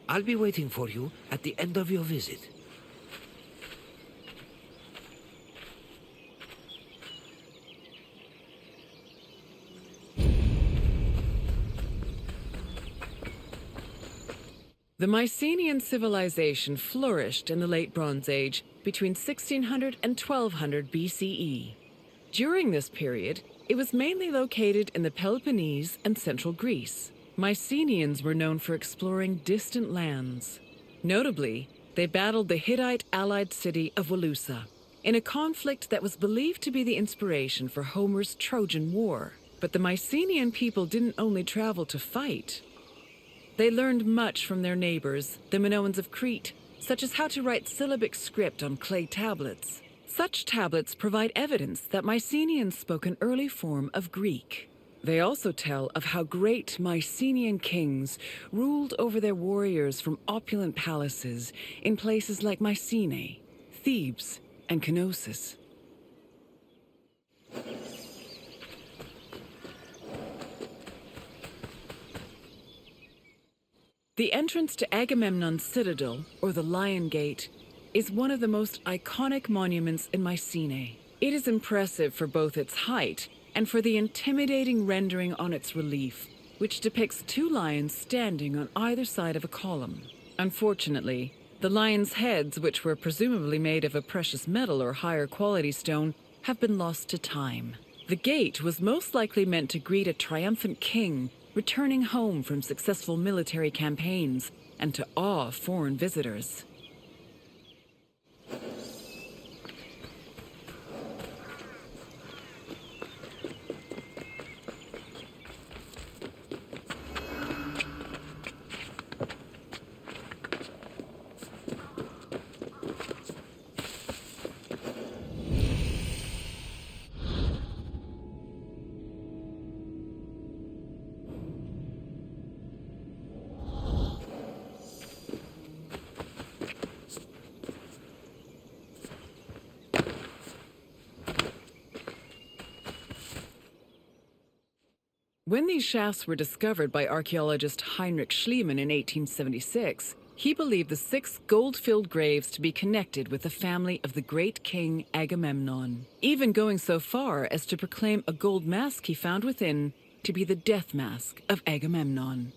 I'll be waiting for you at the end of your visit. The Mycenaean civilization flourished in the Late Bronze Age between 1600 and 1200 BCE. During this period, it was mainly located in the Peloponnese and central Greece. Mycenaeans were known for exploring distant lands. Notably, they battled the Hittite-allied city of Walusa in a conflict that was believed to be the inspiration for Homer's Trojan War. But the Mycenaean people didn't only travel to fight. They learned much from their neighbors, the Minoans of Crete, such as how to write syllabic script on clay tablets. Such tablets provide evidence that Mycenaeans spoke an early form of Greek. They also tell of how great Mycenaean kings ruled over their warriors from opulent palaces in places like Mycenae, Thebes, and Knossos. The entrance to Agamemnon's citadel, or the Lion Gate, is one of the most iconic monuments in Mycenae. It is impressive for both its height and for the intimidating rendering on its relief, which depicts two lions standing on either side of a column. Unfortunately, the lions' heads, which were presumably made of a precious metal or higher quality stone, have been lost to time. The gate was most likely meant to greet a triumphant king returning home from successful military campaigns and to awe foreign visitors. When these shafts were discovered by archaeologist Heinrich Schliemann in 1876, he believed the 6 gold-filled graves to be connected with the family of the great king Agamemnon, even going so far as to proclaim a gold mask he found within to be the death mask of Agamemnon.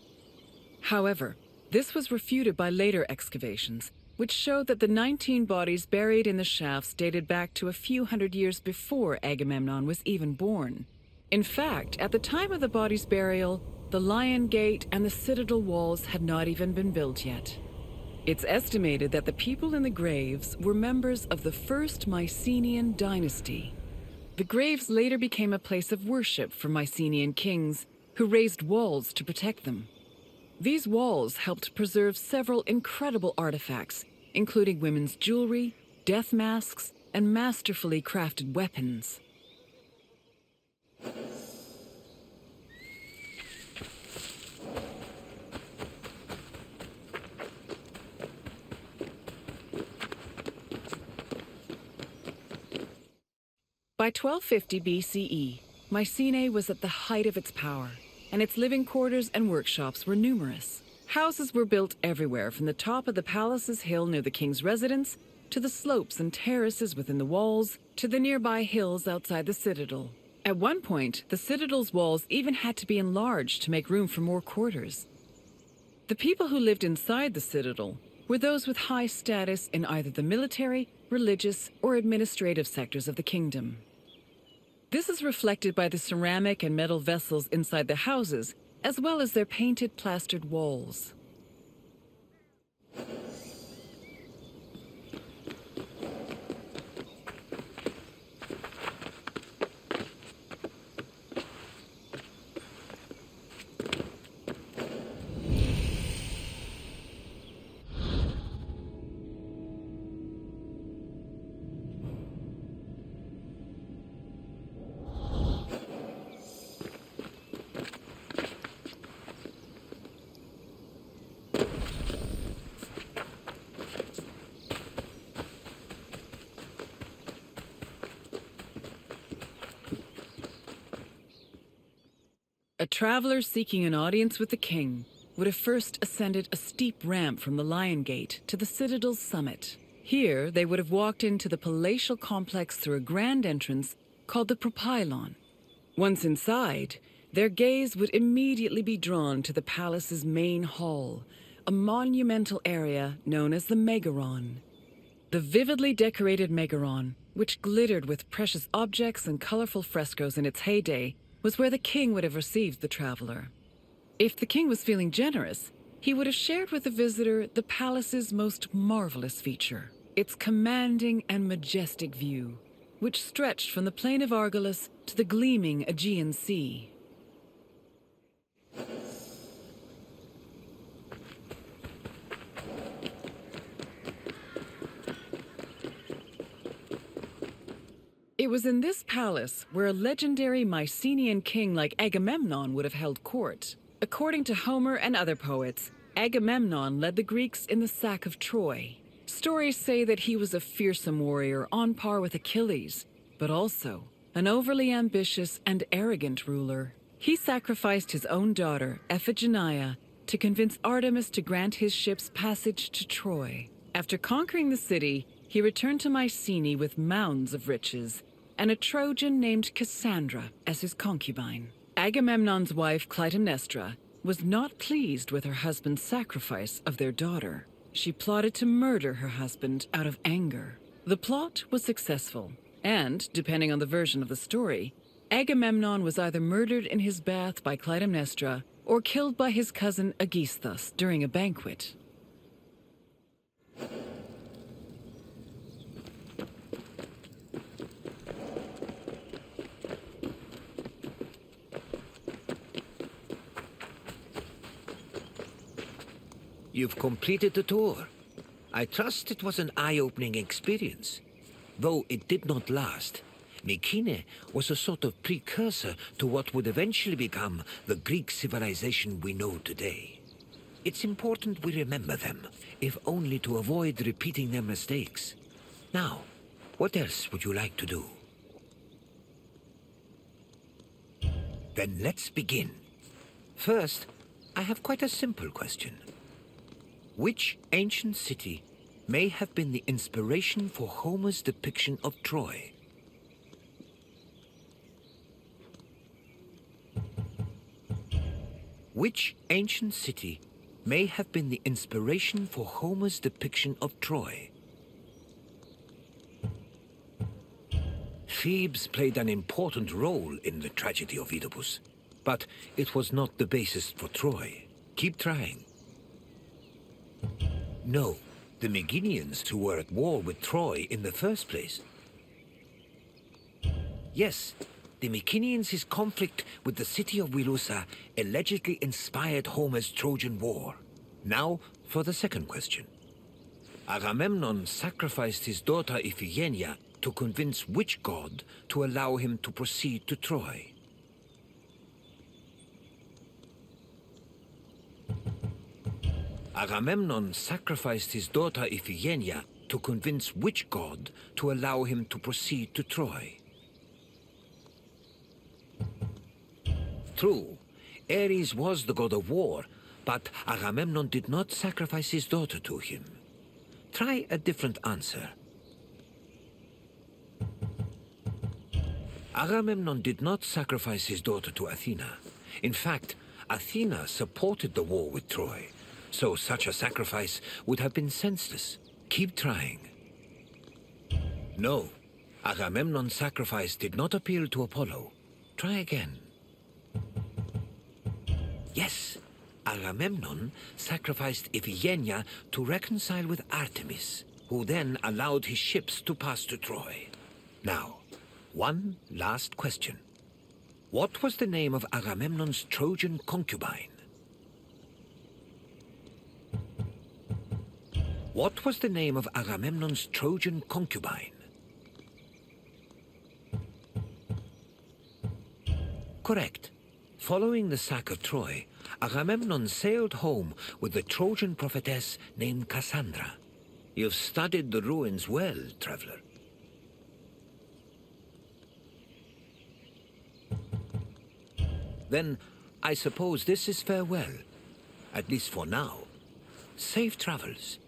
However, this was refuted by later excavations, which showed that the 19 bodies buried in the shafts dated back to a few hundred years before Agamemnon was even born. In fact, at the time of the body's burial, the Lion Gate and the citadel walls had not even been built yet. It's estimated that the people in the graves were members of the first Mycenaean dynasty. The graves later became a place of worship for Mycenaean kings, who raised walls to protect them. These walls helped preserve several incredible artifacts, including women's jewelry, death masks, and masterfully crafted weapons. By 1250 BCE, Mycenae was at the height of its power, and its living quarters and workshops were numerous. Houses were built everywhere, from the top of the palace's hill near the king's residence, to the slopes and terraces within the walls, to the nearby hills outside the citadel. At one point, the citadel's walls even had to be enlarged to make room for more quarters. The people who lived inside the citadel were those with high status in either the military, religious, or administrative sectors of the kingdom. This is reflected by the ceramic and metal vessels inside the houses, as well as their painted plastered walls. A traveler seeking an audience with the king would have first ascended a steep ramp from the Lion Gate to the citadel's summit. Here, they would have walked into the palatial complex through a grand entrance called the Propylon. Once inside, their gaze would immediately be drawn to the palace's main hall, a monumental area known as the Megaron. The vividly decorated Megaron, which glittered with precious objects and colorful frescoes in its heyday, was where the king would have received the traveler. If the king was feeling generous, he would have shared with the visitor the palace's most marvelous feature, its commanding and majestic view, which stretched from the plain of Argolis to the gleaming Aegean Sea. It was in this palace where a legendary Mycenaean king like Agamemnon would have held court. According to Homer and other poets, Agamemnon led the Greeks in the sack of Troy. Stories say that he was a fearsome warrior on par with Achilles, but also an overly ambitious and arrogant ruler. He sacrificed his own daughter, Iphigenia, to convince Artemis to grant his ships passage to Troy. After conquering the city, he returned to Mycenae with mounds of riches, and a Trojan named Cassandra as his concubine. Agamemnon's wife, Clytemnestra, was not pleased with her husband's sacrifice of their daughter. She plotted to murder her husband out of anger. The plot was successful, and, depending on the version of the story, Agamemnon was either murdered in his bath by Clytemnestra or killed by his cousin Aegisthus during a banquet. You've completed the tour. I trust it was an eye-opening experience. Though it did not last, Mycenae was a sort of precursor to what would eventually become the Greek civilization we know today. It's important we remember them, if only to avoid repeating their mistakes. Now, what else would you like to do? Then let's begin. First, I have quite a simple question. Which ancient city may have been the inspiration for Homer's depiction of Troy? Which ancient city may have been the inspiration for Homer's depiction of Troy? Thebes played an important role in the tragedy of Oedipus, but it was not the basis for Troy. Keep trying. No, the Meginians who were at war with Troy in the first place. Yes, the Mycenaeans' conflict with the city of Wilusa allegedly inspired Homer's Trojan War. Now for the second question. Agamemnon sacrificed his daughter Iphigenia to convince which god to allow him to proceed to Troy? Agamemnon sacrificed his daughter Iphigenia to convince which god to allow him to proceed to Troy? True, Ares was the god of war, but Agamemnon did not sacrifice his daughter to him. Try a different answer. Agamemnon did not sacrifice his daughter to Athena. In fact, Athena supported the war with Troy, so such a sacrifice would have been senseless. Keep trying. No, Agamemnon's sacrifice did not appeal to Apollo. Try again. Yes, Agamemnon sacrificed Iphigenia to reconcile with Artemis, who then allowed his ships to pass to Troy. Now, one last question. What was the name of Agamemnon's Trojan concubine? What was the name of Agamemnon's Trojan concubine? Correct. Following the sack of Troy, Agamemnon sailed home with the Trojan prophetess named Cassandra. You've studied the ruins well, traveler. Then, I suppose this is farewell. At least for now. Safe travels.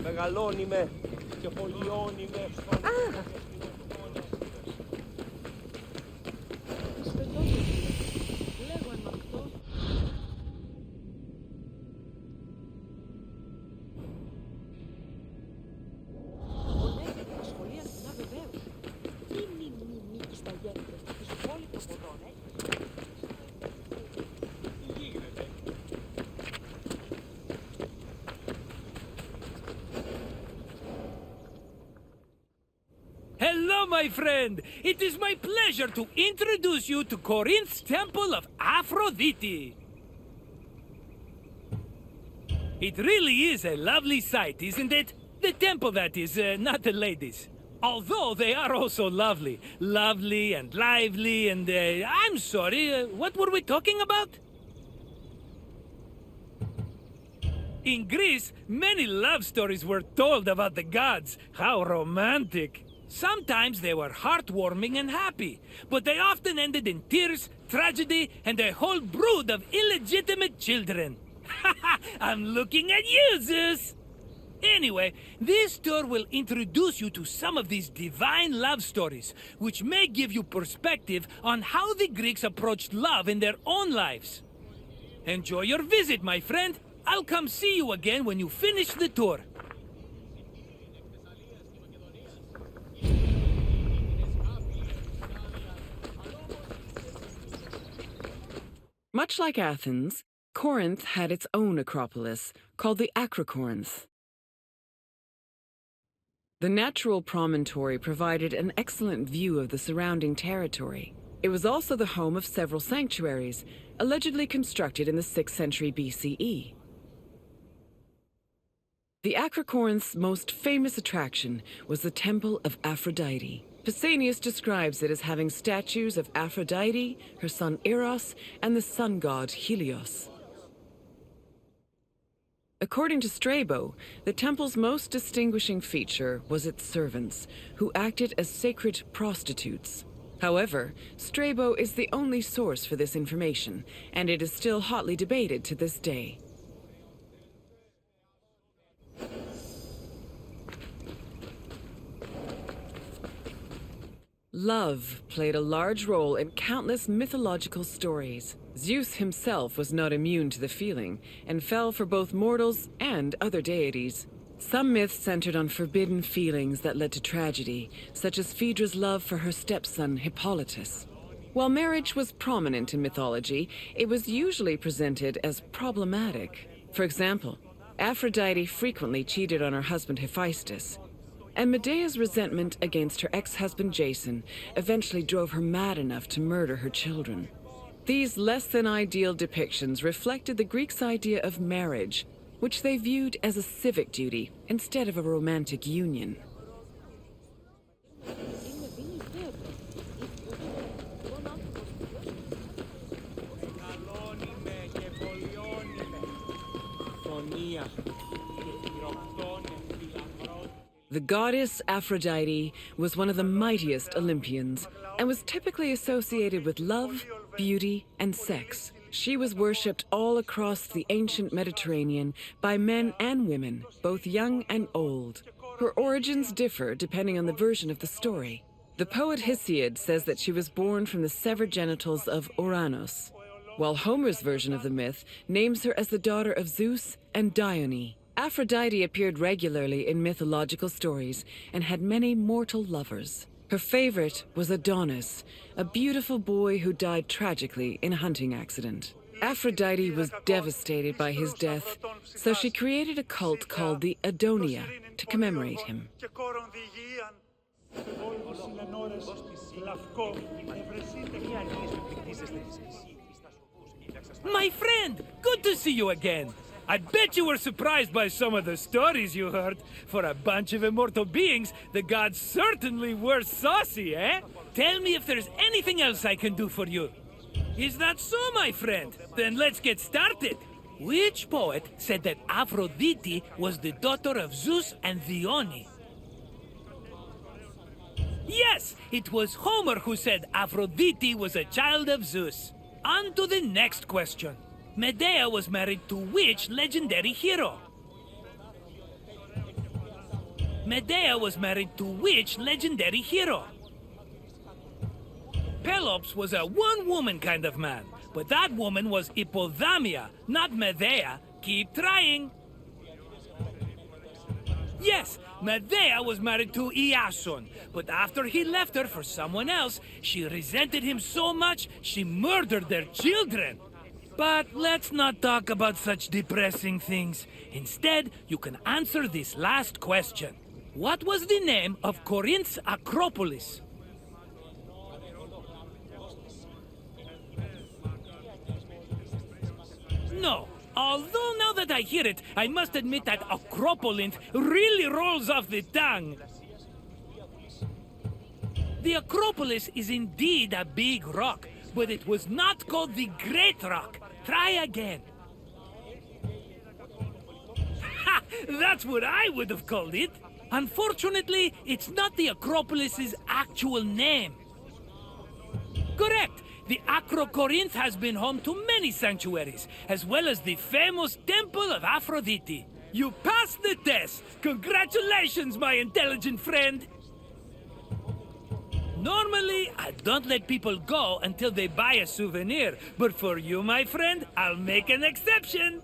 Μεγαλώνει με και πολιώνει με στον... Hello, my friend! It is my pleasure to introduce you to Corinth's Temple of Aphrodite. It really is a lovely sight, isn't it? The temple, that is, not the ladies. Although they are also lovely. Lovely and lively and, I'm sorry, what were we talking about? In Greece, many love stories were told about the gods. How romantic. Sometimes they were heartwarming and happy, but they often ended in tears, tragedy, and a whole brood of illegitimate children. I'm looking at you, Zeus! Anyway, this tour will introduce you to some of these divine love stories, which may give you perspective on how the Greeks approached love in their own lives. Enjoy your visit, my friend. I'll come see you again when you finish the tour. Much like Athens, Corinth had its own acropolis, called the Acrocorinth. The natural promontory provided an excellent view of the surrounding territory. It was also the home of several sanctuaries, allegedly constructed in the 6th century BCE. The Acrocorinth's most famous attraction was the Temple of Aphrodite. Pausanias describes it as having statues of Aphrodite, her son Eros, and the sun god Helios. According to Strabo, the temple's most distinguishing feature was its servants, who acted as sacred prostitutes. However, Strabo is the only source for this information, and it is still hotly debated to this day. Love played a large role in countless mythological stories. Zeus himself was not immune to the feeling, and fell for both mortals and other deities. Some myths centered on forbidden feelings that led to tragedy, such as Phaedra's love for her stepson Hippolytus. While marriage was prominent in mythology, it was usually presented as problematic. For example, Aphrodite frequently cheated on her husband Hephaistos, and Medea's resentment against her ex-husband Jason eventually drove her mad enough to murder her children. These less-than-ideal depictions reflected the Greeks' idea of marriage, which they viewed as a civic duty instead of a romantic union. The goddess Aphrodite was one of the mightiest Olympians and was typically associated with love, beauty, and sex. She was worshipped all across the ancient Mediterranean by men and women, both young and old. Her origins differ depending on the version of the story. The poet Hesiod says that she was born from the severed genitals of Uranos, while Homer's version of the myth names her as the daughter of Zeus and Dione. Aphrodite appeared regularly in mythological stories and had many mortal lovers. Her favorite was Adonis, a beautiful boy who died tragically in a hunting accident. Aphrodite was devastated by his death, so she created a cult called the Adonia to commemorate him. My friend, good to see you again. I bet you were surprised by some of the stories you heard. For a bunch of immortal beings, the gods certainly were saucy, eh? Tell me if there's anything else I can do for you. Is that so, my friend? Then let's get started. Which poet said that Aphrodite was the daughter of Zeus and Dione? Yes, it was Homer who said Aphrodite was a child of Zeus. On to the next question. Medea was married to which legendary hero? Medea was married to which legendary hero? Pelops was a one-woman kind of man, but that woman was Hippodamia, not Medea. Keep trying. Yes, Medea was married to Iason, but after he left her for someone else, she resented him so much she murdered their children. But let's not talk about such depressing things. Instead, you can answer this last question. What was the name of Corinth's Acropolis? No. Although now that I hear it, I must admit that Acropolis really rolls off the tongue. The Acropolis is indeed a big rock, but it was not called the Great Rock. Try again. Ha! That's what I would have called it. Unfortunately, it's not the Acropolis's actual name. Correct. The Corinth has been home to many sanctuaries, as well as the famous Temple of Aphrodite. You passed the test! Congratulations, my intelligent friend! Normally, I don't let people go until they buy a souvenir, but for you, my friend, I'll make an exception!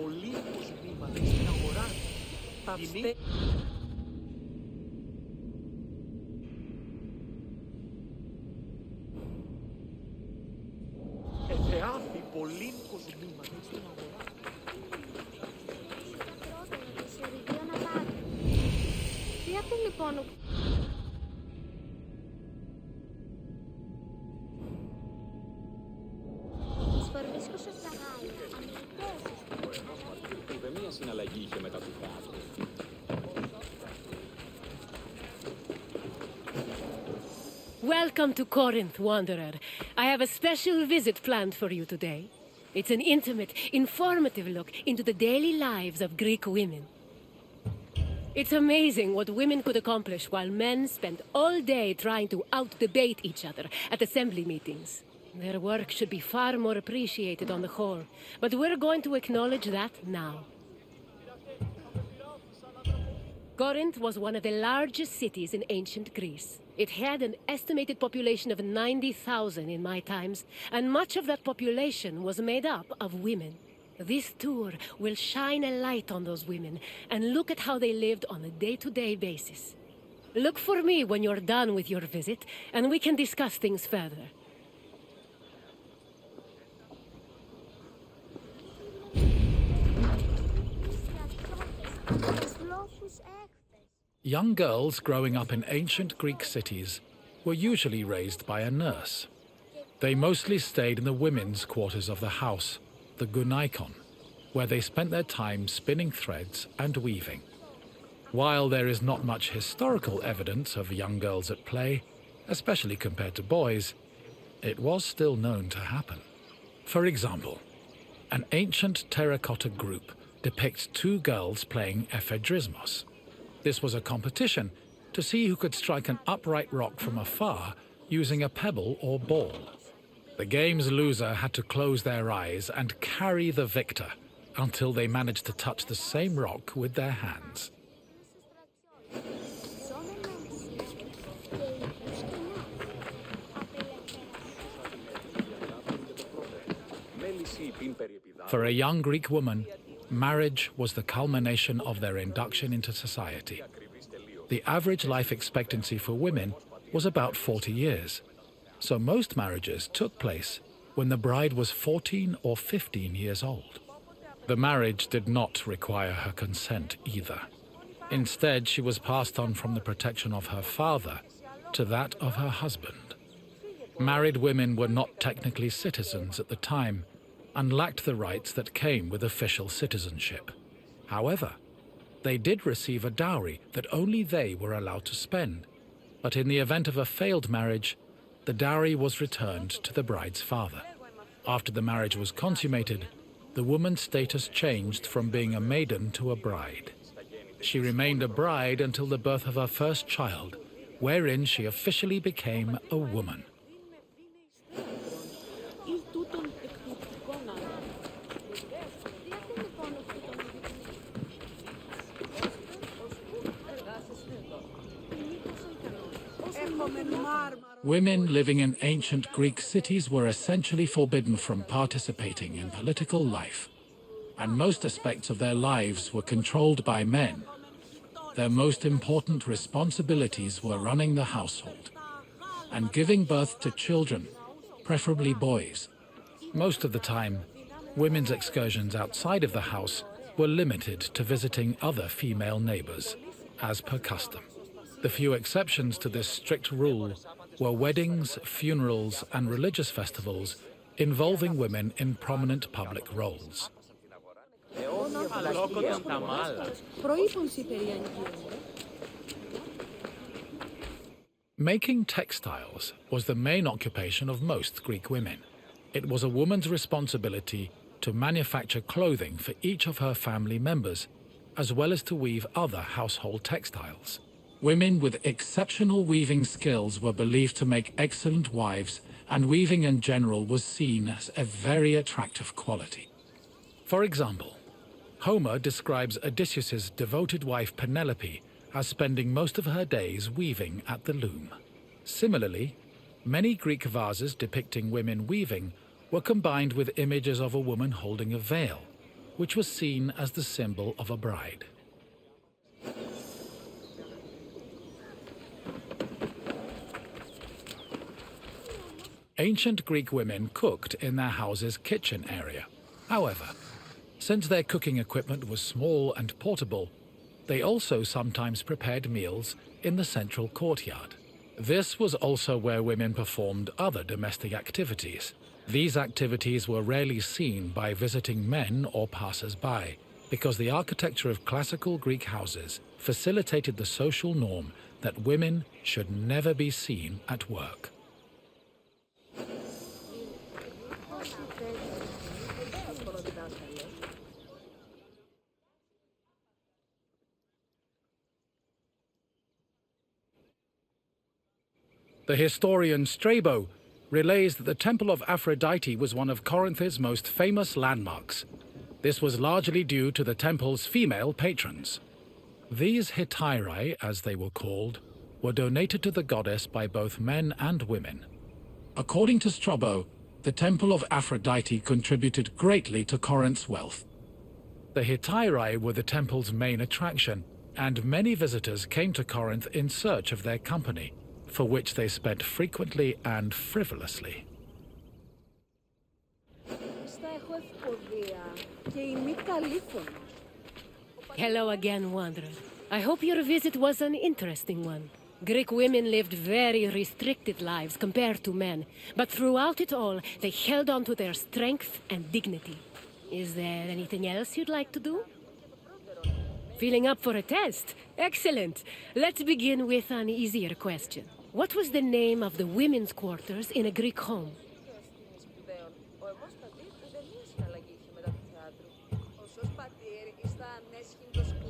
Πολύ κοσμήματα στην αγορά. Εθεάθη πολύ κοσμήματα στην αγορά. Τι αυτό λοιπόν? Συναλλαγή είχε μετά του κράτου. Welcome to Corinth, Wanderer. I have a special visit planned for you today. It's an intimate, informative look into the daily lives of Greek women. It's amazing what women could accomplish while men spend all day trying to out-debate each other at assembly meetings. Their work should be far more appreciated on the whole, but we're going to acknowledge that now. Corinth was one of the largest cities in ancient Greece. It had an estimated population of 90,000 in my times, and much of that population was made up of women. This tour will shine a light on those women and look at how they lived on a day-to-day basis. Look for me when you're done with your visit, and we can discuss things further. Young girls growing up in ancient Greek cities were usually raised by a nurse. They mostly stayed in the women's quarters of the house, the gunaikon, where they spent their time spinning threads and weaving. While there is not much historical evidence of young girls at play, especially compared to boys, it was still known to happen. For example, an ancient terracotta group depicts two girls playing ephedrismos. This was a competition to see who could strike an upright rock from afar using a pebble or ball. The game's loser had to close their eyes and carry the victor until they managed to touch the same rock with their hands. For a young Greek woman, marriage was the culmination of their induction into society. The average life expectancy for women was about 40 years, so most marriages took place when the bride was 14 or 15 years old. The marriage did not require her consent either. Instead, she was passed on from the protection of her father to that of her husband. Married women were not technically citizens at the time and lacked the rights that came with official citizenship. However, they did receive a dowry that only they were allowed to spend, but in the event of a failed marriage, the dowry was returned to the bride's father. After the marriage was consummated, the woman's status changed from being a maiden to a bride. She remained a bride until the birth of her first child, wherein she officially became a woman. Women living in ancient Greek cities were essentially forbidden from participating in political life, and most aspects of their lives were controlled by men. Their most important responsibilities were running the household and giving birth to children, preferably boys. Most of the time, women's excursions outside of the house were limited to visiting other female neighbors, as per custom. The few exceptions to this strict rule were weddings, funerals, and religious festivals involving women in prominent public roles. Making textiles was the main occupation of most Greek women. It was a woman's responsibility to manufacture clothing for each of her family members, as well as to weave other household textiles. Women with exceptional weaving skills were believed to make excellent wives, and weaving in general was seen as a very attractive quality. For example, Homer describes Odysseus's devoted wife Penelope as spending most of her days weaving at the loom. Similarly, many Greek vases depicting women weaving were combined with images of a woman holding a veil, which was seen as the symbol of a bride. Ancient Greek women cooked in their house's kitchen area. However, since their cooking equipment was small and portable, they also sometimes prepared meals in the central courtyard. This was also where women performed other domestic activities. These activities were rarely seen by visiting men or passers-by, because the architecture of classical Greek houses facilitated the social norm that women should never be seen at work. The historian Strabo relays that the Temple of Aphrodite was one of Corinth's most famous landmarks. This was largely due to the temple's female patrons. These hetairai, as they were called, were donated to the goddess by both men and women. According to Strabo, the Temple of Aphrodite contributed greatly to Corinth's wealth. The hetairai were the temple's main attraction, and many visitors came to Corinth in search of their company, for which they spent frequently and frivolously. Hello again, Wanderer. I hope your visit was an interesting one. Greek women lived very restricted lives compared to men, but throughout it all, they held on to their strength and dignity. Is there anything else you'd like to do? Feeling up for a test? Excellent! Let's begin with an easier question. What was the name of the women's quarters in a Greek home?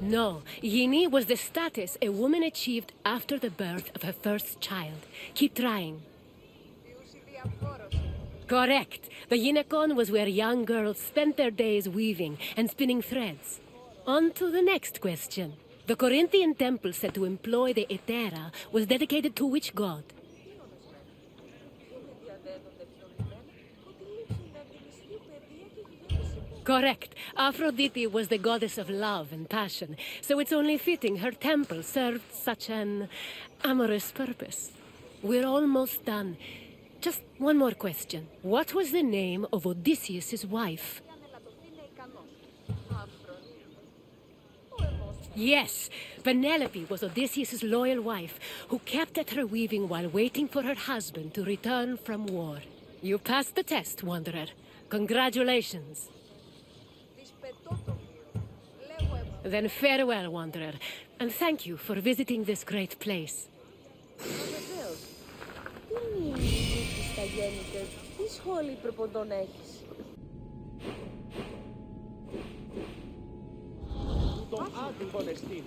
No, Gini was the status a woman achieved after the birth of her first child. Keep trying. Correct. The gynekon was where young girls spent their days weaving and spinning threads. On to the next question. The Corinthian temple said to employ the Hetera was dedicated to which god? Correct. Aphrodite was the goddess of love and passion, so it's only fitting her temple served such an amorous purpose. We're almost done. Just one more question. What was the name of Odysseus' wife? Yes, Penelope was Odysseus' loyal wife, who kept at her weaving while waiting for her husband to return from war. You passed the test, Wanderer. Congratulations. Then farewell, Wanderer, and thank you for visiting this great place. λοιπόν εστίν.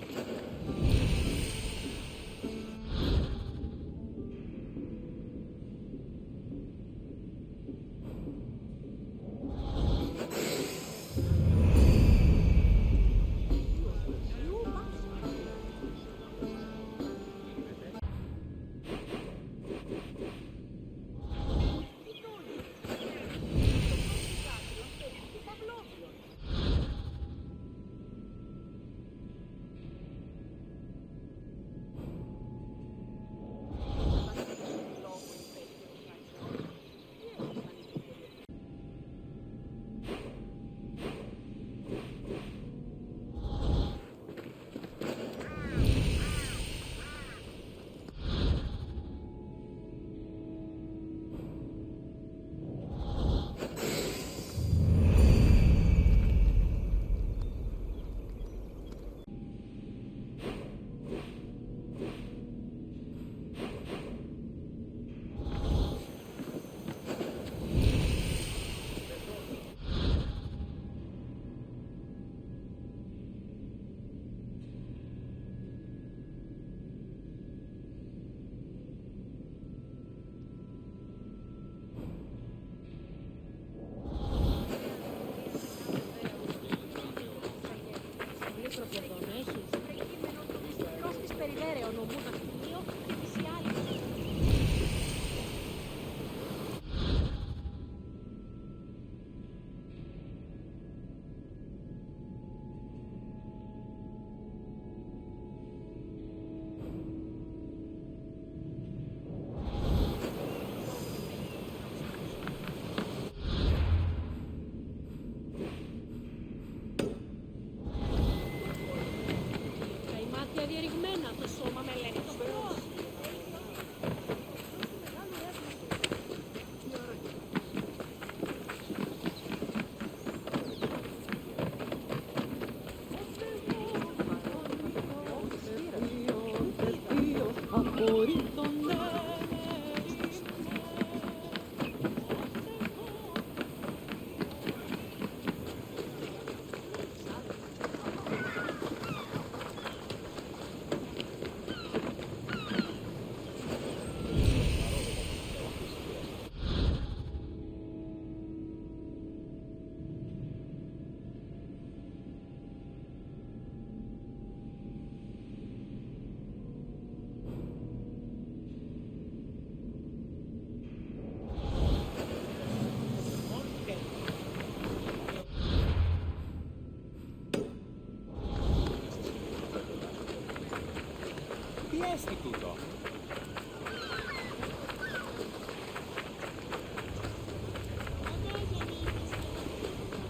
Τι έστι τούτο?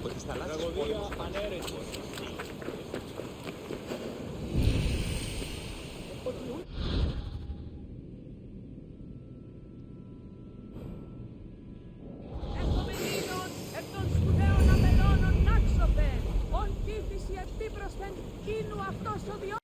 Ότι στις θαλάσσιες πόλεμος πανέρετος. Επομενήνων εκ των σπουδαίων απελώνων Νάξοπε, ον κύφηση επίπροσθεν κίνου αυτός ο διό...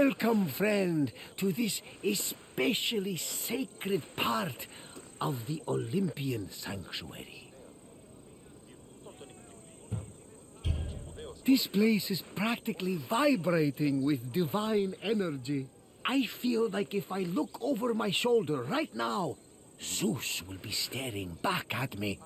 Welcome, friend, to this especially sacred part of the Olympian sanctuary. This place is practically vibrating with divine energy. I feel like if I look over my shoulder right now, Zeus will be staring back at me.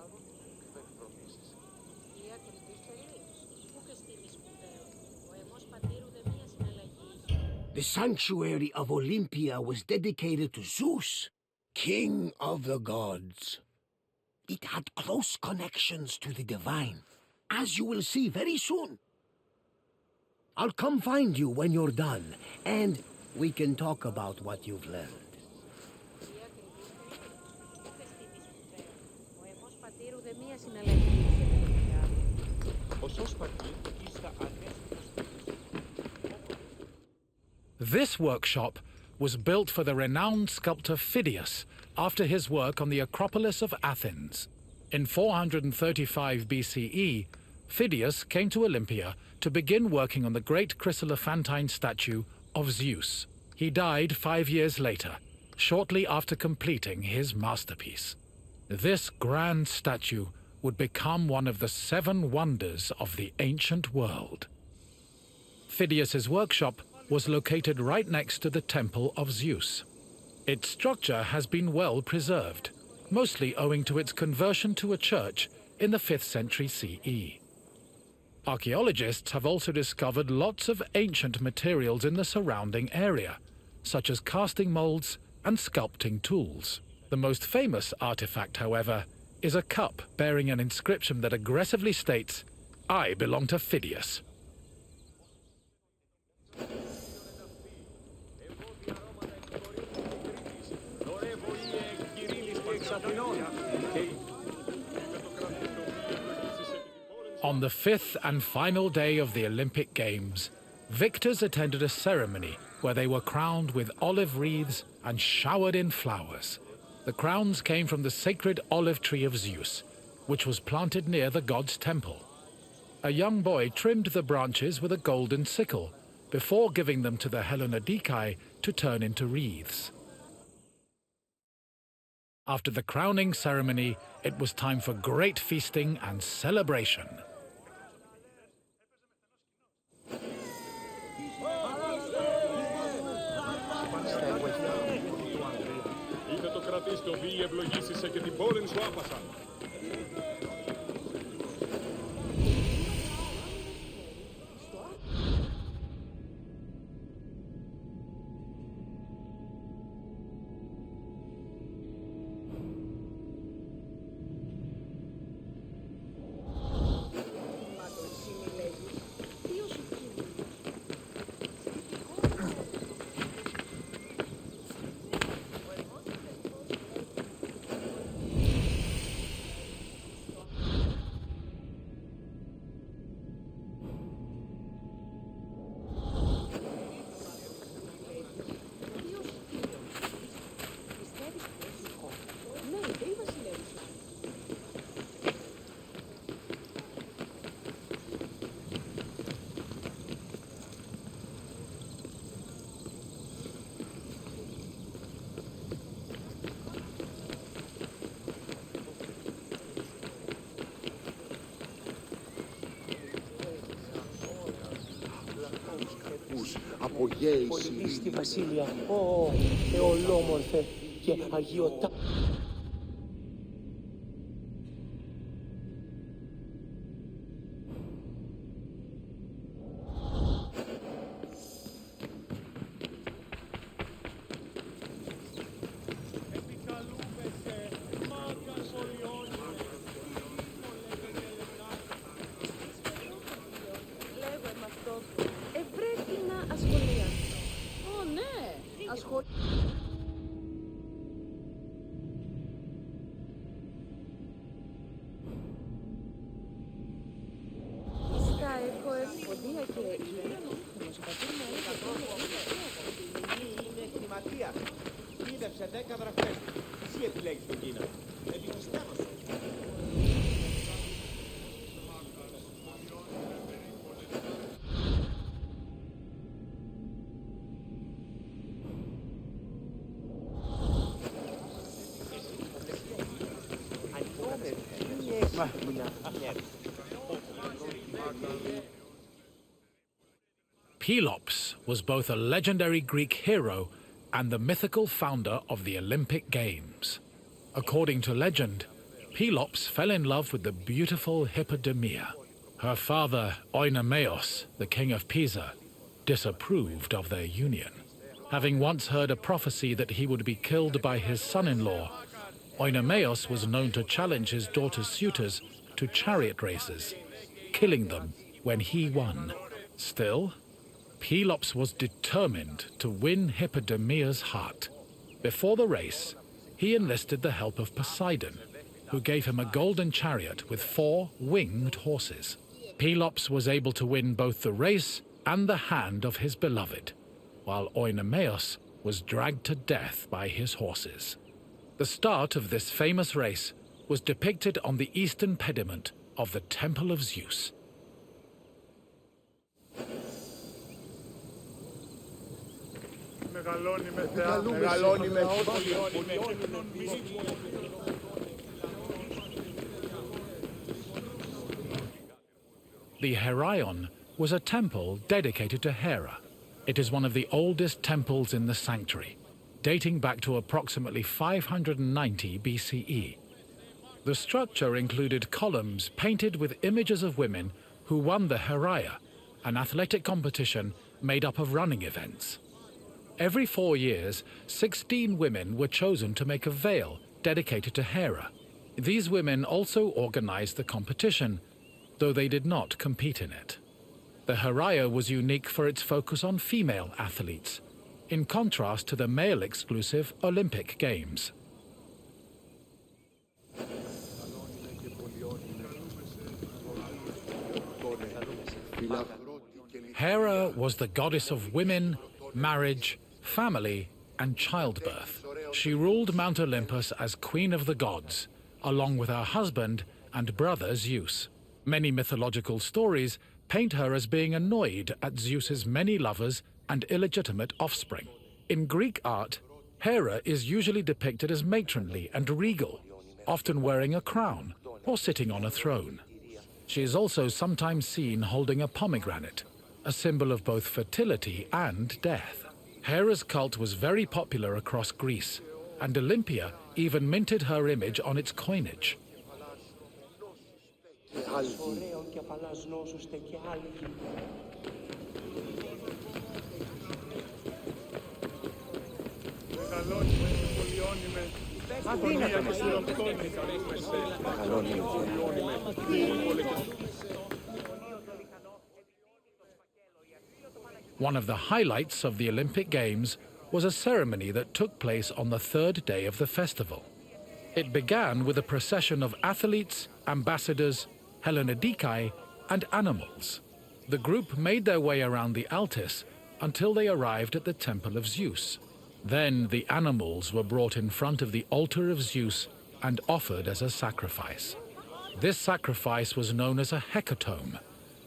The sanctuary of Olympia was dedicated to Zeus, king of the gods. It had close connections to the divine, as you will see very soon. I'll come find you when you're done, and we can talk about what you've learned. This workshop was built for the renowned sculptor Phidias after his work on the Acropolis of Athens. In 435 BCE, Phidias came to Olympia to begin working on the great chryselephantine statue of Zeus. He died 5 years later, shortly after completing his masterpiece. This grand statue would become one of the 7 wonders of the ancient world. Phidias's workshop was located right next to the Temple of Zeus. Its structure has been well preserved, mostly owing to its conversion to a church in the 5th century CE. Archaeologists have also discovered lots of ancient materials in the surrounding area, such as casting molds and sculpting tools. The most famous artifact, however, is a cup bearing an inscription that aggressively states, "I belong to Phidias." On the 5th and final day of the Olympic Games, victors attended a ceremony where they were crowned with olive wreaths and showered in flowers. The crowns came from the sacred olive tree of Zeus, which was planted near the god's temple. A young boy trimmed the branches with a golden sickle before giving them to the Hellanodikai to turn into wreaths. After the crowning ceremony, it was time for great feasting and celebration. Είτε το κρατείς το βίη ευλογήσισε και την πόλην σου άπασαν. Από γέηση. Πολύ στη Βασίλεια, ω Θεολόμορφε και Αγιωτά. Πήδευσε 10 δραχμές. Εσύ επιλέγεις τον Κίνα. Επιστήμος. Pelops was both a legendary Greek hero and the mythical founder of the Olympic Games. According to legend, Pelops fell in love with the beautiful Hippodamia. Her father, Oenomaus, the king of Pisa, disapproved of their union. Having once heard a prophecy that he would be killed by his son-in-law, Oenomaus was known to challenge his daughter's suitors to chariot races, killing them when he won. Still, Pelops was determined to win Hippodamia's heart. Before the race, he enlisted the help of Poseidon, who gave him a golden chariot with 4 winged horses. Pelops was able to win both the race and the hand of his beloved, while Oenomaus was dragged to death by his horses. The start of this famous race was depicted on the eastern pediment of the Temple of Zeus. The Heraion was a temple dedicated to Hera. It is one of the oldest temples in the sanctuary, dating back to approximately 590 BCE. The structure included columns painted with images of women who won the Heraia, an athletic competition made up of running events. Every 4 years, 16 women were chosen to make a veil dedicated to Hera. These women also organized the competition, though they did not compete in it. The Heraia was unique for its focus on female athletes, in contrast to the male-exclusive Olympic Games. Hera was the goddess of women, marriage, family, and childbirth. She ruled Mount Olympus as Queen of the Gods, along with her husband and brother Zeus. Many mythological stories paint her as being annoyed at Zeus's many lovers and illegitimate offspring. In Greek art, Hera is usually depicted as matronly and regal, often wearing a crown or sitting on a throne. She is also sometimes seen holding a pomegranate, a symbol of both fertility and death. Hera's cult was very popular across Greece, and Olympia even minted her image on its coinage. One of the highlights of the Olympic Games was a ceremony that took place on the 3rd day of the festival. It began with a procession of athletes, ambassadors, Hellenodikai, and animals. The group made their way around the Altis until they arrived at the Temple of Zeus. Then the animals were brought in front of the altar of Zeus and offered as a sacrifice. This sacrifice was known as a hecatomb,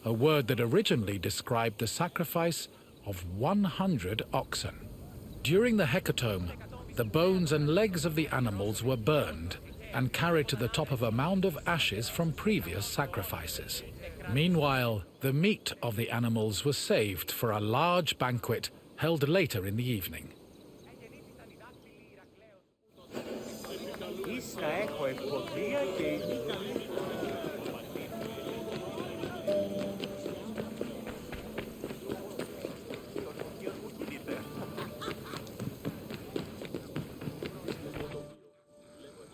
a word that originally described the sacrifice of 100 oxen. During the hecatomb, the bones and legs of the animals were burned and carried to the top of a mound of ashes from previous sacrifices. Meanwhile, the meat of the animals was saved for a large banquet held later in the evening.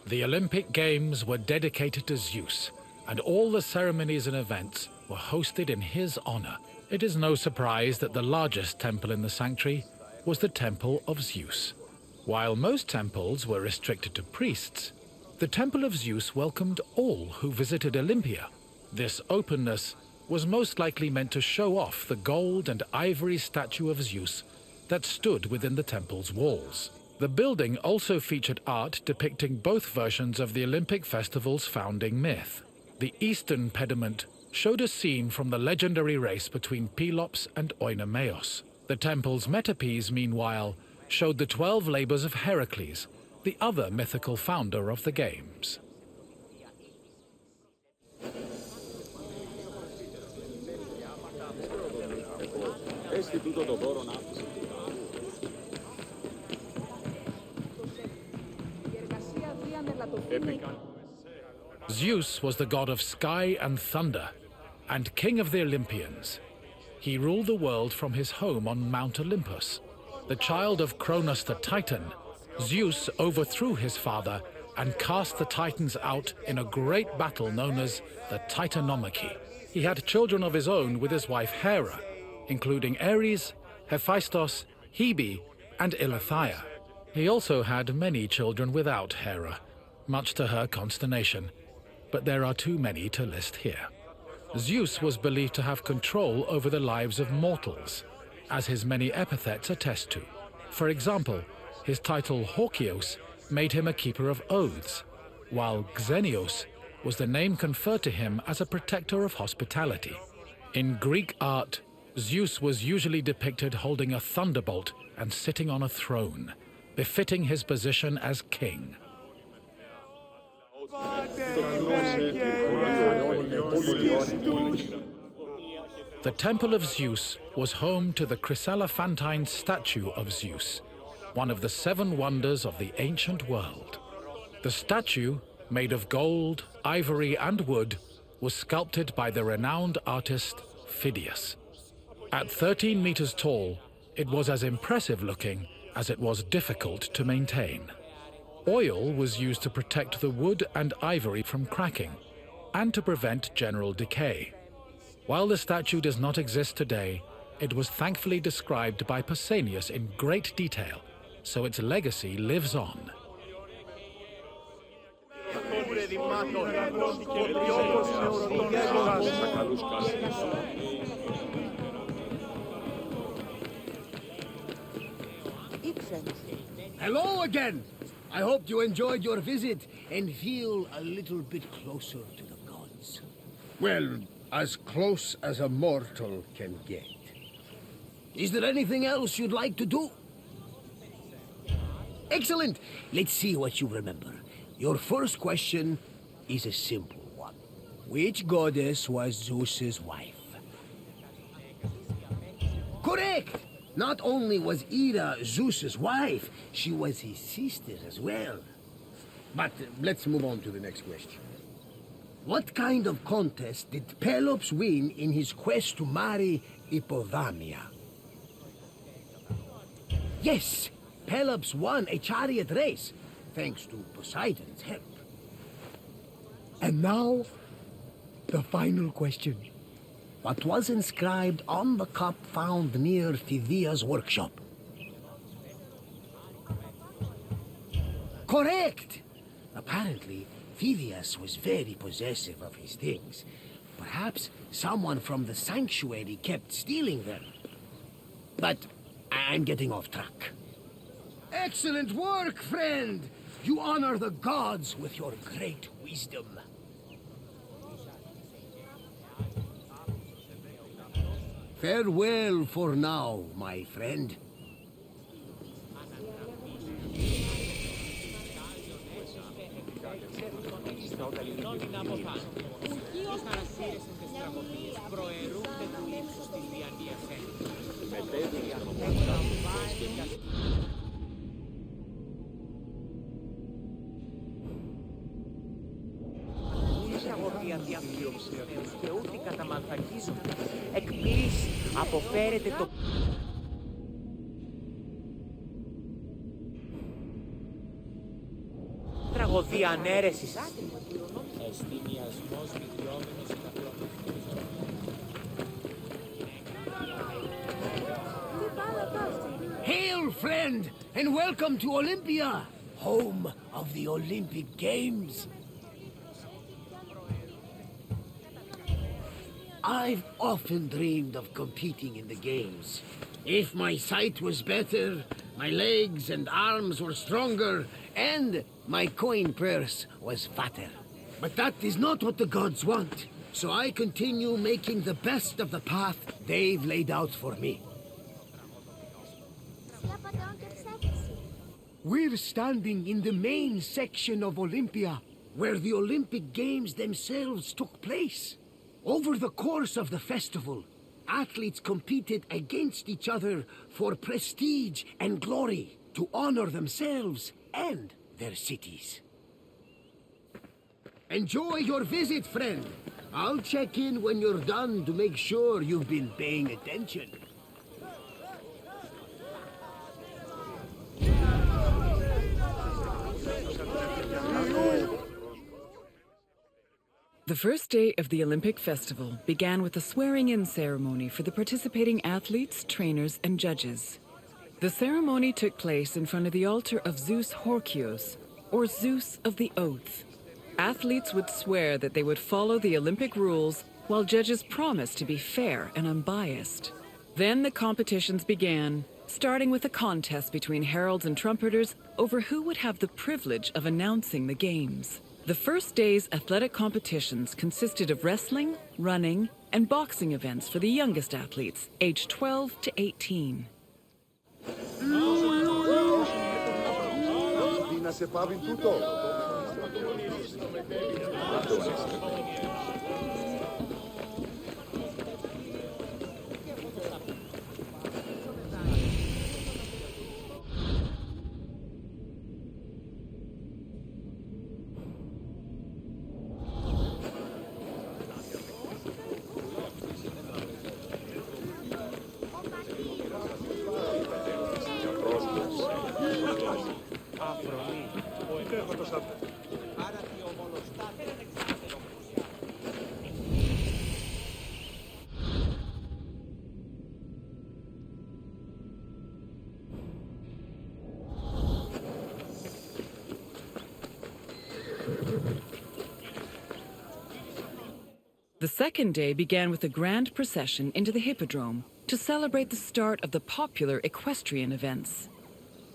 The Olympic Games were dedicated to Zeus, and all the ceremonies and events were hosted in his honor. It is no surprise that the largest temple in the sanctuary was the Temple of Zeus. While most temples were restricted to priests, the Temple of Zeus welcomed all who visited Olympia. This openness was most likely meant to show off the gold and ivory statue of Zeus that stood within the temple's walls. The building also featured art depicting both versions of the Olympic festival's founding myth. The eastern pediment showed a scene from the legendary race between Pelops and Oenomaus. The temple's metapiece, meanwhile, showed the 12 labors of Heracles, the other mythical founder of the Games. Αρέστη τούτο το δώρο να άφησε. Zeus was the god of sky and thunder, and king of the Olympians. He ruled the world from his home on Mount Olympus. The child of Cronus the Titan, Zeus overthrew his father and cast the Titans out in a great battle known as the Titanomachy. He had children of his own with his wife Hera, including Ares, Hephaistos, Hebe, and Eileithyia. He also had many children without Hera, much to her consternation, but there are too many to list here. Zeus was believed to have control over the lives of mortals, as his many epithets attest to. For example, his title Horkios made him a keeper of oaths, while Xenios was the name conferred to him as a protector of hospitality. In Greek art, Zeus was usually depicted holding a thunderbolt and sitting on a throne, befitting his position as king. The Temple of Zeus was home to the chryselephantine statue of Zeus, one of the 7 wonders of the ancient world. The statue, made of gold, ivory, and wood, was sculpted by the renowned artist Phidias. At 13 meters tall, it was as impressive looking as it was difficult to maintain. Oil was used to protect the wood and ivory from cracking and to prevent general decay. While the statue does not exist today, it was thankfully described by Pausanias in great detail, so its legacy lives on. Hello again! I hope you enjoyed your visit and feel a little bit closer to the gods. Well, as close as a mortal can get. Is there anything else you'd like to do? Excellent! Let's see what you remember. Your first question is a simple one. Which goddess was Zeus's wife? Correct! Not only was Hera Zeus's wife, she was his sister as well. But let's move on to the next question. What kind of contest did Pelops win in his quest to marry Hippodamia? Yes, Pelops won a chariot race, thanks to Poseidon's help. And now, the final question. What was inscribed on the cup found near Phidias' workshop? Correct! Apparently, Phidias was very possessive of his things. Perhaps someone from the sanctuary kept stealing them. But I'm getting off track. Excellent work, friend! You honor the gods with your great wisdom. Farewell for now, my friend. Και ούτε καταμαλθακίζονται. Εκπλήσει, αποφέρεται το... Τραγωδία ανέρεσης. Εστιμιασμός μητριόμενος Hail, friend, and welcome to Olympia, home of the Olympic Games. I've often dreamed of competing in the games. If my sight was better, my legs and arms were stronger, and my coin purse was fatter. But that is not what the gods want, so I continue making the best of the path they've laid out for me. We're standing in the main section of Olympia, where the Olympic Games themselves took place. Over the course of the festival, athletes competed against each other for prestige and glory to honor themselves and their cities. Enjoy your visit, friend. I'll check in when you're done to make sure you've been paying attention. The first day of the Olympic Festival began with a swearing-in ceremony for the participating athletes, trainers, and judges. The ceremony took place in front of the altar of Zeus Horkios, or Zeus of the Oath. Athletes would swear that they would follow the Olympic rules, while judges promised to be fair and unbiased. Then the competitions began, starting with a contest between heralds and trumpeters over who would have the privilege of announcing the games. The first day's athletic competitions consisted of wrestling, running, and boxing events for the youngest athletes, aged 12 to 18. The second day began with a grand procession into the Hippodrome to celebrate the start of the popular equestrian events.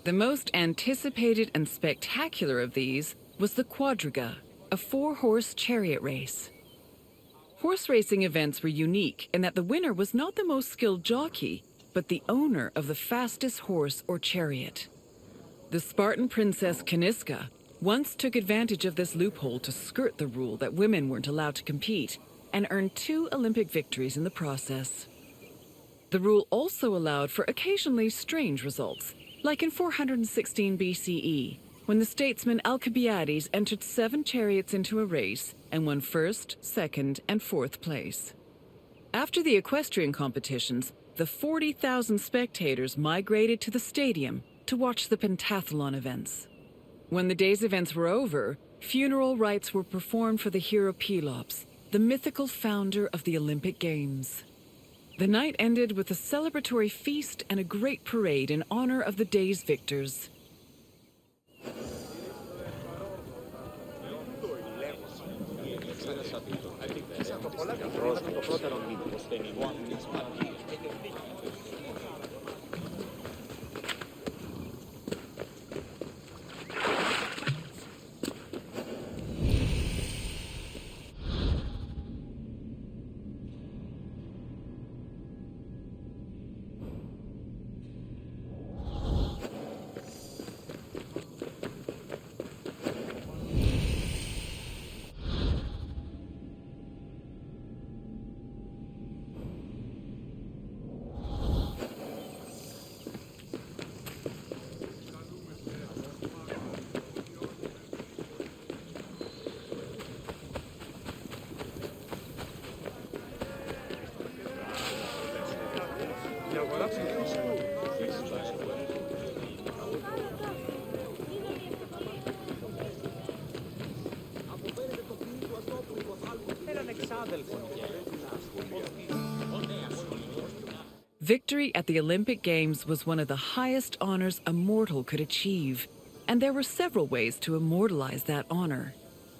The most anticipated and spectacular of these was the Quadriga, a 4-horse chariot race. Horse racing events were unique in that the winner was not the most skilled jockey, but the owner of the fastest horse or chariot. The Spartan princess Kaniska once took advantage of this loophole to skirt the rule that women weren't allowed to compete, and earned 2 Olympic victories in the process. The rule also allowed for occasionally strange results, like in 416 BCE, when the statesman Alcibiades entered 7 chariots into a race and won 1st, 2nd, and 4th place. After the equestrian competitions, the 40,000 spectators migrated to the stadium to watch the pentathlon events. When the day's events were over, funeral rites were performed for the hero Pelops, the mythical founder of the Olympic Games. The night ended with a celebratory feast and a great parade in honor of the day's victors. Victory at the Olympic Games was one of the highest honors a mortal could achieve, and there were several ways to immortalize that honor.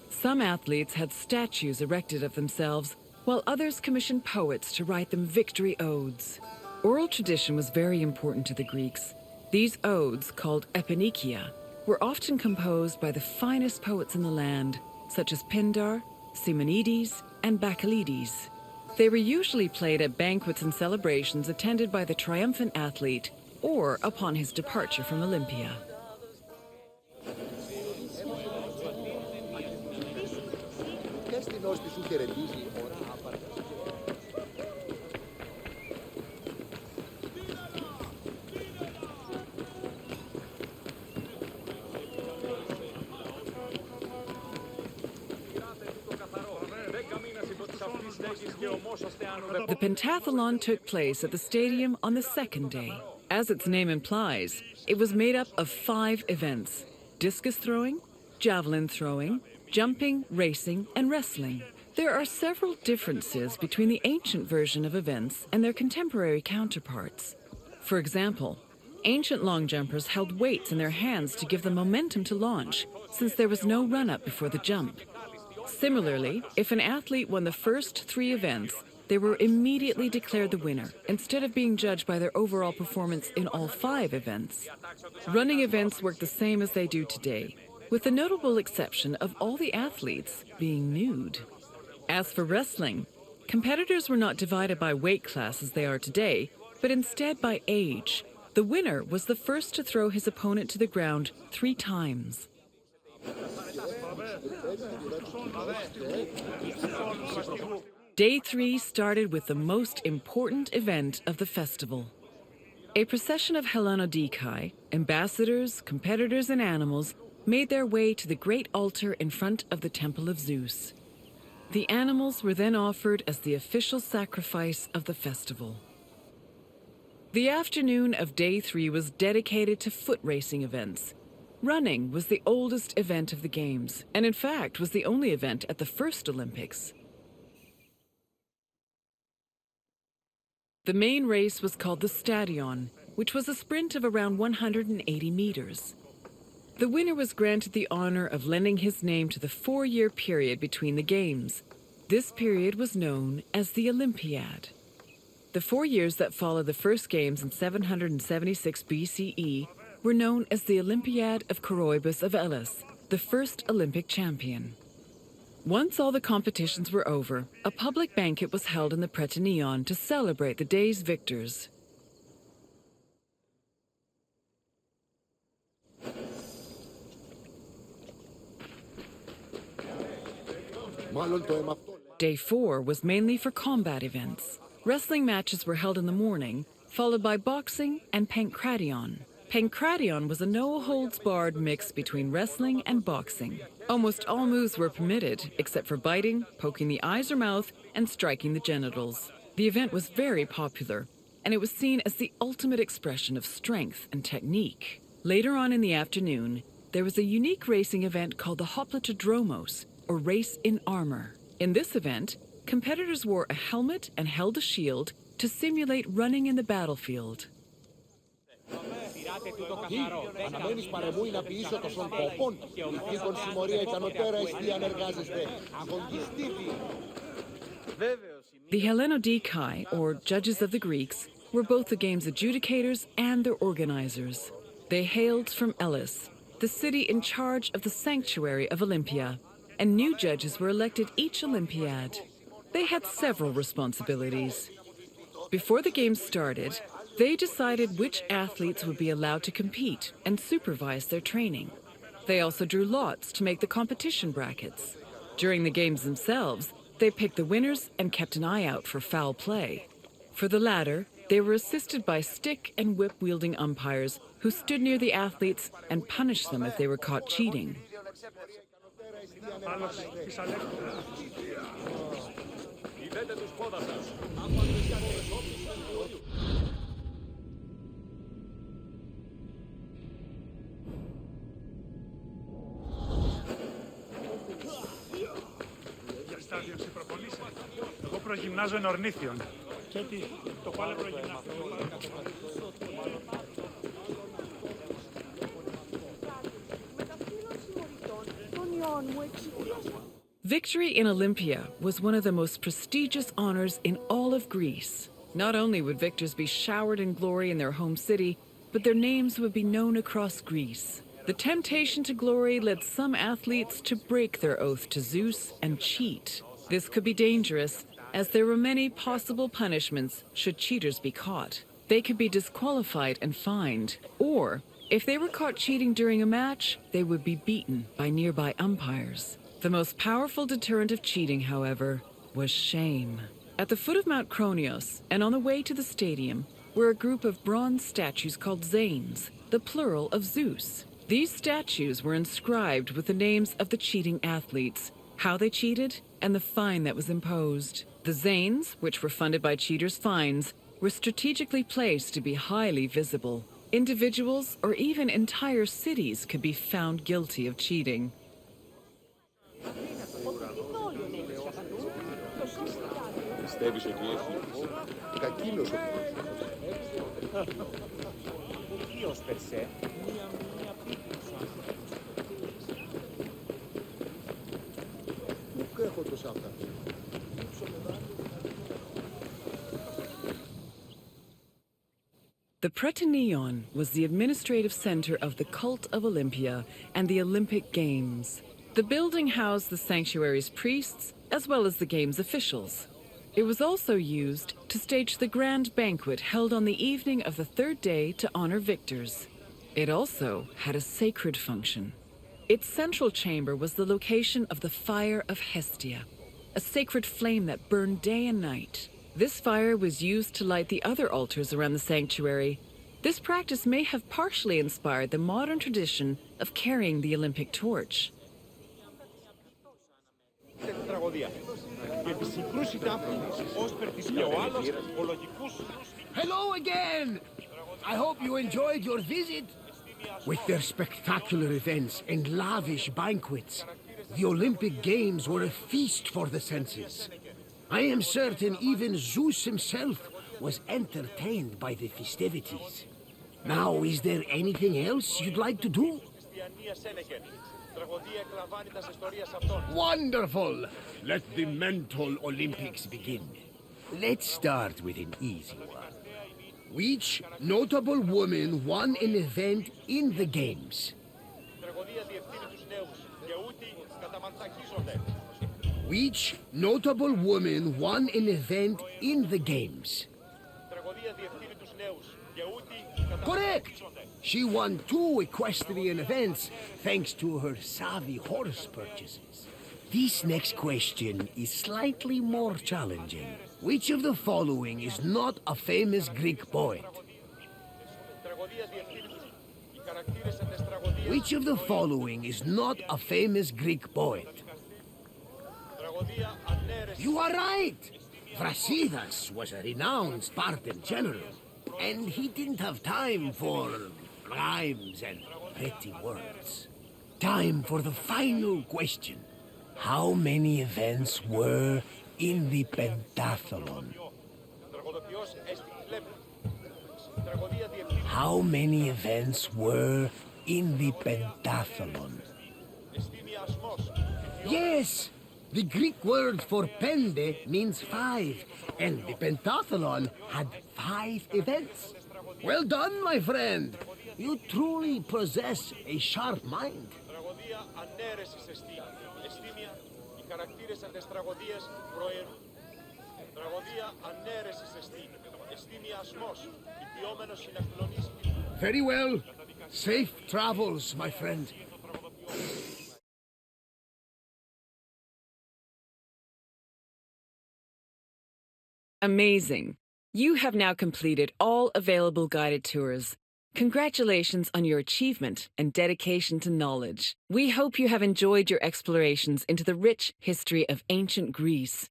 Some athletes had statues erected of themselves, while others commissioned poets to write them victory odes. Oral tradition was very important to the Greeks. These odes, called epinikia, were often composed by the finest poets in the land, such as Pindar, Simonides, and Bacchylides. They were usually played at banquets and celebrations attended by the triumphant athlete or upon his departure from Olympia. The pentathlon took place at the stadium on the second day. As its name implies, it was made up of 5 events: discus throwing, javelin throwing, jumping, racing, and wrestling. There are several differences between the ancient version of events and their contemporary counterparts. For example, ancient long jumpers held weights in their hands to give them momentum to launch, since there was no run-up before the jump. Similarly, if an athlete won the first 3 events, they were immediately declared the winner, instead of being judged by their overall performance in all 5 events. Running events work the same as they do today, with the notable exception of all the athletes being nude. As for wrestling, competitors were not divided by weight class as they are today, but instead by age. The winner was the first to throw his opponent to the ground 3 times. Day 3 started with the most important event of the festival. A procession of Hellenodikai, ambassadors, competitors, and animals made their way to the great altar in front of the Temple of Zeus. The animals were then offered as the official sacrifice of the festival. The afternoon of Day 3 was dedicated to foot racing events. Running was the oldest event of the Games, and in fact was the only event at the first Olympics. The main race was called the Stadion, which was a sprint of around 180 meters. The winner was granted the honor of lending his name to the 4-year period between the Games. This period was known as the Olympiad. The 4 years that followed the first Games in 776 BCE were known as the Olympiad of Coroebus of Elis, the first Olympic champion. Once all the competitions were over, a public banquet was held in the Prytaneon to celebrate the day's victors. Day 4 was mainly for combat events. Wrestling matches were held in the morning, followed by boxing and pankration. Pankration was a no-holds-barred mix between wrestling and boxing. Almost all moves were permitted, except for biting, poking the eyes or mouth, and striking the genitals. The event was very popular, and it was seen as the ultimate expression of strength and technique. Later on in the afternoon, there was a unique racing event called the Hoplitodromos, or Race in Armor. In this event, competitors wore a helmet and held a shield to simulate running in the battlefield. Αναμένεις παρεμούει να ποιήσω το σον κόπον. Υπήκον συμμορία ικανοτέρα εστί ανεργάζεστε. Αγωνιστήτη. The Hellenodikai, or judges of the Greeks, were both the game's adjudicators and their organizers. They hailed from Elis, the city in charge of the sanctuary of Olympia, and new judges were elected each Olympiad. They had several responsibilities. Before the games started, they decided which athletes would be allowed to compete and supervise their training. They also drew lots to make the competition brackets. During the games themselves, they picked the winners and kept an eye out for foul play. For the latter, they were assisted by stick and whip-wielding umpires who stood near the athletes and punished them if they were caught cheating. Για στάδιο ξεπροπολίσαι. Εγώ προγυμνάζω εν ορνήθιον. Και τι, το πάλε προγυμνάζω. Victory in Olympia was one of the most prestigious honors in all of Greece. Not only would victors be showered in glory in their home city, but their names would be known across Greece. The temptation to glory led some athletes to break their oath to Zeus and cheat. This could be dangerous, as there were many possible punishments should cheaters be caught. They could be disqualified and fined, or if they were caught cheating during a match, they would be beaten by nearby umpires. The most powerful deterrent of cheating, however, was shame. At the foot of Mount Kronios, and on the way to the stadium, were a group of bronze statues called Zanes, the plural of Zeus. These statues were inscribed with the names of the cheating athletes. how they cheated, and the fine that was imposed. The zanes, which were funded by cheaters' fines, were strategically placed to be highly visible. Individuals or even entire cities could be found guilty of cheating. Πιστεύεις ότι έχει? Κακίνος ο Ποιος περσέ? Πού έχω το σάπτα. The Prytaneon was the administrative center of the cult of Olympia and the Olympic Games. The building housed the sanctuary's priests as well as the game's officials. It was also used to stage the grand banquet held on the evening of the third day to honor victors. It also had a sacred function. Its central chamber was the location of the Fire of Hestia, a sacred flame that burned day and night. This fire was used to light the other altars around the sanctuary. This practice may have partially inspired the modern tradition of carrying the Olympic torch. Hello again! I hope you enjoyed your visit. With their spectacular events and lavish banquets, the Olympic Games were a feast for the senses. I am certain even Zeus himself was entertained by the festivities. Now, is there anything else you'd like to do? Wonderful! Let the mental Olympics begin. Let's start with an easy one. Which notable woman won an event in the Games? Which notable woman won an event in the Games? Correct! She won 2 equestrian events thanks to her savvy horse purchases. This next question is slightly more challenging. Which of the following is not a famous Greek poet? Which of the following is not a famous Greek poet? You are right! Brasidas was a renowned Spartan general, and he didn't have time for rhymes and pretty words. Time for the final question. How many events were in the pentathlon? How many events were in the pentathlon? Yes! The Greek word for pende means 5, and the pentathlon had 5 events. Well done, my friend! You truly possess a sharp mind. Very well. Safe travels, my friend. Amazing. You have now completed all available guided tours. Congratulations on your achievement and dedication to knowledge. We hope you have enjoyed your explorations into the rich history of ancient Greece.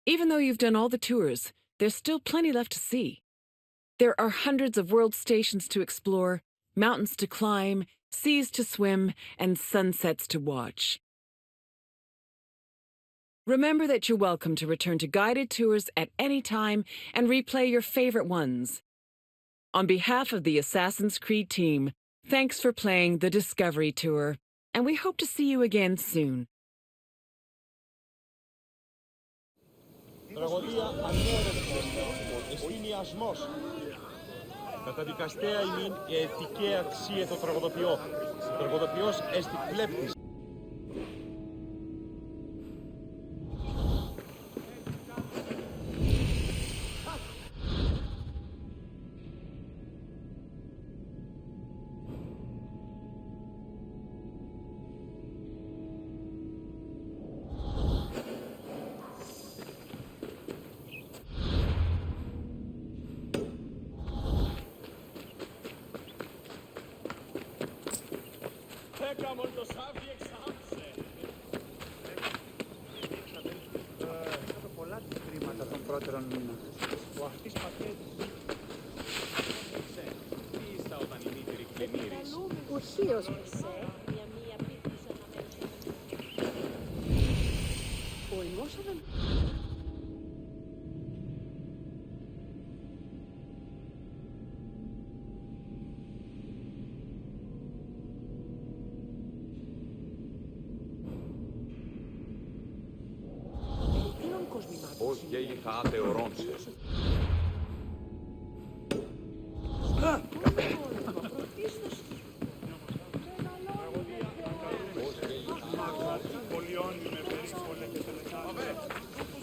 Even though you've done all the tours, there's still plenty left to see. There are hundreds of world stations to explore, mountains to climb, seas to swim, and sunsets to watch. Remember that you're welcome to return to guided tours at any time and replay your favorite ones. On behalf of the Assassin's Creed team, thanks for playing the Discovery Tour, and we hope to see you again soon. Καταδικαστέα ημίν η ηθική αξία το τραγωδοποιώ. Τραγωδοποιός έστι κλέπτης. κατά τον πρώτερον μήνα. Ο αυτής πατέτης. Τι ήστα όταν η μήτηρη κλενήρης. Ουρχίος ο ημός αδελφός. Ως γέγη θα άθεωρώνσε.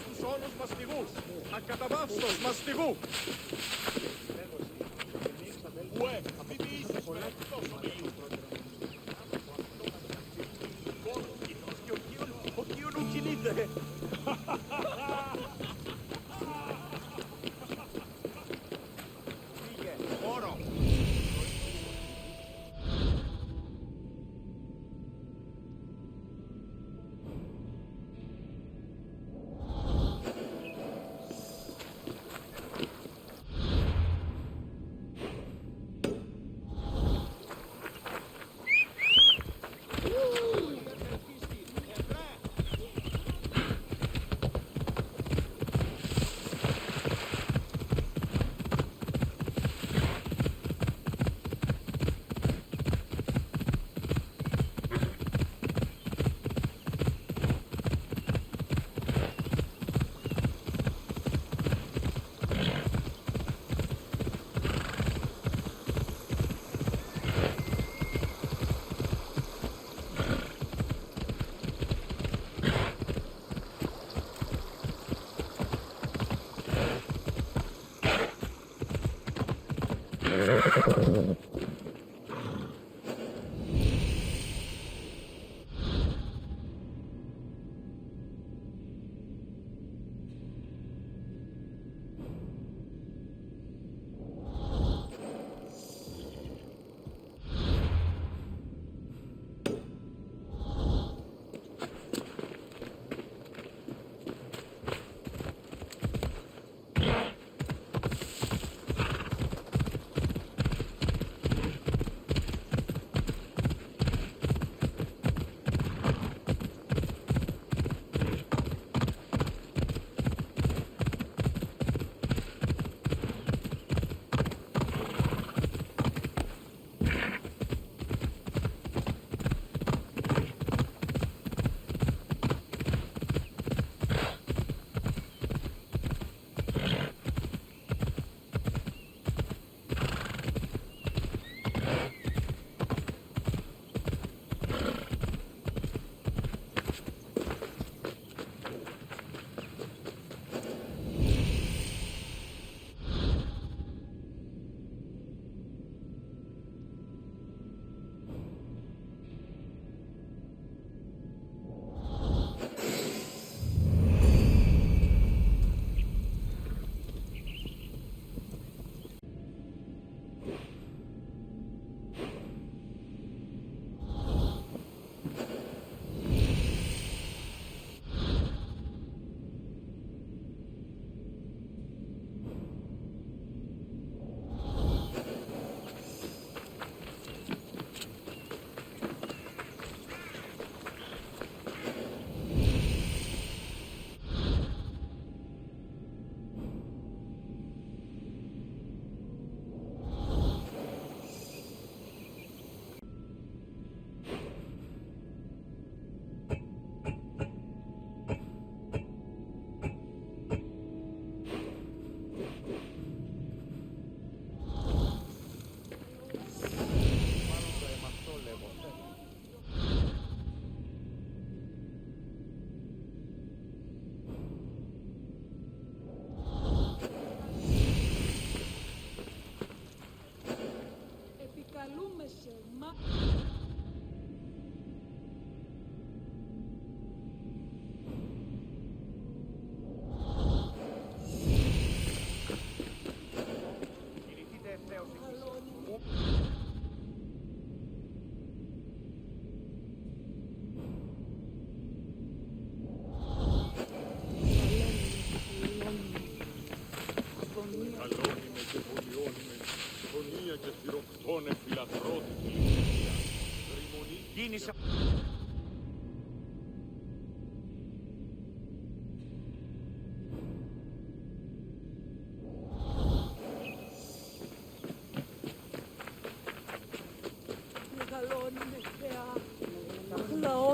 Τους όλους μαστιγούς, ακαταβάυστος μαστιγού. Ουε, αμοιβείς, ο Κιουνού κινείται.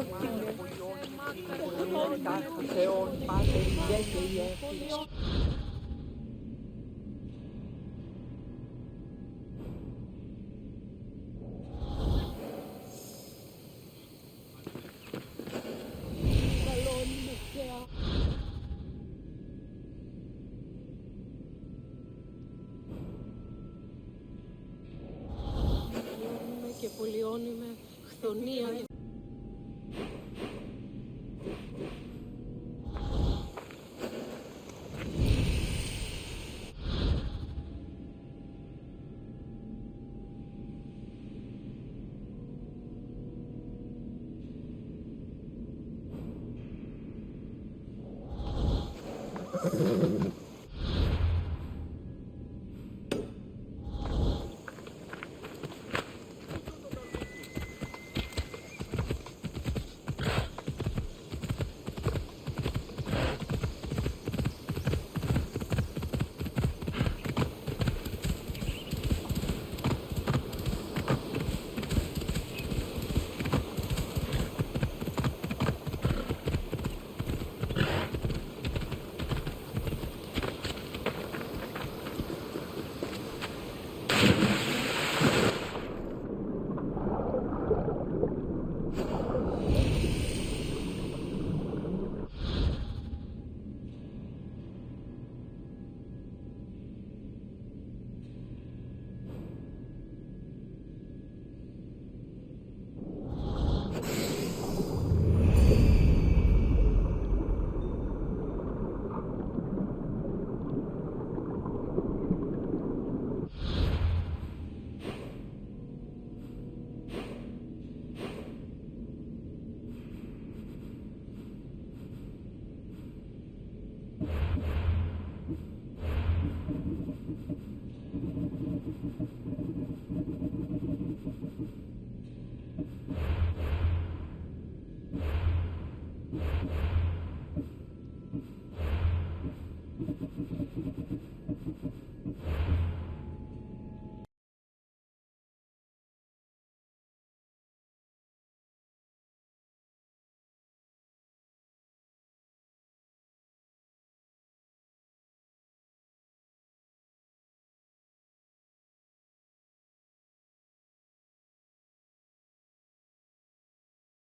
Όκυλε, τάχα Θεόν, Πάτερ, Δε και η Έφης. Και πολιώνουμε χθονία.